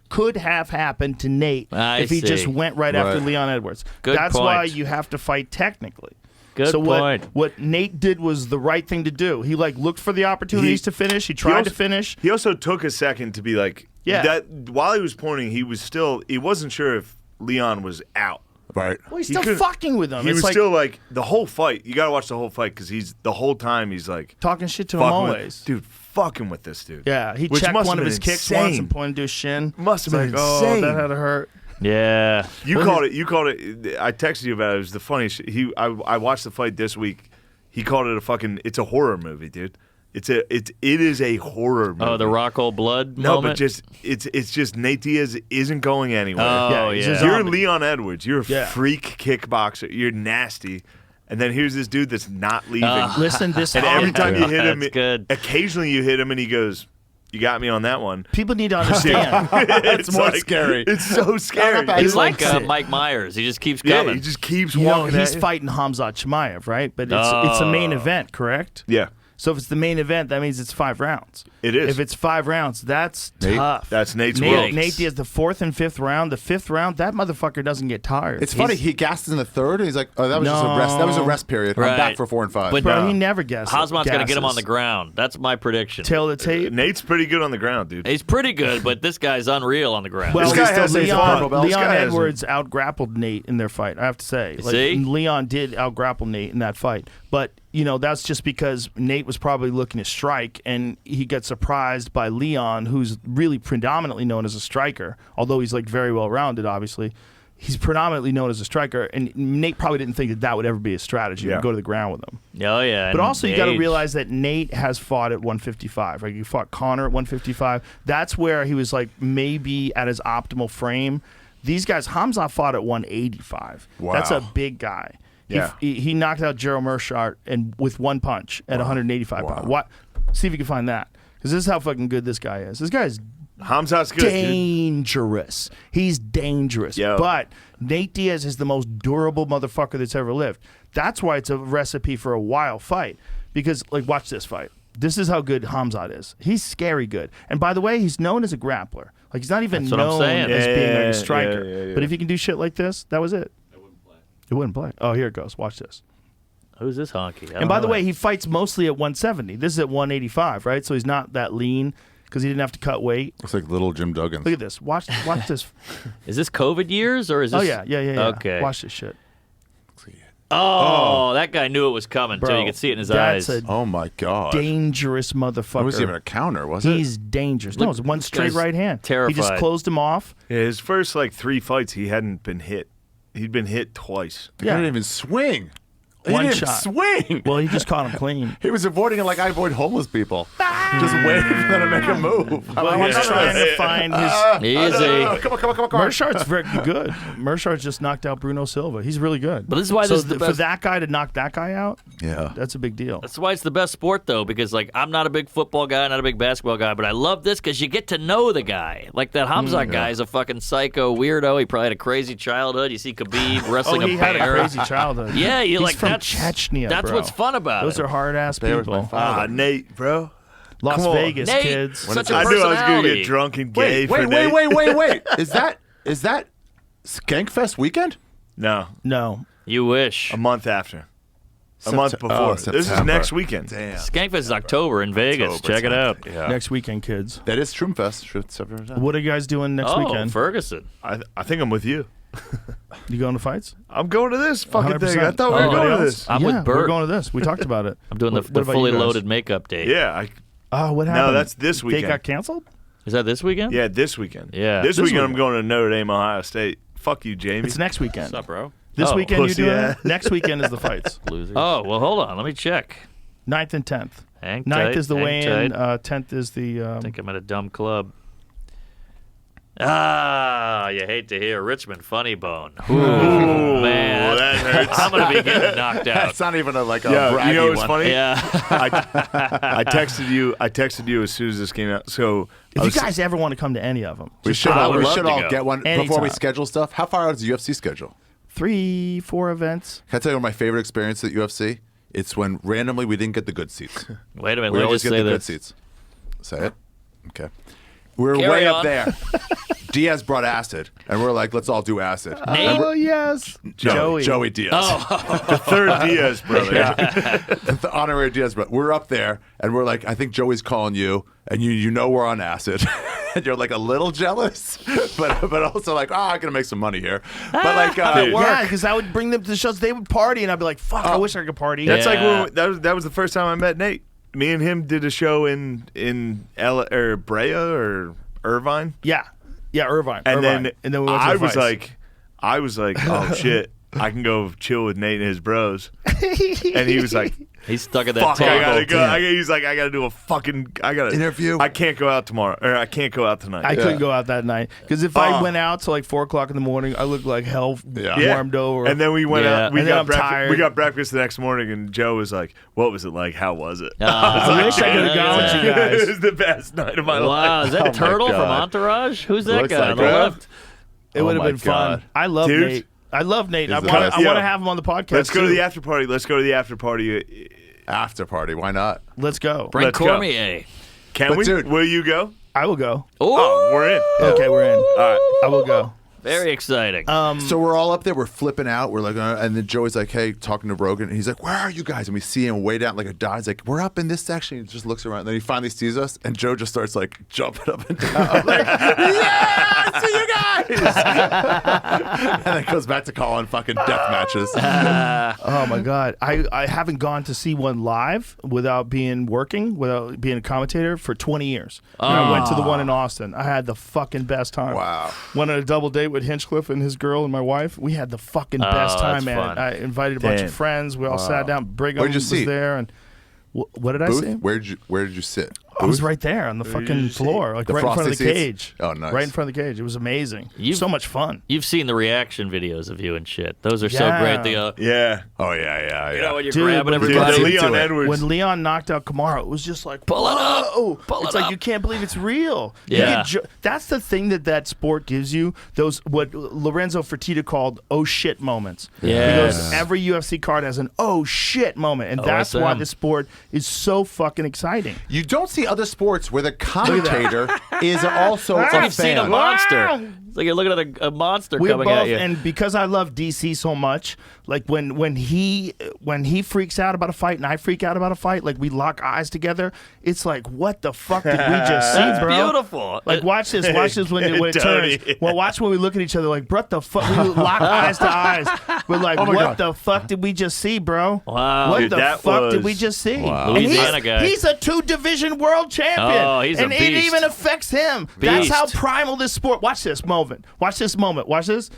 could have happened to Nate I if he just see. went right after Right. Leon Edwards. Good That's point. why you have to fight technically. Good so point. what Nate did was the right thing to do. He looked for the opportunities to finish. He tried to finish. He also took a second to be like, Yeah. That while he was pointing, he wasn't sure if Leon was out. Right. Well, he's He still couldn't- fucking with him. He It's was like still like the whole fight. You got to watch the whole fight because the whole time he's like talking shit to him fucking with- always. dude, fucking with this dude. Yeah, he Which checked must one have of his been kicks once insane. and pointed to his shin. Must have It's been like, oh, insane. that had to hurt. Yeah. You called it. I texted you about it. It was the funniest shit. I watched the fight this week. He called it it's a horror movie, dude. It is a horror movie. Oh, the Rockall blood No, moment? but it's just Nate Diaz isn't going anywhere. Oh, he's yeah. just- You're zombie. Leon Edwards. You're a Yeah. freak kickboxer. You're nasty. And then here's this dude that's not leaving. Listen, this and every time you hit him, That's good. occasionally you hit him and he goes, "You got me on that one." people need to understand. It's more scary. It's so scary. bad. He's like likes it. Mike Myers. He just keeps Yeah, coming. he just keeps You know, walking. he's at you. fighting Hamzat Chimaev, right? But it's a main event, correct? Yeah, So if it's the main event, that means it's 5 rounds. It is. If it's 5 rounds, that's Nate, tough. that's Nate's world. Nate Diaz, the 4th and 5th round. The 5th round, that motherfucker doesn't get tired. It's funny. He gassed in the third, and he's like, "Oh, that was just a rest. That was a rest period. I'm Right. back for 4 and 5." But- Bro, No. he never guesses. Hosman's going to get him on the gasses. ground. That's my prediction. Tail of the tape. Nate's pretty good on the ground, dude. He's pretty good, but this guy's unreal on the ground. Well, This guy has his purple belt. This Leon guy has Edwards out-grappled Nate in their fight, I have to say. See? Leon did out-grapple Nate in that fight. But, that's just because Nate was probably looking to strike, and he got surprised by Leon, who's really predominantly known as a striker, although he's, very well-rounded, obviously. He's predominantly known as a striker, and Nate probably didn't think that would ever be a strategy, Yeah. to go to the ground with him. Oh, yeah. But and also, you got to age. realize that Nate has fought at 155. Like, he fought Connor at 155. That's where he was maybe at his optimal frame. These guys, Hamza fought at 185. Wow. That's a big guy. Yeah. He knocked out Gerald Mershart and with one punch at 185 pounds. What? See if you can find that, because this is how fucking good this guy is. This guy is Hamzat's good, dude. dangerous. He's dangerous. Yo. But Nate Diaz is the most durable motherfucker that's ever lived. That's why it's a recipe for a wild fight. Because, watch this fight. This is how good Hamzat is. He's scary good. And by the way, he's known as a grappler. He's not even That's what I'm known saying. as being Yeah, a striker. yeah. But if he can do shit like this, that was it. It wouldn't play. Oh, here it goes. Watch this. Who's this honky? And by the way, he fights mostly at 170. This is at 185, right? So he's not that lean because he didn't have to cut weight. Looks like little Jim Duggan. Look at this. Watch this. Is this COVID years or is this? Oh, yeah. Okay. Watch this shit. Oh, that guy knew it was coming, Bro, too. You could see it in his that's eyes. a Oh my god! dangerous motherfucker. It wasn't even a counter, was it? He's dangerous. No, it's one this straight guy's right hand. He just terrified. closed him off. Yeah, his first 3 fights, he hadn't been hit. He'd been hit twice. He didn't even swing. He One didn't even shot. swing. Well, he just caught him clean. He was avoiding it like I avoid homeless people. Just waiting for them to make a move. Well, he's trying to find his. Easy. Come on. Mershart's very good. Mershart's just knocked out Bruno Silva. He's really good. But this is why so this is the for best. that guy to knock that guy out, Yeah. that's a big deal. That's why it's the best sport, though, because I'm not a big football guy, not a big basketball guy, but I love this because you get to know the guy. Like that Hamzat guy is a fucking psycho weirdo. He probably had a crazy childhood. You see Khabib wrestling he a had bear. a crazy childhood. Yeah, you He's like from that's Chechnya. That's bro. what's fun about Those it. are hard ass There was my people. father. Nate, bro. Las Come on. Vegas, Nate, kids. such a I knew I was going to personality. get drunk and gay Wait, for wait, Nate. wait. Is that Skankfest weekend? No, No. You wish. a month after. A month September. before. Oh, This is September. next weekend. Damn. Skankfest is October in Vegas. Check it out. Yeah. Next weekend, kids. That is Shroomfest. What are you guys doing next Oh, weekend? Ferguson. I think I'm with you. You going to fights? I'm going to this fucking thing. I 100%. thought we were Anybody going to else? this. I'm yeah, with Bert. We're going to this. We talked about it. I'm doing What the about fully you guys? loaded makeup date. Yeah. Oh, what happened? No, that's this They weekend. got canceled? Is that this weekend? Yeah, this weekend. Yeah. This This weekend I'm weekend. going to Notre Dame, Ohio State. Fuck you, Jamie. It's next weekend. What's up, bro? This Oh, weekend you pussy doing ass. it? Next weekend is the fights. Losers. Oh, well, hold on. Let me check. 9th and 10th. Hang 9th tight, is the hang weigh-in. tight. 10th is the... I think I'm at a dumb club. Ah, you hate to hear Richmond Funny Bone. Ooh, man. that hurts. I'm going to be getting knocked out. It's not even like a Yeah, braggy you know what's one. funny? Yeah. I texted you. I texted you as soon as this came out. So if I you was- guys ever want to come to any of them, We should I all, would we love should to all go. get one before we Anytime. schedule stuff. How far out is the UFC schedule? 3-4 events. Can I tell you one of my favorite experiences at UFC? It's when randomly we didn't get the good seats. Wait a minute. We Let me always just get say the good this. seats. Say it. Okay. We're Carry way on. up there. Diaz brought acid, and we're like, let's all do acid. Nate? Oh, yes. Joey Diaz. the third Diaz brother. The honorary Diaz brother. We're up there, and we're like, I think Joey's calling you, and you know we're on acid. And you're like a little jealous, but also like, I'm going to make some money here. But like, Dude. Yeah, because I would bring them to the shows. They would party, and I'd be like, fuck, I wish I could party. That's like Yeah. when that was the first time I met Nate. Me and him did a show in Brea or Irvine, Yeah. Yeah, Irvine. and Irvine. then we went to I the was fights. like, oh shit, I can go chill with Nate and his bros. And he was like, He's stuck at that fuck, I gotta table. go. He's like, I gotta do a fucking Interview. I can't go out tomorrow, or I can't go out tonight. I couldn't go out that night. Because if I Oh. went out till like 4 o'clock in the morning, I looked like hell Yeah. warmed over. And then we went Yeah. out. We And then got I'm breakfast. tired. We got breakfast the next morning, and Joe was like, "What was it like? How was it?" I wish I could have gone with you guys. It was the best night of my Wow, life. is that Oh my Turtle from God. Entourage? Who's that Looks guy like on the it. left? It would have my been fun. God. I love Dude. Nate. I love Nate. I He's the want best. to Yeah. have him on the podcast. Let's go to too. the after party. Let's go to the after party. After party. Why not? Let's go. Brent Let's go. Cormier. Can But we? dude- Will you go? I will go. Oh, we're in. Okay, we're in. All right. I will go. Very exciting. So we're all up there. We're flipping out. We're like, and then Joey's like, hey, talking to Rogan. And he's like, where are you guys? And we see him way down like a dot. He's like, we're up in this section. He just looks around. And then he finally sees us. And Joe just starts like jumping up and down. I'm like, yeah, I see you guys. And then goes back to calling fucking death matches. Oh my god, I haven't gone to see one live without being a commentator for 20 years. And I went to the one in Austin. I had the fucking best time. Wow. Went on a double date with Hinchcliffe and his girl and my wife. We had the fucking best time, that's man. fun. I invited a bunch Damn. of friends. We all sat down. Brigham Where'd you was see? there, and what did I Booth? say? Where did you sit? I was Booth? right there on the fucking you see? floor, like The right in front of the frosty seats? cage. Oh, nice. Right in front of the cage. It was amazing. So much fun. You've seen the reaction videos of you and shit. Those are so Yeah. great. They go, Yeah. Oh, yeah. you know, when you're Dude, grabbing when- Dude, everybody. the into Leon it. Edwards. When Leon knocked out Kamara, it was just like, Pull it up. whoa! Pull It's it like up. you can't believe it's real. You Yeah. get that's the thing that sport gives you. Those what Lorenzo Fertitta called "oh shit" moments. Yes. Because every UFC card has an "oh shit" moment, and that's why OSM. the sport is so fucking exciting. You don't see other sports where the commentator is also It's a like you've seen a fan. monster. It's like you're looking at a monster We coming both, at you. and because I love DC so much, like when he freaks out about a fight and I freak out about a fight, like we lock eyes together. It's like, what the fuck did we just see, That's bro? beautiful. Like watch this when it Tony. turns. Well, watch when we look at each other like, what the fuck? We lock eyes to eyes. We're like, my what God. the fuck did we just see, bro? Wow. What Dude, the that fuck did was- we just see? Wow. And Louisiana guy. he's a 2-division world champion. Oh, he's a and it beast. even affects him. That's how Beast. primal this sport. Watch this moment. Watch this moment. Watch this.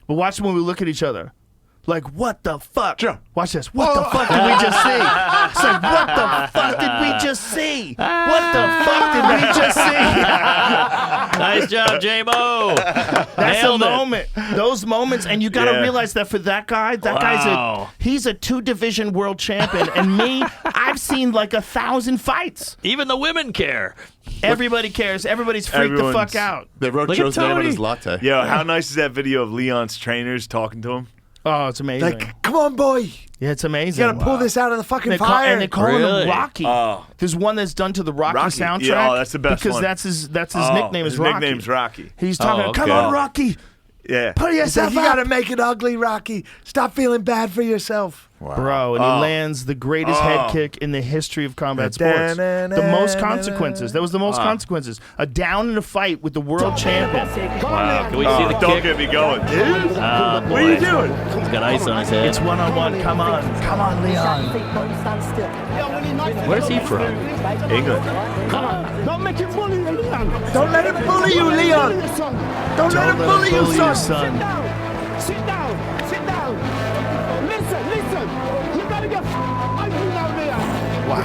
But watch when we look at each other. Like, what the fuck? Sure. Watch this. What the fuck did we just see? It's like, what the fuck did we just see? What the fuck did we just see? Nice job, J-Mo. That's Nailed a it. moment. Those moments, and you got to Yeah. realize that for that guy, Wow. he's a 2-division world champion, and me, I've seen like 1,000 fights. Even the women care. Everybody cares. Everybody's freaked the fuck Everyone's- out. They wrote Look at Joe's name on Tony. his latte. Yo, how nice is that video of Leon's trainers talking to him? Oh, it's amazing. Like, come on, boy. Yeah, it's amazing. You gotta pull this out of the fucking And fire. and they call Really? him Rocky. Oh. There's one that's done to the Rocky, Rocky. soundtrack. Yeah, oh, that's the best because one. that's his nickname is his Rocky. nickname's Rocky. He's talking. Oh, Come okay. on, Rocky. Yeah. Put He's yourself like, you up. gotta make it ugly, Rocky. Stop feeling bad for yourself. Bro, and he lands the greatest head kick in the history of combat sports. The most consequences. That was the most consequences. A down in a fight with the world champion. Wow. Can we see the Don't kick? get me going, dude. What are you doing? He's got ice on his head. It's one-on-one. Come on, Leon. Where's he from? England. Don't make it bully you, Leon. Don't let him bully you, Leon. Don't let him bully you, son. Sit down. Sit down. Listen. You gotta get angry now, Leon. Wow.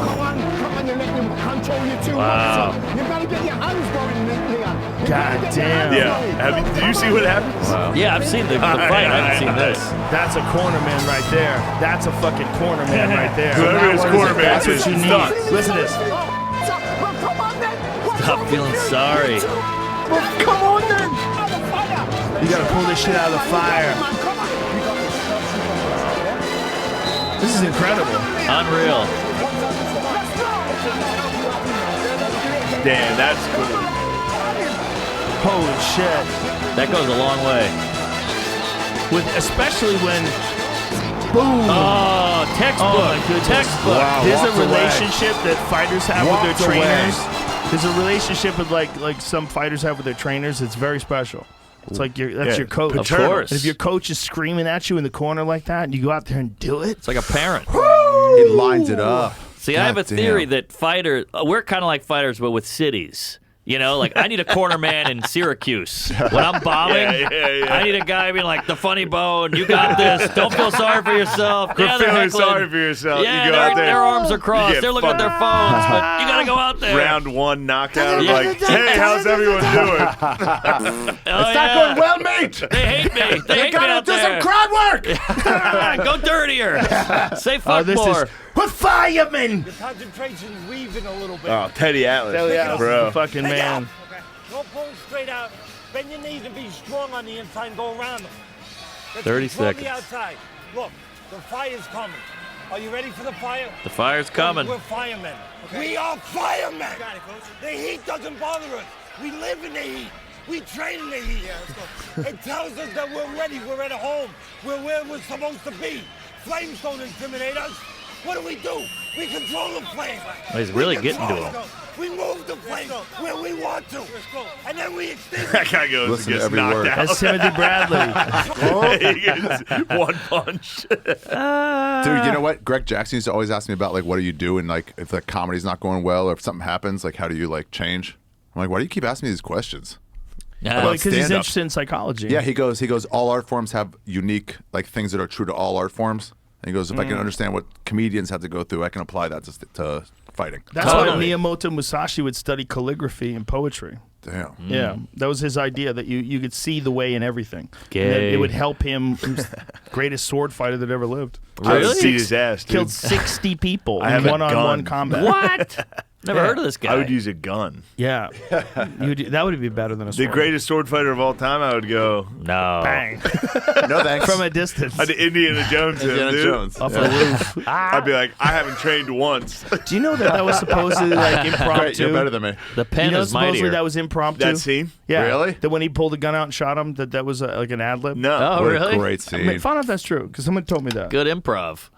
Come on. You're letting him control you too Wow. much, son. You gotta get your hands going, Leon. God damn. Yeah. Did you see what happened? Yeah, I've seen the fight. I haven't seen this. That's a corner man right there. That's a fucking corner man right there. Whoever his corner man That's what is you need. nuts. Listen to this. Stop feeling sorry. Come on, then. You gotta pull this shit out of the fire. This is incredible. Unreal. Damn, that's cool. Holy shit. That goes a long way. Especially when, boom. Oh, textbook. Oh my goodness. Textbook. Wow. There's walked a away. relationship that fighters have with Walked their away. trainers. There's a relationship with like some fighters have with their trainers. It's very special. It's like that's your coach. Of course. And if your coach is screaming at you in the corner like that, and you go out there and do it, It's like a parent. He lines it up. See, I have a God damn. theory that fighters, we're kind of like fighters, but with cities. You know, like I need a corner man in Syracuse. When I'm bombing, Yeah. I need a guy being like, the funny bone, you got this. Don't feel sorry for yourself. Quit Yeah, they're feeling heckling. sorry for yourself. Yeah, You go out there. their arms are You crossed. get They're looking at their fucked. phones, but you got to go out there. Round one knockout. Yeah. Like, hey, how's everyone doing? It's not going well, mate. They hate me. They hate me Gotta out do there. some crowd work. Go dirtier. Say fuck this more. is with firemen. The concentration's weaving a little bit. Oh, Teddy Atlas. Bro, Bro. fucking man. Don't pull straight out. Bend your knees and be strong on the inside and go around them. Let's 30 control seconds. the outside. Look, the fire's coming. Are you ready for the fire? The fire's coming. We're firemen. We are firemen. Got it, Coach. The heat doesn't bother us. We live in the heat. We train in the heat. Yeah, let's go. It tells us that we're ready. We're at home. We're where we're supposed to be. Flames don't intimidate us. What do? We control the flame. Oh, he's really We getting to control him. it. We move the flame where we want to. And then we extinguish That guy goes Listen and to gets every knocked word. out. That's Timothy Bradley. He gets one punch. Dude, you know what? Greg Jackson used to always ask me about like, what do you do? And like, if the comedy's not going well or if something happens, like, how do you like change? I'm like, why do you keep asking me these questions? Yeah. About Because he's stand-up. interested in psychology. Yeah, he goes, all art forms have unique like things that are true to all art forms. And he goes, if I can understand what comedians have to go through, I can apply that to fighting. That's why Totally. Miyamoto Musashi would study calligraphy and poetry. Damn. Yeah, that was his idea, that you could see the way in everything. Gay. And that it would help him. He was the greatest sword fighter that ever lived. I would Really? beat his ass, dude. Killed 60 people I have in a one-on-one gun. combat. What? Never heard of this guy. I would use a gun. Yeah, that would be better than a The sword. greatest sword fighter of all time, I would go No. Bang No thanks. from a distance. I'd Indiana Jones him, Indiana dude. Jones. Off a roof. I'd be like, I haven't trained once. Do you know that was supposedly like impromptu? Great, you're better than me. The pen You know, is supposedly mightier. that was impromptu. That scene? Yeah. Really? That when he pulled the gun out and shot him, that was like an ad lib. No. Oh, What really? a great I mean, scene. find out if that's true, because someone told me that. Good improv.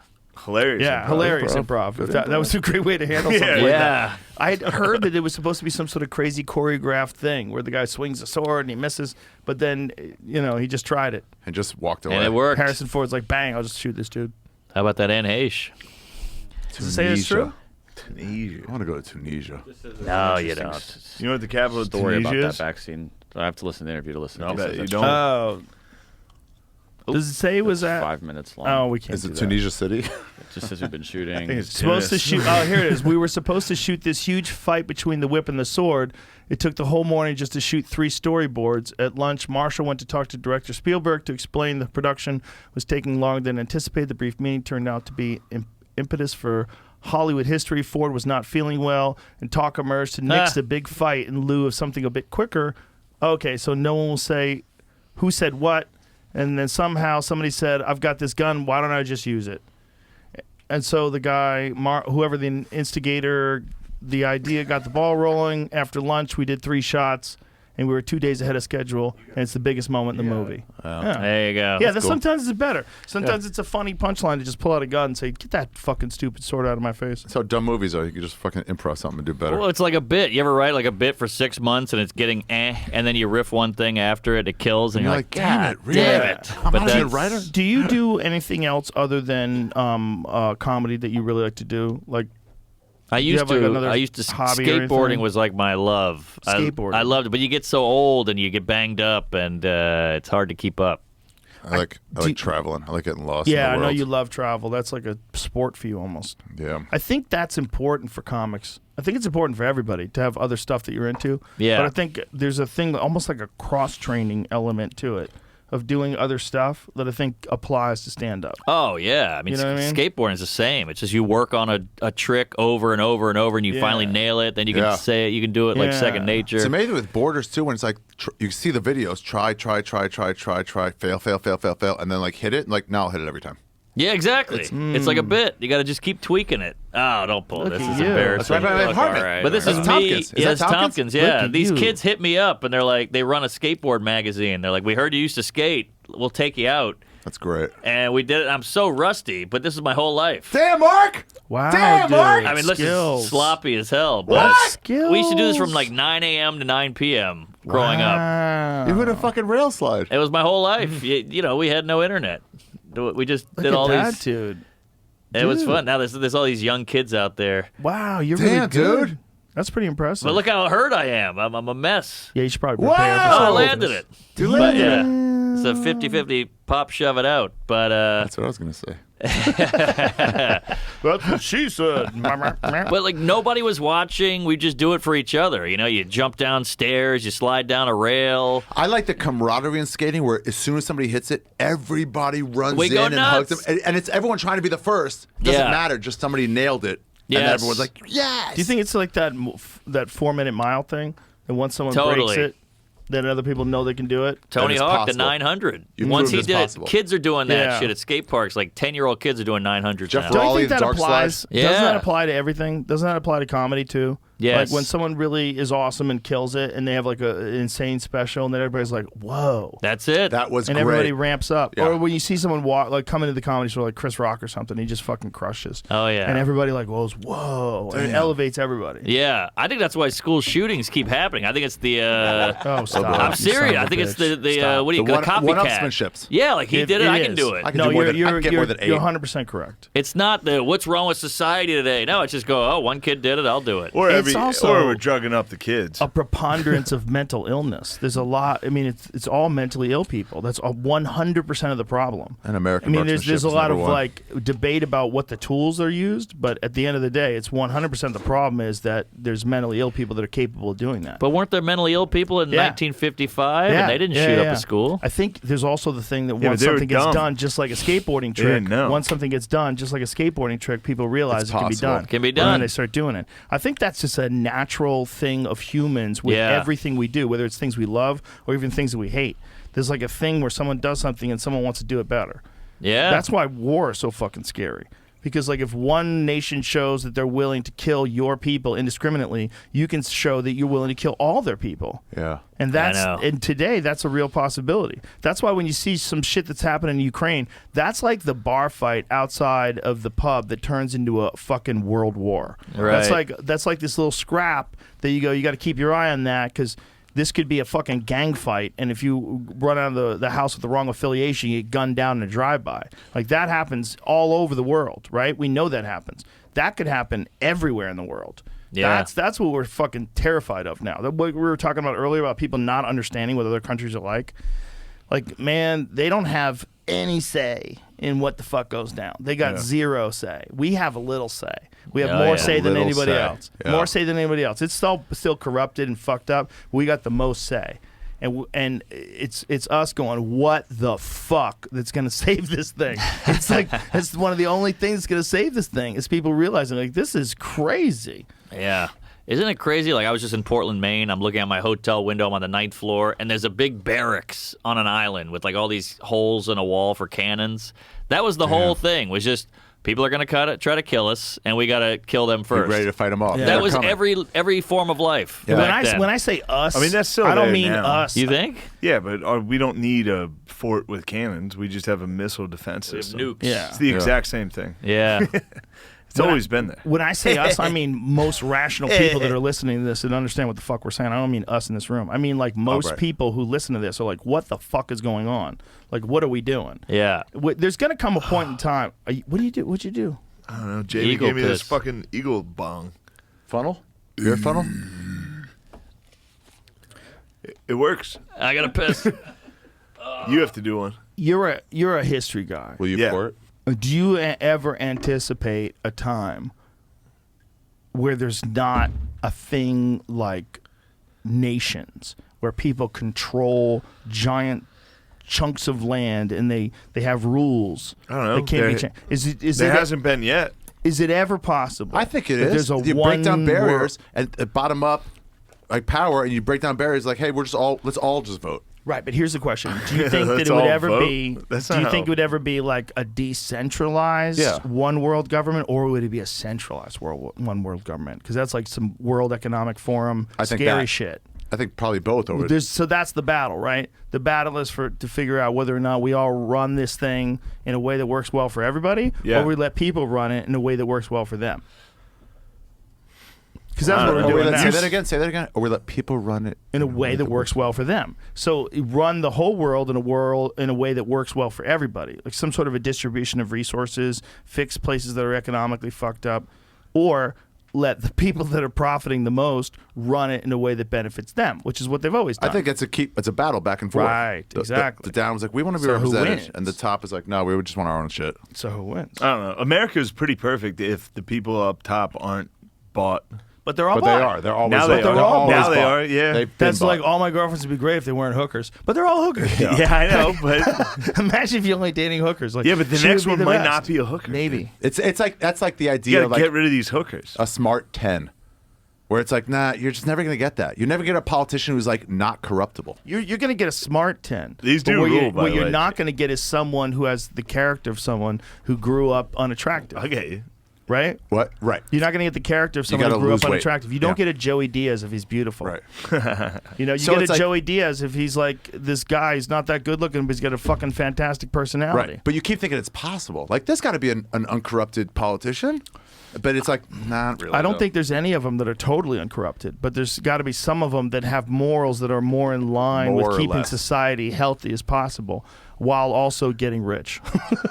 Hilarious. Yeah, improv. hilarious improv. That was a great way to handle something like Yeah. that. I'd heard that it was supposed to be some sort of crazy choreographed thing where the guy swings a sword and he misses, but then, he just tried it. And just walked away. And it worked. Harrison Ford's like, bang, I'll just shoot this dude. How about that Anne Heche? Does it say it's true? Tunisia. I want to go to Tunisia. No, you don't. You know what the capital of Story about Tunisia that is? vaccine. I have to listen to the interview to listen No, to. I bet it. you It's don't. Oh. Does it say it was at? 5 minutes long. Oh, we can't Is do it that. Tunisia City? It just says we've been shooting. I think it's Supposed to Tunis. shoot. Oh, here it is. We were supposed to shoot this huge fight between the whip and the sword. It took the whole morning just to shoot 3 storyboards. At lunch, Marshall went to talk to director Spielberg to explain the production was taking longer than anticipated. The brief meeting turned out to be impetus for Hollywood history. Ford was not feeling well, and talk emerged to nix the big fight in lieu of something a bit quicker. Okay, so no one will say who said what, And then somehow somebody said, I've got this gun, why don't I just use it? And so the guy, whoever the instigator, the idea got the ball rolling. After lunch, we did 3 shots. And we were 2 days ahead of schedule, and it's the biggest moment in the movie. Yeah. There you go. Yeah, That's sometimes it's better. Sometimes it's a funny punchline to just pull out a gun and say, get that fucking stupid sword out of my face. That's how dumb movies are. You can just fucking improv something and do better. Well, it's like a bit. You ever write like a bit for 6 months and it's getting and then you riff one thing after it, it kills, and you're like, damn it, really? damn it. I'm But not a then- good writer. Do you do anything else other than comedy that you really like to do? Like, I you used have, like, to. another I used to. hobby or Skateboarding anything? was like my love. Skateboarding. I loved it, but you get so old and you get banged up, and it's hard to keep up. I like traveling. I like getting lost. yeah, in I the know world. you love travel. That's like a sport for you almost. Yeah. I think that's important for comics. I think it's important for everybody to have other stuff that you're into. Yeah. But I think there's a thing, almost like a cross-training element to it, of doing other stuff that I think applies to stand-up. Oh yeah, I mean, You know what I mean? skateboarding is the same. It's just you work on a trick over and over and over, and you finally nail it. Then you can say it. You can do it like second nature. It's amazing with borders too, when it's like you see the videos, try, fail, and then like hit it, and like now I'll hit it every time. Yeah, exactly. It's like a bit. You got to just keep tweaking it. Oh, don't pull this. This is embarrassing. That's right, Look, Hartman. all right. But this is That's me. Tompkins. Is Yeah, that it's Tompkins? Tompkins. Look Yeah, at these you. kids hit me up, and they're like, they run a skateboard magazine. They're like, we heard you used to skate. We'll take you out. That's great. And we did it. I'm so rusty, but this is my whole life. Damn, Mark! Wow, Damn, dude. Mark! I mean, listen, Skills. sloppy as hell. But What? Skills. we used to do this from like 9 a.m. to 9 p.m. growing up. Wow. You hit a fucking rail slide. It was my whole life. You know, we had no internet. We just Look did at all that, these. dude. It was Dude. fun. Now there's all these young kids out there. Wow, you're Damn, really good. dude. That's pretty impressive. But look how hurt I am. I'm a mess. Yeah, you should probably prepare for Oh, I some landed this. it. But yeah, it's a 50-50 pop, shove it out. But That's what I was gonna say. That's what she said. but like nobody was watching. We just do it for each other. You know, you jump downstairs, you slide down a rail. I like the camaraderie in skating, where as soon as somebody hits it, everybody runs We in go and hugs nuts. them, and it's everyone trying to be the first. Doesn't Yeah. matter. Just somebody nailed it, and Yes. everyone's like, yes. Do you think it's like that 4-minute mile thing? And once someone Totally. breaks it, then other people know they can do it? Tony is Hawk, the possible. 900. You Once proved he it's did possible. it, kids are doing that Yeah. shit at skate parks. Like 10-year-old kids are doing 900 Jeff now. Don't you Raleigh, think that Dark applies? Slide? Yeah. Doesn't that apply to everything? Doesn't that apply to comedy too? Yes. Like when someone really is awesome and kills it, and they have like an insane special, and then everybody's like, "Whoa!" That's it. That was and great. everybody ramps up. Yeah. Or when you see someone walk, like come into the comedy store, like Chris Rock or something, he just fucking crushes. Oh, yeah. And everybody like goes, "Whoa!" And it Damn. elevates everybody. Yeah, I think that's why school shootings keep happening. I think it's the. Oh, stop! I'm you serious. son of I a think it's bitch. the Stop. what do you The call copycat? one-upsmanships. Yeah, like he did it. I can is. do it. I can No, do more you're than- I can get more than you're 8. 100% correct. It's not the what's wrong with society today. No, it's just go. Oh, one kid did it. I'll do it. Or It's also- we're drugging up the kids. A preponderance of mental illness. There's a lot. I mean, it's all mentally ill people. That's 100% of the problem. And American I mean, there's marksmanship a is lot of number one. like debate about what the tools are used, but at the end of the day, it's 100% the problem is that there's mentally ill people that are capable of doing that. But weren't there mentally ill people in Yeah. 1955 and they didn't shoot up a school? I think there's also the thing that Yeah, once but they were something gets dumb. done, just like a skateboarding They trick, didn't know. once something gets done, just like a skateboarding trick, people realize It's it can be possible. done. Can be And done. then they start doing it. I think that's just a natural thing of humans with Yeah. everything we do, whether it's things we love or even things that we hate. There's like a thing where someone does something and someone wants to do it better. Yeah. That's why war is so fucking scary. Because like if one nation shows that they're willing to kill your people indiscriminately, you can show that you're willing to kill all their people. Yeah. And I that's know. and today that's a real possibility. That's why when you see some shit that's happening in Ukraine, that's like the bar fight outside of the pub that turns into a fucking world war. That's Right. like this little scrap that you got to keep your eye on that because this could be a fucking gang fight, and if you run out of the house with the wrong affiliation, you get gunned down in a drive-by. Like that happens all over the world, right? We know that happens. That could happen everywhere in the world. Yeah. That's what we're fucking terrified of now. What we were talking about earlier about people not understanding what other countries are like. Like, man, they don't have any say in what the fuck goes down. They got zero say. We have a little say. We have Oh, more yeah. say than Little anybody say. else. Yeah. More say than anybody else. It's still corrupted and fucked up. We got the most say. And it's us going, what the fuck that's going to save this thing? It's like, it's one of the only things that's going to save this thing is people realizing, like, this is crazy. Yeah. Isn't it crazy? Like, I was just in Portland, Maine. I'm looking at my hotel window. I'm on the 9th floor, and there's a big barracks on an island with, like, all these holes in a wall for cannons. That was the whole thing, was just people are going to try to kill us, and we got to kill them first. Be ready to fight them off. Yeah. That was every form of life. Yeah. When I say us, I mean, that's still I don't there mean now. us. You think? Yeah, but we don't need a fort with cannons. We just have a missile defense We have system. nukes. Yeah. It's the exact same thing. Yeah. It's always been there. When I say us, I mean most rational people that are listening to this and understand what the fuck we're saying. I don't mean us in this room. I mean like most right. people who listen to this are like, what the fuck is going on? Like, what are we doing? Yeah. There's going to come a point in time. What do you do? What'd you do? I don't know. Jamie Eagle gave me this piss. fucking eagle bong. Funnel? Beer funnel? It works. I got to piss. You have to do one. You're a history guy. Will you Yeah. pour it? Do you ever anticipate a time where there's not a thing like nations, where people control giant chunks of land and they have rules? I don't know. That can't be There- changed. There hasn't been yet. Is it ever possible? I think it that is. There's a You break down one barriers world- and bottom up, like power, and you break down barriers. Like, hey, let's all just vote. Right, but here's the question: do you think that Let's it would all ever vote? be? That's Do you not think how- it would ever be like a decentralized one world government, or would it be a centralized one world government? Because that's like some World Economic Forum I think scary that. shit. I think probably both over. So that's the battle, right? The battle is to figure out whether or not we all run this thing in a way that works well for everybody, Yeah. or we let people run it in a way that works well for them. Because that's what we're Or we doing let, now. say that again. Say that again. Or we let people run it In a way that works well for them. So run the whole world in a way that works well for everybody, like some sort of a distribution of resources, fix places that are economically fucked up, or let the people that are profiting the most run it in a way that benefits them, which is what they've always done. I think it's a battle back and forth. Right, exactly. The down was like, we want to be So who represented, wins? and the top is like, no, we just want our own shit. So who wins? I don't know. America is pretty perfect if the people up top aren't bought. But they're all But bought. they are. They're always. Now they they're are. always Now they bought. are, yeah. They've been That's like bought. all my girlfriends would be great if they weren't hookers, but they're all hookers. Yeah, I know, but Imagine if you're only dating hookers. Like, yeah, but the she next would one be the might best. not be a hooker. Maybe. It's like that's like the You idea gotta of like get rid of these hookers. a smart 10, where it's like, nah, you're just never gonna get that. You never get a politician who's like not corruptible. You're going to get a smart 10. These But do what rule, you- by What the you're way. not going to get is someone who has the character of someone who grew up unattractive. I get you. Right? What? Right. You're not going to get the character of someone who gotta grew up lose weight. unattractive. You don't Yeah. get a Joey Diaz if he's beautiful. Right. You know, you So get it's a like- Joey Diaz if he's like this guy. He's not that good looking, but he's got a fucking fantastic personality. Right. But you keep thinking it's possible. Like, there's got to be an uncorrupted politician. But it's like, not really. I don't though. think there's any of them that are totally uncorrupted, but there's got to be some of them that have morals that are more in line More with or keeping less. society healthy as possible while also getting rich.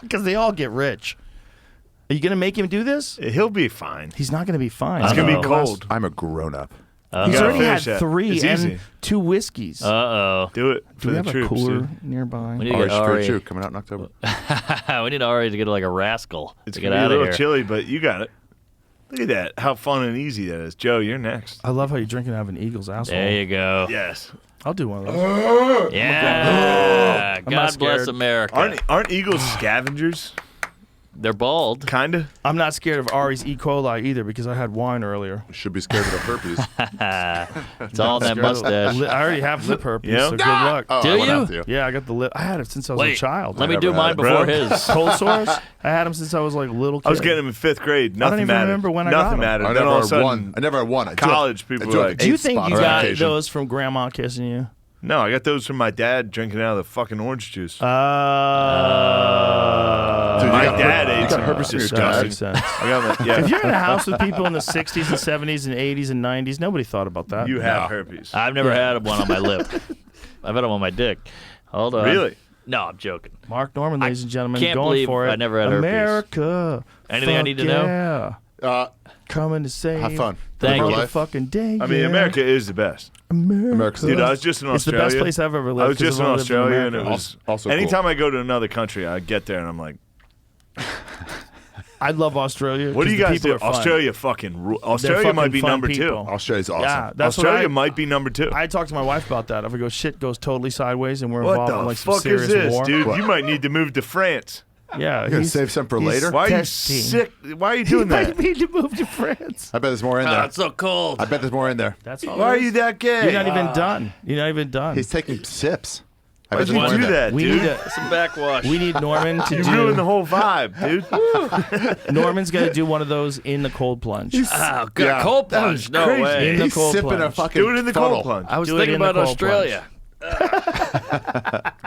Because they all get rich. Are you going to make him do this? He'll be fine. He's not going to be fine. It's gonna be The last- cold. I'm a grown up. He's gotta already had finish that. 3 It's and easy. 2 whiskeys. Uh-oh. Do it for Do we the have troops. a cooler Dude. nearby? We need to Ari get Straight Ari. Shoe coming out in October. We need Ari to get like a rascal It's to gonna get be a out of little here. chilly, but you got it. Look at that. How fun and easy that is. Joe, you're next. I love how you're drinking out of an eagle's asshole. There you go. Yes. I'll do one of those. Yeah. I'm not God bless scared. America. Aren't eagles scavengers? They're bald. Kinda. I'm not scared of Ari's E. coli either because I had wine earlier. Should be scared of the herpes. It's all in that mustache. I already have lip herpes, Yeah? so good luck. Oh, Do I went you? after Yeah, I got the lip. I had it since I was a Wait, child. let me do never mine had it. before Bro. his. Cold sores. I had them since I was like a little kid. I was getting them in 5th grade. Nothing even mattered. remember when I got Nothing 'em. mattered. I Then never all of a had sudden, one. I never had one. I do have- college people I do were have like, Do you 8 think spots you on got occasion. those from grandma kissing you? no, I got those from my dad drinking out of the fucking orange juice. Dude, my you got dad her- you ate got some herpes from your That disgusting. makes sense. I got my, yeah. If you're in a house with people in the 60s and 70s and 80s and 90s, nobody thought about that. You have herpes. I've never had one on my lip. I've had them on my dick. Hold on. Really? No, I'm joking. Mark Norman, ladies and gentlemen, can't going believe for it. I never had herpes. America. Anything I fuck need to know? Yeah. Coming to save Have fun. Thank Live you. your life. fucking day. I mean, yeah. America is the best. America's the Dude, I best. was just in It's the Australia. best place I've ever lived. I was 'cause just I've in only lived Australia, and America. it was Also cool. anytime I go to another country, I get there and I'm like, I love Australia. what do 'cause you the guys people do? are fun. Australia fucking Australia fucking might be fun number people. 2. Australia's awesome. Yeah, that's what Australia I- might be number 2. I talked to my wife about that. If I go, shit goes totally sideways and we're What involved the in like some fuck serious is this, war. dude? You might need to move to France. Yeah, You're gonna save some for he's later? Why are you testing. sick? Why are you doing He that? might need to move to France. I bet there's more in Oh, there. it's so cold. I bet there's more in there. That's all. Why are it is. you that gay? You're not even done. You're not even done. He's taking sips. I Why'd bet there's more you in do there. that, we dude? need to, Some backwash. we need Norman to You do. ruined the whole vibe, dude. Norman's gonna do one of those in the cold plunge. Oh, good. Yeah, Cold that plunge. was No crazy. way. In the He's cold sipping a plunge. fucking Do it in the funnel. cold plunge. I was Do it thinking in the about cold Australia.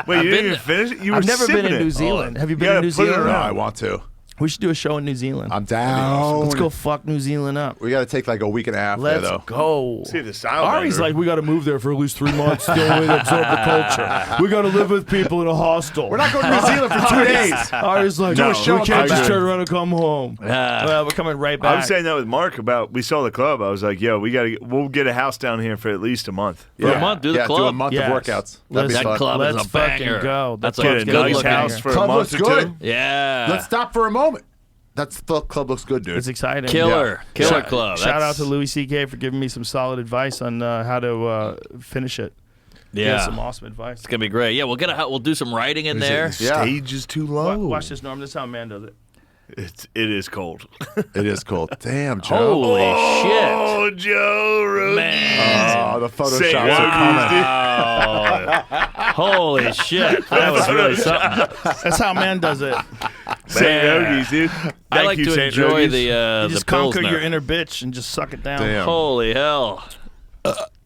Wait, you didn't been even there. finish it? You were I've never been sipping in it. New Zealand. Have you You been in gotta New put it Zealand? No, around. I want to. We should do a show in New Zealand. I'm down. Let's go fuck New Zealand up. We got to take like a week and a half Let's there, though. go. See the style. Ari's like, we got to move there for at least 3 months. The only way to absorb the culture. We got to live with people in a hostel. We're not going to New Zealand for 2 days. Ari's like, No, we show can't up just there. turn around and come home. Well, we're coming right back. I was saying that with Mark about we saw the club. I was like, yo, we'll get a house down here for at least a month. For a month, do the yeah, club. do a month Yes. of workouts. That'd be Let's- fun. That club is Let's a fucking banger. go. That's The a Get club's a good gonna be nice looking. house banger. for a Club month looks or good. two. Yeah. Let's stop for a moment. That's the club looks good, dude. It's exciting. Killer. Killer Shout- club. Shout out That's- to Louis C.K. for giving me some solid advice on how to finish it. He has Yeah. some awesome advice. It's gonna be great. Yeah, we'll do some writing in there. Yeah. Stage is too low. Watch this, Norm. This is how a man does it. It is cold. It is cold. Damn, Joe. Holy shit. Oh, Joe Rogan. Man. Oh, the Say Photoshops what, are coming. Holy shit. That was really something. That's how a man does it. St. Rogies, dude. I Thank like you, to St. enjoy Rogies. the You just conquer Pilsner. your inner bitch and just suck it down. Damn. Holy hell.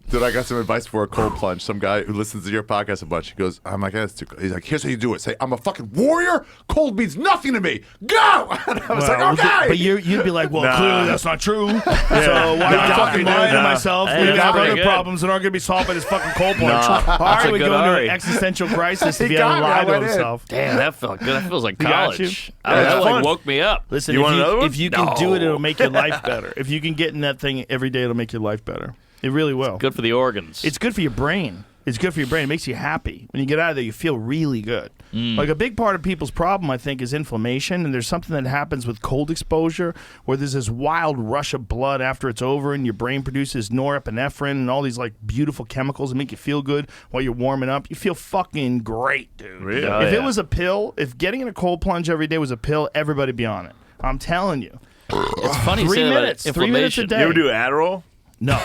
Dude, I got some advice for a cold plunge. Some guy who listens to your podcast a bunch. He goes, I'm like, that's too cold. He's like, here's how you do it. Say, I'm a fucking warrior. Cold means nothing to me. Go! And I was Well, like, okay. But you'd be like, well, Nah. clearly that's not true. So why are you fucking lying to Nah. myself? Hey, Maybe I have that's pretty other good. problems that aren't going to be solved by this fucking cold plunge. Nah. That's Ari a would good go into Ari. an existential crisis if He he had got to me. I lie to went in. himself. Damn, that felt good. That feels like You got you? college. Yeah, That it's like fun. woke me up. Listen, You want another one? if you can do it, No. it'll make your life better. If you can get in that thing every day, it'll make your life better. It really will. Good for the organs. It's good for your brain. It's good for your brain. It makes you happy. When you get out of there, you feel really good. Like a big part of people's problem, I think, is inflammation. And there's something that happens with cold exposure where there's this wild rush of blood after it's over and your brain produces norepinephrine and all these like beautiful chemicals that make you feel good while you're warming up. You feel fucking great, dude. Really? Oh, if yeah. it was a pill, if getting in a cold plunge every day was a pill, everybody'd be on it. I'm telling you. It's funny you 3 say that about minutes. 3 minutes a inflammation. day. You ever do Adderall? No.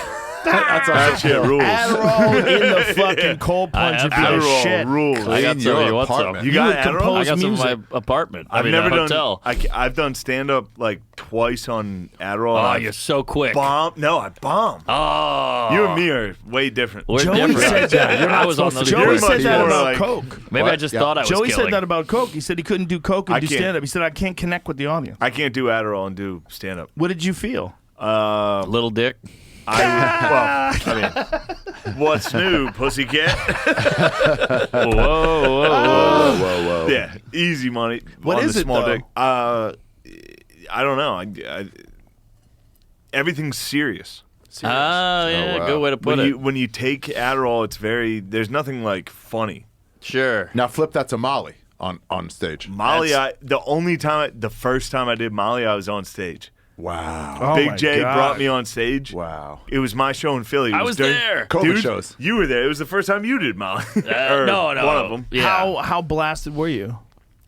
That shit rules. Adderall in the fucking cold plunge would be the Adderall shit. rules. I got Clean some. your You want some? apartment. You You got would Adderall? compose I got some in music. my apartment. I've never done. hotel. I've done stand up like twice on Adderall. Oh, and you're I've so quick. bombed. No, I bombed. Oh. You and me are way different. We're Joey different. said that. You're I was on supposed the to be Joey You're said much that more about like- Coke. Maybe What? I just Yeah. thought I was Joey killing. said that about Coke. He said he couldn't do Coke and I do can't. stand up. He said, I can't connect with the audience. I can't do Adderall and do stand up. What did you feel? Little dick. I mean, what's new, pussycat? Whoa. Yeah, easy money. What on is the it, small though? dick. I don't know. Everything's serious. Ah, yeah, wow. good way to put it. When you take Adderall, it's there's nothing like funny. Sure. Now flip that to Molly on stage. Molly, the first time I did Molly, I was on stage. Wow. Oh my Big J God. brought me on stage. Wow. It was my show in Philly. It I was during- there. COVID Dude, shows. You were there. It was the first time you did Molly. Or no. one of them. Yeah. How blasted were you?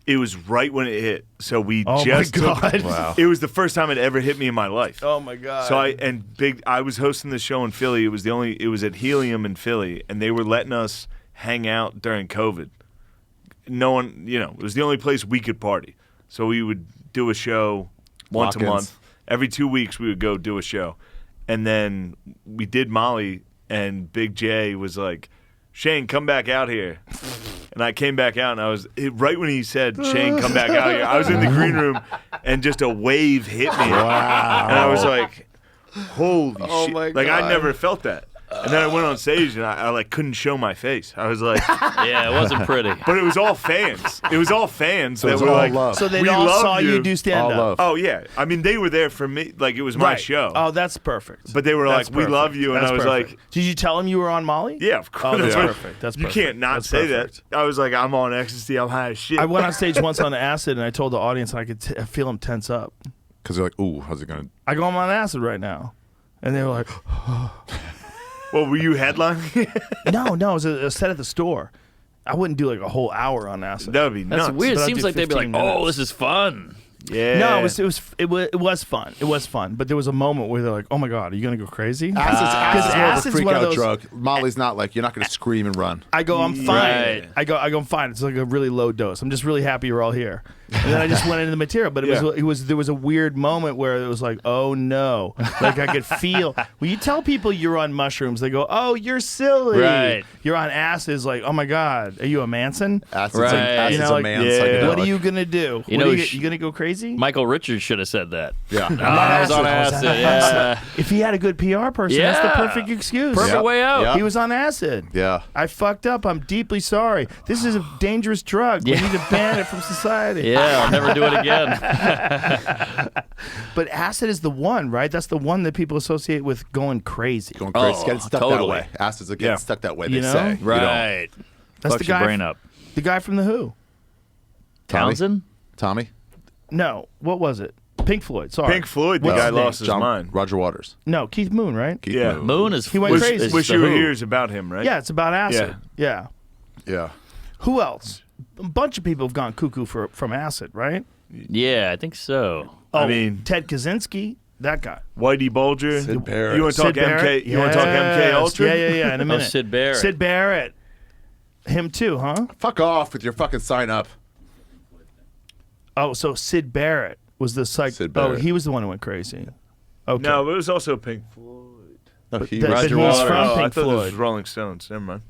It was right when it hit. So we Oh just my God. took. Wow. It was the first time it ever hit me in my life. Oh my God. So I was hosting the show in Philly. It was at Helium in Philly, and they were letting us hang out during COVID. No one, it was the only place we could party. So we would do a show once a Lock-ins. month. Every 2 weeks we would go do a show. And then we did Molly, and Big J was like, Shane, come back out here. And I came back out, and I was right when he said, Shane, come back out here. I was in the green room, and just a wave hit me. Wow. And I was like, holy shit. my Like, I God. never felt that. And then I went on stage, and I like couldn't show my face. I was like, Yeah, it wasn't pretty. but it was all fans. It was all fans So that it was were all like, love. So they we all love saw you you. do stand All up. love. oh yeah. I mean, they were there for me. Like it was my Right. show. Oh, that's perfect. But they were That's like, we perfect. love you. And That's I was perfect. like, Did you tell him you were on Molly? yeah, of course. Oh, that's what- perfect. That's You perfect. can't not That's say perfect. that. I was like, I'm on ecstasy. I'm high as shit. I went on stage once on acid, and I told the audience I could feel them tense up. Because they're like, ooh, how's it going to... I go, I'm on acid right now. And they were like, Well, were you headlining? no, it was a set at the store. I wouldn't do like a whole hour on acid. That would be nuts. That's weird. It But I'll seems do like they'd be like, 15 "Oh, minutes. this is fun." Yeah. No, it was fun. It was fun. But there was a moment where they're like, "Oh my god, are you gonna go crazy?" Acid's more of a acid's freak one of out those- drug. Molly's not like you're not going to scream and run. I go, I'm fine. Right. I go, I'm fine. It's like a really low dose. I'm just really happy you're all here. And then I just went into the material, but there was a weird moment where it was like, oh no, like I could feel. When you tell people you're on mushrooms, they go, oh, you're silly. Right. You're on acid. It's like, oh my god, are you a Manson? Acid's, Right. acid's You know, a like, man yeah. psychedelic. What are you gonna do? You What know, are you gonna go crazy? Michael Richards should have said that. Yeah. I was on acid. Yeah. If he had a good PR person, that's the Yeah. perfect excuse. Perfect Yep. way out. Yep. He was on acid. Yeah. I fucked up. I'm deeply sorry. This is a dangerous drug. We Yeah. need to ban it from society. Yeah, I'll never do it again. But acid is the one, right? That's the one that people associate with going crazy. Going crazy. Oh, Getting stuck totally. that way. Acids are getting Yeah. stuck that way, You they know? say. Right. That's Fucks the your guy. brain up. The guy from the Who. Townsend? Tommy? No, what was it? Pink Floyd. Sorry. Pink Floyd, the What's guy his name? lost his John mind. Roger Waters. No, Keith Moon, right? Keith Yeah. Moon. Moon is He went is- crazy. is Wish the You Were Who. Here is about him, right? Yeah, it's about acid. Yeah. Yeah. Who else? A bunch of people have gone cuckoo from acid, right? Yeah, I think so. Oh, I mean- Ted Kaczynski, that guy. Whitey Bulger. Sid Barrett. You want to talk Sid Barrett? MK? You want to talk MK Ultra? Yeah, in a minute. Sid Barrett. Sid Barrett. Him too, huh? Fuck off with your fucking sign up. Oh, so Sid Barrett was the psych. Sid Oh, Barrett. he was the one who went crazy. Okay. No, but it was also Pink Floyd. No, he But was he's Roger from Waters. I Pink thought this Floyd. was Rolling Stones. Never mind.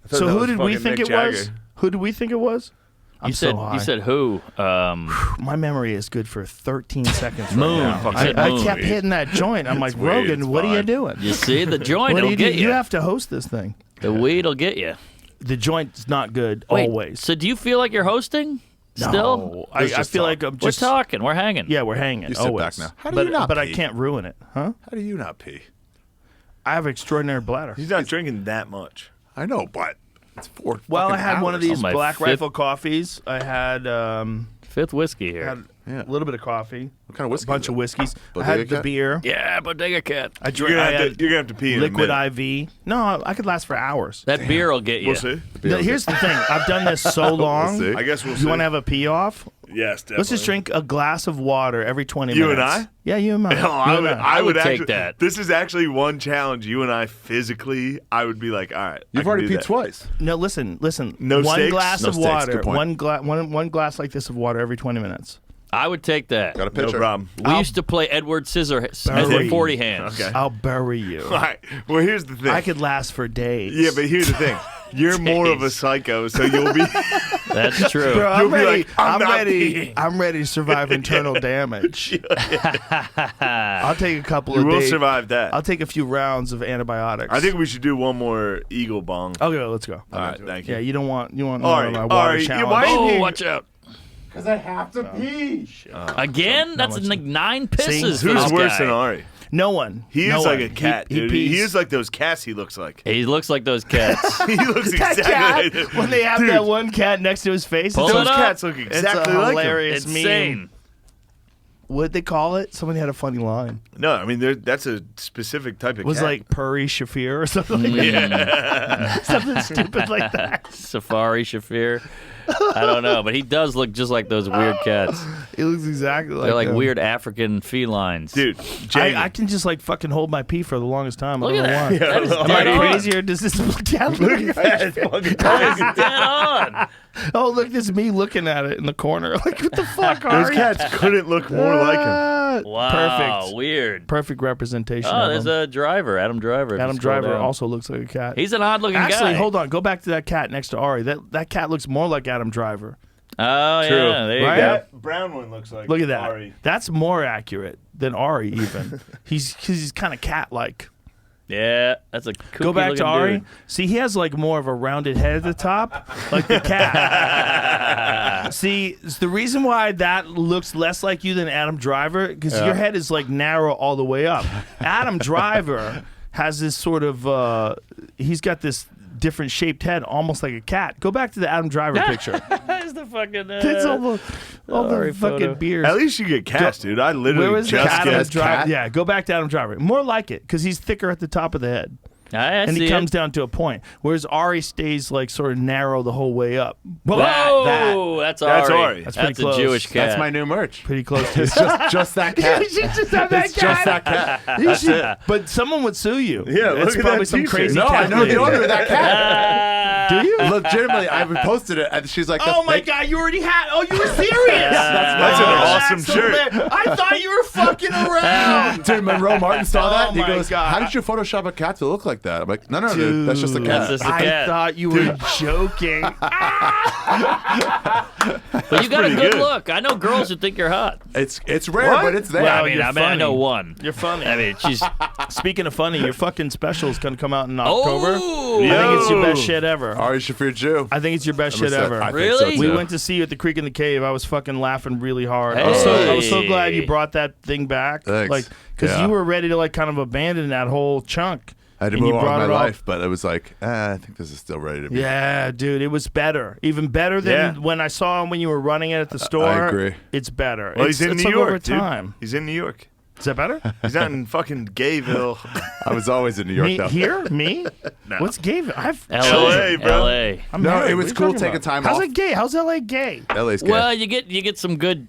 I thought So that who was did we fucking think Mick it was? Jagger. Who did we think it was? I'm You said so high. you said who? My memory is good for 13 seconds. Right Moon. now. Fuck, said I Moon. kept hitting that joint. I'm like, weird. Rogan, It's what are you fine. doing? You see the joint? What do It'll you do? get you. You have to host this thing. The weed will get you. The joint's not good Wait, always. So do you feel like you're hosting? Still? No, I just feel talk. like I'm We're just talking. We're hanging. Yeah, we're hanging. You sit always. back now. How do but you not but I pee? can't ruin it, huh? How do you not pee? I have extraordinary bladder. He's not drinking that much. I know, but it's 4 Well, I fucking had one of hours. these Oh, my Black fifth- Rifle coffees. I had Fifth whiskey here. Yeah. a little bit of coffee. What kind of whiskey A bunch is of it? whiskeys. I Bodega had the Cat? beer. Yeah, Bodega Cat. I You're drank. gonna, I have had to, you're gonna have to pee in liquid a minute. IV. No, I could last for hours. That beer will get you. We'll see. No, here's the thing. I've done this so long. see. I guess we'll see. You want to have a pee off? Yes, definitely. Let's just drink a glass of water every 20 You minutes. and I? Yeah, you and I. No, I would, I would take actually, that. This is actually one challenge. You and I physically, I would be like, all right. I You've can already do peed that. twice. No, listen. No one steaks? glass No of steaks, water. good point. One glass like this of water every 20 minutes. I would take that. Got a No picture. problem. We used to play Edward Bury. Edward 40 hands. Okay. I'll bury you. All right. Well, here's the thing. I could last for days. Yeah, but here's the thing. You're more of a Days. psycho, so you'll be. That's true. Bro, You'll I'm be ready. like, I'm not ready. peeing. I'm ready to survive internal damage. I'll take a couple You of will days. survive that. I'll take a few rounds of antibiotics. I think we should do one more Eagle Bong. Okay, let's go. All right, thank you. Yeah, you don't want Ari, my water Ari, challenge. why are you Oh, being- watch out. Because I have to pee. Again? That's like 9 pisses for Who's this worse guy. than Ari? No one. He No is like one. a cat, He dude. pees. He is like those cats he looks like. He looks like those cats. He looks that exactly cat, like when they have Dude, that one cat next to his face. Pull it's it those up. cats look It's exactly a like him. hilarious meme. Insane. What'd they call it? Somebody had a funny line. No, I mean that's a specific type of It was cat. like Puri Shafir or something like that. Something stupid like that. Safari Shafir. I don't know, but he does look just like those weird cats. It looks exactly like They're like him. weird African felines. dude. Jamie, I can just like fucking hold my pee for the longest time. Look I don't at know that. why. That is Am dead I on. crazy or does this cat look look at that fucking That cat. is dead on. Oh, look, this is me looking at it in the corner. Like, what the fuck, Those Ari? cats couldn't look more like him. Wow. Perfect. Weird. Perfect representation Oh, of there's him. a driver, Adam Driver. if you Adam scroll Driver down. also looks like a cat. He's an odd-looking guy. Actually, hold on. Go back to that cat next to Ari. That cat looks more like Adam Driver. Oh, True. yeah. There you Right? go. That brown one looks like Look at that. Ari. That's more accurate than Ari even. He's kind of cat-like. Yeah, that's a kooky Go back to looking Ari. dude. See, he has like more of a rounded head at the top, like the cat. See, it's the reason why that looks less like you than Adam Driver, because your head is like narrow all the way up. Adam Driver has this sort of, he's got this different shaped head, almost like a cat. Go back to the Adam Driver picture. That's the fucking. It's all the Ari fucking photo. beers. At least you get cast, dude. I Where literally was the just Adam guessed Driver? cat? Yeah, go back to Adam Driver. More like it, because he's thicker at the top of the head. I and see he comes it. down to a point. Whereas Ari stays like sort of narrow the whole way up. Whoa, that's Ari. That's Ari. That's That's pretty a close. Jewish cat. That's my new merch. Pretty close to It's just that cat. You should just have that It's just that cat. You should- but someone would sue you. Yeah, it's look at probably that some t-shirt. crazy No, cat I know lady. the owner of that cat. Do you? Legitimately, I posted it, and she's like, Oh my they- God! You already had. Oh, you were serious. That's an awesome so shirt. hilarious. I thought you were fucking around. Dude, Monroe Martin saw that. Oh He my goes, God. "How did you Photoshop a cat to look like that?" I'm like, "No, dude, that's just a cat." That's just a I cat. thought you were joking. But you got a pretty good good. look. I know girls who think you're hot. It's rare, but it's there. Well, I mean, you're I funny. know one. You're funny. I mean, she's. Speaking of funny, your fucking special is going to come out in October. Oh, I think it's your Yo. best shit ever. Ari Shafir Jew. I think it's your best I'm shit upset. ever. I think Really? so, We too. went to see you at the Creek in the Cave. I was fucking laughing really hard. I was so Hey. glad you brought that thing back. Thanks. Like, because Yeah. you were ready to like kind of abandon that whole chunk. I had to and you move on brought with it my all- life, but it was like, I think this is still ready to be. Yeah, dude, it was better. Even better than Yeah. when I saw him when you were running it at the store. agree. It's better. Well, it's, he's in it's New like York, over dude. time. He's in New York. Is that better? He's not in fucking Gayville. I was always in New York, Me though. here? Me? No. What's gay? I've LA, LA, bro. LA. I'm No, married. it What was are you cool talking taking about? time How's off. it gay? How's LA gay? LA's good. Well, you get some good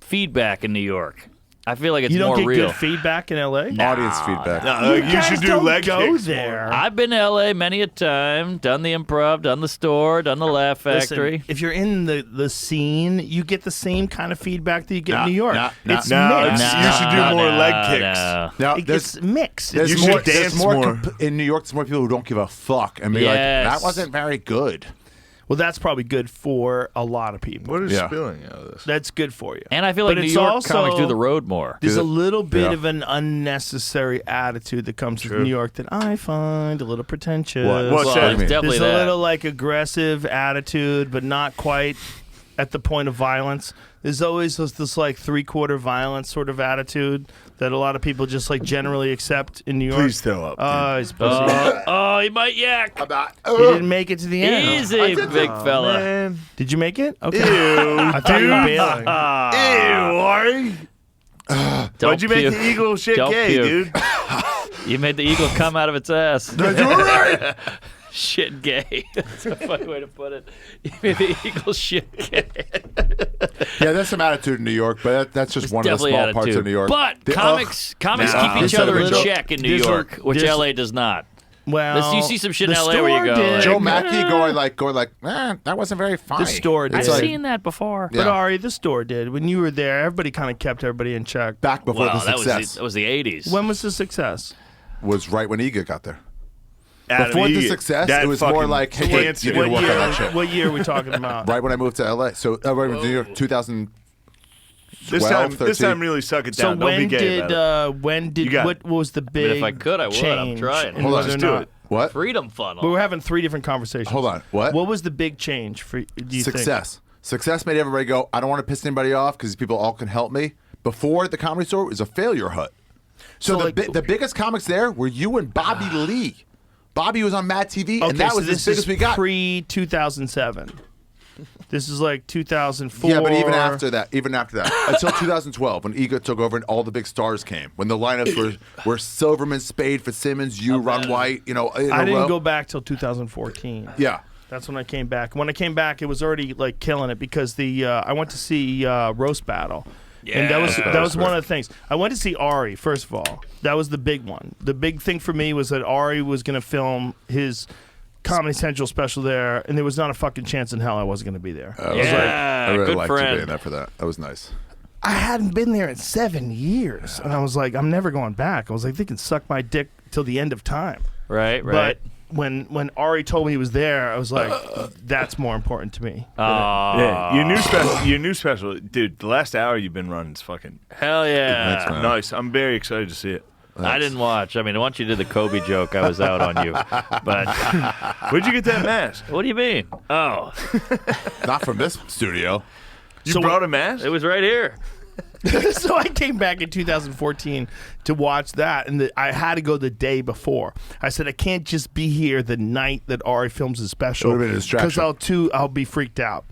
feedback in New York. I feel like it's You don't more get real. good feedback in LA? Audience feedback. No, you guys should do don't leg go kicks there. more. I've been to LA many a time, done the Improv, done the store, done the Laugh Factory. Listen, if you're in the scene, you get the same kind of feedback that you get Nah, in New York. nah, nah. It's No, mixed. you should do more leg kicks. No. Now, It's mixed. there's You more, should dance there's more. more. In New York, there's more people who don't give a fuck and be like, Yes. that wasn't very good. Well, that's probably good for a lot of people. What is Yeah. spilling out of this? That's good for you. And I feel like But New it's York also- comics do the road more. There's a little bit Yeah. of an unnecessary attitude that comes True. with New York that I find a little pretentious. What? What's Well, that? it's mean? definitely There's a that. little like aggressive attitude, but not quite at the point of violence. There's always this like 3/4 violence sort of attitude that a lot of people just like generally accept in New York. Please throw up. Oh, he's pussy. He might yak. He didn't make it to the end. Easy, big fella. Man. Did you make it? Okay. Ew, I thought you were dude. bailing. Ew, Ari. Don't Why'd you make puke. the eagle shit Don't gay, puke. dude? You made the eagle come out of its ass. Right. Shit gay. That's a funny way to put it. You made the eagle shit gay. Yeah, there's some attitude in New York, but that's just one of the Definitely small attitude. parts of New York. But The- comics Nah. keep each There's other a in little- check in New there's a- York, which there's- LA does not. Well, You see some shit in the LA where you store go, did. like, Joe Mackey going like, that wasn't very funny. The store did. I've It's like, seen that before. Yeah. But Ari, the store did. When you were there, everybody kind of kept everybody in check. back before Well, the that was success that was the 80s. When was the success? was right when Ega got there. Adam Before the Egan. success, That it was more fucking like, hey, cancer. you need to work on that shit. What year are we talking about? Right when I moved to LA. So right when New York, 2000. This 12, time, this 13. time, really suck it So down. Don't be when gay did about it. when did You got what was the big? if I could, I would. I'm change trying. in Hold on, whether just or do not- it. What? Freedom Funnel. We were having three different conversations. Hold on. What? What was the big change for? Do you think? Success. Success made everybody go, I don't want to piss anybody off because these people all can help me. Before the Comedy Store, it was a failure hut. So, So, like- the biggest comics there were you and Bobby Lee. Bobby was on Mad TV, Okay, and that so was this as big is as we got. pre 2007. This is like 2004. Yeah, but even after that, until 2012, when Ego took over and all the big stars came, when the lineups were Silverman, Spade, Fitzsimmons, you, Ron White, in I a didn't row. go back till 2014. Yeah. That's when I came back. When I came back, it was already like killing it because I went to see Roast Battle. And that was one of the things. I went to see Ari, first of all. That was the big one. The big thing for me was that Ari was going to film his Comedy Central special there, and there was not a fucking chance in hell I wasn't going to be there. I really good liked you friend. being there for that. That was nice. I hadn't been there in 7 years, and I was like, I'm never going back. I was like, they can suck my dick till the end of time. Right. But when Ari told me he was there, I was like, that's more important to me. Yeah, your new special, dude. The last hour you've been running is fucking Hell yeah. Thanks, man. nice. I'm very excited to see it. I didn't watch. I mean, once you did the Kobe joke, I was out on you. But Where'd you get that mask? what do you mean? Oh, Not from this studio. You So- brought a mask? it was right here. So I came back in 2014 to watch that, and I had to go the day before. I said I can't just be here the night that Ari films his special It would've been a distraction. because I'll be freaked out.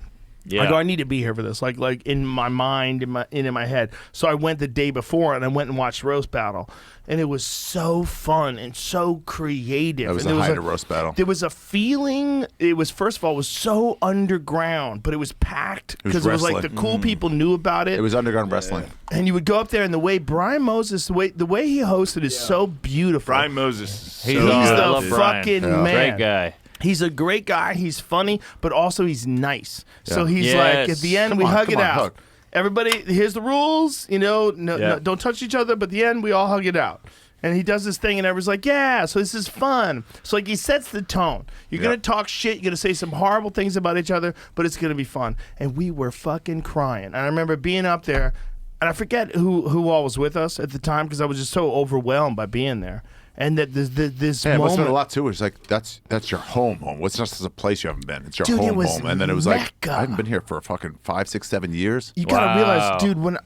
Yeah. I go, I need to be here for this. Like in my mind, in my head. So I went the day before and I went and watched Roast Battle, and it was so fun and so creative. That was and the height of Roast Battle. There was a feeling. It was, first of all, it was so underground, but it was packed because it was like the cool people knew about it. It was underground wrestling. And you would go up there, and the way Brian Moses, the way he hosted is so beautiful. Brian Moses. He's the fucking man. Great guy. He's a great guy. He's funny, but also he's nice. So he's Yes. like, at the end, we hug it out. Hug. Everybody, here's the rules. No, don't touch each other. But at the end, we all hug it out. And he does this thing, and everyone's like, yeah, so this is fun. So, like, he sets the tone. You're going to talk shit. You're going to say some horrible things about each other, but it's going to be fun. And we were fucking crying. And I remember being up there, and I forget who all was with us at the time because I was just so overwhelmed by being there. And that this it must have moment, been a lot too. It's like that's your home. It's not just a place you haven't been. It's your Dude, it home. was And then it was Mecca. like I haven't been here for fucking 5, 6, 7 years. You gotta realize, dude, when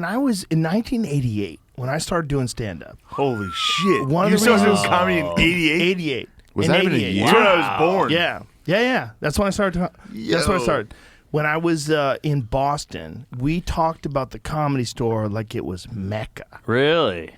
I was in 1988, when I started doing stand up. Holy shit! One of you the started doing reasons- comedy in '88. 88. Was in that even a 88. year? That's when I was born. Yeah. That's when I started. That's when I started. When I was in Boston, we talked about the Comedy Store like it was Mecca. Really?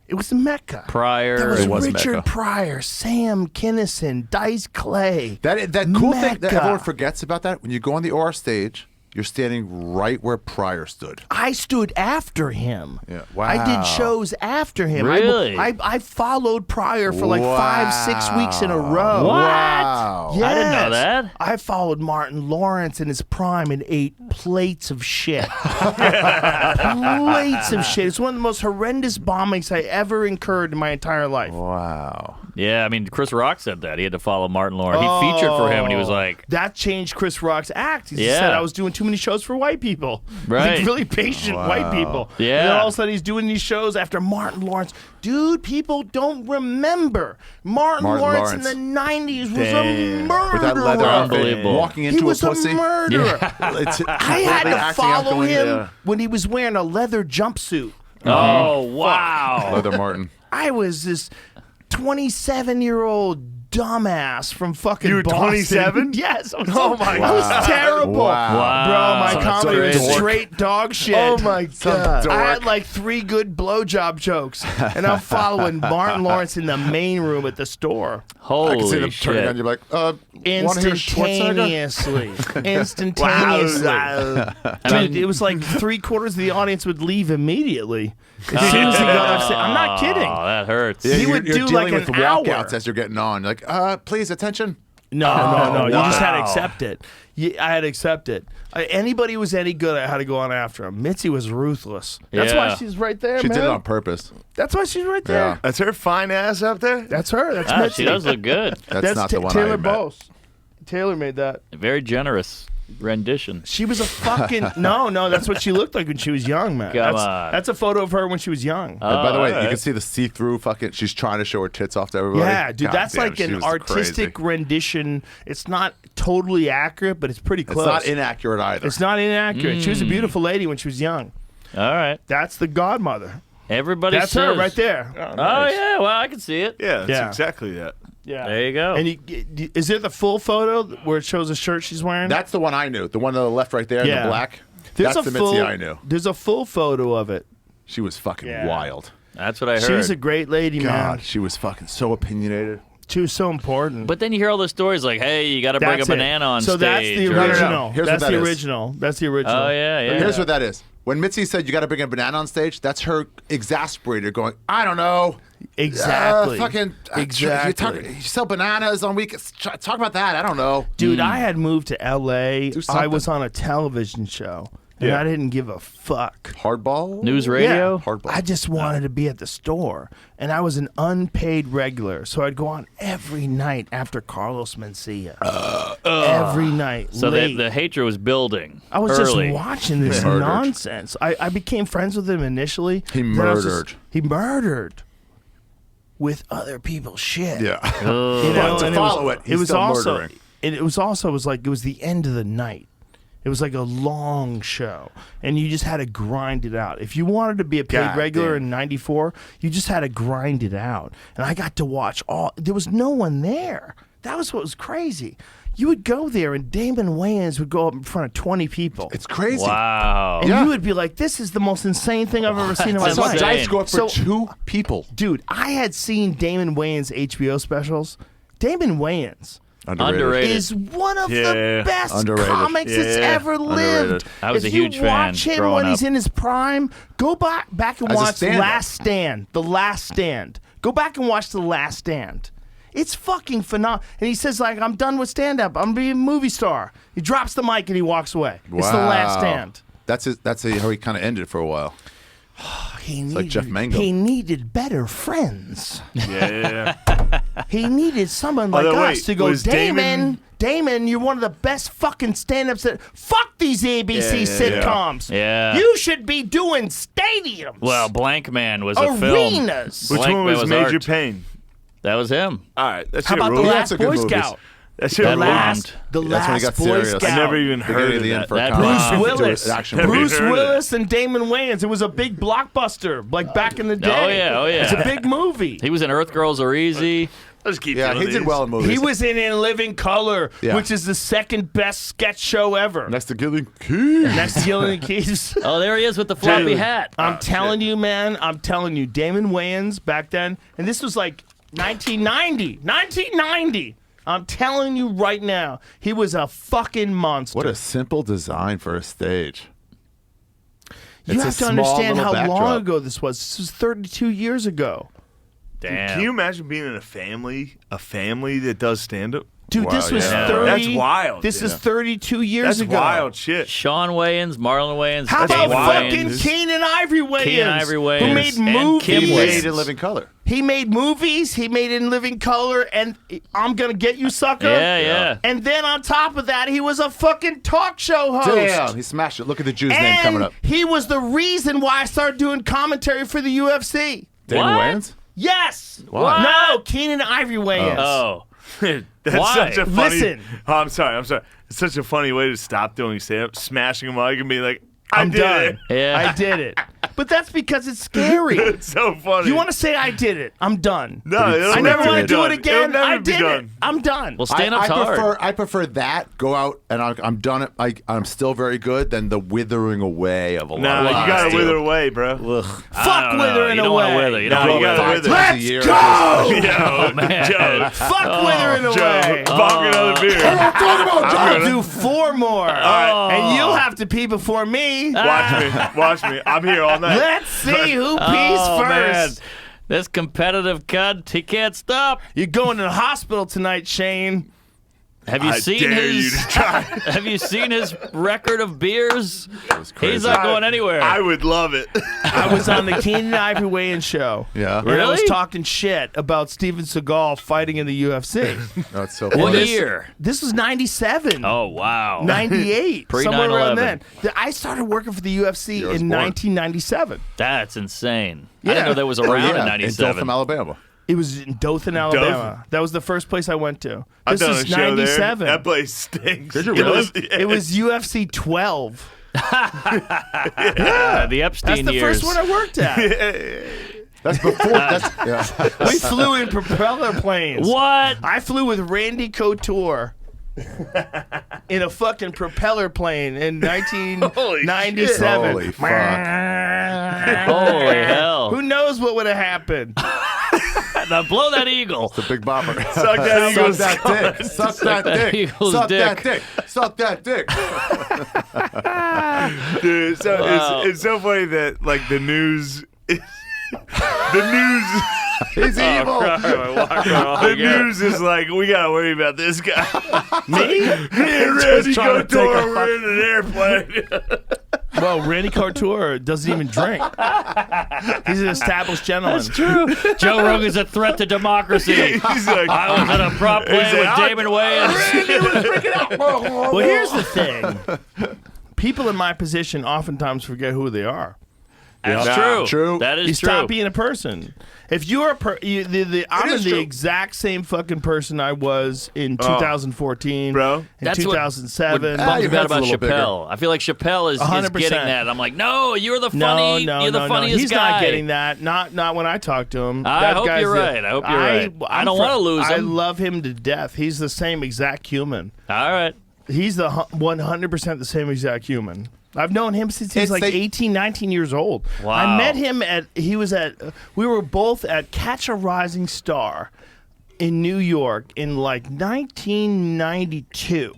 It was Mecca. Pryor. There was It was Richard Mecca. Pryor, Sam Kinison, Dice Clay. That cool thing that Mecca. everyone forgets about that when you go on the OR stage, you're standing right where Pryor stood. I stood after him. Yeah. I Wow. did shows after him. Really? I followed Pryor for like 5-6 weeks in a row. What? Wow. Yes. I didn't know that. I followed Martin Lawrence in his prime and ate plates of shit. Plates of shit. It's one of the most horrendous bombings I ever incurred in my entire life. Wow. Yeah, I mean, Chris Rock said that. He had to follow Martin Lawrence. He featured for him, and he was like, That changed Chris Rock's act. He just Yeah. said I was doing too many shows for white people. Right. Like really patient white people. Yeah. And then all of a sudden he's doing these shows after Martin Lawrence. Dude, people don't remember. Martin Lawrence in the 90s was a murderer. With that leather outfit, Unbelievable. walking He into was a pussy. a murderer. It's I had completely to acting out follow going, him when he was wearing a leather jumpsuit. oh, wow. Leather Martin. I was this 27-year-old dumbass from fucking You were Boston. 27? Yes. I was my I was terrible. Wow. Bro, my That's comedy was crazy. straight dog shit. Oh my god! I had like 3 good blowjob jokes, and I'm following Martin Lawrence in the main room at the store. Holy I can see them shit. turning on you like, want to hear Schwarzenegger? Instantaneously. Dude, it was like 3/4 of the audience would leave immediately as soon as he got off stage. I'm not kidding. Oh, that hurts. Yeah, He you're, would you're do dealing like with an hour. walkouts as you're getting on. You're like, please, attention. No. You just had to wow. accept it. I had to accept it. Anybody who was any good, I had to go on after him. Mitzi was ruthless. That's why Yeah. she's right there, She man. did it on purpose. That's why she's right there. Yeah. That's her fine ass up there. That's her. That's Ah, Mitzi. she does look good. That's not the one Taylor I met. Bose. Taylor made that. Very generous rendition. She was a fucking no. That's what she looked like when she was young, man. Come that's, on. that's a photo of her when she was young. And by the way, you alright. can see the see-through fucking. She's trying to show her tits off to everybody. Yeah, dude, God that's damn, like she an was artistic crazy. rendition. It's not totally accurate, but it's pretty It's close. not inaccurate either. It's not inaccurate. She was a beautiful lady when she was young. All right. That's the godmother. Everybody That's says. her right there. Oh, yeah. Well, I can see it. Yeah, that's Yeah. exactly that. Yeah. There you go. And is it the full photo where it shows a shirt she's wearing? That's the one I knew. The one on the left right there in Yeah. the black. There's That's a the full, Mitzi I knew. There's a full photo of it. She was fucking Yeah. wild. That's what I heard. She was a great lady, man. God, she was fucking so opinionated. She was so important. But then you hear all those stories like, hey, you got to bring a That's it. banana on so stage. that's the or- original. Here's That's what the that is. original. That's the original. Oh, yeah, yeah. Here's what that is. When Mitzi said you got to bring a banana on stage, that's her exasperated going, I don't know. Exactly. Exactly. You sell bananas on weekends. Talk about that. I don't know. Dude, I had moved to L.A. Do I was something. on a television show, and Yeah. I didn't give a fuck. Hardball? News radio? Yeah. Hardball. I just wanted to be at the store, and I was an unpaid regular, so I'd go on every night after Carlos Mencia. Every night. So late. the hatred was building. I was early. just watching this Murdered. nonsense. I became friends with him initially. He Then I was murdered. he murdered with other people's shit. Yeah. You know, to and follow it, he's was still also, murdering. and it was like it was the end of the night. It was like a long show, and you just had to grind it out. If you wanted to be a paid God regular damn. in '94, you just had to grind it out. And I got to watch all. There was no one there. That was what was crazy. You would go there, and Damon Wayans would go up in front of 20 people. It's crazy. Wow. And you would be like, this is the most insane thing I've ever seen in my I saw life. Dice go up for So- 2 people. Dude, I had seen Damon Wayans' HBO specials. Damon Wayans Underrated. is one of Yeah. the best Underrated. comics that's Yeah. ever lived. I was if a huge you watch fan him growing when he's up. in his prime, go back and As a watch stand-up. Last Stand. The Last Stand. Go back and watch The Last Stand. It's fucking phenomenal. And he says, like, I'm done with stand-up. I'm being a movie star. He drops the mic and he walks away. It's The Last Stand. That's how he kind of ended for a while. He like Jeff Mangum. He needed better friends. Yeah. He needed someone like Although, us wait, to go, was Damon, you're one of the best fucking stand-ups that... Fuck these ABC sitcoms. Yeah. You should be doing stadiums. Well, Blank Man was a film. Arenas. Which Blank one Man was Major art. Payne? That was him. All right, that's How about The Last Boy Scout? That shit That ruled. bombed. The That's when he Last got Boy serious. Scout. I never even heard of the end that. for That comedy. bombed. Bruce Willis. Action Never movie. even Bruce heard of that. Willis and Damon Wayans. It was a big blockbuster, like back in the day. Oh, yeah. It's a big movie. He was in Earth Girls Are Easy. Let's keep Yeah, doing he did these. well in movies. He was in Living Color, Yeah. which is the second best sketch show ever. next to Gillian Keys. Next to Gillian Keys. Oh, there he is with the floppy Dude, hat. I'm telling you, man. I'm telling you, Damon Wayans back then, and this was like 1990. 1990. I'm telling you right now, he was a fucking monster. What a simple design for a stage. you it's have a to small understand little how long backdrop. ago this was. This was 32 years ago. Damn. Can you imagine being in a family that does stand up? Dude, Wow, this was yeah. 30. That's wild, This is yeah. 32 years That's ago. wild shit. Sean Wayans, Marlon Wayans, How about Damon fucking Wayans. Keenan Ivory Wayans? Keenan Ivory Who Wayans made and movies. Kim He Wayans. made In Living Color. He made movies. He made In Living Color and I'm Gonna Get You, Sucker. Yeah. And then on top of that, he was a fucking talk show host. Damn, he smashed it. Look at the Jew's name And coming up. he was the reason why I started doing commentary for the UFC. Damon What? Wayans? Yes. Why? No, Keenan Ivory Wayans. Oh. That's Why? such a funny. Listen. Oh, I'm sorry. It's such a funny way to stop doing stand-up, smashing a mic and being like, I'm I did done. it. Yeah. I did it. But that's because it's scary. It's so funny. You want to say I did it? I'm done. No, it'll I never never want be to do it done. again. It'll never I be did it. done. I'm done. Well, stand-up's hard. I prefer that, go out and I'm done it. I'm still very good, than the withering away of a lot Nah, of you guys, gotta too. wither away, bro. Fuck withering You don't away. want to wither. You No, don't you want to gotta wither. wither. Times a Let's year. go! Yo, man. Joe, Fuck withering away. Joe, bonk another beer. I'll do 4 more. And you'll have to pee before me. Watch me. I'm here all night. Let's see who pees Oh, man. first. This competitive cunt, he can't stop. You're going to the hospital tonight, Shane. Have you I seen dare you his? to try. Have you seen his record of beers? crazy. He's not going anywhere. I would love it. I was on the Keenan Ivory Wayans show. Yeah. And I was Really? talking shit about Steven Seagal fighting in the UFC. That's so what funny. year? This was 97. Oh wow. 98. Pre- somewhere around 9/11. then. I started working for the UFC Year I was in born. 1997. That's insane. I Yeah. didn't know that was Oh, around yeah, in '97. Dothan, Alabama. It was in Dothan, Alabama. That was the first place I went to. I've This done is a show there. 97. That place stinks. Did you It really? was, it was UFC 12. The Epstein That's the years. first one I worked at. That's before. Yeah. We flew in propeller planes. What? I flew with Randy Couture in a fucking propeller plane in 1997. Holy fuck. Holy hell! Who knows what would have happened? Now blow that eagle. The big bopper. Suck that eagle's Suck that dick. Suck that dick. eagle's Suck that dick. dick. Suck that dick. Dude, so Wow. it's so funny that like the news. The news. He's evil. The news is like, we gotta worry about this guy. Me? Me and Randy trying to take Couture a were in an airplane. Well, Randy Couture doesn't even drink. He's an established gentleman. That's true. Joe Rogan's a threat to democracy. He's like, I was in a prop play He's with like, Damon Wayans. Well, here's the thing. People in my position oftentimes forget who they are. That's true. True. That is You true. stop being a person. If you're I'm is the true. exact same fucking person I was in 2014, Bro. in That's what 2007. bums your me out head's a about little bigger. Chappelle. I feel like Chappelle is 100%. getting that. I'm like, no, you're the No, funny, no, you're the no, funniest no. He's guy. not getting that. Not when I talk to him. I That hope guy's you're the- right. I hope you're right. I don't wanna lose I him. love him to death. He's the same exact human. All right. He's the 100% the same exact human. I've known him since he was It's like the- 18, 19 years old. Wow. I met him we were both at Catch a Rising Star in New York in like 1992.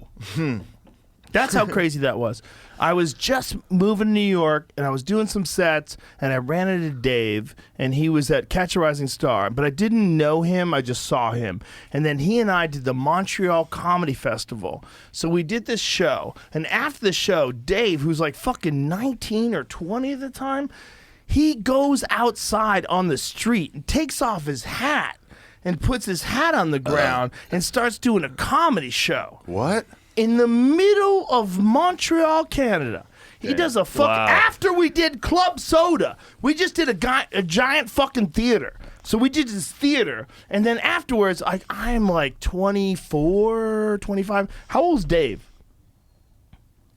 That's how crazy that was. I was just moving to New York and I was doing some sets and I ran into Dave and he was at Catch a Rising Star, but I didn't know him. I just saw him. And then he and I did the Montreal Comedy Festival. So we did this show. And after the show, Dave, who's like fucking 19 or 20 at the time, he goes outside on the street and takes off his hat and puts his hat on the ground and starts doing a comedy show. What? In the middle of Montreal, Canada. He does a fuck after we did Club Soda. We just did a giant fucking theater. So we did this theater, and then afterwards, I'm like 24, 25. How old's Dave?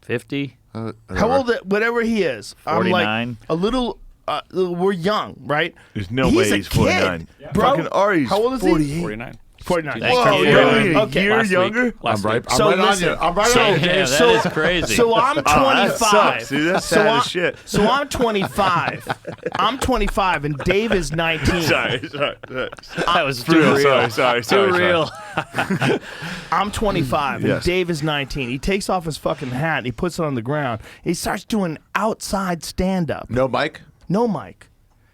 50. How old? Whatever he is. I'm like 49. a little. We're young, right? There's no way a he's 49. kid, bro. Fucking Ari's How old is 48. he? 49. 49. Thank Whoa, you. you're only a Okay. year Last week. younger? Last I'm right. week. I'm So right listen. on you. I'm right on you, Yeah, Dave. that is crazy. So I'm 25. that sucks, dude. That's sad as shit. So I'm 25. I'm 25, and Dave is 19. Sorry. that was too real, real. sorry. Too real. I'm 25, and Yes. Dave is 19. He takes off his fucking hat, and he puts it on the ground. He starts doing outside stand-up. No, Mike. No mic.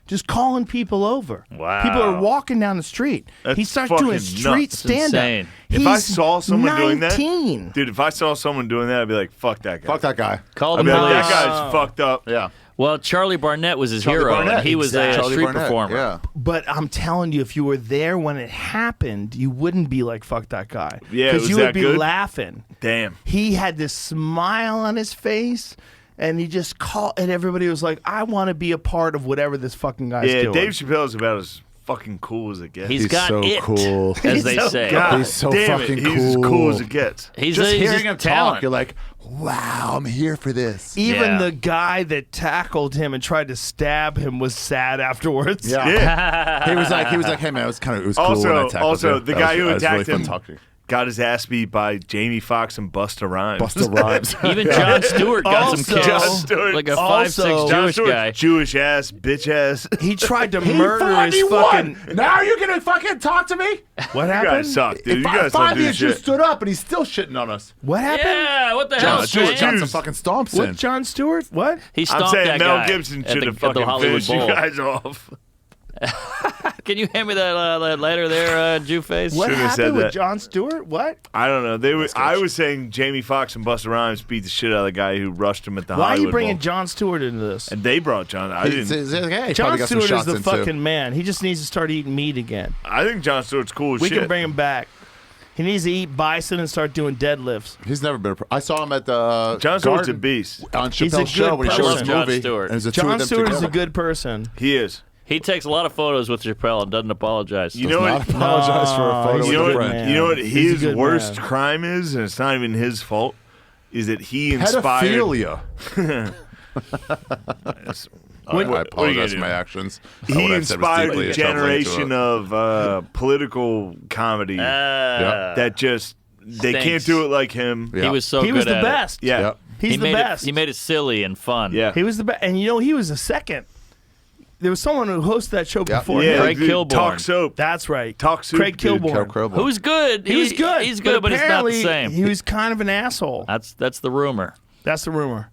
Just calling people over. Wow. People are walking down the street. That's he starts fucking doing nuts. street That's stand-up. insane. If I saw someone doing that, 19. dude, if I saw someone doing that, I'd be like, fuck that guy. Fuck that guy. Call I'd the be like, police. that guy's fucked up. Yeah. Well, Charlie Barnett was his Charlie hero, Barnett. and he was a Charlie street Barnett. performer. Yeah. But I'm telling you, if you were there when it happened, you wouldn't be like, fuck that guy. Yeah, it Because was you that would be good? laughing. Damn. He had this smile on his face, and he just called, and everybody was like, I want to be a part of whatever this fucking guy's Yeah, doing. Dave Chappelle's about as fucking cool as it gets. He's got so it, cool. as they so say. God He's so damn fucking it. He's as cool. cool as it gets. He's Just he's hearing him talent. talk, you're like, wow, I'm here for this. Even Yeah. the guy that tackled him and tried to stab him was sad afterwards. Yeah. Yeah. he was like, hey man, it was cool when I tackled Also, you. the That guy was- who that was really attacked fun him talking. got his ass beat by Jamie Foxx and Busta Rhymes. Busta Rhymes. Even Jon Stewart got some Also- kicks. Jon Stewart. Like a Also- 5'6" Jon Jewish Stewart, guy. Jewish ass, bitch ass. He tried to He murder fought, his he fucking. won. Now you're gonna fucking talk to me? What You happened? guys suck, dude. You guys don't Five do years just shit. stood up and he's still shitting on us. What happened? Yeah, what the hell, Jon Stewart got man? some fucking stomps What, in. Jon Stewart? What? He I'm stomped saying that Mel guy Gibson at should the- have at the fucking Hollywood finished you Bowl. guys off. Can you hand me that letter there, Jew face? What Shouldn't have said happened with that. Jon Stewart? What? I don't know. I was saying Jamie Foxx and Busta Rhymes beat the shit out of the guy who rushed him at the Why are Hollywood you bringing Bowl. Jon Stewart into this? And they brought John. I He's didn't. like, hey, he Jon probably got some Stewart is shots the in, too. fucking man. He just needs to start eating meat again. I think Jon Stewart's cool as We shit. can bring him back. He needs to eat bison and start doing deadlifts. He's never been. I saw him at the Jon Stewart's a Garden beast. on He's a Chappelle's show good when he showed his person. Jon movie. Stewart. And it was the two Jon of them Stewart is a together. good person. He is. He takes a lot of photos with Chappelle and doesn't apologize. You Does know not what? apologize for a No, photo he's with You know a what? friend. man. You know what? He's a His good worst man. crime is, and it's not even his fault, is that he inspired. Pedophilia. I What are you apologize gonna for do? my actions. He What I said was inspired deeply a troubling to generation of political comedy that just they Stinks. can't do it like him. Yeah. He was so He good was the at it. best. Yeah. Yep. He's He the made best. He made it silly and fun. Yeah. He was the best. And you know, he was a second. There was someone who hosted that show Yeah. before Yeah, him. Craig dude, Kilborn. Talk soap. That's right. Talk soup, Craig dude. Kilborn. Who's good? He was good. He's good, but it's not the apparently same. He was kind of an asshole. That's the rumor. That's the rumor.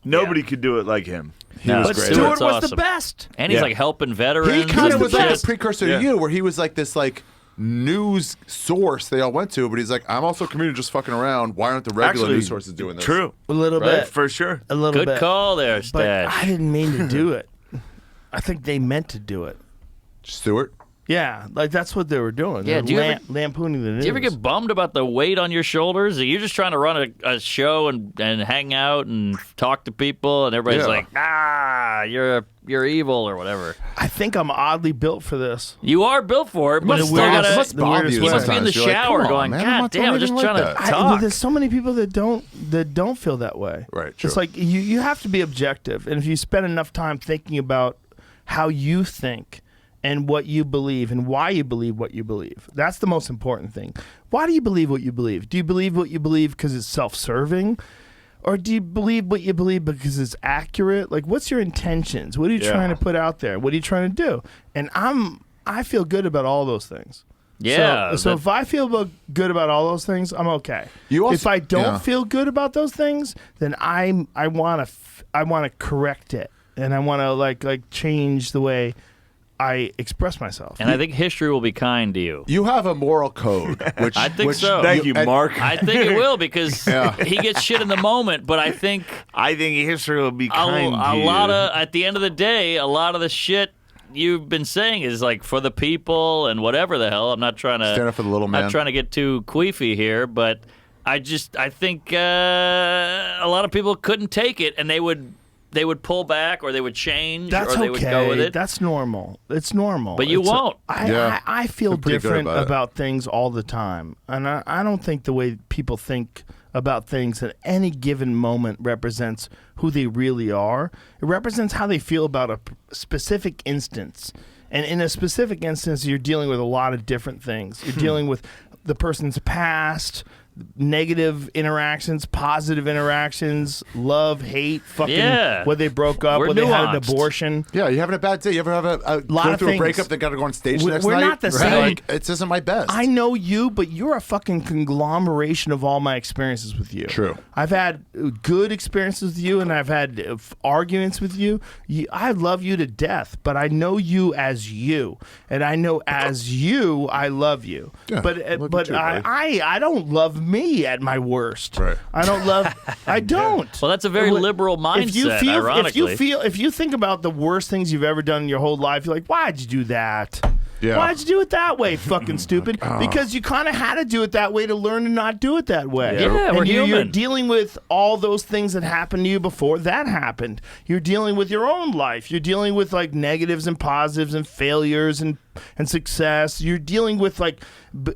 Nobody could do it like him. He No, was But great. Stewart Stewart's was awesome. the best. And he's Yeah. like helping veterans. He kind of and was like a shit. precursor Yeah. to you, where he was like this news source they all went to, but he's like, I'm also a comedian just fucking around. Why aren't the regular Actually, news sources doing this? True. A little Right? bit. For sure. A little Good bit. call there, But Stash. I didn't mean to do it. I think they meant to do it. Stewart? Yeah, like that's what they were doing. Yeah, They were lampooning the news. Do you ever get bummed about the weight on your shoulders? Are you just trying to run a show and hang out and talk to people, and everybody's like, you're evil or whatever? I think I'm oddly built for this. You are built for it, but it's still gotta, must bother you you must be in the sometimes. You're like, shower come on, going, man, God damn, I'm just like trying to that." talk. There's so many people that don't feel that way. Right, true. It's like you have to be objective, and if you spend enough time thinking about how you think and what you believe and why you believe what you believe, that's the most important thing. Why do you believe what you believe? Do you believe what you believe because it's self-serving? Or do you believe what you believe because it's accurate? Like, what's your intentions? What are you trying to put out there? What are you trying to do? And I feel good about all those things. Yeah. So if I feel good about all those things, I'm okay. If I don't feel good about those things, then I want to correct it, and I want to like change the way I express myself. And I think history will be kind to you. You have a moral code, which I think so. Thank you, Mark. I think it will, because he gets shit in the moment, but I think history will be kind to you. At the end of the day, a lot of the shit you've been saying is like for the people and whatever the hell. I'm not trying to stand up for the little man. Not trying to get too queefy here, but I think a lot of people couldn't take it, and they would pull back, or they would change, That's or they would go with it. That's normal. It's normal. But you won't. I feel pretty good different about it. about things all the time. And I don't think the way people think about things at any given moment represents who they really are. It represents how they feel about a specific instance. And in a specific instance, you're dealing with a lot of different things. You're dealing with the person's past, negative interactions, positive interactions, love, hate, fucking when they broke up, when they had an abortion. Yeah, you having a bad day. You ever have a lot go of through things. a breakup that got to go on stage next We're night? not the same. Like, it isn't my best. I know you, but you're a fucking conglomeration of all my experiences with you. True. I've had good experiences with you, and I've had arguments with you. I love you to death, but I know you as you, and I know as you, I love you. Yeah, but love you but too, buddy. I don't love me at my worst. Right. I don't love. I don't. Well, that's a very liberal mindset, ironically. If you think about the worst things you've ever done in your whole life, you're like, why'd you do that? Yeah. Why'd you do it that way, fucking stupid? Because you kind of had to do it that way to learn to not do it that way. Yeah, we're You're human. dealing with all those things that happened to you before that happened. You're dealing with your own life. You're dealing with like negatives and positives and failures and success. You're dealing with like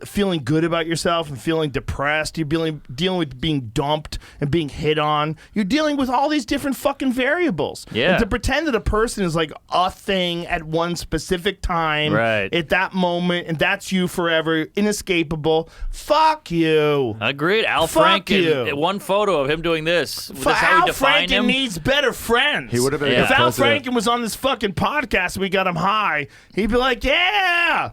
feeling good about yourself and feeling depressed. You're dealing with being dumped and being hit on. You're dealing with all these different fucking variables. Yeah. And to pretend that a person is like a thing at one specific time, Right. at that moment, and that's you forever, inescapable. Fuck you. Agreed. Al Fuck Franken, you. one photo of him doing this. That's how Al we define Franken him. needs better friends. He would have been a If good Al president. Franken was on this fucking podcast and we got him high, he'd be like, yeah,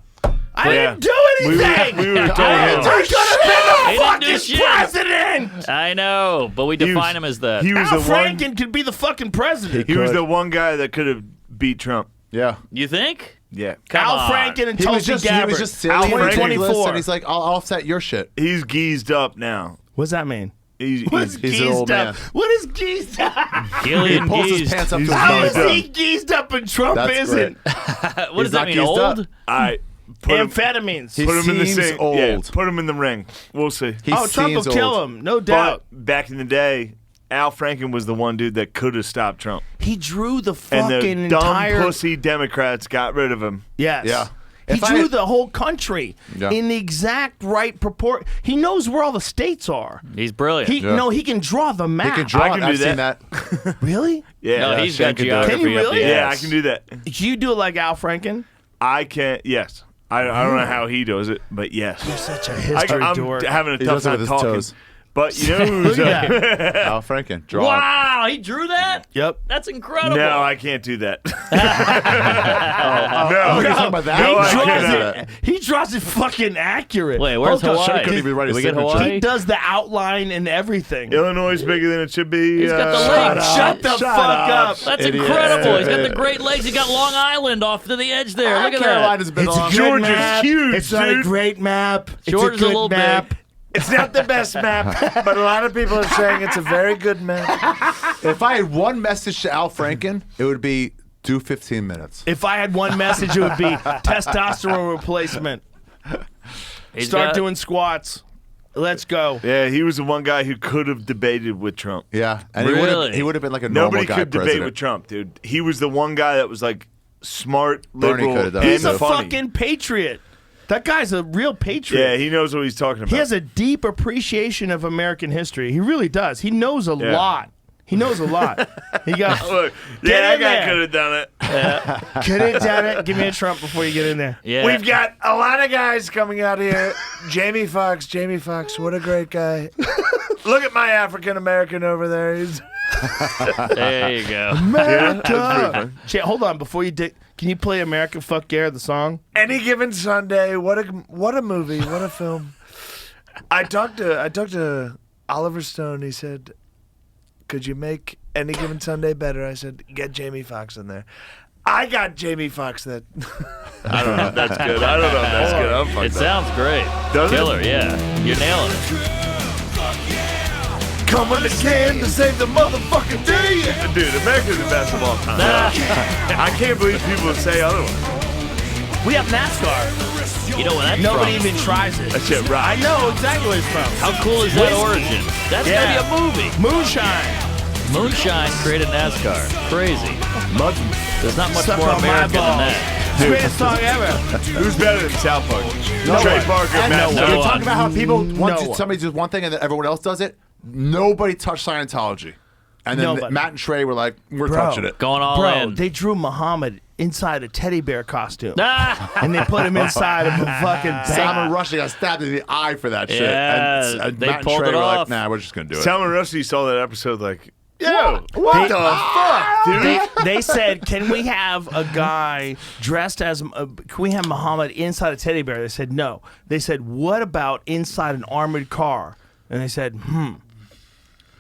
I Yeah. didn't do anything. We would've told I him. could have He been the didn't do fucking shit. president. I know, but we define him as that. He was Al the one. Franken could be the fucking president. He was the one guy that could have beat Trump. Yeah. You think? Yeah. Come Al on. Franken and He was Tulsi just Gabbard. silly Al and ridiculous, 2024. and he's like, I'll offset your shit. He's geezed up now. What's that mean? He's What's an geezed old up? man. What is geezed up? Gillian He pulls his geezed. pants up to his How belly. is he geezed up and Trump That's isn't? What does that not mean? geezed up. Old? I put him, Amphetamines. He put him in the seems same. old. Yeah, put him in the ring. We'll see. He Trump will seems kill old. him, no doubt. But back in the day, Al Franken was the one dude that could have stopped Trump, He drew the and fucking the dumb entire. pussy Democrats got rid of him. Yes. Yeah. He If I drew had- the whole country Yeah. in the exact right proportion. He knows where all the states are. He's brilliant. He he can draw the map. He can draw I it. can do I've seen that. that. Really? Yeah, no, Yeah, he's Shane got can do it. geography Can you up really? the yeah, I ass. can do that. Do you do it like Al Franken? I can't. Yes, I don't know how he does it, but yes. Such a history I'm dork. having a He tough does it time with his talking. toes. But you know who's Look at that. Al Franken. Draw it. Wow, he drew that? Yep. That's incredible. No, I can't do that. Oh, you're talking about that? No, I He draws cannot. it. He draws it fucking accurate. Wait, where's Hold on. Hawaii? couldn't even write Did his we get signature. Hawaii? He does the outline and everything. Illinois is bigger than it should be. He's got the Shut legs. up. Shut the fuck up. That's Idiot. incredible. He's got the great legs. He's got Long Island off to the edge there. Look at Carolina's been It's a on. good Georgia's map. huge, It's not a dude. great map. It's Georgia's a a good little map. big. It's not the best map, but a lot of people are saying it's a very good map. If I had one message to Al Franken, it would be Do 15 minutes. If I had one message, it would be testosterone replacement. Start doing squats. Let's go. Yeah, he was the one guy who could have debated with Trump. Yeah, and he would have been like a normal Nobody guy could debate president. with Trump, dude. He was the one guy that was like smart, Bernie liberal, could've done and it. He's a funny. fucking patriot. That guy's a real patriot. Yeah, he knows what he's talking about. He has a deep appreciation of American history. He really does. He knows a lot. He knows a lot. He got Look, get that in guy there. could have done it. Get it, damn it. Give me a Trump before you get in there. Yeah. We've got a lot of guys coming out here. Jamie Foxx, what a great guy. Look at my African American over there. He's There you go. America. Hold on, before you can you play America Fuck Yeah, the song? Any Given Sunday. What a movie. What a film. I talked to Oliver Stone. He said, could you make Any Given Sunday better? I said, get Jamie Foxx in there. I got Jamie Foxx that. I don't know if that's good. I don't know if that's good. I'm fucked It up. sounds great. Does it? Killer, yeah. You're nailing it. Coming again to save the motherfucking day. Dude, America's the best of all time. I can't believe people would say otherwise. We have NASCAR. You know what that's Nobody from? even tries it. That shit right. I know exactly where it's from. How cool is that origin? That's Yeah. gonna be a movie. Moonshine. Moonshine created NASCAR. Crazy. There's not much Suck more on my American than balls. that. It's the greatest song ever. Who's better than South Park? Trey Parker, And Matt. no you're one. talking about how people once one. somebody does one thing and then everyone else does it. Nobody touched Scientology, and then Nobody. Matt and Trey were like, "We're Bro. touching it." Going all Bro, in. they drew Muhammad inside a teddy bear costume. Ah! And they put him inside of a fucking Salman Rushdie got stabbed in the eye for that shit. Yeah, And they Matt and pulled Trey it were off. like, "Nah, we're just gonna do it." Salman Rushdie saw that episode like, yo, what the fuck, dude? They said, can we have a guy dressed as, can we have Muhammad inside a teddy bear? They said, no. They said, what about inside an armored car? And they said,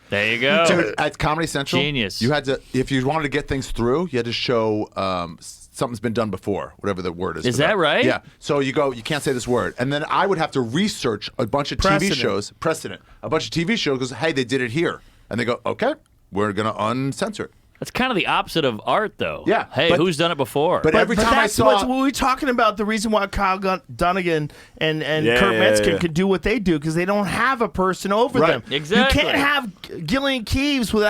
There you go. Dude, at Comedy Central, Genius. you had to, if you wanted to get things through, you had to show something's been done before, whatever the word is. Is for that right? Yeah. So you go, you can't say this word, and then I would have to research a bunch of Precedent. TV shows, a bunch of TV shows, because hey, they did it here, and they go, okay, we're gonna uncensor it. That's kind of the opposite of art, though. Yeah, Hey, but- who's done it before? But every time I that's saw, what we were talking about, the reason why Kyle Dunnigan and Yeah, Kurt yeah, Metzger yeah. could do what they do, because they don't have a person over Right. them. Exactly. You can't have Gillian Keeves with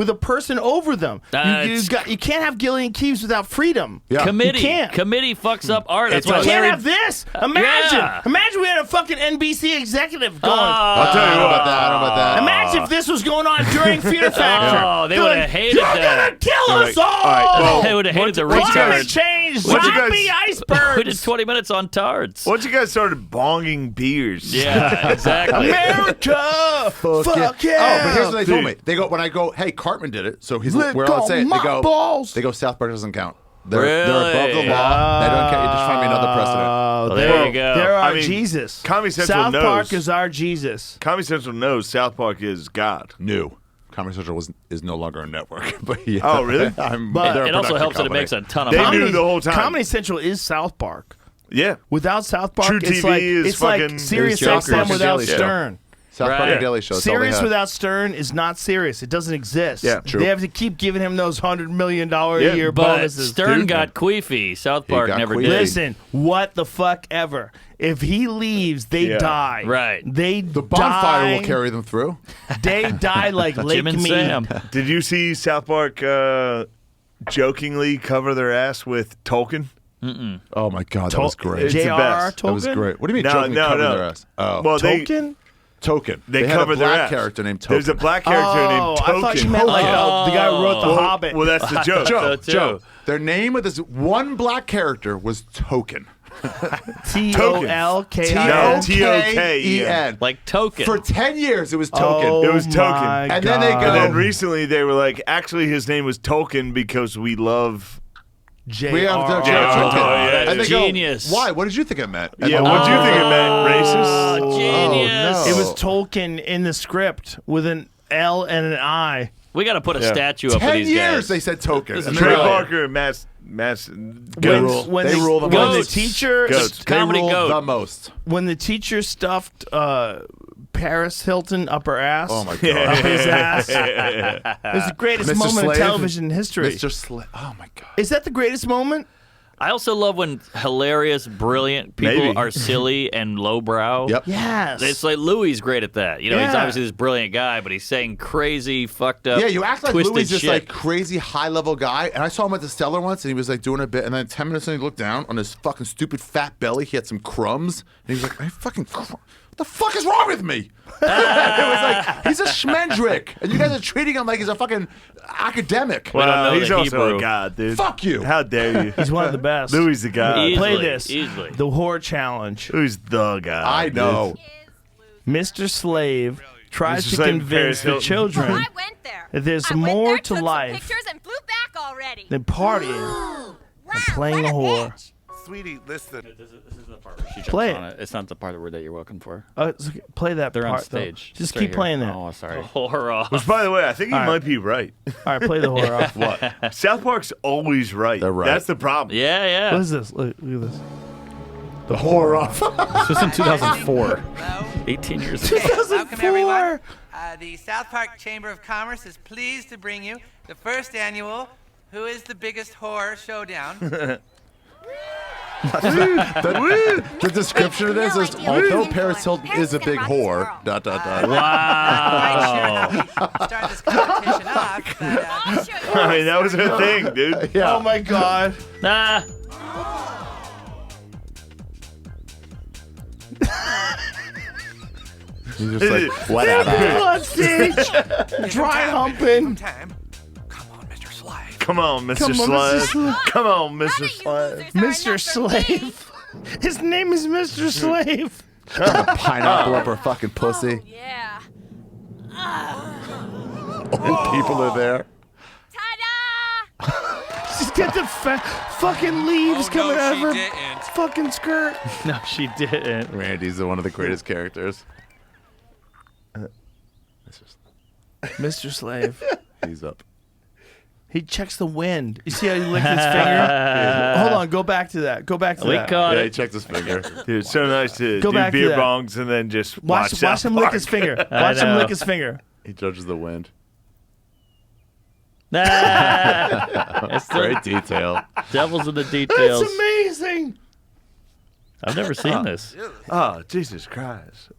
a person over them. You can't have Gillian Keeves without freedom. Yeah. Committee. You can't. Committee fucks up art. That's You why can't Larry. have this. Imagine. Yeah. Imagine we had a fucking NBC executive going. I'll tell you about that. I don't know about that. Imagine if this was going on during Fear Factor. Oh, they They're would have like, hated You're that. gonna kill us all. All right, well, They would have hated the Climate retards. change, What'd you zombie guys- icebergs. We did 20 minutes on tards. Once you guys started bonging beers. Yeah, exactly. America, fuck yeah. Oh, but here's what they told me. Dude. They go, when I go, hey, Cartman did it, so he's Let we're go all saying. my balls. They go, South Park doesn't count. They're Really? above the law. They don't care. You just find me another precedent. Well, there you go. They're our I mean, Jesus. Comedy Central South knows. Park is our Jesus. Comedy Central knows South Park is God. New. Comedy Central is no longer a network. But yeah. Oh, really? But they're a It also production helps that it company. makes a ton of They money. knew the whole time. Comedy Central is South Park. Yeah. Without South Park, True it's TV like is it's like fucking- Sirius It's XM Joker. without Daily Show. Stern. South Park Right. and Daily Show. That's all they Sirius have. without Stern is not serious. It doesn't exist. Yeah, true. They have to keep giving him those $100 million a year But bonuses. Stern Dude. got queefy. South He Park got never queefy. did. Listen, what the fuck ever. If he leaves, they Yeah. die. Right. They The bonfire die, will carry them through. They die like Lake Jim and Mead. Sam. Did you see South Park jokingly cover their ass with Tolkien? Oh my God, that was great. It's the J.R.R. best. That was Tolkien? great. What do you mean? No, joking no, covered no. their ass? Oh, Well, they Token? they had a cover their black ass. character named Token. There's a black character named Oh, Token. I thought you meant like the guy who wrote The Hobbit. Well, that's the joke. Joe, too. Joe. Their name of this one black character was Token. T-O-L-K-I-N. No, T-O-K-E-N. Like Token. For 10 years, it was Token. Oh, It was Token. my And then they God. go- And then recently they were like, actually, his name was Tolkien because we love. We have J.R.R. Token. yeah, And they genius. go, why? What did you think it meant? Yeah, what do you think it meant? Racist? Oh, genius. no. It was Tolkien in the script with an L and an I. We got to put a Yeah. statue up of 10 these years guys. they said Token. This And is they're Trey Really? like, Parker, Mass. They rule. They rule the when most. the teacher Goats. They Comedy rule goat. the most. when the teacher stuffed Paris Hilton up her ass. Oh my god. Up his ass. It's the greatest Mr. moment Slave? in television history. Mr. Slave. Oh my god. Is that the greatest moment? I also love when hilarious, brilliant people Maybe. are silly and lowbrow. Yep. Yes. It's like Louis great at that. You know, he's Yeah. obviously this brilliant guy, but he's saying crazy, fucked up, Yeah, you act like twisted Louis is this shit. like crazy high level guy, and I saw him at the Stellar once, and he was like doing a bit, and then 10 minutes in, he looked down on his fucking stupid fat belly. He had some crumbs, and he was like, "What the fuck is wrong with me?" It was like he's a schmendrick, and you guys are treating him like he's a fucking academic. We don't know he's the also Hebrew. a god, dude. Fuck you. How dare you? He's one of the best. Louis the god. Easily, Play this. easily. The Whore Challenge. Louis the god. I know. Mr. Slave tries Mr. to Slave, convince Paris the Hilton. children I went there. that there's I went more there, to took some life pictures and flew back already. than partying and playing a whore. Sweetie, listen. This is the part where she jumps Play on it. It's not the part that you're looking for. Play that They're part, on stage. though. Just It's right keep here. playing that. Oh, sorry. Whore off. Which, by the way, I think he All right. might be right. All right, play the whore off. What? South Park's always right. They're right. That's the problem. Yeah, yeah. What is this? Look at this. The whore off. This was in 2004. 18 years ago. Welcome, everyone. The South Park Chamber of Commerce is pleased to bring you the first annual Who is the Biggest Whore Showdown. The description of this is, although Paris Hilton is a big whore, ... Wow. Start this competition off. But, I mean, that was her thing, dude. Yeah. Oh my God. Nah. He's just like, whatever. People on stage, dry humping. time. Come on, Mr. Slide. Come on, Mr. Come on, Mr. Slave. Slave. Come on, Mr. Slave. Mr. Slave. His name is Mr. Slave. Pineapple up her fucking pussy. Yeah. And people are there. Ta-da! She's got the fucking leaves Oh, coming no, out of she her didn't. fucking skirt. No, she didn't. Randy's one of the greatest characters. Mr. Slave. He's up. He checks the wind. You see how he licked his finger? Hold on, go back to that. Go back to We that. caught Yeah, he it. checked his finger. Dude, it's so nice to Go do back to beer that. bongs and then just watch Watch South him lick Park. his finger. Watch him know. lick his finger. He judges the wind. Nah. It's the Great detail. devil's in the details. That's amazing. I've never seen this. Oh, Jesus Christ.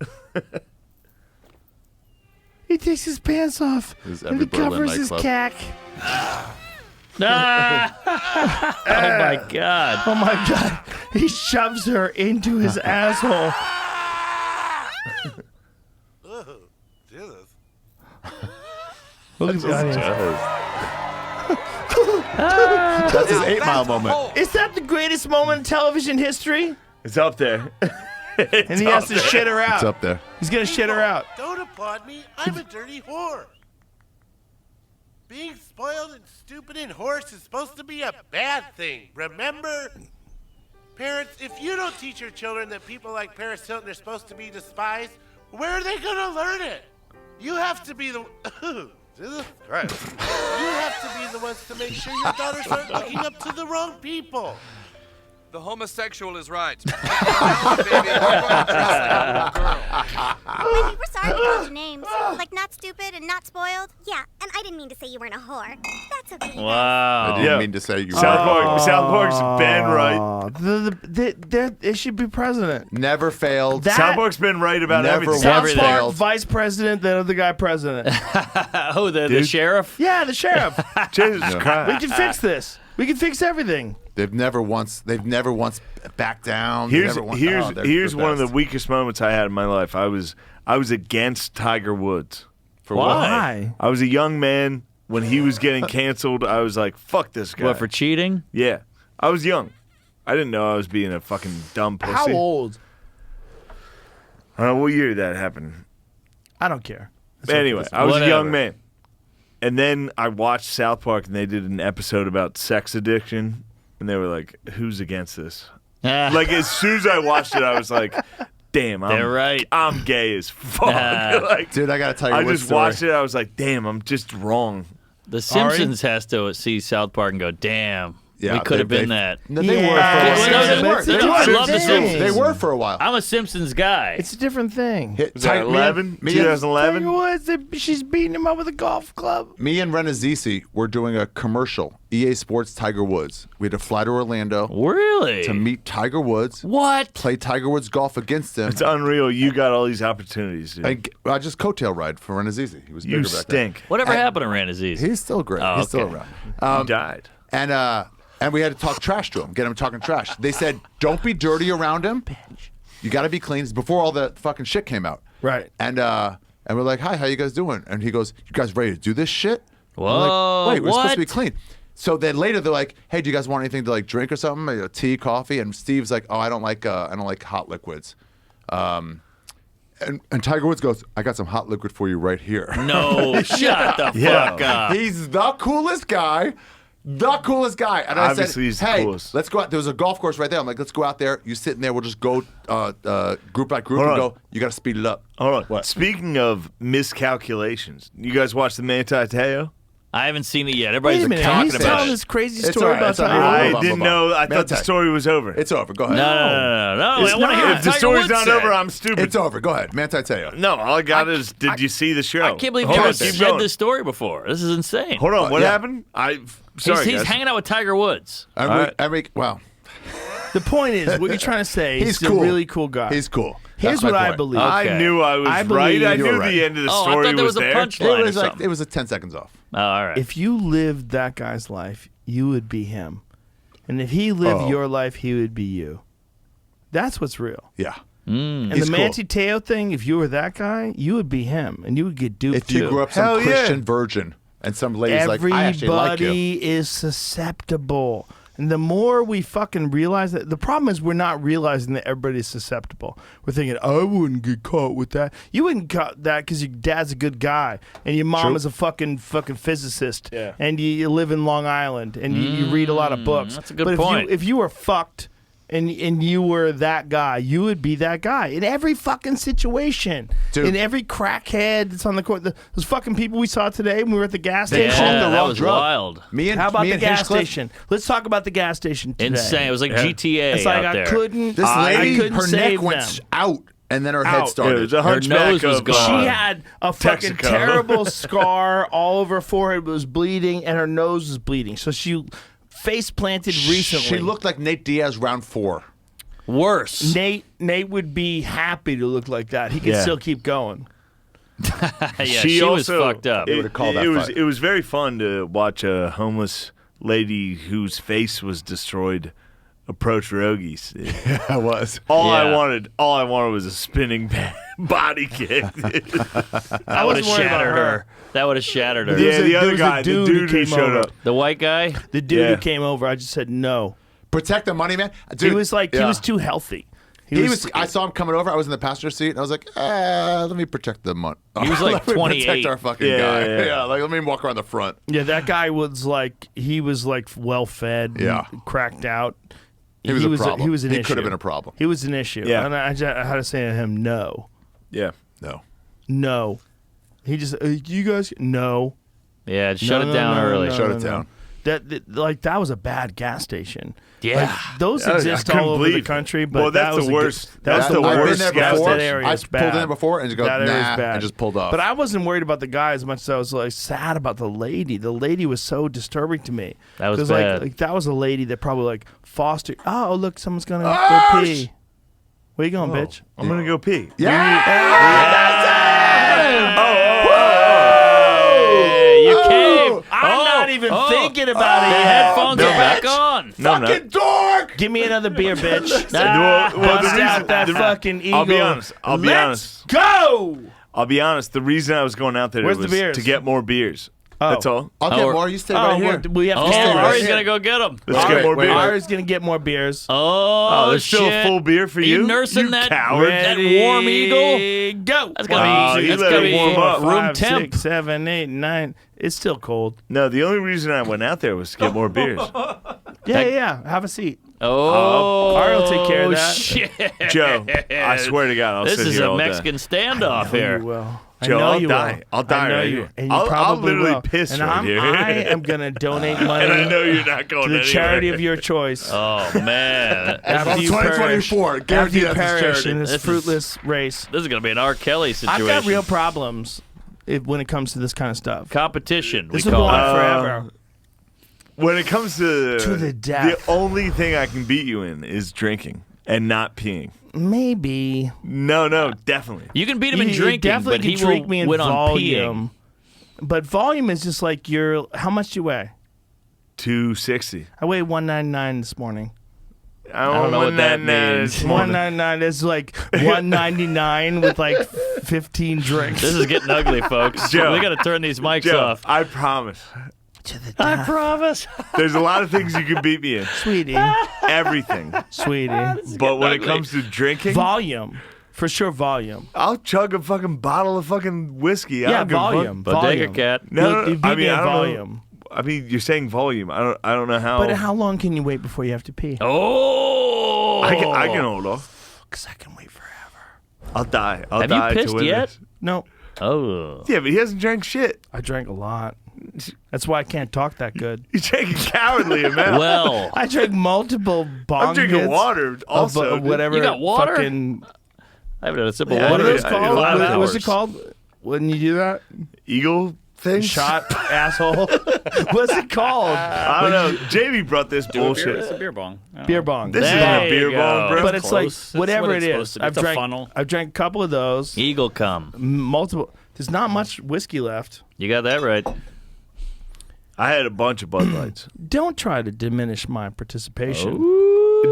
He takes his pants off This is and every he Berlin covers his nightclub. cack. Ah! Oh my God. Oh my God. He shoves her into his asshole. Jesus. Look at the audience. That's his 8 Mile moment. Is that the greatest moment in television history? It's up there. And he has to shit her It's out. up there. He's going to shit her out. Don't applaud me. I'm a dirty whore. Being spoiled and stupid and hoarse is supposed to be a bad thing. Remember? Parents, if you don't teach your children that people like Paris Hilton are supposed to be despised, where are they going to learn it? You have to be the... Jesus Christ. You have to be the ones to make sure your daughters aren't looking up to the wrong people. The homosexual is right. Baby, you're going to dress like a little girl. Wendy, we're sorry we called you names. Like not stupid and not spoiled. Yeah, and I didn't mean to say you weren't a whore. That's okay. I Wow. didn't Yeah. mean to say you South Park's been right. They should be president. Never failed. That- South Park's been right about Never everything. once South Everything. Park, failed. vice president, the other guy president. Oh, the Dude. sheriff? Yeah, the sheriff. Jesus We Christ. can fix this. We can fix everything. They've never once backed down. Here's They're one of the best. weakest moments I had in my life. I was against Tiger Woods. For what? Why? I was a young man when he was getting canceled. I was like, "Fuck this guy." What, for cheating? Yeah, I was young. I didn't know I was being a fucking dumb pussy. How old? I don't know what year that happened. I don't care. Anyway, I was a Whatever. young man. And then I watched South Park, and they did an episode about sex addiction, and they were like, "Who's against this?" Like as soon as I watched it, I was like, "Damn, They're right. I'm gay as fuck." Like, Dude, I gotta tell you I one just story. watched it. I was like, "Damn, I'm just wrong." The Simpsons has to see South Park and go, damn. Yeah, we could have been they- that. No, they Yeah. were for a Well, while. they were. It's a I different love the thing. Simpsons. They were for a while. I'm a Simpsons guy. It's a different thing. Was that 11? Me and- 2011? Tiger Woods, she's beating him up with a golf club. Me and Renazizi were doing a commercial, EA Sports Tiger Woods. We had to fly to Orlando Really? to meet Tiger Woods, What? play Tiger Woods golf against him. It's unreal. You got all these opportunities, dude. I just coattail ride for Renazizi. He was bigger You back then. stink. Whatever happened to Ranazis? He's still great. Oh, He's still okay. around. You died. And we had to talk trash to him, get him talking trash. They said, don't be dirty around him. You got to be clean. It's before all the fucking shit came out. Right. And we're like, hi, how you guys doing? And he goes, you guys ready to do this shit? Whoa, I'm like, wait, we're supposed to be what? clean. So then later they're like, hey, do you guys want anything to like drink or something? Tea, coffee? And Steve's like, oh, I don't like hot liquids. And Tiger Woods goes, I got some hot liquid for you right here. No, shut the fuck up. He's the coolest guy. The coolest guy. And I Obviously, said, he's the hey, coolest. let's go out. There was a golf course right there. I'm like, let's go out there. You sit in there. We'll just go group by group Hold and on. go, you got to speed it up. Hold on. What? Speaking of miscalculations, you guys watch the Manti Te'o? I haven't seen it yet. Wait Everybody's a minute, talking he's about telling it. this crazy It's story all right, about it's all Tiger right. Woods. I didn't know. I thought the Manti. story was over. It's over. Go ahead. No. It's I want to not. hear If the Tiger story's Woods not said. over, I'm stupid. It's over. Go ahead. Manti Te'o. No, all I got is, did you see the show? I can't believe Hold you on, haven't keep said going. this story before. This is insane. Hold on, what yeah. happened? Sorry, he's guys. hanging out with Tiger Woods. Well, The point is, what you're trying to say he's he's cool. a really cool guy. He's cool. Here's That's what my I point. believe. Okay. I knew I was I right. believe I you knew were the right. end of the Oh, I story thought there was a there. punchline It or was like something. it was 10 seconds off. Oh, all right. If you lived that guy's life, you would be him. And if he lived your life, he would be you. That's what's real. Yeah. And He's the cool. Manti Te'o thing, if you were that guy, you would be him. And you would get duped If you too. grew up some Hell yeah. Christian virgin and some lady's like, I actually like you. Everybody is susceptible. And the more we fucking realize that, the problem is we're not realizing that everybody's susceptible. We're thinking, I wouldn't get caught with that. You wouldn't caught that because your dad's a good guy and your mom True. is a fucking physicist. Yeah. And you live in Long Island and you read a lot of books. That's a good but point. If you were fucked and you were that guy, you would be that guy in every fucking situation. Dude. In every crackhead that's on the court. Those fucking people we saw today when we were at the gas yeah, station. that was wild. How about the gas Hinchcliffe- station? Let's talk about the gas station today. Insane. It was like GTA It's like out there. I couldn't. This I lady, couldn't her save neck went them. out, and then her head Out. started. It was a hunchback nose was of, gone. She had a fucking Texaco. terrible scar all over her forehead. Was bleeding, and her nose was bleeding. So she face planted recently. She looked like Nate Diaz round 4. Worse. Nate would be happy to look like that. He could Yeah. still keep going. Yeah, she was fucked up. They would've called that fight. It was very fun to watch a homeless lady whose face was destroyed approach Rogies. Yeah, it was. All Yeah. I wanted was a spinning body kick. That would have wasn't worried about shattered her. her. That would have shattered her. Yeah, the There other was guy, a the dude dude who who came showed over. up. The white guy? The dude Yeah. who came over, I just said no. Protect the money, man. Dude, He was like, he yeah. was too healthy. He was. I saw him coming over. I was in the passenger seat, and I was like, let me protect the money. He was like let me 28. Protect our fucking Yeah, guy. yeah, yeah. Like let me walk around the front. Yeah, that guy was like, he was like well fed, Yeah. cracked out. He was a problem. He was an He issue. could have been a problem. He was an issue. Yeah. And I had to say to him, no, Yeah. no. He just, you guys, no. Yeah, shut No, it down no, early. no, Shut no, it no. down. That was a bad gas station. Yeah. Like, those I exist couldn't all over the believe- country, but well, that's that was the a good- worst. That was That's the the I've been worst there gas. before. That area I is pulled in bad. there before and just go, That area is nah, bad. and just pulled off. But I wasn't worried about the guy as much as I was like sad about the lady. The lady was so disturbing to me. That was 'Cause, bad. Like that was a lady that probably like fostered. Oh, look, someone's gonna Oh, go pee. Where you going, bitch? I'm gonna go pee. Hey, you came. I'm not even thinking about it The yet. headphones are back on. No, I'm not. Fucking dork! Give me another beer, bitch. Well, the Bust reason- out that the- fucking eagle. I'll be honest. I'll be honest. Go. I'll be honest. The reason I was going out there Where's the was beers? to get more beers. Oh. That's all. I'll get Oh, more. You stay Oh, right here. we have to Oh, stay right Ari's here. going to go get them. Let's All get right, more wait, beers. Ari's gonna get more beers. Oh, there's still a shit. full beer for Are you? you nursing You that, coward. that warm eagle? Go. That's gonna be, you that's let gonna it be warm up. room 5, temp. 6, 7, 8, 9. It's still cold. No, the only reason I went out there was to get more beers. Yeah. Have a seat. Oh, Ari will take care of that. Shit. Joe, I swear to God, I'll This sit is here a all day. Mexican standoff You here. will. Joe, know I'll you die. will. I'll die I know right you. here. And you I'll probably literally will. piss and right here. I am going to donate money. And I know you're not going to the anywhere. charity of your choice. Oh man! After you 2024, perish, guarantee after you that's a perish charity. in this This is- fruitless race. This is gonna be an R. Kelly situation. I've got real problems when it comes to this kind of stuff. competition. This we will go call on it. forever. When it comes to the death. the only thing I can beat you in is drinking and not peeing. Maybe. No, definitely. You can beat him in You drinking, definitely but can he drink will me in win on peeing. volume. But volume is just like how much do you weigh? 260. I weighed 199 this morning. I don't know what that means. 199 is like 199 with like 15 drinks. This is getting ugly, folks. Joe. We got to turn these mics Joe, off. I promise. I promise. There's a lot of things you can beat me in. Sweetie. Everything. Sweetie. But when it ugly. comes to drinking, Volume. For sure, volume. I'll chug a fucking bottle of fucking whiskey. I Yeah, don't give a fuck. volume. Bodega Volume. Cat. No, You beat I mean, me I at don't know. volume. I mean, you're saying volume. I don't know how. But how long can you wait before you have to pee? Oh, I can hold off. Because I can wait forever. I'll die. I'll Have you die pissed to win yet? this. No, Oh, Yeah, but he hasn't drank shit. I drank a lot. That's why I can't talk that good. You're taking cowardly amount. well. I drank multiple bong I'm drinking hits water of, also. whatever. You got water? Fucking, I haven't had a sip of Yeah, what water. are those I did a called? lot of What's it hours. called when you do that? Eagle thing? Shot, asshole. What's it called? I don't know. Jamie brought this It's a bullshit. beer bong. I don't Beer know. bong. This There isn't a you beer go. bong, bro. But it's close. like That's whatever what it it's is. supposed to be. I've It's a drank. funnel. I've drank a couple of those. Eagle cum. Multiple. There's not much whiskey left. You got that right. I had a bunch of Bud Lights. Don't try to diminish my participation.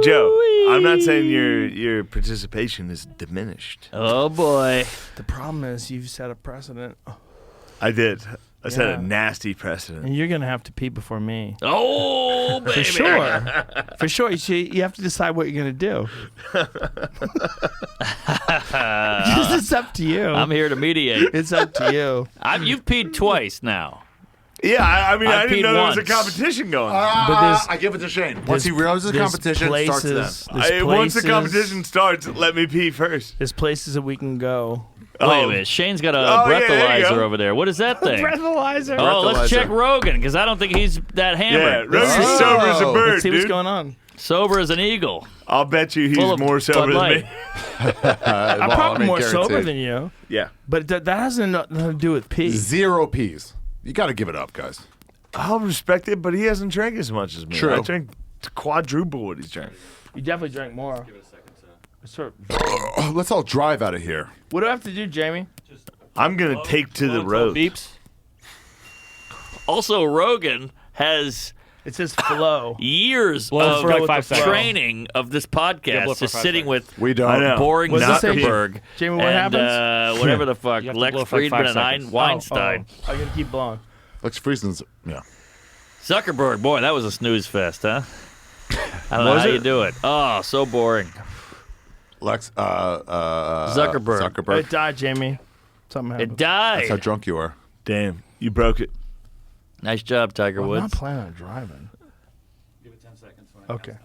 Joe, I'm not saying your participation is diminished. Oh boy. The problem is you've set a precedent, I did. I set Yeah. a nasty precedent. and you're gonna have to pee before me. Oh baby. For sure. For sure. You have to decide what you're gonna do. It's up to you. I'm here to mediate. It's up to you. You've peed twice now. Yeah, I mean, I I didn't peed know there was a once. competition going. But there's- I give it to Shane. Once he there's- realizes the there's competition, starts then. Once the places- competition starts, let me pee first. There's places that we can go. Wait a minute. Shane's got a Oh, yeah, there you breathalyzer go. over there. What is that thing? Breathalyzer. Oh, let's Breathalyzer. check Rogan because I don't think he's that Yeah, hammered. Rogan's see. sober as a bird, Let's see what's dude. going on. Sober as an eagle. I'll bet you Full he's of more sober Bud than Light. me. I'm probably more sober than you, Yeah. but that has nothing to do with pee. Zero peas. You got to give it up, guys. I'll respect it, but he hasn't drank as much as me. True. I drank quadruple what he's drank. You definitely drank more. Give it a second, Let's all drive out of here. What do I have to do, Jamie? I'm going to take to the road. Beeps. Also, Rogan has It says flow. years Blow of for like 5 seconds. training of this Yeah, podcast, blow for just 5 sitting seconds. with We don't. I know. boring What does it say, Zuckerberg. Jamie, what and, happens? whatever the fuck, You have to Lex blow for like 5 Friedman and seconds. Weinstein. Oh, I'm gonna keep blowing. Lex Friesen's, yeah. Zuckerberg, boy, that was a snooze fest, huh? I don't know Was how it? you do it. Oh, so boring. Lex, Zuckerberg. Zuckerberg. It died, Jamie. Something happened. It died. That's how drunk you are. Damn, you broke it. Nice job, Tiger I'm Woods. not planning on driving. Give it 10 seconds. Okay.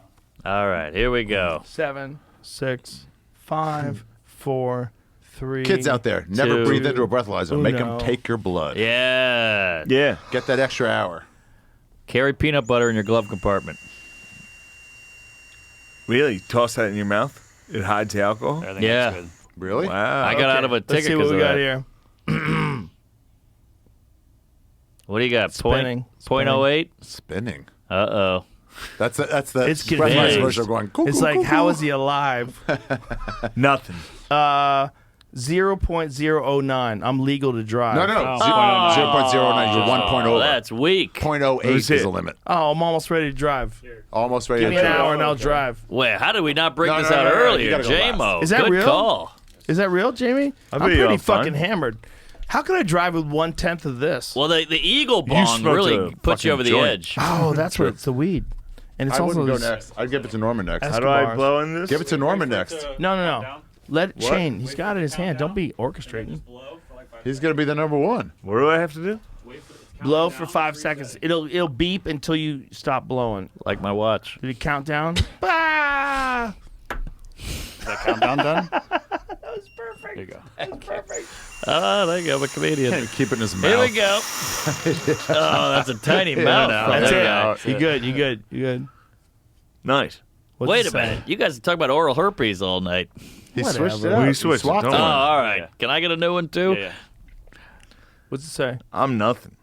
All right, here we go. 7, 6, 5, 4, 3. Kids out there, never Two. breathe into a breathalyzer. Make them Uno. take your blood. Yeah. Yeah. Get that extra hour. Carry peanut butter in your glove compartment. Really? Toss that in your mouth? It hides the alcohol? I think Yeah. that's good. Really? Wow. I got out of a Let's ticket see what because we of got that. here. What do you got? Spinning. Point 0.08? Spinning. Uh-oh. That's the It's breathalyzer confused. version of going. Cuckoo, It's like, cuckoo. how is he alive? Nothing. 0.009. I'm legal to drive. No. Oh. 0.09. You're 1.0. Oh, that's weak. 0.08 Who's is it? the limit. Oh, I'm almost ready to drive. Almost ready Give to me an drive. hour and I'll drive. Wait, how did we not bring No, this no, out no, no, you earlier? gotta go J-Mo. Is that Good real? call. Is that real, Jamie? I'll I'm be pretty on fine. fucking hammered. How can I drive with 1/10 of this? Well, the Eagle Bong smoked really a puts you fucking over the joint. edge. Oh, that's what it's the weed. And it's I also wouldn't go this- next. I'd give it to Norman next. How do I Escobars. blow in this? Give it to Norman next. No. Let What? Shane. He's got it in his hand. Don't be orchestrating. He's gonna be the number one. What do I have to do? Blow for 5 seconds. It'll beep until you stop blowing. Like my watch. Did it count down? Ah! Is that countdown done? That was perfect. There you go. Oh, there you go. I'm a comedian. Can't even keep it in his mouth. Here we go. Oh, that's a tiny mouth. That's There it. you You good? You good? You good? Nice. What's Wait it a say? minute. You guys are talking about oral herpes all night. He Whatever. switched it up. We He switched it, swapped don't Oh, worry. all right. Can I get a new one too? Yeah. What's it say? I'm nothing.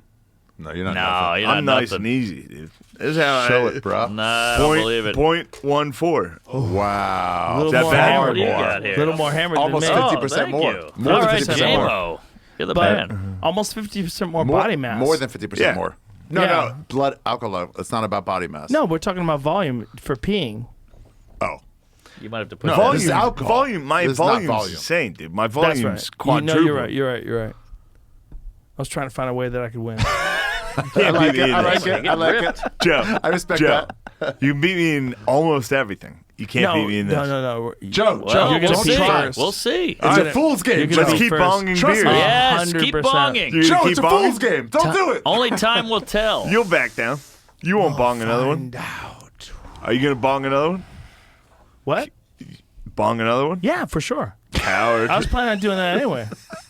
No, you're not. No, nothing. you're not I'm nice nothing. and easy, dude. This is how Show I it, bro. Nah, I don't believe it. 0.14. Wow. Little that more bad? hammered. What do you got here? Little more hammered Almost than me. 50% thank more. you. More All than right, 50% more. J-Mo. You're the But man. almost 50% more body mass. More than 50% Yeah. more. No, Yeah. no. Blood alcohol. It's not about body mass. No, we're talking about volume for peeing. Oh. You might have to put No, that this is alcohol. Volume. My This is not volume's volume. insane, dude. My That's volume's right. quadruple. You're right. You're right. You're right. I was trying to find a way that I could win. I like it. I like it. I like it. Joe, I respect Joe, that. you can beat me in almost everything. You can't no, beat me in this. no. Joe, Well, You're gonna we'll be see. first. We'll see. It's a fool's game. You're gonna Let's be keep first. bonging Trust beers. me. Yes, keep 100%. bonging. You're Joe, gonna it's a keep fool's bonging? game. Don't do it. Only time will tell. You'll back down. You won't bong another one. Find out. Are you gonna bong another one? What? Bong another one? Yeah, for sure. Coward. I was planning on doing that anyway.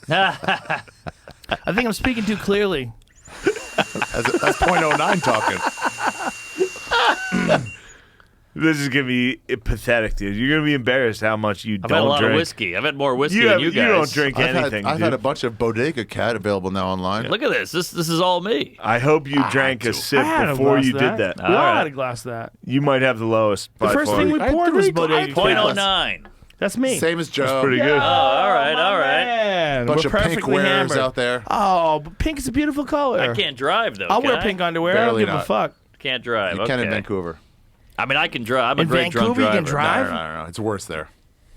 I think I'm speaking too clearly. That's .09 talking. This is gonna be pathetic, dude. You're gonna be embarrassed how much you I've had a don't lot drink. of whiskey. I've had more whiskey You, than have, you you guys. don't drink I've anything, had dude. a bunch of Bodega Cat available now online. Look at this. This is all me. I hope you drank a I sip had a before glass you of did that. We all right. had a glass of that. You might have the lowest. The by first far. thing we I had poured was three Bodega gla- I Cat. had .09. That's me. Same as Joe. That's pretty good. Oh, all right, all right. Man, Bunch we're of pink perfectly wearers hammered. out there. Oh, but pink is a beautiful color. I can't drive though. I'll can wear I? pink underwear. I don't Barely give a not. fuck. Can't drive. You okay. can in Vancouver. I mean, I can drive. I'm a In great drunk Vancouver, you driver. can drive? No. It's worse there.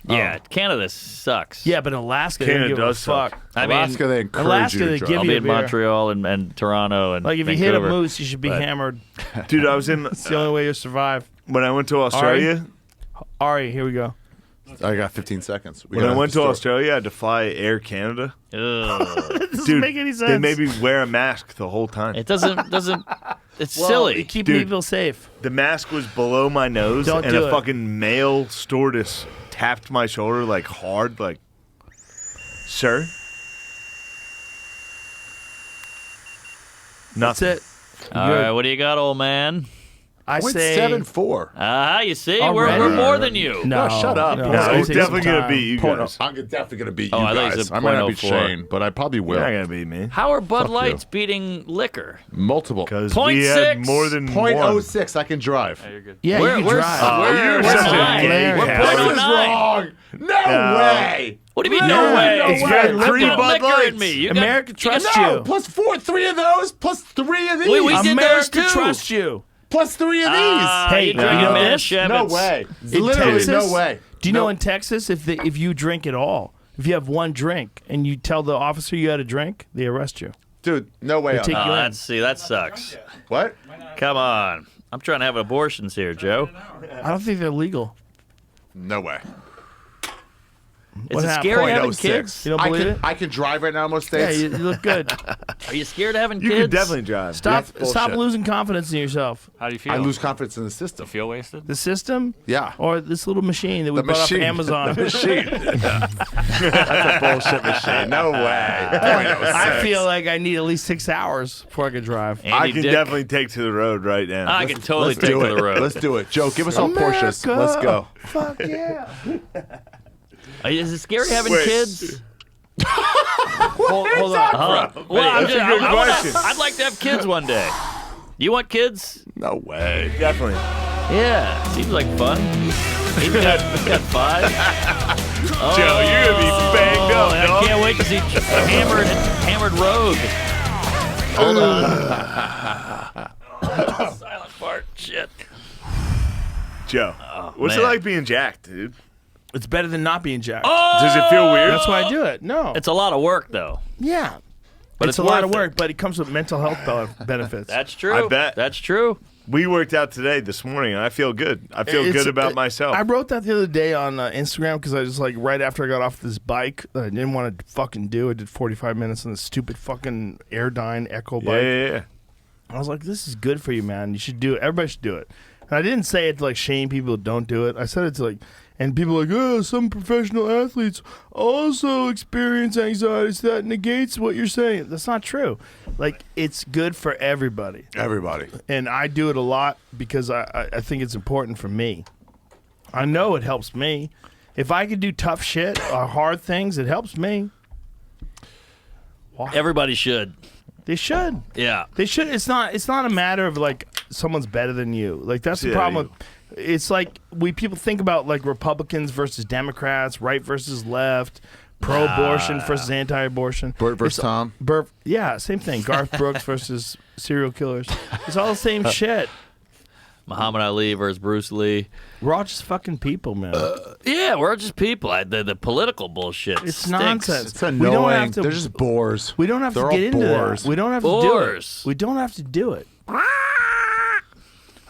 Yeah, Canada sucks. Yeah, but in Alaska, they don't Canada give a does suck. fuck. I mean, Alaska, they encourage Alaska, you to they drive. give I'll you be a in beer. Montreal and Toronto and Like if Vancouver. you hit a moose, you should be hammered. Dude, I was in It's the only way you survive. when I went to Australia. Ari, here we go. I got 15 seconds. When I went to Australia, I had to fly Air Canada. Ugh. Doesn't Dude, make any sense. they made me wear a mask the whole time. It doesn't. It's Well, silly. you keep Dude. people safe. The mask was below my nose, Don't and do a it. fucking male stewardess tapped my shoulder like hard, like, "Sir, nothing." That's it. All right, what do you got, old man? I say 7-4. You see, Already? we're more than you. No, shut up. No, No, No, it's he's gonna take definitely some gonna time. beat you guys. I'm definitely going to beat Oh, you I thought you guys. said I might not beat 0.04. Shane, but I probably will. You're not gonna beat me How are Bud Fuck you. Lights beating liquor? Multiple. because Point we six. had more than one. .06. I can drive. Yeah, you can drive. you're Where's such a mine? gay We're coward. This is 0.09. wrong. No No. way. What do you mean, no way? He's got You three got Bud liquor Lights. in me. You got- America you got- trusts No, you. plus 3 of those, plus 3 of these. We did those America too. trusts you. Plus 3 of these. Hey, you you know drinking this? Manischewitz. No way. In Literally Texas, no way. Do you know in Texas, if you drink at all, if you have one drink and you tell the officer you had a drink, they arrest you. Dude, no way. They on take that. you in. That sucks. What? Come on. I'm trying to have abortions here, Joe. I don't think they're legal. No way. Is What it happened? scary having 0.06. kids? You don't believe it? I can drive right now in most Yeah, states. you look good. Are you scared of having You kids? could definitely drive. Stop That's stop bullshit. losing confidence in yourself. How do you feel? I lose confidence in the system. You feel wasted? The system? Yeah. Or this little machine that we The bought machine. off Amazon. The machine. That's a bullshit machine. No way. I feel like I need at least 6 hours before I can drive. Andy I can Dick. definitely take to the road right now. I can totally Let's take do to it. the road. Let's do it. Joe, give us all Porsches. America. Let's go. Fuck yeah. Is it scary having Wait. kids? hold on. Well, I'm That's just, a good I wanna- question. I'd like to have kids one day. You want kids? No way. Definitely. Yeah, seems like fun. He's got 5. Joe, you're gonna be banged up, I dog. can't wait to see hammered Rogue. Hold on. Silent fart. Shit. Joe, what's it man. like being jacked, dude? It's better than not being jacked. Does it feel weird? That's why I do it. No. It's a lot of work, though. Yeah. But it's it's a lot worth of work, but it comes with mental health benefits. That's true. I bet. That's true. We worked out today, this morning, and I feel good. I feel It's- good about myself. I wrote that the other day on Instagram because I was like, right after I got off this bike that I didn't want to fucking do. I did 45 minutes on this stupid fucking Airdyne Echo bike. yeah. I was like, this is good for you, man. You should do it. Everybody should do it. And I didn't say it to like shame people who don't do it. I said it to like, and people are like, oh, some professional athletes also experience anxiety. So that negates what you're saying. That's not true. Like, it's good for everybody. Everybody. And I do it a lot because I think it's important for me. I know it helps me. If I could do tough shit or hard things, it helps me. Everybody should. They should. Yeah. They should. It's not a matter of like someone's better than you. Like that's the problem. It's like people think about like Republicans versus Democrats, right versus left, pro-abortion versus anti-abortion. Bert versus Tom. Yeah, same thing. Garth Brooks versus serial killers. It's all the same shit. Muhammad Ali versus Bruce Lee. We're all just fucking people, man. Yeah, we're just people. The political bullshit. It's stinks. nonsense. It's annoying. They're just bores. We don't have They're to get all into bores. that. We don't have to do it. We don't have to do it.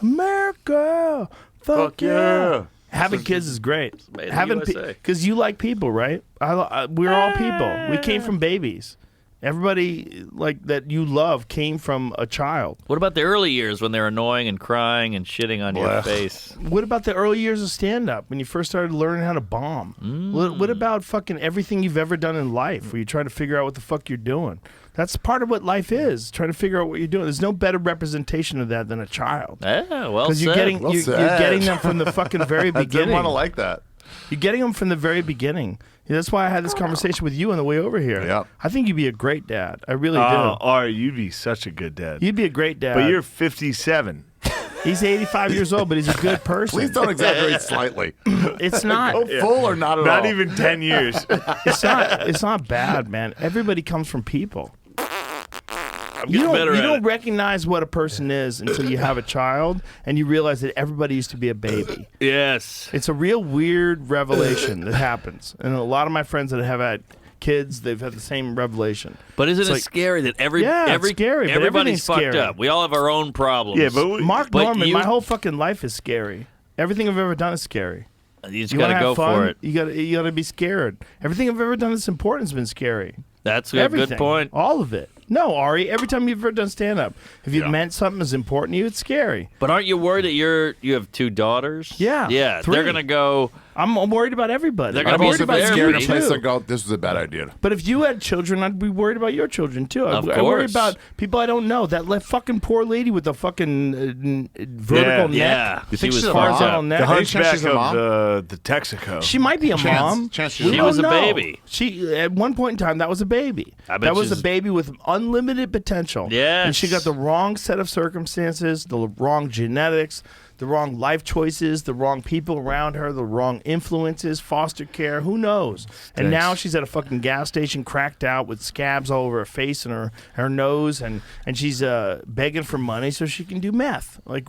America, fuck yeah. Having kids is great. Made in Having USA. because you like people, right? We're all people. We came from babies. Everybody like that you love came from a child. What about the early years when they're annoying and crying and shitting on your face? What about the early years of stand-up when you first started learning how to bomb? What about fucking everything you've ever done in life where you're trying to figure out what the fuck you're doing? That's part of what life is, trying to figure out what you're doing. There's no better representation of that than a child. Yeah, well Because you're said. you're getting them from the fucking very I beginning. didn't want to like that. You're getting them from the very beginning. That's why I had this conversation with you on the way over here. Yep. I think you'd be a great dad. I really do. Ari, you'd be such a good dad. You'd be a great dad. But you're 57. He's 85 years old, but he's a good person. Please don't exaggerate slightly. It's not. Go full or not at all. Not even 10 years. It's not bad, man. Everybody comes from people. You better at don't it. recognize what a person is until you have a child and you realize that everybody used to be a baby. Yes. It's a real weird revelation that happens. And a lot of my friends that have had kids, they've had the same revelation. But isn't It's it like- scary that it's scary, but everybody's everything's fucked scary. up? We all have our own problems. Yeah, but Mark But Norman, you- my whole fucking life is scary. Everything I've ever done is scary. you just You got to wanna go have fun? for it. You gotta be scared. Everything I've ever done that's important has been scary. That's a Everything. good point. All of it. No, Ari, every time you've ever done stand-up, if you've meant something is important to you, it's scary. But aren't you worried that you have two daughters? Yeah, Yeah, 3. they're going to go... I'm worried about everybody. They're gonna I'm be worried about scared you in a place too. and go, this was a bad idea. But if you had children, I'd be worried about your children too. Of I worry course. about people I don't know. That fucking poor lady with the fucking vertical neck. Yeah. You think She she's was a mom? horizontal neck. The Any chance hunchback she's a mom? of the Texaco. She might be a mom. Chance She We was don't a know. baby. She at one point in time that was a baby. I bet That was a she's- baby with unlimited potential. Yes. And she got the wrong set of circumstances, the wrong genetics, the wrong life choices, the wrong people around her, the wrong influences, foster care, who knows? And now she's at a fucking gas station cracked out with scabs all over her face and her nose and she's begging for money so she can do meth. Like,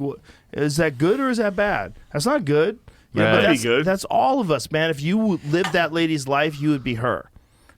is that good or is that bad? That's not good. Yeah, but That'd be good. that's all of us, man. If you lived that lady's life, you would be her.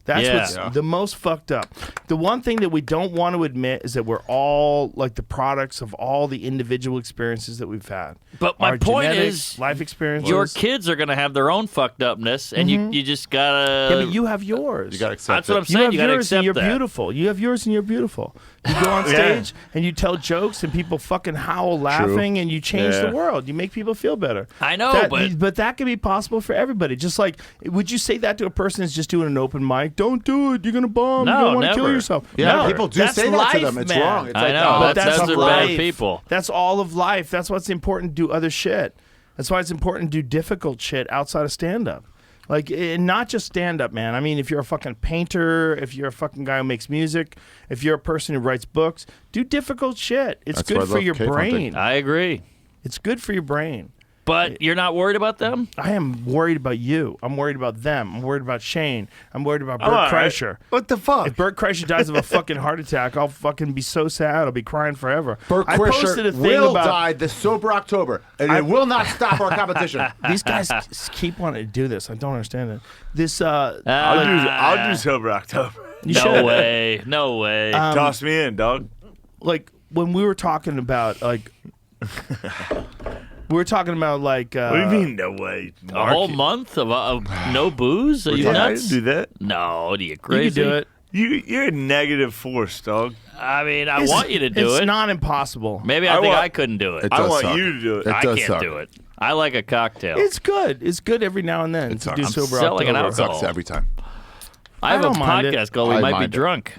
That's Yeah. what's the most fucked up. The one thing that we don't want to admit is that we're all like the products of all the individual experiences that we've had. But my Our point genetics, is, life experiences. your kids are going to have their own fucked upness, and you just got to... Yeah, but you have yours. You got to accept That's what I'm it. saying. have You got to yours accept and you're that. beautiful. You have yours and you're beautiful. You go on stage and you tell jokes and people fucking howl laughing and you change the world. You make people feel better. I know, but that can be possible for everybody. Just like, would you say that to a person who's just doing an open mic? Don't do it. You're gonna bomb. No, You're gonna want to kill never. yourself. Yeah, No, people do that's say that to life, them. It's man. wrong. It's I like, know. oh, That's tough they're life. bad people. That's all of life. That's why it's important to do other shit. That's why it's important to do difficult shit outside of stand-up. Like, not just stand-up, man. I mean, if you're a fucking painter, if you're a fucking guy who makes music, if you're a person who writes books, do difficult shit. It's That's why I good for love your cave brain. hunting. I agree. It's good for your brain. But you're not worried about them? I am worried about you. I'm worried about them. I'm worried about Shane. I'm worried about Bert All right. Kreischer. What the fuck? If Bert Kreischer dies of a fucking heart attack, I'll fucking be so sad. I'll be crying forever. Bert I posted a Kreischer thing will about die this sober October, and it will not stop our competition. these guys keep wanting to do this. I don't understand it. This I'll do Sober October. you No should. way. No way. Toss me in, dog. Like when we were talking about like we were talking about like What do you mean, no way? A whole month of no booze? Are you Yeah, I nuts? didn't do that. No, are you you crazy? could do it. You're a negative force, dog. I mean, I want you to do it's it. not impossible. Maybe I think I couldn't do it. It I does want suck. you to do it. It I does can't suck. do it. I like a cocktail. It's good. It's good every now and then to do sucks. sober selling an October. It sucks alcohol. every time. I have a don't mind it. podcast called We I Might Be mind it. Drunk.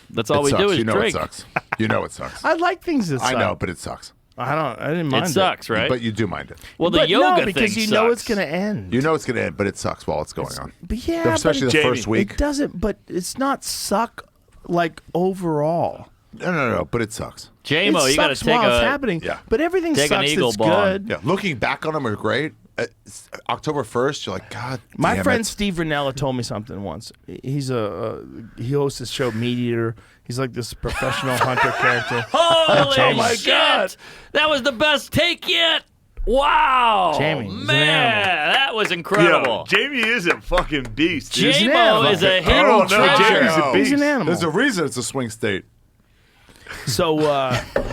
That's all It we sucks. do is you know drink. it sucks. You know it sucks. I like things that I suck. know, but it sucks. I didn't mind It sucks, right? But you do mind it. Well, the But yoga no, because thing you know it's sucks. going to end. You know it's going to end, but it sucks while it's going on. But yeah, Especially but the Jamie, first week. it doesn't. But it's not suck like overall. No, but it sucks. J-Mo, it you got to sucks take while it's a happening. Yeah. But everything take an sucks eagle that's bomb. good. Yeah, looking back on them are great. October 1st, you're like, God My damn friend it. Steve Ranella told me something once. He hosts this show, Meat Eater. He's like this professional hunter character. Holy Oh my shit! God. That was the best take yet. Wow, Jamie, he's an man, animal. that was incredible. Yo, Jamie is a fucking beast. dude. J-Mo is a You hidden don't know treasure. Jamie's a beast. He's an animal. There's a reason it's a swing state. So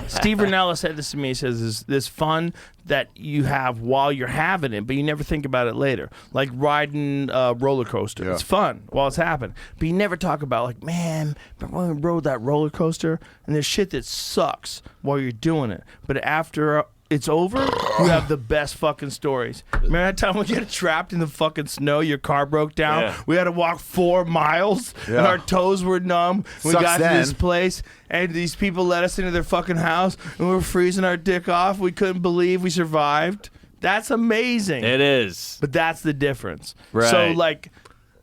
Steve Ranella said this to me. He says, "This fun that you have while you're having it, but you never think about it later. Like riding a roller coaster. Yeah. It's fun while it's happening, but you never talk about like, man, remember when we rode that roller coaster? And there's shit that sucks while you're doing it, but after it's over, you have the best fucking stories. Remember that time we got trapped in the fucking snow? Your car broke down. Yeah. We had to walk 4 miles, and Yeah. our toes were numb. We Sucks got to this then. place, and these people let us into their fucking house, and we were freezing our dick off. We couldn't believe we survived. That's amazing. It is. But that's the difference. Right. So, like,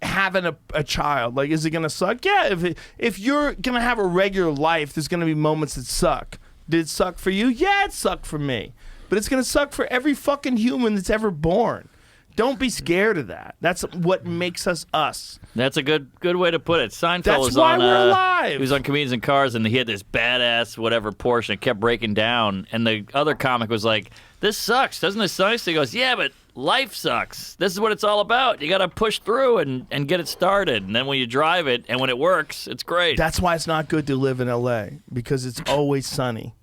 having a child, like, is it going to suck? Yeah, if you're going to have a regular life, there's going to be moments that suck. Did it suck for you? Yeah, it sucked for me. But it's going to suck for every fucking human that's ever born. Don't be scared of that. That's what makes us us. That's a good way to put it. Seinfeld That's was why on. we're alive. He was on Comedians in Cars, and he had this badass whatever Porsche, and it kept breaking down. And the other comic was like, "This sucks, doesn't this suck?" He goes, "Yeah, but life sucks. This is what it's all about. You got to push through and get it started. And then when you drive it, and when it works, it's great." That's why it's not good to live in L.A. because it's always sunny.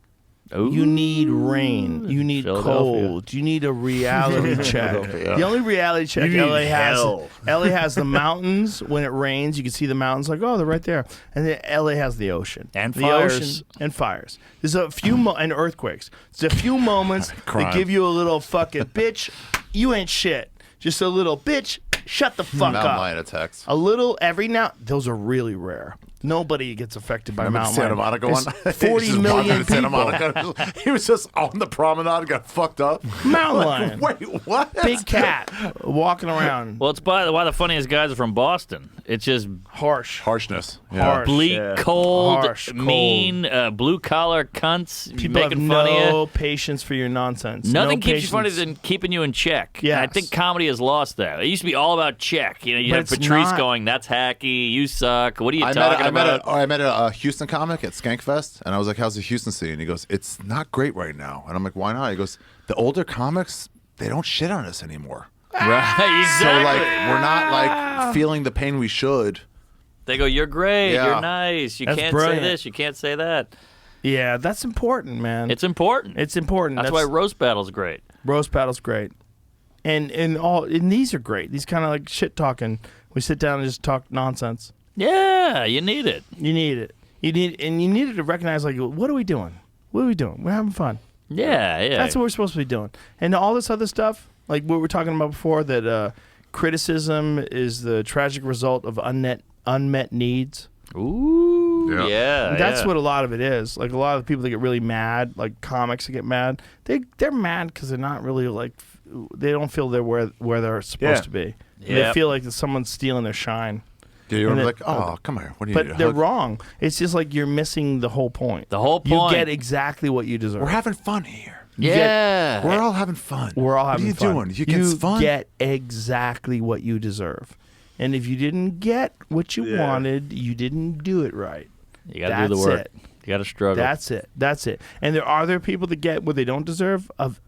Ooh. You need rain. You need Philadelphia. cold. You need a reality check. Philadelphia. The only reality check You need LA has. hell. LA has the mountains. When it rains, you can see the mountains. Like, oh, they're right there. And then LA has the ocean And the fires. ocean and fires. There's a few and earthquakes. There's a few moments that Crime. give you a little fucking bitch. You ain't shit. Just a little bitch. Shut the fuck Mountain up. lion attacks. A little every now. Those are really rare. Nobody gets affected by Remember the mountain Santa lion. Monica There's one? 40 He was just million walking to Santa people. Monica. He was just on the promenade and got fucked up. Mountain lion. Wait, what? Big cat walking around. Well, it's why the funniest guys are from Boston. It's just Harsh. Harshness. Harsh. bleak, Yeah. cold, Harsh, cold. mean, blue collar cunts People have making fun of you. no patience for your nonsense. Nothing no keeps you funny patience. than keeping you in check. And I Yes. think comedy has lost that. It used to be all about check. You know, you But have it's Patrice not. going, "That's hacky. You suck. What are you I talking met about?" I met a Houston comic at Skankfest, and I was like, "How's the Houston scene?" He goes, "It's not great right now." And I'm like, "Why not?" He goes, "The older comics, they don't shit on us anymore. Right? So Exactly. like, we're not like feeling the pain we should." They go, "You're great. Yeah. You're nice. You That's can't brilliant. say this. You can't say that." Yeah, that's important, man. It's important. It's important. That's why roast battle's great. roast battle's great, and these are great. These kind of like shit talking. We sit down and just talk nonsense. Yeah, you need it. You need it. You need to recognize like, what are we doing? What are we doing? We're having fun. Yeah. That's what we're supposed to be doing. And all this other stuff, like what we were talking about before, that criticism is the tragic result of unmet needs. Ooh. Yeah. That's what a lot of it is. Like a lot of the people that get really mad, like comics that get mad, they're mad because they're not really like, they don't feel they're where they're supposed to be. And they Yep. feel like someone's stealing their shine. Yeah, you're And like, "Oh, come here. What do you But need? a they're hug?" wrong. It's just like you're missing the whole point. The whole point. You get exactly what you deserve. We're having fun here. Yeah. We're all having fun. We're all having fun. What are you doing? You get fun. get exactly what you deserve. And if you didn't get what you wanted, you didn't do it right. You got to do the work. It. You got to struggle. That's it. And there are people that get what they don't deserve of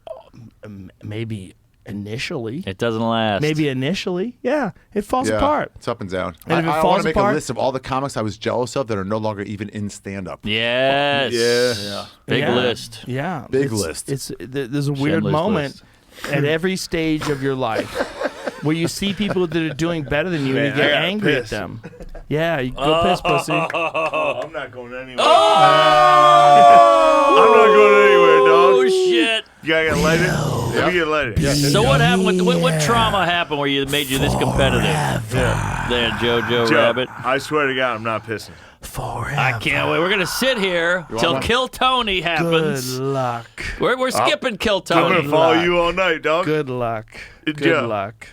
maybe initially. It doesn't last. Maybe initially. Yeah. It falls Yeah, apart. It's up and down. And if it I falls want to make apart- a list of all the comics I was jealous of that are no longer even in stand-up. Yes. Yeah. Big Yeah. list. Yeah. Big It's- list. There's a weird Schindler's moment List. at every stage of your life where you see people that are doing better than you and you Man, I get got angry at pissed. them. Yeah, you go piss, pussy. I'm not going anywhere. Oh! I'm not going anywhere, dog. Oh shit! You gotta get lighted. Let me get lighted. So what happened? What trauma happened where you made you this competitive? There, Joe Rabbit. I swear to God, I'm not pissing. I can't wait. We're gonna sit here till Kill Tony happens. Good luck. We're skipping Kill I'm Tony. gonna follow you all night, dog. Good luck. Good Joe. luck.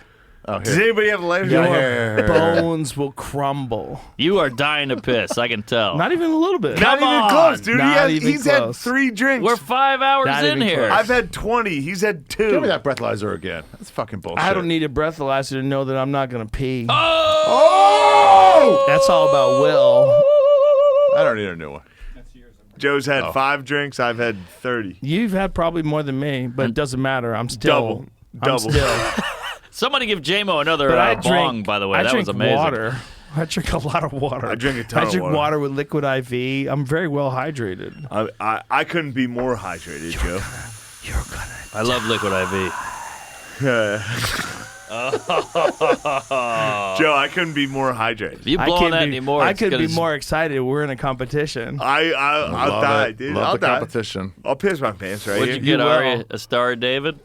Oh, Does anybody have a lighter? Your bones will crumble. You are dying to piss. I can tell. Not even a little bit. Not Come even on. close, dude. Not He's even had close. 3 drinks. We're 5 hours Not in even here. close. I've had 20. He's had 2. Give me that breathalyzer again. That's fucking bullshit. I don't need a breathalyzer to know that I'm not going to pee. Oh! That's all about will. I don't need a new one. Joe's had 5 drinks. I've had 30. You've had probably more than me, but it doesn't matter. I'm still. Double. I'm still. Somebody give J-Mo another But I bong, drink, by the way. I That drink was amazing. water. I drink a lot of water. I drink a ton I of drink water. water with liquid IV. I'm very well hydrated. I couldn't be more hydrated, Joe. I love liquid IV. Joe, I couldn't be more hydrated. If you blow on that anymore, I it's could gonna be more excited. We're in a competition. I'll love die, it. dude. Love I'll the die. competition. I'll piss my pants right What'd here. you get, will. Ari? A Star of David?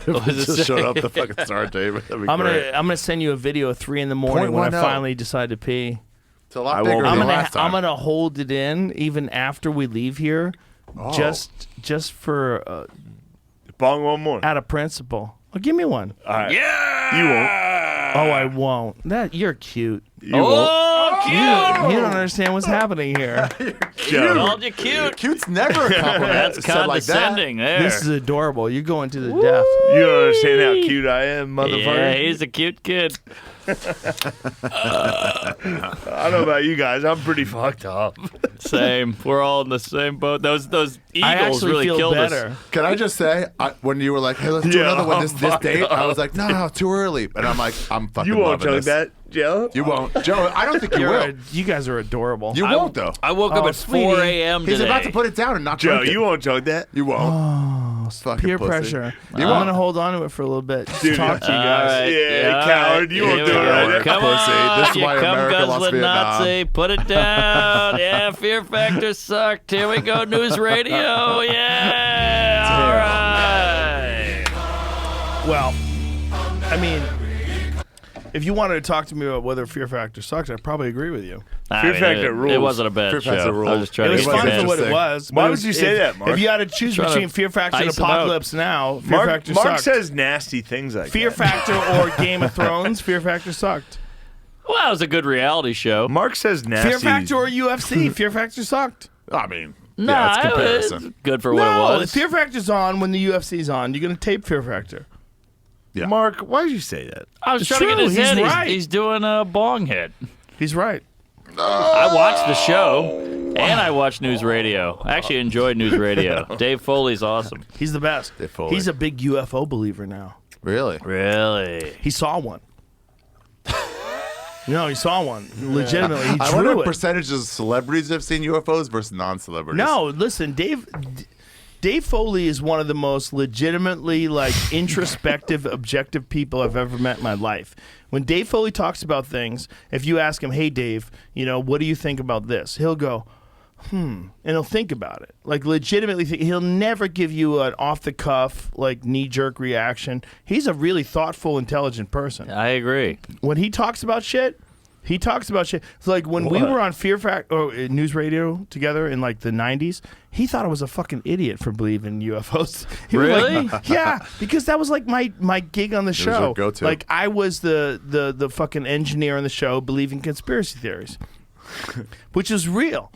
What was it Just say? showed up the fucking Star David. That'd be I'm great. gonna send you a video at 3 in the morning when I 0.10. finally decide to pee. It's a lot I bigger won't than be. the last time. I'm gonna hold it in even after we leave here, just for Bong one more. out of principle. Oh, give me one. All right. Yeah! You won't. Oh, I won't. That you're cute. You won't. Oh, cute! You don't understand what's happening here. Joe. Called you cute. Cute's never a compliment. That's said like that. condescending there. This is adorable. You're going to the death. You don't understand how cute I am, motherfucker. Yeah, he's a cute kid. I don't know about you guys. I'm pretty fucked up. Same. We're all in the same boat. Those I eagles actually really feel killed better. us. Can I just say, when you were like, "Hey, let's do Yeah, another one I'm this fucked date," I up. was like, "No, too early." And I'm like, "I'm fucking You won't loving chug this." that, Joe? You won't, Joe. I don't think you will. You guys are adorable. You won't though. I woke up Oh, at sweetie. 4 a.m. He's today. about to put it down and not Joe, drink it. you won't chug that. You won't. Oh, Fucking peer pussy. pressure. You I'm won't. gonna hold on to it for a little bit. Just Dude, talk to you All guys. right. Yeah, all coward, you won't Here do we it go. right there. Come Pussy. on, This is you why cum America lost guzzling Vietnam. Nazi. Put it down. Yeah, Fear Factor sucked. Here we go, News Radio. Yeah, all right. Well, I mean, if you wanted to talk to me about whether Fear Factor sucks, I'd probably agree with you. Fear Factor It rules. wasn't a bad Fear show. Factor I was rules. just trying It to was get fun revenge. for what it interesting. was. Why but would you if- say that, Mark? If you had to choose Trying to between Fear Factor and ice 'em out. Apocalypse Now, Fear Factor Mark sucked. says nasty things like Fear that. Factor or Game of Thrones, Fear Factor sucked. Well, it was a good reality show. Mark says nasty. Fear Factor or UFC, Fear Factor sucked. I mean, Nah, yeah, it's it was comparison. good for what No, it if was. Fear Factor's on when the UFC's on, you're going to tape Fear Factor. Yeah. Mark, why did you say that? I was It's trying to get true, his he's head. right. He's doing a bong hit. He's right. I watched the show, and I watched News Radio. I actually enjoyed News Radio. Dave Foley's awesome. He's the best. Dave Foley. He's a big UFO believer now. Really? Really? He saw one. No, he saw one. Legitimately, he I wonder drew what it. percentage of celebrities have seen UFOs versus non-celebrities. No, listen, Dave Foley is one of the most legitimately introspective, objective people I've ever met in my life. When Dave Foley talks about things, if you ask him, "Hey Dave, what do you think about this?" He'll go, and he'll think about it. Legitimately think. He'll never give you an off the cuff, knee-jerk reaction. He's a really thoughtful, intelligent person. I agree. When he talks about shit, he talks about shit. It's like when we were on Fear Factor or News Radio together in the 90s, he thought I was a fucking idiot for believing in UFOs. He was Really? yeah, because that was my gig on the was your show. go-to. I was the fucking engineer on the show believing conspiracy theories, which is real.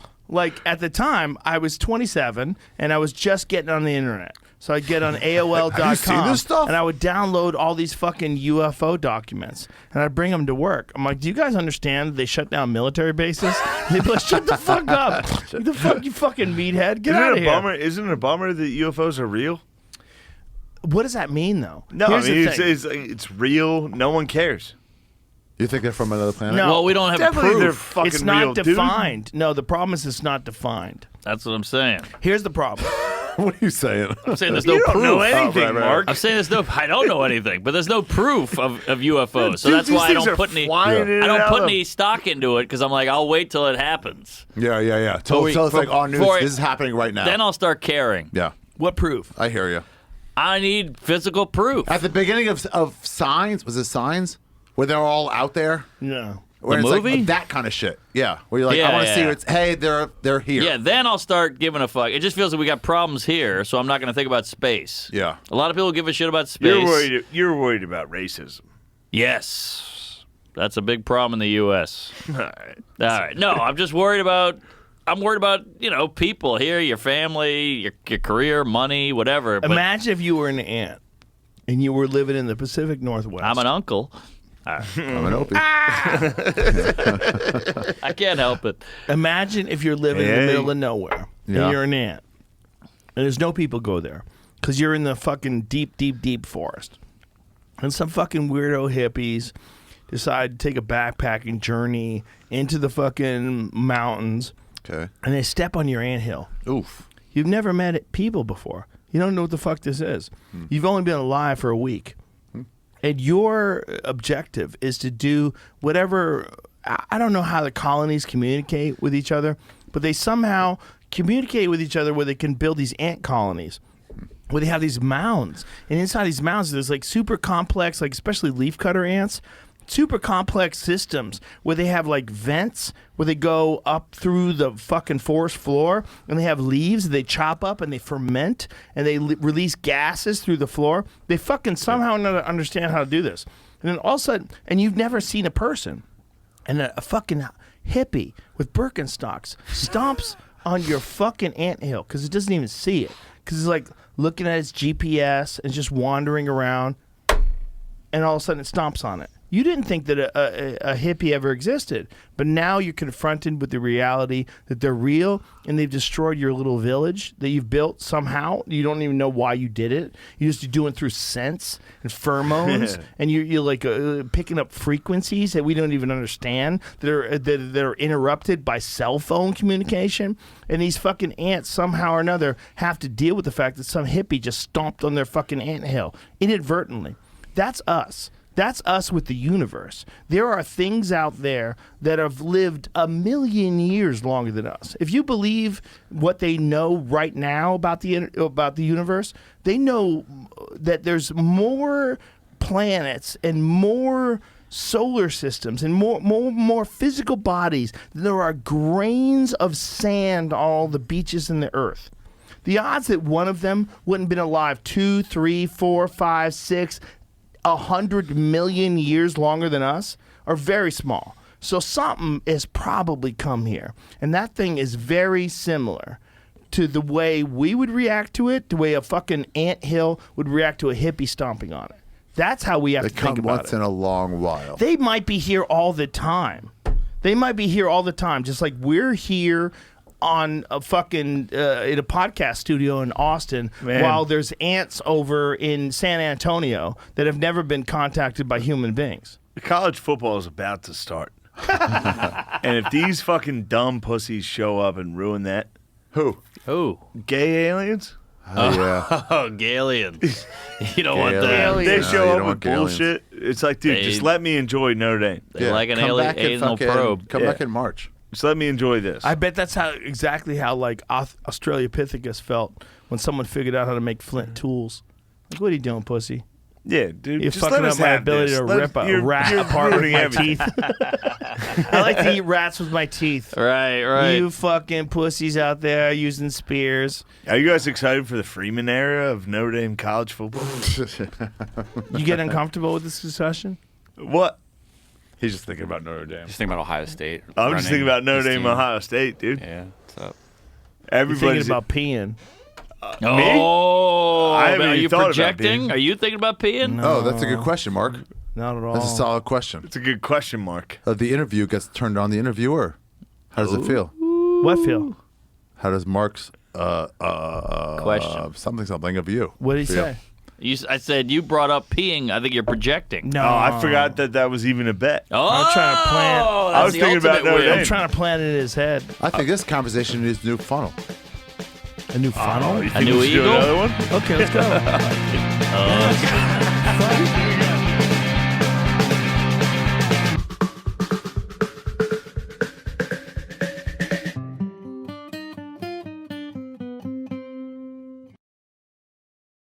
At the time, I was 27 and I was just getting on the internet. So I'd get on AOL.com Have you seen this stuff? and I would download all these fucking UFO documents and I'd bring them to work. I'm like, do you guys understand that they shut down military bases? They'd be like, shut the fuck up. The fuck, you fucking meathead. Get out of here. Isn't it a bummer that UFOs are real? What does that mean, though? No, Here's I mean, the thing. it's real. No one cares. You think they're from another planet? No. Well, we don't have Definitely they're proof. fucking It's not real, dude. defined. No, the problem is it's not defined. That's what I'm saying. Here's the problem. What are you saying? I'm saying there's no You proof. don't know anything, Mark. I'm saying I don't know anything, but there's no proof of UFOs. So Dude, that's these why I things don't are put any. flying in and I don't out put of- any stock into it because I'm like, I'll wait till it happens. Yeah. Till it's like on news. This is happening right now. Then I'll start caring. Yeah. What proof? I hear you. I need physical proof. At the beginning of Signs, was it Signs? Where they're all out there? No. Where The it's movie? like that kind of shit. Yeah. Where you're like, Yeah, I want to see yeah. it's hey, they're here. Yeah, then I'll start giving a fuck. It just feels like we got problems here, so I'm not going to think about space. Yeah. A lot of people give a shit about space. You're worried about racism. Yes. That's a big problem in the U.S. All right. All right. No, I'm just worried about. I'm worried about people here, your family, your career, money, whatever. But Imagine if you were an ant and you were living in the Pacific Northwest. I'm an uncle. All right. I'm an Opie. I can't help it. Imagine if you're living in the middle of nowhere Yeah. and you're an ant, and there's no people go there because you're in the fucking deep forest, and some fucking weirdo hippies decide to take a backpacking journey into the fucking mountains. Okay. And they step on your anthill. Oof. You've never met people before. You don't know what the fuck this is. You've only been alive for a week. And your objective is to do whatever. I don't know how the colonies communicate with each other, but they somehow communicate with each other where they can build these ant colonies, where they have these mounds. And inside these mounds, there's like super complex, like especially leafcutter ants, super complex systems where they have like vents where they go up through the fucking forest floor, and they have leaves they chop up and they ferment and they release gases through the floor. They fucking somehow understand how to do this. And then all of a sudden, and you've never seen a person, and a fucking hippie with Birkenstocks stomps on your fucking anthill because it doesn't even see it, because it's like looking at its GPS and just wandering around, and all of a sudden it stomps on it. You didn't think that a hippie ever existed, but now you're confronted with the reality that they're real, and they've destroyed your little village that you've built somehow. You don't even know why you did it. You're just doing it through scents and pheromones, and you're like picking up frequencies that we don't even understand that are interrupted by cell phone communication. And these fucking ants somehow or another have to deal with the fact that some hippie just stomped on their fucking anthill inadvertently. That's us. That's us with the universe. There are things out there that have lived 1,000,000 years longer than us. If you believe what they know right now about the universe, they know that there's more planets and more solar systems and more physical bodies than there are grains of sand on all the beaches in the earth. The odds that one of them wouldn't have been alive 2, 3, 4, 5, 6, 100 million years longer than us are very small. So something has probably come here. And that thing is very similar to the way we would react to it, the way a fucking anthill would react to a hippie stomping on it. That's how we have to think about it. They come once in a long while. They might be here all the time. They might be here all the time, just like we're here on a fucking in a podcast studio in Austin, while there's ants over in San Antonio that have never been contacted by human beings. The college football is about to start. And if these fucking dumb pussies show up and ruin that. Who? Gay aliens? Oh, yeah. Oh, Galians. You don't Gay want that. aliens. They No, show you up don't with want Galians. bullshit. It's like, dude, just let me enjoy Notre Dame. They like an Come back in anal fucking- probe. Come back in March. Just let me enjoy this. I bet that's exactly how like Australopithecus felt when someone figured out how to make flint tools. Like, what are you doing, pussy? Yeah, dude. You're just fucking let up us my have ability this. to Let- rip a you're- rat you're apart with ruining my everything. teeth. I like to eat rats with my teeth. Right. You fucking pussies out there using spears. Are you guys excited for the Freeman era of Notre Dame college football? You get uncomfortable with this discussion? What? He's just thinking about Notre Dame. Just thinking about Ohio State. I'm just thinking about Notre Dame, team. Ohio State, dude. Yeah, what's up? You're Everybody's thinking about peeing. Oh, I haven't are even you thought about projecting? peeing. Are you thinking about peeing? Oh, that's a good question, Mark. Not at all. That's a solid question. It's a good question, Mark. The interview gets turned on the interviewer. How does it feel? What feel? How does Mark's Question. something of you? What did he feel? say? I said you brought up peeing. I think you're projecting. No, Oh, I forgot that was even a bet. Oh, I'm trying to plan. that's I was the thinking about ultimate Notre win. Dame. I'm trying to plant it in his head. I think this conversation needs a new funnel. A new funnel? A new eagle? Another one? Okay, let's go.